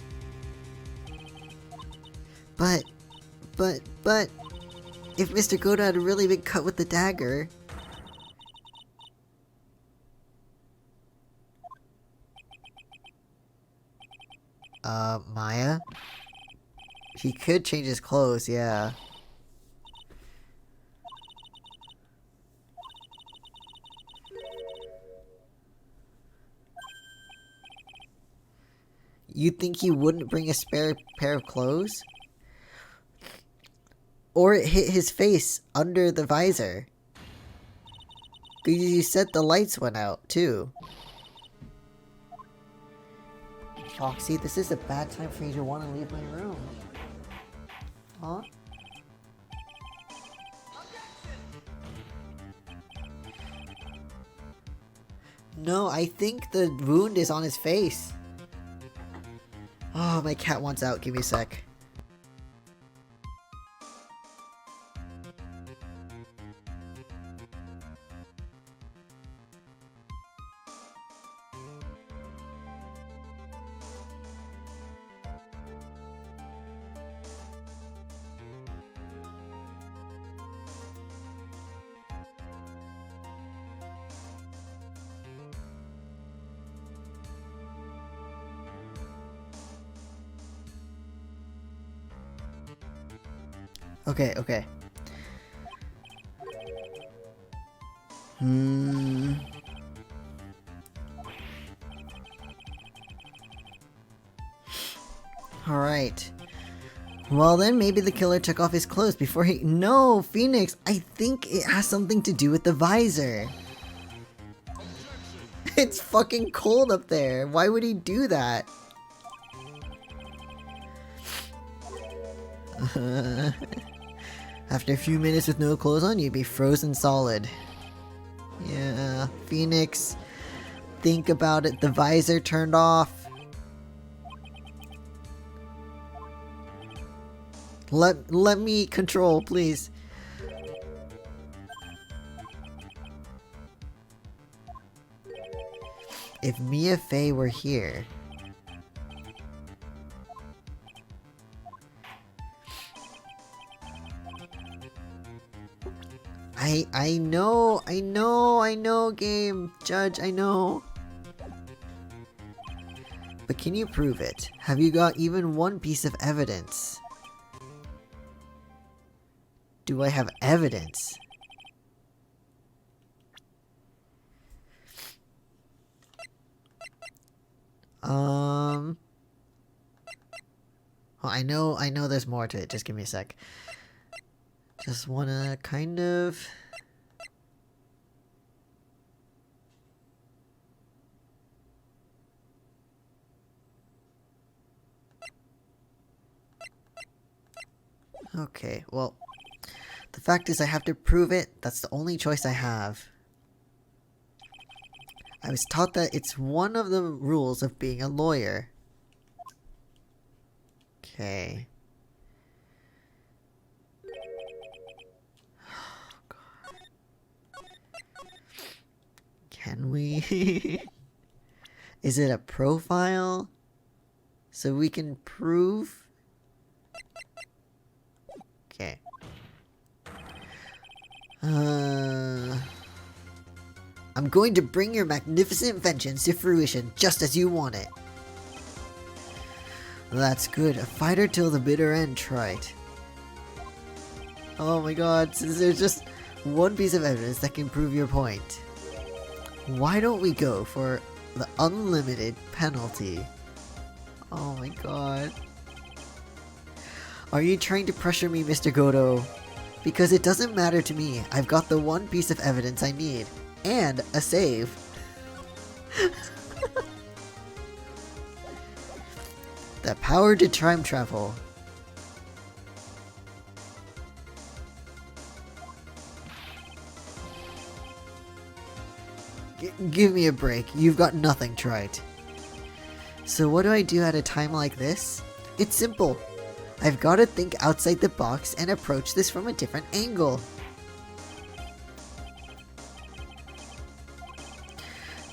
But, if Mr. Goda had really been cut with the dagger... Maya? He could change his clothes, yeah. You think he wouldn't bring a spare pair of clothes? Or it hit his face under the visor. You said the lights went out, too. Foxy, this is a bad time for you to want to leave my room. Huh? No, I think the wound is on his face. Oh, my cat wants out. Give me a sec. Okay. Alright. Well then, maybe the killer took off his clothes before he... No, Phoenix! I think it has something to do with the visor. It's fucking cold up there. Why would he do that? After a few minutes with no clothes on, you'd be frozen solid. Yeah, Phoenix. Think about it. The visor turned off. Let me control, please. If Mia Fey were here... I know, game judge, I know. But can you prove it? Have you got even one piece of evidence? Do I have evidence? Oh, I know there's more to it. Just give me a sec. Just wanna kind of... Okay, well, the fact is I have to prove it. That's the only choice I have. I was taught that it's one of the rules of being a lawyer. Okay. Oh, God. Can we... Is it a profile? So we can prove? Okay. I'm going to bring your magnificent vengeance to fruition just as you want it. That's good. A fighter till the bitter end, Trite. Oh my god, since there's just one piece of evidence that can prove your point. Why don't we go for the unlimited penalty? Oh my god. Are you trying to pressure me, Mr. Goto? Because it doesn't matter to me. I've got the one piece of evidence I need. And a save. The power to time travel. Give me a break. You've got nothing, Trite. So what do I do at a time like this? It's simple. I've got to think outside the box and approach this from a different angle.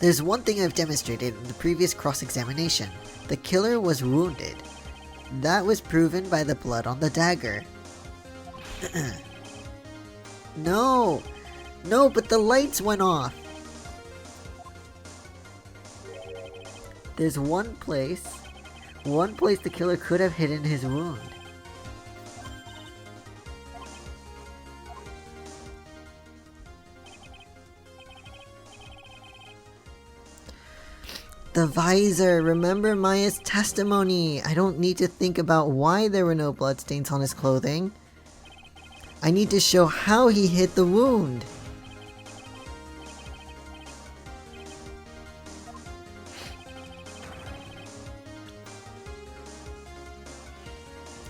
There's one thing I've demonstrated in the previous cross-examination. The killer was wounded. That was proven by the blood on the dagger. No! No, but the lights went off! There's one place the killer could have hidden his wound. The visor! Remember Maya's testimony! I don't need to think about why there were no bloodstains on his clothing. I need to show how he hid the wound.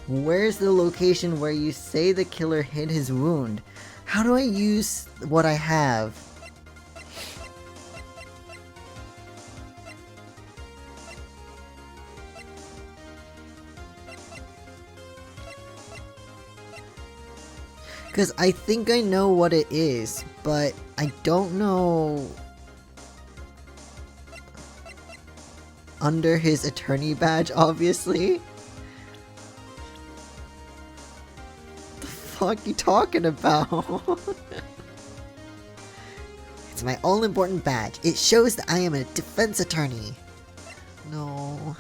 Where's the location where you say the killer hid his wound? How do I use what I have? Because I think I know what it is, but I don't know... Under his attorney badge, obviously? The fuck you talking about? It's my all-important badge. It shows that I am a defense attorney. No...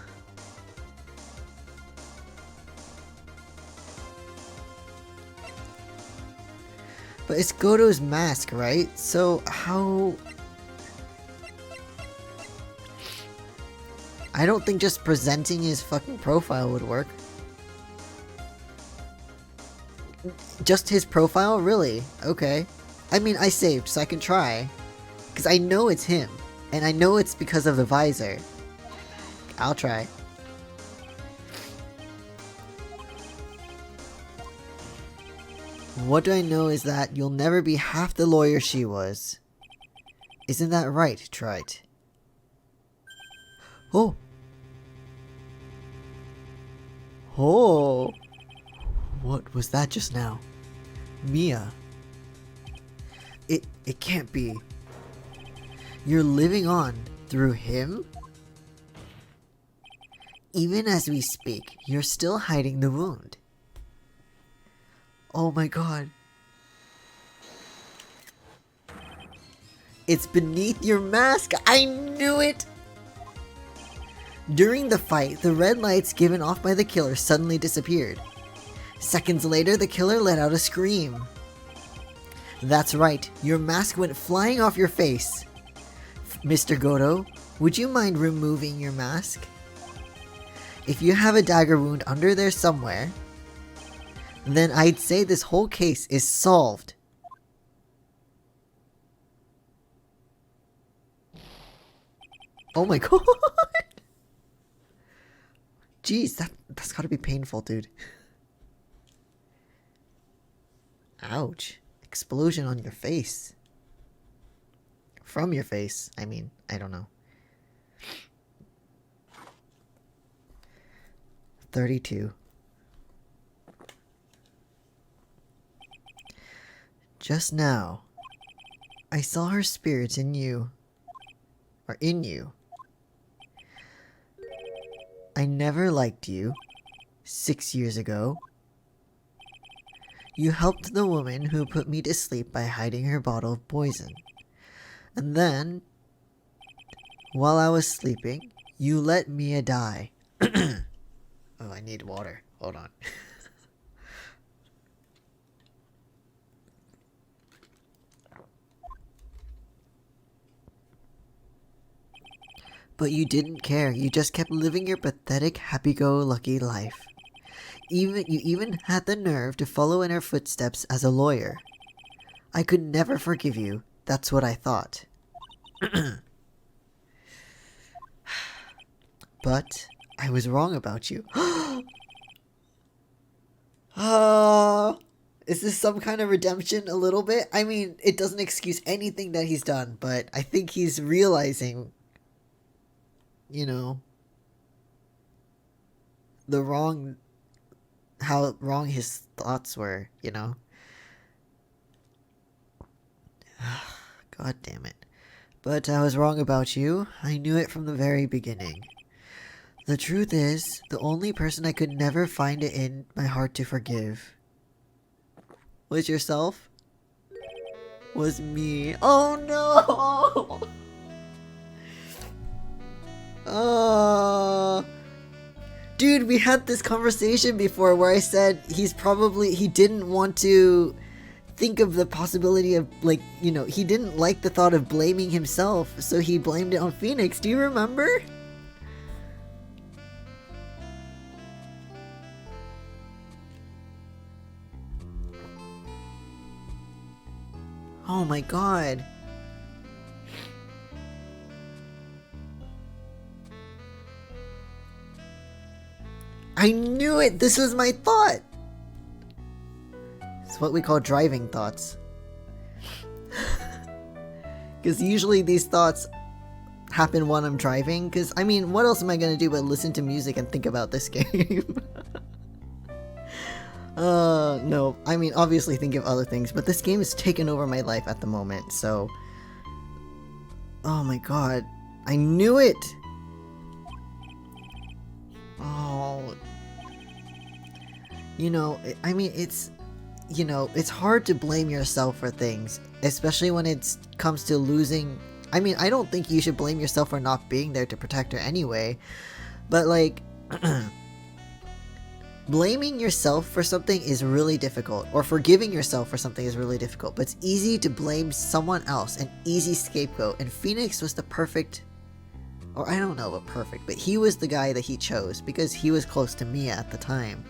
But it's Goto's mask, right? So how... I don't think just presenting his fucking profile would work. Just his profile? Really? Okay. I mean, I saved, so I can try. Because I know it's him. And I know it's because of the visor. I'll try. What do I know is that you'll never be half the lawyer she was. Isn't that right, Trite? Oh! Oh! What was that just now? Mia. It can't be. You're living on through him? Even as we speak, you're still hiding the wound. Oh my god. It's beneath your mask! I knew it! During the fight, the red lights given off by the killer suddenly disappeared. Seconds later, the killer let out a scream. That's right, your mask went flying off your face. Mr. Goto, would you mind removing your mask? If you have a dagger wound under there somewhere, then I'd say this whole case is solved. Oh my god! Jeez, that's gotta be painful, dude. Ouch. Explosion on your face. From your face, I mean, I don't know. 32. Just now, I saw her spirit in you. Or in you. I never liked you 6 years ago. You helped the woman who put me to sleep by hiding her bottle of poison. And then, while I was sleeping, you let Mia die. Oh, I need water. Hold on. But you didn't care. You just kept living your pathetic, happy-go-lucky life. You even had the nerve to follow in her footsteps as a lawyer. I could never forgive you. That's what I thought. But I was wrong about you. Is this some kind of redemption a little bit? I mean, it doesn't excuse anything that he's done, but I think he's realizing, you know, how wrong his thoughts were, you know? God damn it. But I was wrong about you. I knew it from the very beginning. The truth is, the only person I could never find it in my heart to forgive was yourself. Was me. Oh no! Dude, we had this conversation before where I said he didn't want to think of the possibility of, like, you know, he didn't like the thought of blaming himself, so he blamed it on Phoenix. Do you remember? Oh my god. I knew it! This was my thought! It's what we call driving thoughts. Because usually these thoughts happen when I'm driving, because, I mean, what else am I gonna do but listen to music and think about this game? No. I mean, obviously think of other things, but this game has taken over my life at the moment, so... Oh my god. I knew it! Oh... You know, I mean, it's... You know, it's hard to blame yourself for things, especially when it comes to losing... I mean, I don't think you should blame yourself for not being there to protect her anyway, but, like... Blaming yourself for something is really difficult, or forgiving yourself for something is really difficult, but it's easy to blame someone else, an easy scapegoat, and Phoenix was the perfect, or I don't know about perfect, but he was the guy that he chose, because he was close to Mia at the time.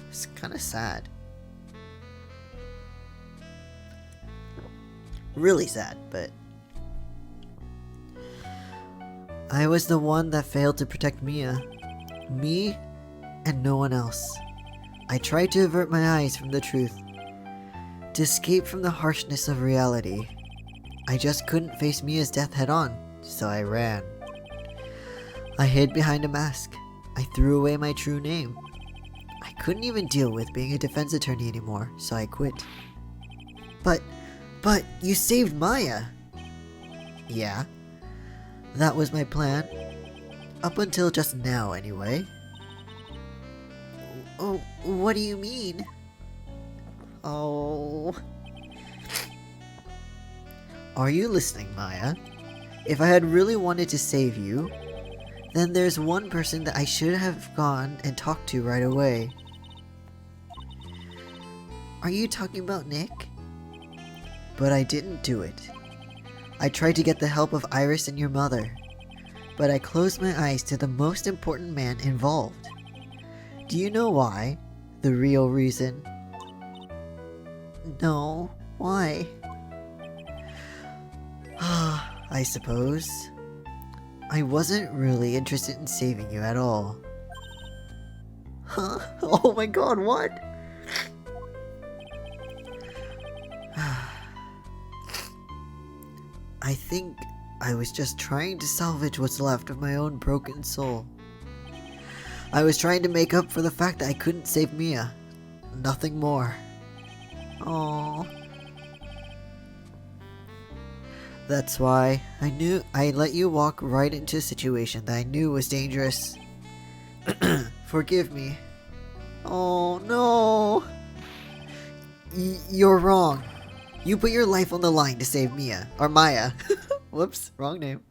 It's kind of sad. Really sad, but... I was the one that failed to protect Mia. Me and no one else. I tried to avert my eyes from the truth, to escape from the harshness of reality. I just couldn't face Mia's death head on, so I ran. I hid behind a mask. I threw away my true name. I couldn't even deal with being a defense attorney anymore, so I quit. But you saved Maya! Yeah, that was my plan. Up until just now, anyway. Oh, what do you mean? Oh... Are you listening, Maya? If I had really wanted to save you, then there's one person that I should have gone and talked to right away. Are you talking about Nick? But I didn't do it. I tried to get the help of Iris and your mother, but I closed my eyes to the most important man involved. Do you know why? The real reason? No, why? I suppose. I wasn't really interested in saving you at all. Huh? Oh my god, what? I think I was just trying to salvage what's left of my own broken soul. I was trying to make up for the fact that I couldn't save Mia. Nothing more. Aww. That's why I let you walk right into a situation that I knew was dangerous. Forgive me. Oh no! You're wrong. You put your life on the line to save Mia. Or Maya. Whoops, wrong name.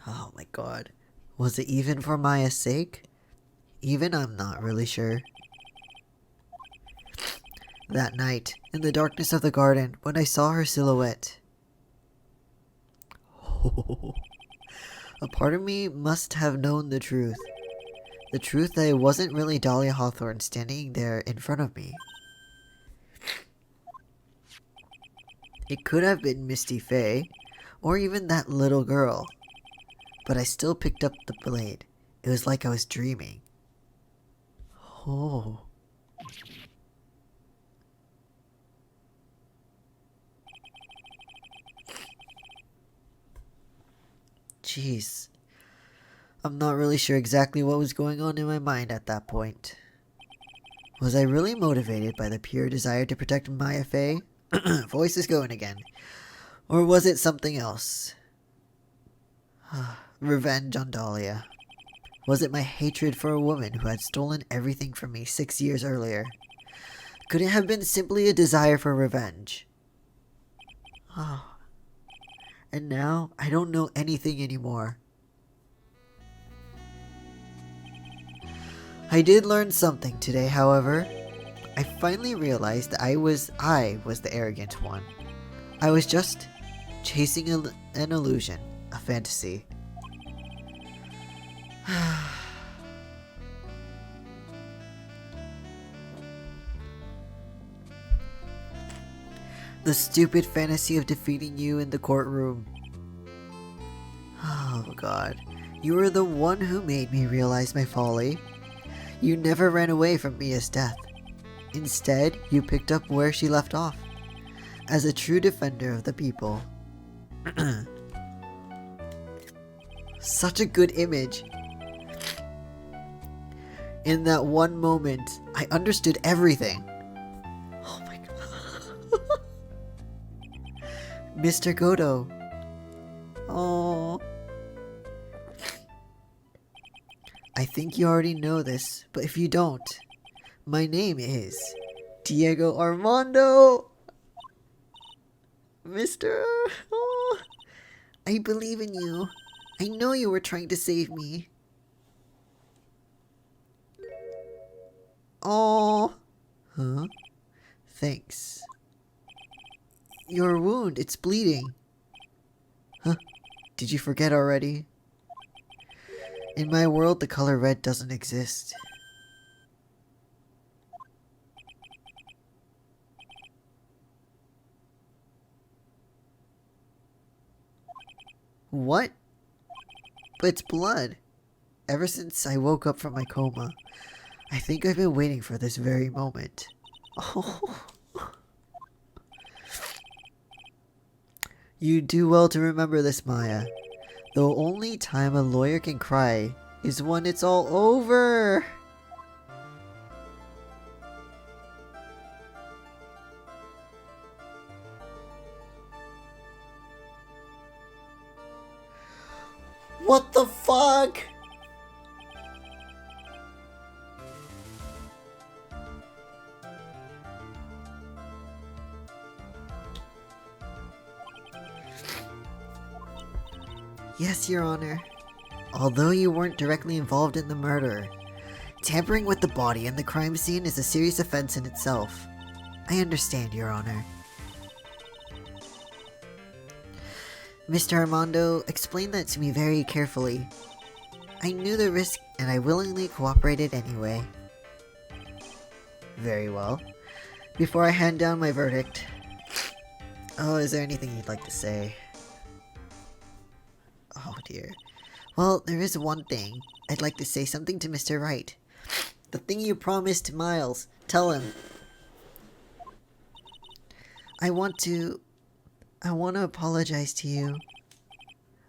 Oh my god. Was it even for Maya's sake? Even I'm not really sure. That night, in the darkness of the garden, when I saw her silhouette. A part of me must have known the truth. The truth that it wasn't really Dahlia Hawthorne standing there in front of me. It could have been Misty Faye, or even that little girl. But I still picked up the blade. It was like I was dreaming. Oh. Jeez. I'm not really sure exactly what was going on in my mind at that point. Was I really motivated by the pure desire to protect Maya Faye? Voice is going again. Or was it something else? Revenge on Dahlia. Was it my hatred for a woman who had stolen everything from me 6 years earlier? Could it have been simply a desire for revenge? And now, I don't know anything anymore. I did learn something today, however. I finally realized that I was the arrogant one. I was just chasing an illusion, a fantasy. The stupid fantasy of defeating you in the courtroom. Oh god, you were the one who made me realize my folly. You never ran away from Mia's death. Instead, you picked up where she left off. As a true defender of the people. Such a good image. In that one moment, I understood everything. Oh my god. Mr. Godo. Oh. I think you already know this, but if you don't, my name is Diego Armando. Mr. Oh, I believe in you. I know you were trying to save me. Oh. Huh? Thanks. Your wound, it's bleeding. Huh? Did you forget already? In my world, the color red doesn't exist. What? But it's blood. Ever since I woke up from my coma, I think I've been waiting for this very moment. Oh. You do well to remember this, Maya. The only time a lawyer can cry is when it's all over. What the fuck? Yes, Your Honor. Although you weren't directly involved in the murder, tampering with the body and the crime scene is a serious offense in itself. I understand, Your Honor. Mr. Armando, explain that to me very carefully. I knew the risk and I willingly cooperated anyway. Very well. Before I hand down my verdict... Oh, is there anything you'd like to say? Oh dear. Well, there is one thing. I'd like to say something to Mr. Wright. The thing you promised to Miles. Tell him. I want to apologize to you.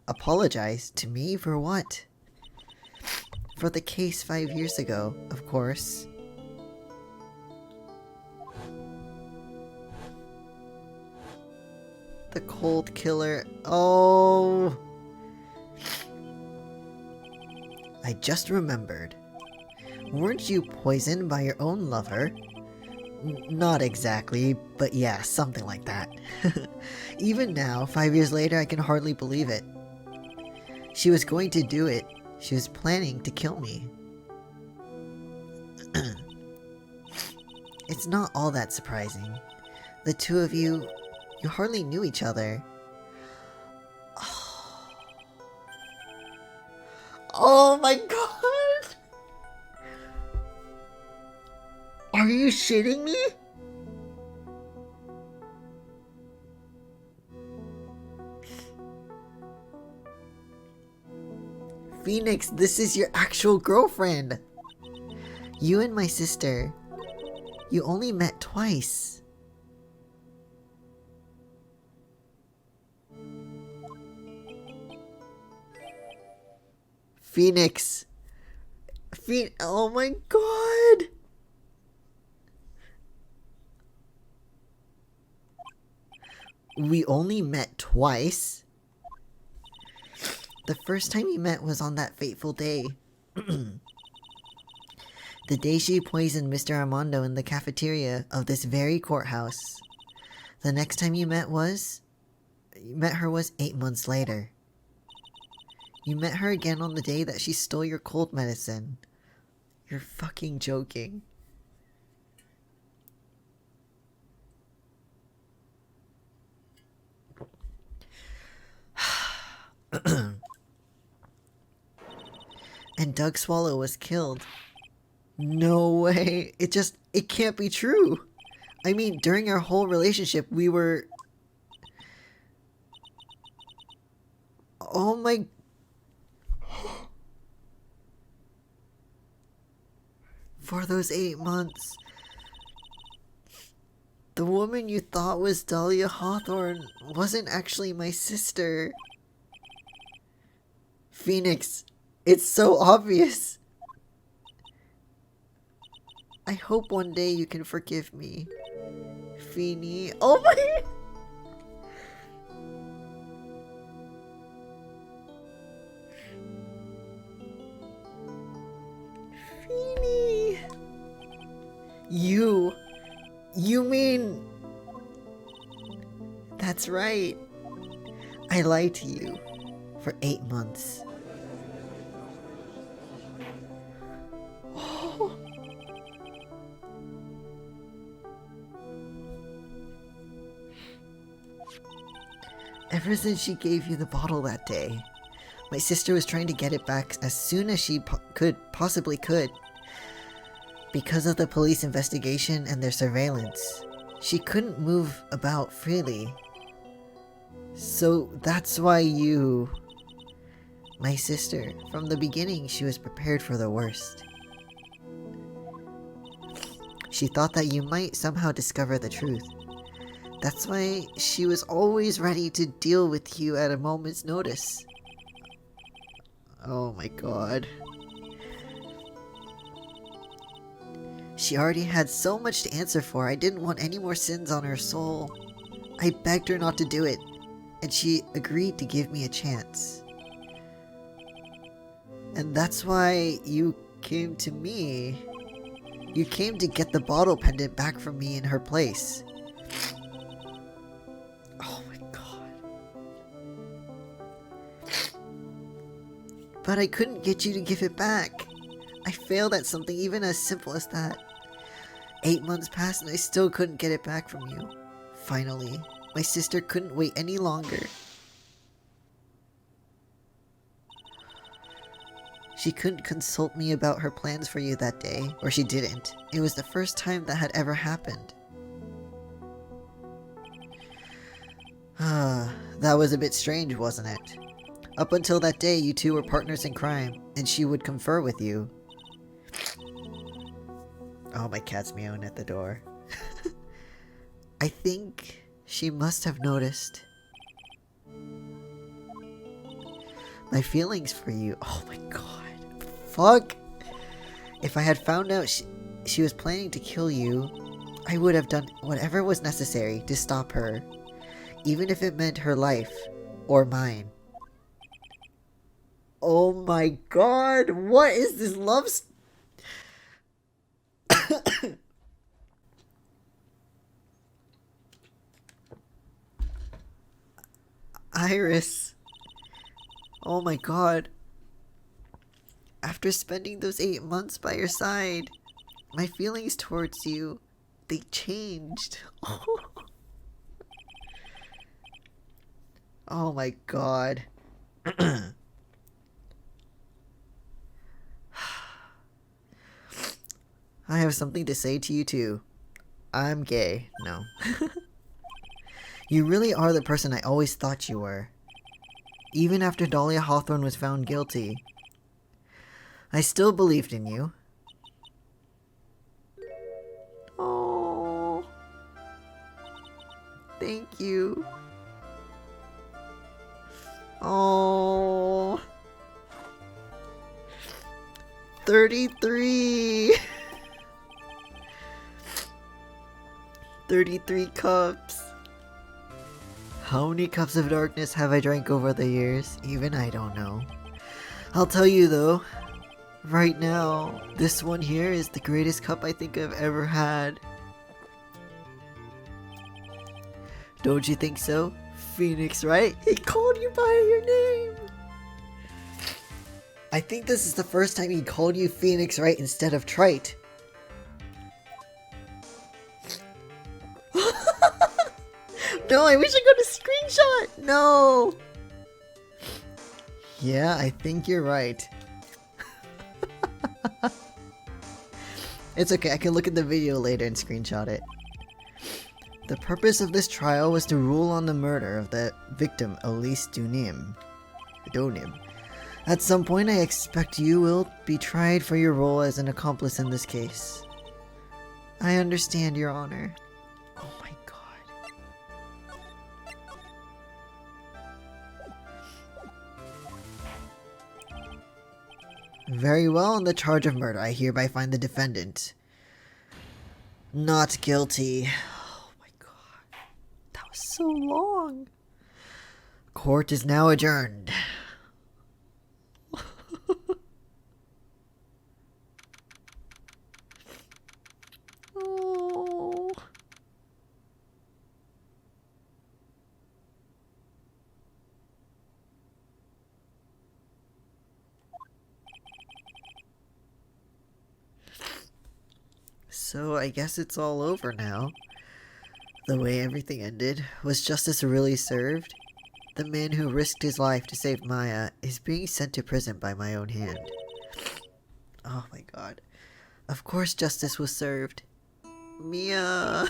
Apologize? To me? For what? For the case 5 years ago, of course. The cold killer. Oh! I just remembered. Weren't you poisoned by your own lover? Not exactly, but yeah, something like that. Even now, 5 years later, I can hardly believe it. She was going to do it. She was planning to kill me. It's not all that surprising. The two of you hardly knew each other. Oh my god! Are you shitting me? Phoenix, this is your actual girlfriend! You and my sister, you only met twice. Phoenix! Oh my god! We only met twice? The first time we met was on that fateful day. The day she poisoned Mr. Armando in the cafeteria of this very courthouse. The next time you met her was 8 months later. You met her again on the day that she stole your cold medicine. You're fucking joking. And Doug Swallow was killed. No way. It can't be true. I mean, during our whole relationship, we were... Oh my... For those 8 months, the woman you thought was Dahlia Hawthorne wasn't actually my sister. Phoenix, it's so obvious. I hope one day you can forgive me. Feeny. Oh my... Feeny. You mean... That's right. I lied to you for 8 months. Ever since she gave you the bottle that day, my sister was trying to get it back as soon as she possibly could. Because of the police investigation and their surveillance, she couldn't move about freely. So that's why my sister, from the beginning, she was prepared for the worst. She thought that you might somehow discover the truth. That's why she was always ready to deal with you at a moment's notice. Oh my god. She already had so much to answer for. I didn't want any more sins on her soul. I begged her not to do it, and she agreed to give me a chance. And that's why you came to me. You came to get the bottle pendant back from me in her place. Oh my god. But I couldn't get you to give it back. I failed at something even as simple as that. 8 months passed and I still couldn't get it back from you. Finally, my sister couldn't wait any longer. She couldn't consult me about her plans for you that day, or she didn't. It was the first time that had ever happened. That was a bit strange, wasn't it? Up until that day, you two were partners in crime, and she would confer with you. Oh, my cat's meowing at the door. I think she must have noticed my feelings for you. Oh my god. Fuck! If I had found out she was planning to kill you, I would have done whatever was necessary to stop her. even if it meant her life or mine. Oh my god, what is this love Iris. Oh my god. After spending those 8 months by your side, my feelings towards you, they changed. Oh my god. I have something to say to you too. I'm gay. No. You really are the person I always thought you were. Even after Dahlia Hawthorne was found guilty, I still believed in you. Oh, thank you. Oh, 33. 33 cups. How many cups of darkness have I drank over the years? Even I don't know. I'll tell you though, right now, this one here is the greatest cup I think I've ever had. Don't you think so? Phoenix Wright? He called you by your name! I think this is the first time he called you Phoenix Wright instead of Trite. No, I wish I got a screenshot! No! Yeah, I think you're right. It's okay, I can look at the video later and screenshot it. The purpose of this trial was to rule on the murder of the victim, Elise Donim. At some point, I expect you will be tried for your role as an accomplice in this case. I understand, Your Honor. Oh my god. Very well, on the charge of murder, I hereby find the defendant not guilty. Oh my god. That was so long. Court is now adjourned. Oh. So I guess it's all over now. The way everything ended, was justice really served? The man who risked his life to save Maya is being sent to prison by my own hand. Oh my god. Of course justice was served. Mia!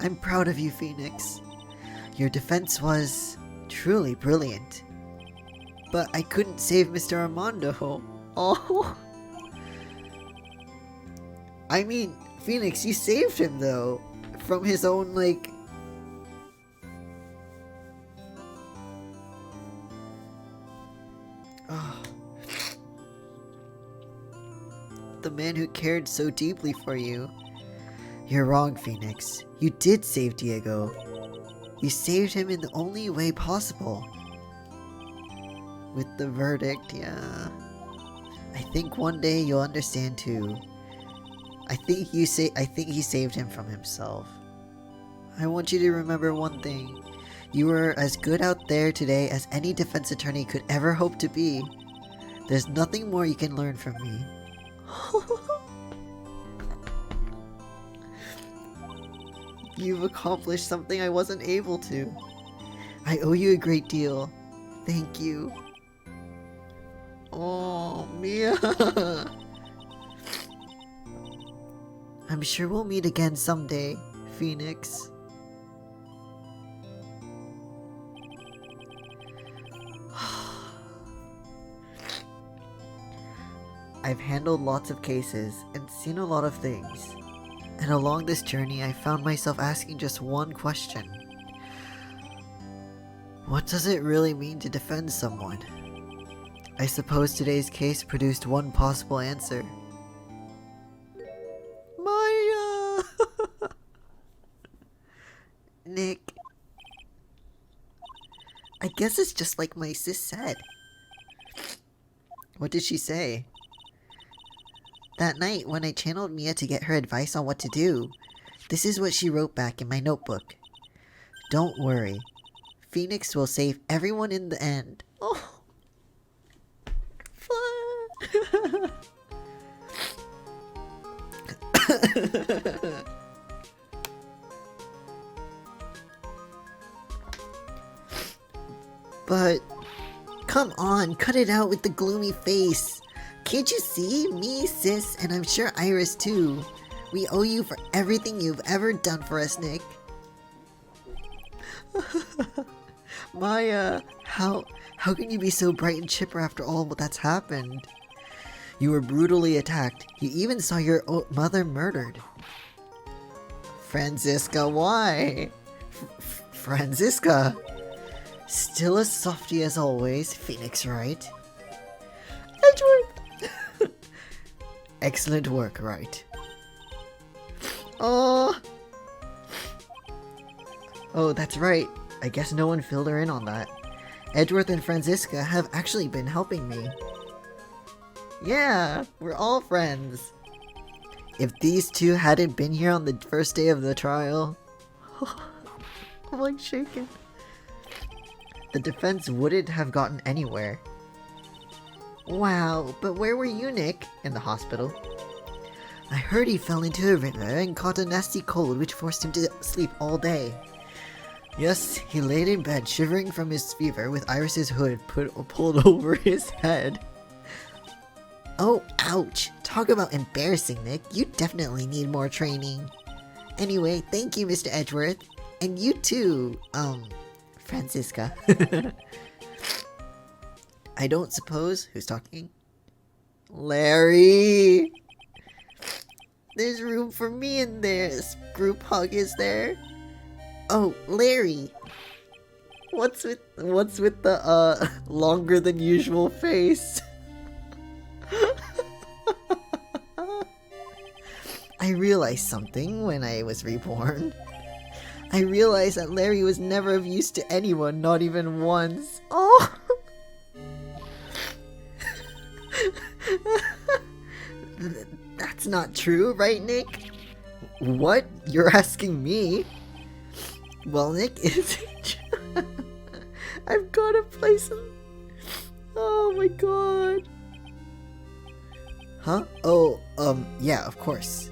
I'm proud of you, Phoenix. Your defense was truly brilliant. But I couldn't save Mr. Armando. Oh. I mean, Phoenix, you saved him though. From his own, like... Oh. The man who cared so deeply for you. You're wrong, Phoenix. You did save Diego. You saved him in the only way possible. With the verdict, yeah. I think one day you'll understand too. I think he saved him from himself. I want you to remember one thing. You were as good out there today as any defense attorney could ever hope to be. There's nothing more you can learn from me. You've accomplished something I wasn't able to. I owe you a great deal. Thank you. Oh, Mia. I'm sure we'll meet again someday, Phoenix. I've handled lots of cases and seen a lot of things. And along this journey, I found myself asking just one question. What does it really mean to defend someone? I suppose today's case produced one possible answer. Maya! I guess it's just like my sis said. What did she say? That night, when I channeled Mia to get her advice on what to do, this is what she wrote back in my notebook. Don't worry. Phoenix will save everyone in the end. Oh. But, come on, cut it out with the gloomy face. Can't you see? Me, sis, and I'm sure Iris too. We owe you for everything you've ever done for us, Nick. Maya, how can you be so bright and chipper after all that's happened? You were brutally attacked. You even saw your mother murdered. Franziska, why? Franziska? Still as softy as always, Phoenix Wright. Edgeworth! Excellent work, Wright. Oh, that's right. I guess no one filled her in on that. Edgeworth and Franziska have actually been helping me. Yeah, we're all friends. If these two hadn't been here on the first day of the trial... I'm like shaking. The defense wouldn't have gotten anywhere. Wow, but where were you, Nick? In the hospital. I heard he fell into a river and caught a nasty cold which forced him to sleep all day. Yes, he laid in bed shivering from his fever with Iris's hood pulled over his head. Oh, ouch. Talk about embarrassing, Nick. You definitely need more training. Anyway, thank you, Mr. Edgeworth. And you too, Franziska. I don't suppose... Who's talking? Larry! There's room for me in there. This group hug is there. Oh, Larry. What's with the longer than usual face? I realized something when I was reborn. I realized that Larry was never of use to anyone, not even once. Oh! That's not true, right, Nick? What? You're asking me? Well, Nick, is it true? I've got to play some... Oh my god. Huh? Oh, yeah, of course.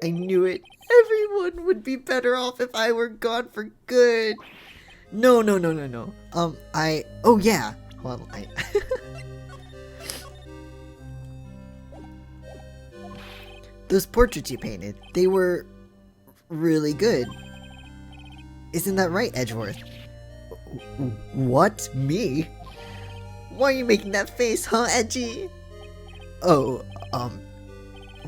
I knew it. Everyone would be better off if I were gone for good. No. Oh yeah. Well, Those portraits you painted, they were really good. Isn't that right, Edgeworth? What? Me? Why are you making that face, huh, Edgy? Oh,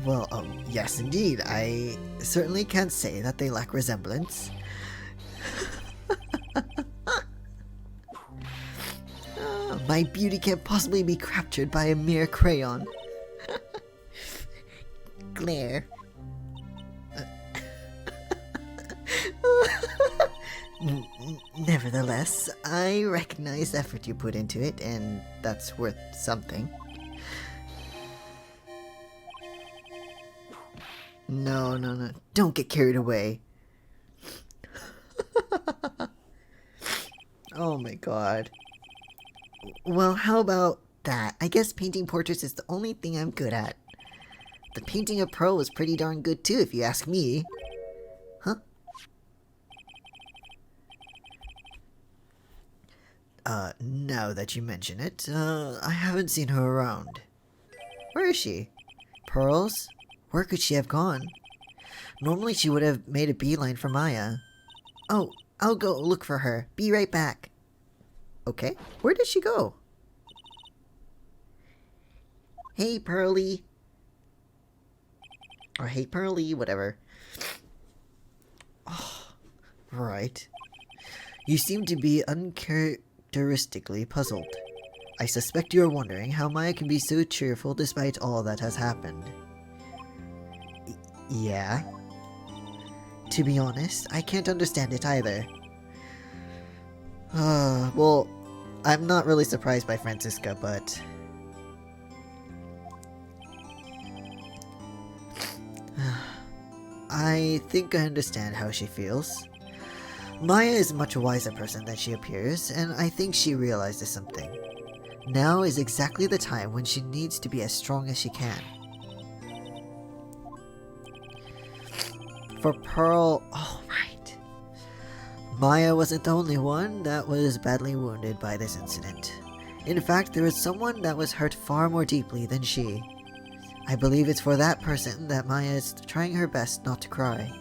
well, yes indeed. I certainly can't say that they lack resemblance. My beauty can't possibly be captured by a mere crayon. Glare. Nevertheless, I recognize the effort you put into it, and that's worth something. No. Don't get carried away. Oh my god. Well, how about that? I guess painting portraits is the only thing I'm good at. The painting of Pearl was pretty darn good too, if you ask me. Huh? Now that you mention it, I haven't seen her around. Where is she? Pearls? Where could she have gone? Normally she would have made a beeline for Maya. Oh, I'll go look for her. Be right back. Okay, where did she go? Hey, Pearly. Or hey, Pearly, whatever. Oh, right. You seem to be uncharacteristically puzzled. I suspect you are wondering how Maya can be so cheerful despite all that has happened. Yeah? To be honest, I can't understand it either. Well, I'm not really surprised by Francisca, but... I think I understand how she feels. Maya is a much wiser person than she appears, and I think she realizes something. Now is exactly the time when she needs to be as strong as she can. For Pearl... Oh, right. Maya wasn't the only one that was badly wounded by this incident. In fact, there was someone that was hurt far more deeply than she. I believe it's for that person that Maya is trying her best not to cry.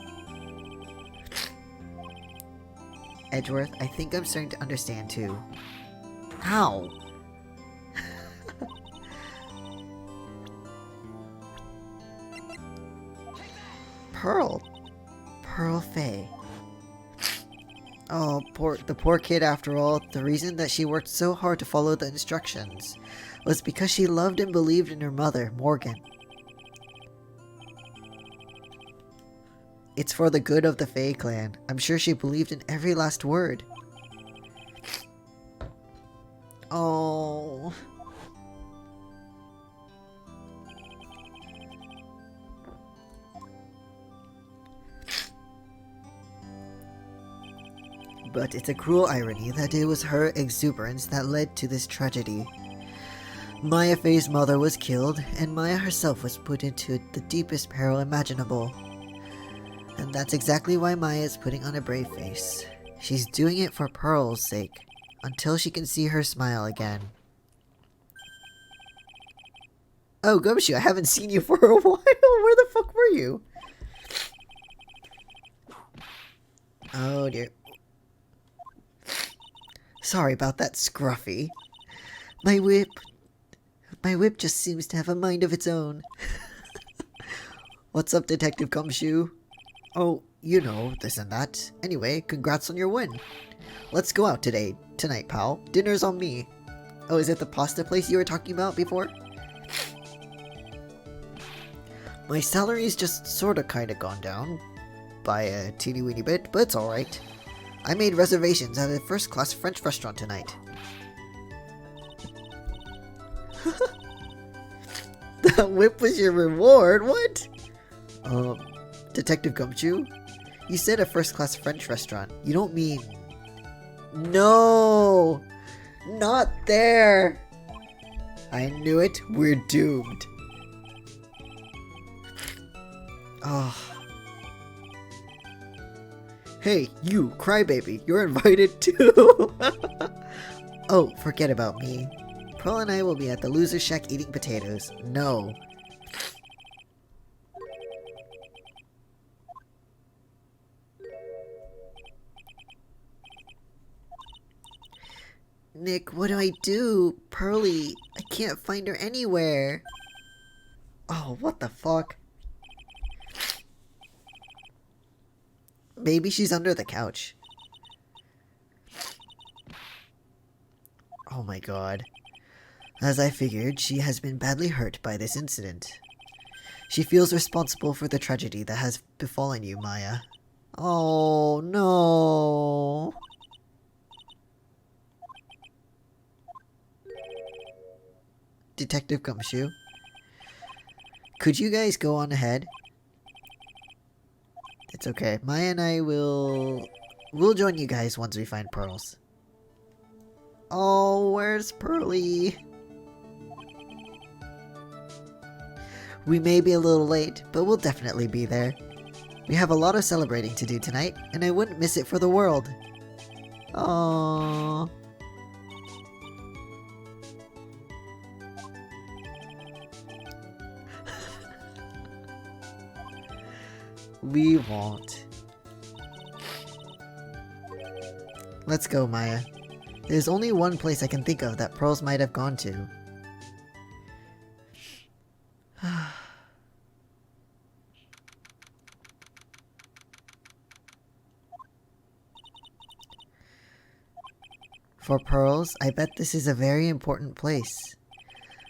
Edgeworth, I think I'm starting to understand too. Ow! Pearl! Pearl Faye. Oh, the poor kid after all. The reason that she worked so hard to follow the instructions was because she loved and believed in her mother, Morgan. It's for the good of the Faye clan. I'm sure she believed in every last word. Oh. But it's a cruel irony that it was her exuberance that led to this tragedy. Maya Faye's mother was killed, and Maya herself was put into the deepest peril imaginable. And that's exactly why Maya is putting on a brave face. She's doing it for Pearl's sake, until she can see her smile again. Oh, Gumshoe, I haven't seen you for a while. Where the fuck were you? Oh dear. Sorry about that, Scruffy. My whip just seems to have a mind of its own. What's up, Detective Gumshoe? Oh, you know, this and that. Anyway, congrats on your win. Let's go out tonight, pal. Dinner's on me. Oh, is it the pasta place you were talking about before? My salary's just sorta kinda gone down by a teeny weeny bit, but it's alright. I made reservations at a first-class French restaurant tonight. The whip was your reward? What? Detective Gumshoe? You said a first-class French restaurant. You don't mean... No! Not there! I knew it. We're doomed. Oh. Hey, you, crybaby. You're invited too! Oh, forget about me. Pearl and I will be at the loser shack eating potatoes. No. Nick, what do I do? Pearly, I can't find her anywhere. Oh, what the fuck? Maybe she's under the couch. Oh my god. As I figured, she has been badly hurt by this incident. She feels responsible for the tragedy that has befallen you, Maya. Oh no. Detective Gumshoe, could you guys go on ahead? It's okay. Maya and I we'll join you guys once we find Pearls. Oh, where's Pearly? We may be a little late, but we'll definitely be there. We have a lot of celebrating to do tonight, and I wouldn't miss it for the world. Aww. We won't. Let's go, Maya. There's only one place I can think of that Pearls might have gone to. For Pearls, I bet this is a very important place.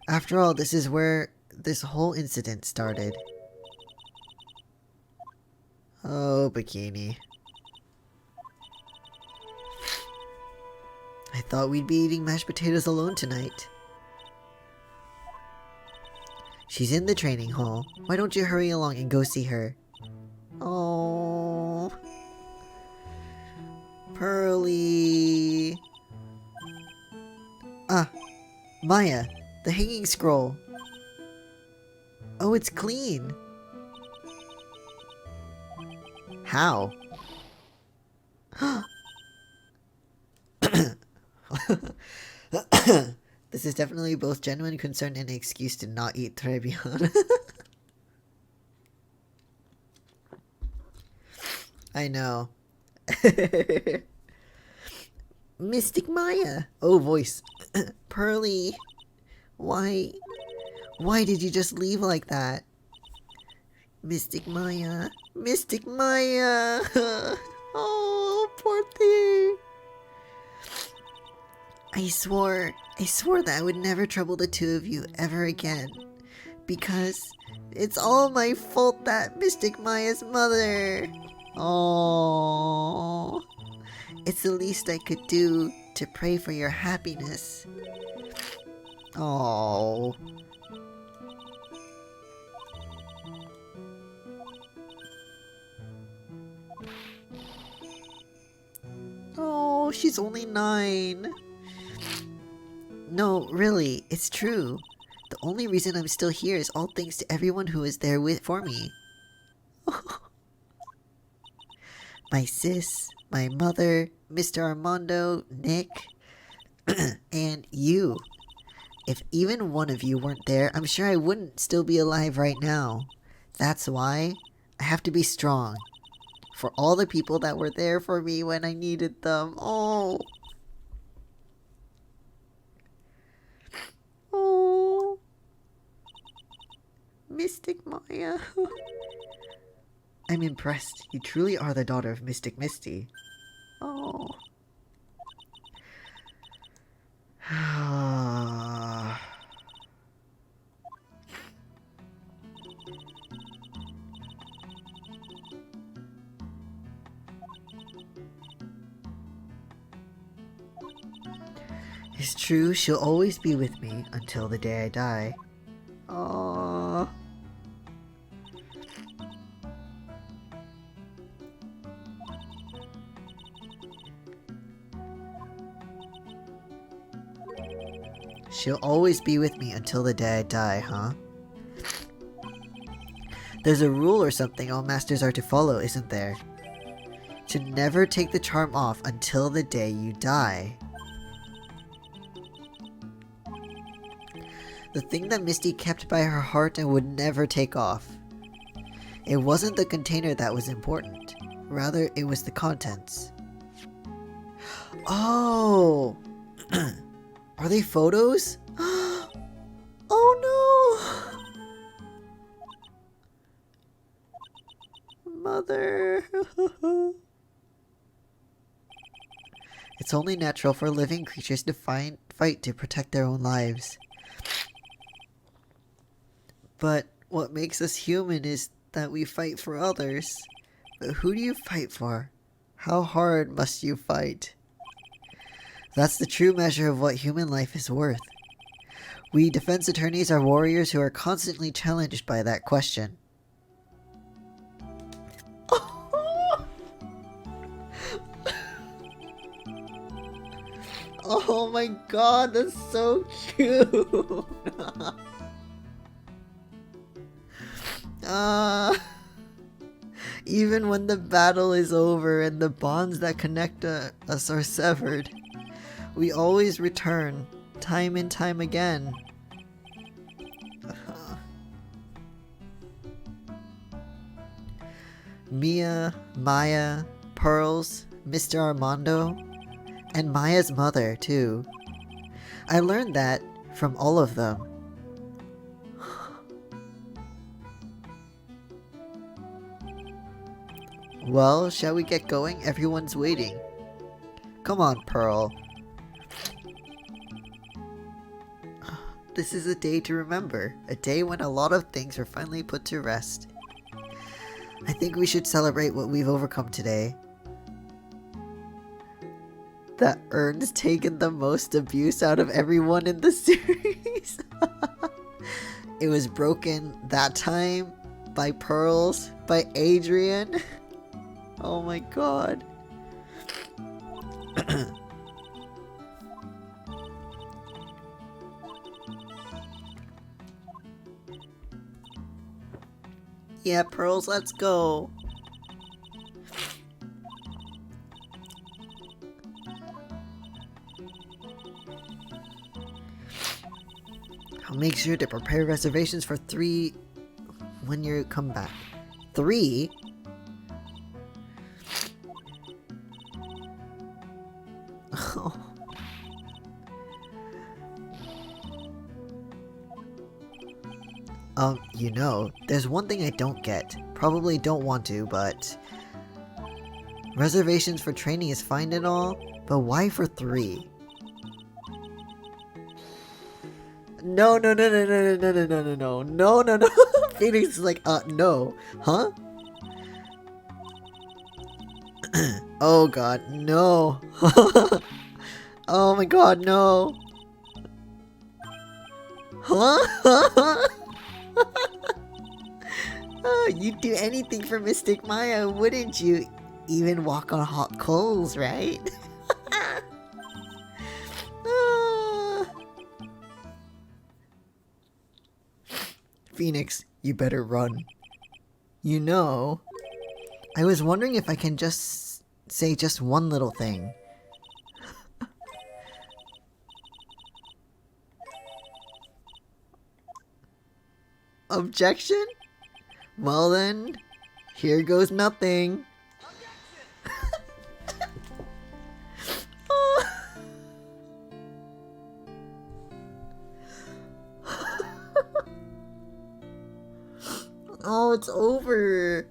After all, this is where this whole incident started. Oh, Bikini. thought we'd be eating mashed potatoes alone tonight. She's in the training hall. Why don't you hurry along and go see her? Oh, Pearly. Ah, Maya, the hanging scroll. Oh, it's clean. How? This is definitely both genuine concern and an excuse to not eat Trebian. I know. Mystic Maya. Oh, voice. Pearly. Why did you just leave like that? Mystic Maya. Mystic Maya. Oh, poor thing. I swore that I would never trouble the two of you ever again. Because it's all my fault that Mystic Maya's mother. Oh, it's the least I could do to pray for your happiness. Oh. Oh, she's only 9. No, really, it's true. The only reason I'm still here is all thanks to everyone who was there for me. My sis, my mother, Mr. Armando, Nick, and you. If even one of you weren't there, I'm sure I wouldn't still be alive right now. That's why I have to be strong. For all the people that were there for me when I needed them. Oh. Oh. Mystic Maya. I'm impressed. You truly are the daughter of Mystic Misty. Oh. It's true, she'll always be with me until the day I die. Aww. She'll always be with me until the day I die, huh? There's a rule or something all masters are to follow, isn't there? To never take the charm off until the day you die. The thing that Misty kept by her heart and would never take off. It wasn't the container that was important. Rather, it was the contents. Oh! Are they photos? Oh no! Mother! It's only natural for living creatures to fight to protect their own lives. But what makes us human is that we fight for others. But who do you fight for? How hard must you fight? That's the true measure of what human life is worth. We defense attorneys are warriors who are constantly challenged by that question. Oh my god, that's so cute! Even when the battle is over and the bonds that connect us are severed, we always return, time and time again. Mia, Maya, Pearls, Mr. Armando, and Maya's mother, too. I learned that from all of them. Well, shall we get going? Everyone's waiting. Come on, Pearl. This is a day to remember. A day when a lot of things were finally put to rest. I think we should celebrate what we've overcome today. That urn's taken the most abuse out of everyone in the series. It was broken that time by Pearls, by Adrian. Oh my god. Yeah, Pearls, let's go. I'll make sure to prepare reservations for 3 when you come back. 3? You know, there's one thing I don't get. Probably don't want to, but... Reservations for training is fine and all, but why for 3? No. Phoenix is like, no. Huh? Oh god, no. Oh my god, no. Huh? Oh, you'd do anything for Mystic Maya, wouldn't you? Even walk on hot coals, right? Phoenix, you better run. You know, I was wondering if I can just say just one little thing. Objection? Well then, here goes nothing. Oh, it's over.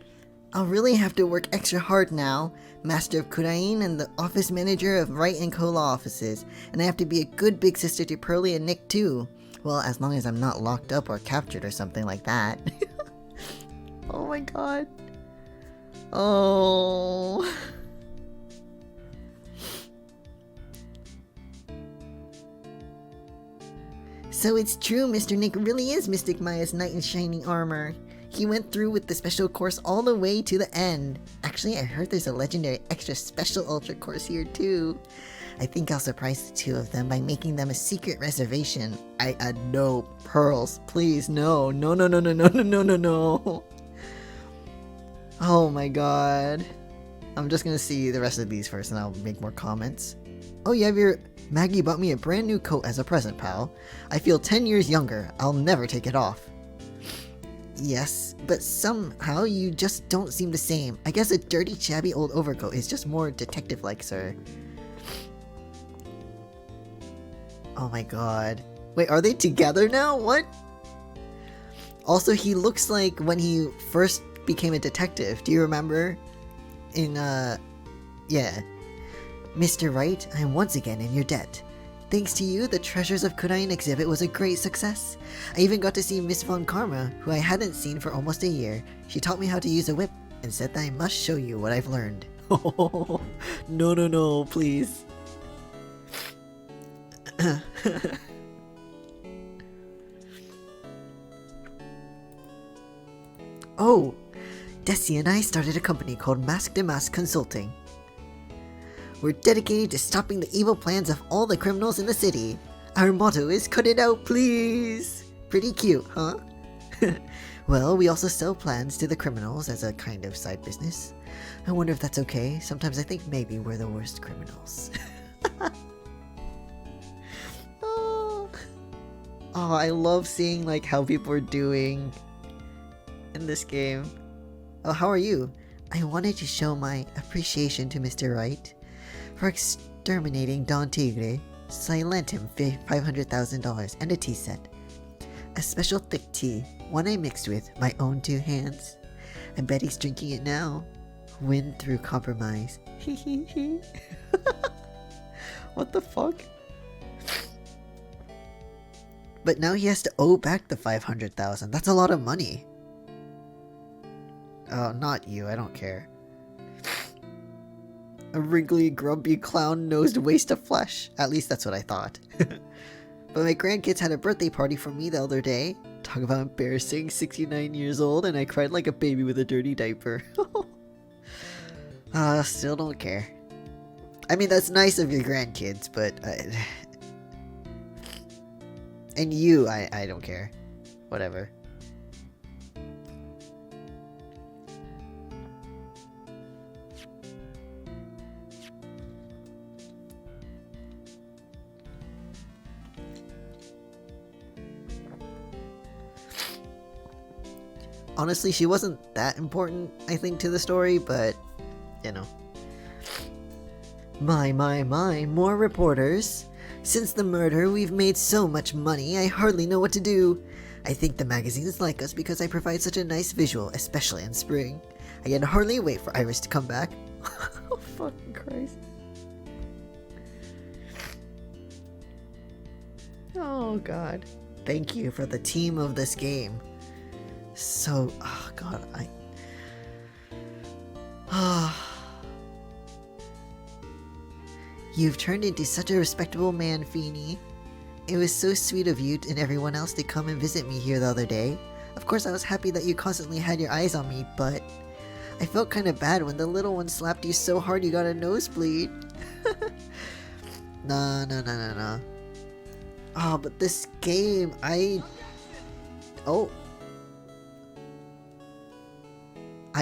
I'll really have to work extra hard now. Master of Kurain and the office manager of Wright and Co. law offices. And I have to be a good big sister to Pearly and Nick too. Well, as long as I'm not locked up or captured or something like that. Oh my god. Oh. So it's true, Mr. Nick really is Mystic Maya's knight in shining armor. He went through with the special course all the way to the end. Actually, I heard there's a legendary extra special ultra course here too. I think I'll surprise the two of them by making them a secret reservation. No, Pearls, please, no. Oh my god. I'm just gonna see the rest of these first and I'll make more comments. Oh, you have your... Maggie bought me a brand new coat as a present, pal. I feel 10 years younger. I'll never take it off. Yes, but somehow you just don't seem the same. I guess a dirty, shabby old overcoat is just more detective-like, sir. Oh my god. Wait, are they together now? What? Also, he looks like when he first became a detective. Do you remember? Yeah. Mr. Wright, I am once again in your debt. Thanks to you, the Treasures of Kurain exhibit was a great success. I even got to see Miss Von Karma, who I hadn't seen for almost a year. She taught me how to use a whip and said that I must show you what I've learned. Oh, no, please. Oh, Desi and I started a company called Mask to Mask Consulting. We're dedicated to stopping the evil plans of all the criminals in the city. Our motto is cut it out, please. Pretty cute, huh? Well, we also sell plans to the criminals as a kind of side business. I wonder if that's okay. Sometimes I think maybe we're the worst criminals. Oh, I love seeing like how people are doing in this game. Oh, how are you? I wanted to show my appreciation to Mr. Wright for exterminating Don Tigre, so I lent him $500,000 and a tea set. A special thick tea, one I mixed with my own 2 hands. I bet he's drinking it now. Win through compromise. What the fuck? But now he has to owe back the $500,000. That's a lot of money. Oh, not you. I don't care. A wrinkly, grumpy, clown-nosed waste of flesh. At least that's what I thought. But my grandkids had a birthday party for me the other day. Talk about embarrassing, 69 years old, and I cried like a baby with a dirty diaper. Still don't care. I mean, that's nice of your grandkids, but... and you, I don't care. Whatever. Honestly, she wasn't that important, I think, to the story, but, you know. My, more reporters. Since the murder, we've made so much money, I hardly know what to do. I think the magazines like us because I provide such a nice visual, especially in spring. I can hardly wait for Iris to come back. Oh, fucking Christ. Oh, God. Thank you for the team of this game. So, oh god, You've turned into such a respectable man, Feeny. It was so sweet of you and everyone else to come and visit me here the other day. Of course I was happy that you constantly had your eyes on me, but I felt kinda bad when the little one slapped you so hard you got a nosebleed. Nah. Oh, but this game, I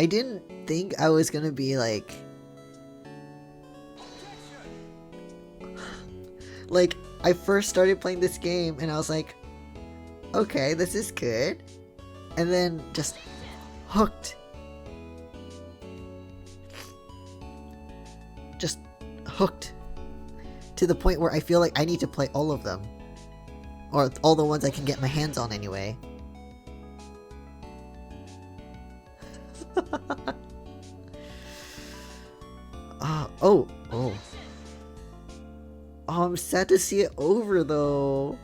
didn't think I was gonna be like, I first started playing this game and I was like, okay, this is good. And then just hooked. Just hooked. To the point where I feel like I need to play all of them. Or all the ones I can get my hands on anyway. Oh, I'm sad to see it over though.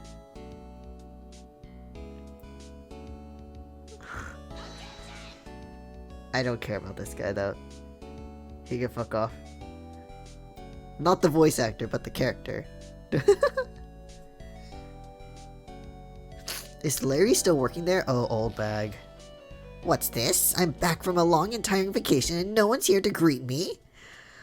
I don't care about this guy though. He can fuck off. Not the voice actor, but the character. Is Larry still working there? Oh, old bag. What's this? I'm back from a long and tiring vacation and no one's here to greet me?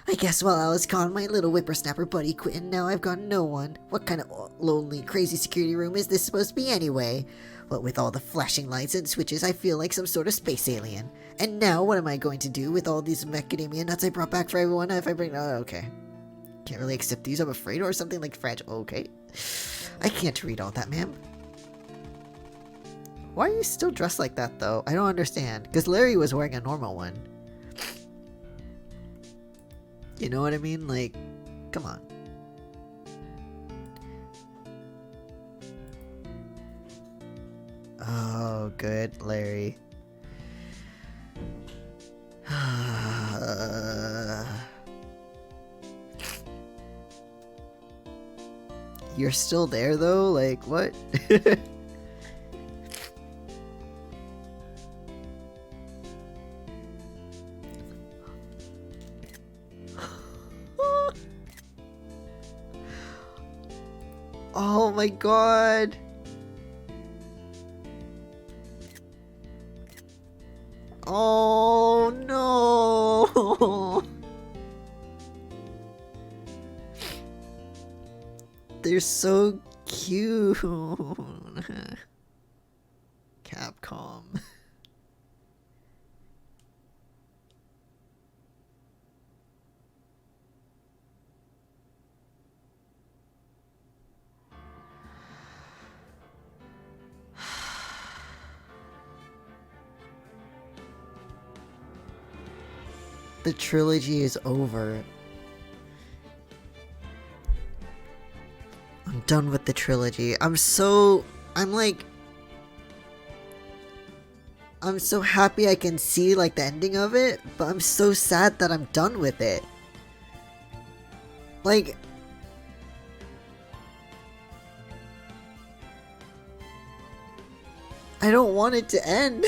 I guess while I was gone, my little whippersnapper buddy quit and now I've got no one. What kind of lonely, crazy security room is this supposed to be anyway? What with all the flashing lights and switches, I feel like some sort of space alien. And now, what am I going to do with all these macadamia nuts I brought back for everyone if I bring... Oh, okay. Can't really accept these, I'm afraid, or something like fragile. Okay. I can't read all that, ma'am. Why are you still dressed like that, though? I don't understand. Because Larry was wearing a normal one. You know what I mean? Like, come on. Oh, good, Larry. You're still there, though? Like, what? Oh my god! Oh no! They're so cute! Capcom. The trilogy is over. I'm done with the trilogy. I'm so happy I can see like the ending of it, but I'm so sad that I'm done with it. Like, I don't want it to end.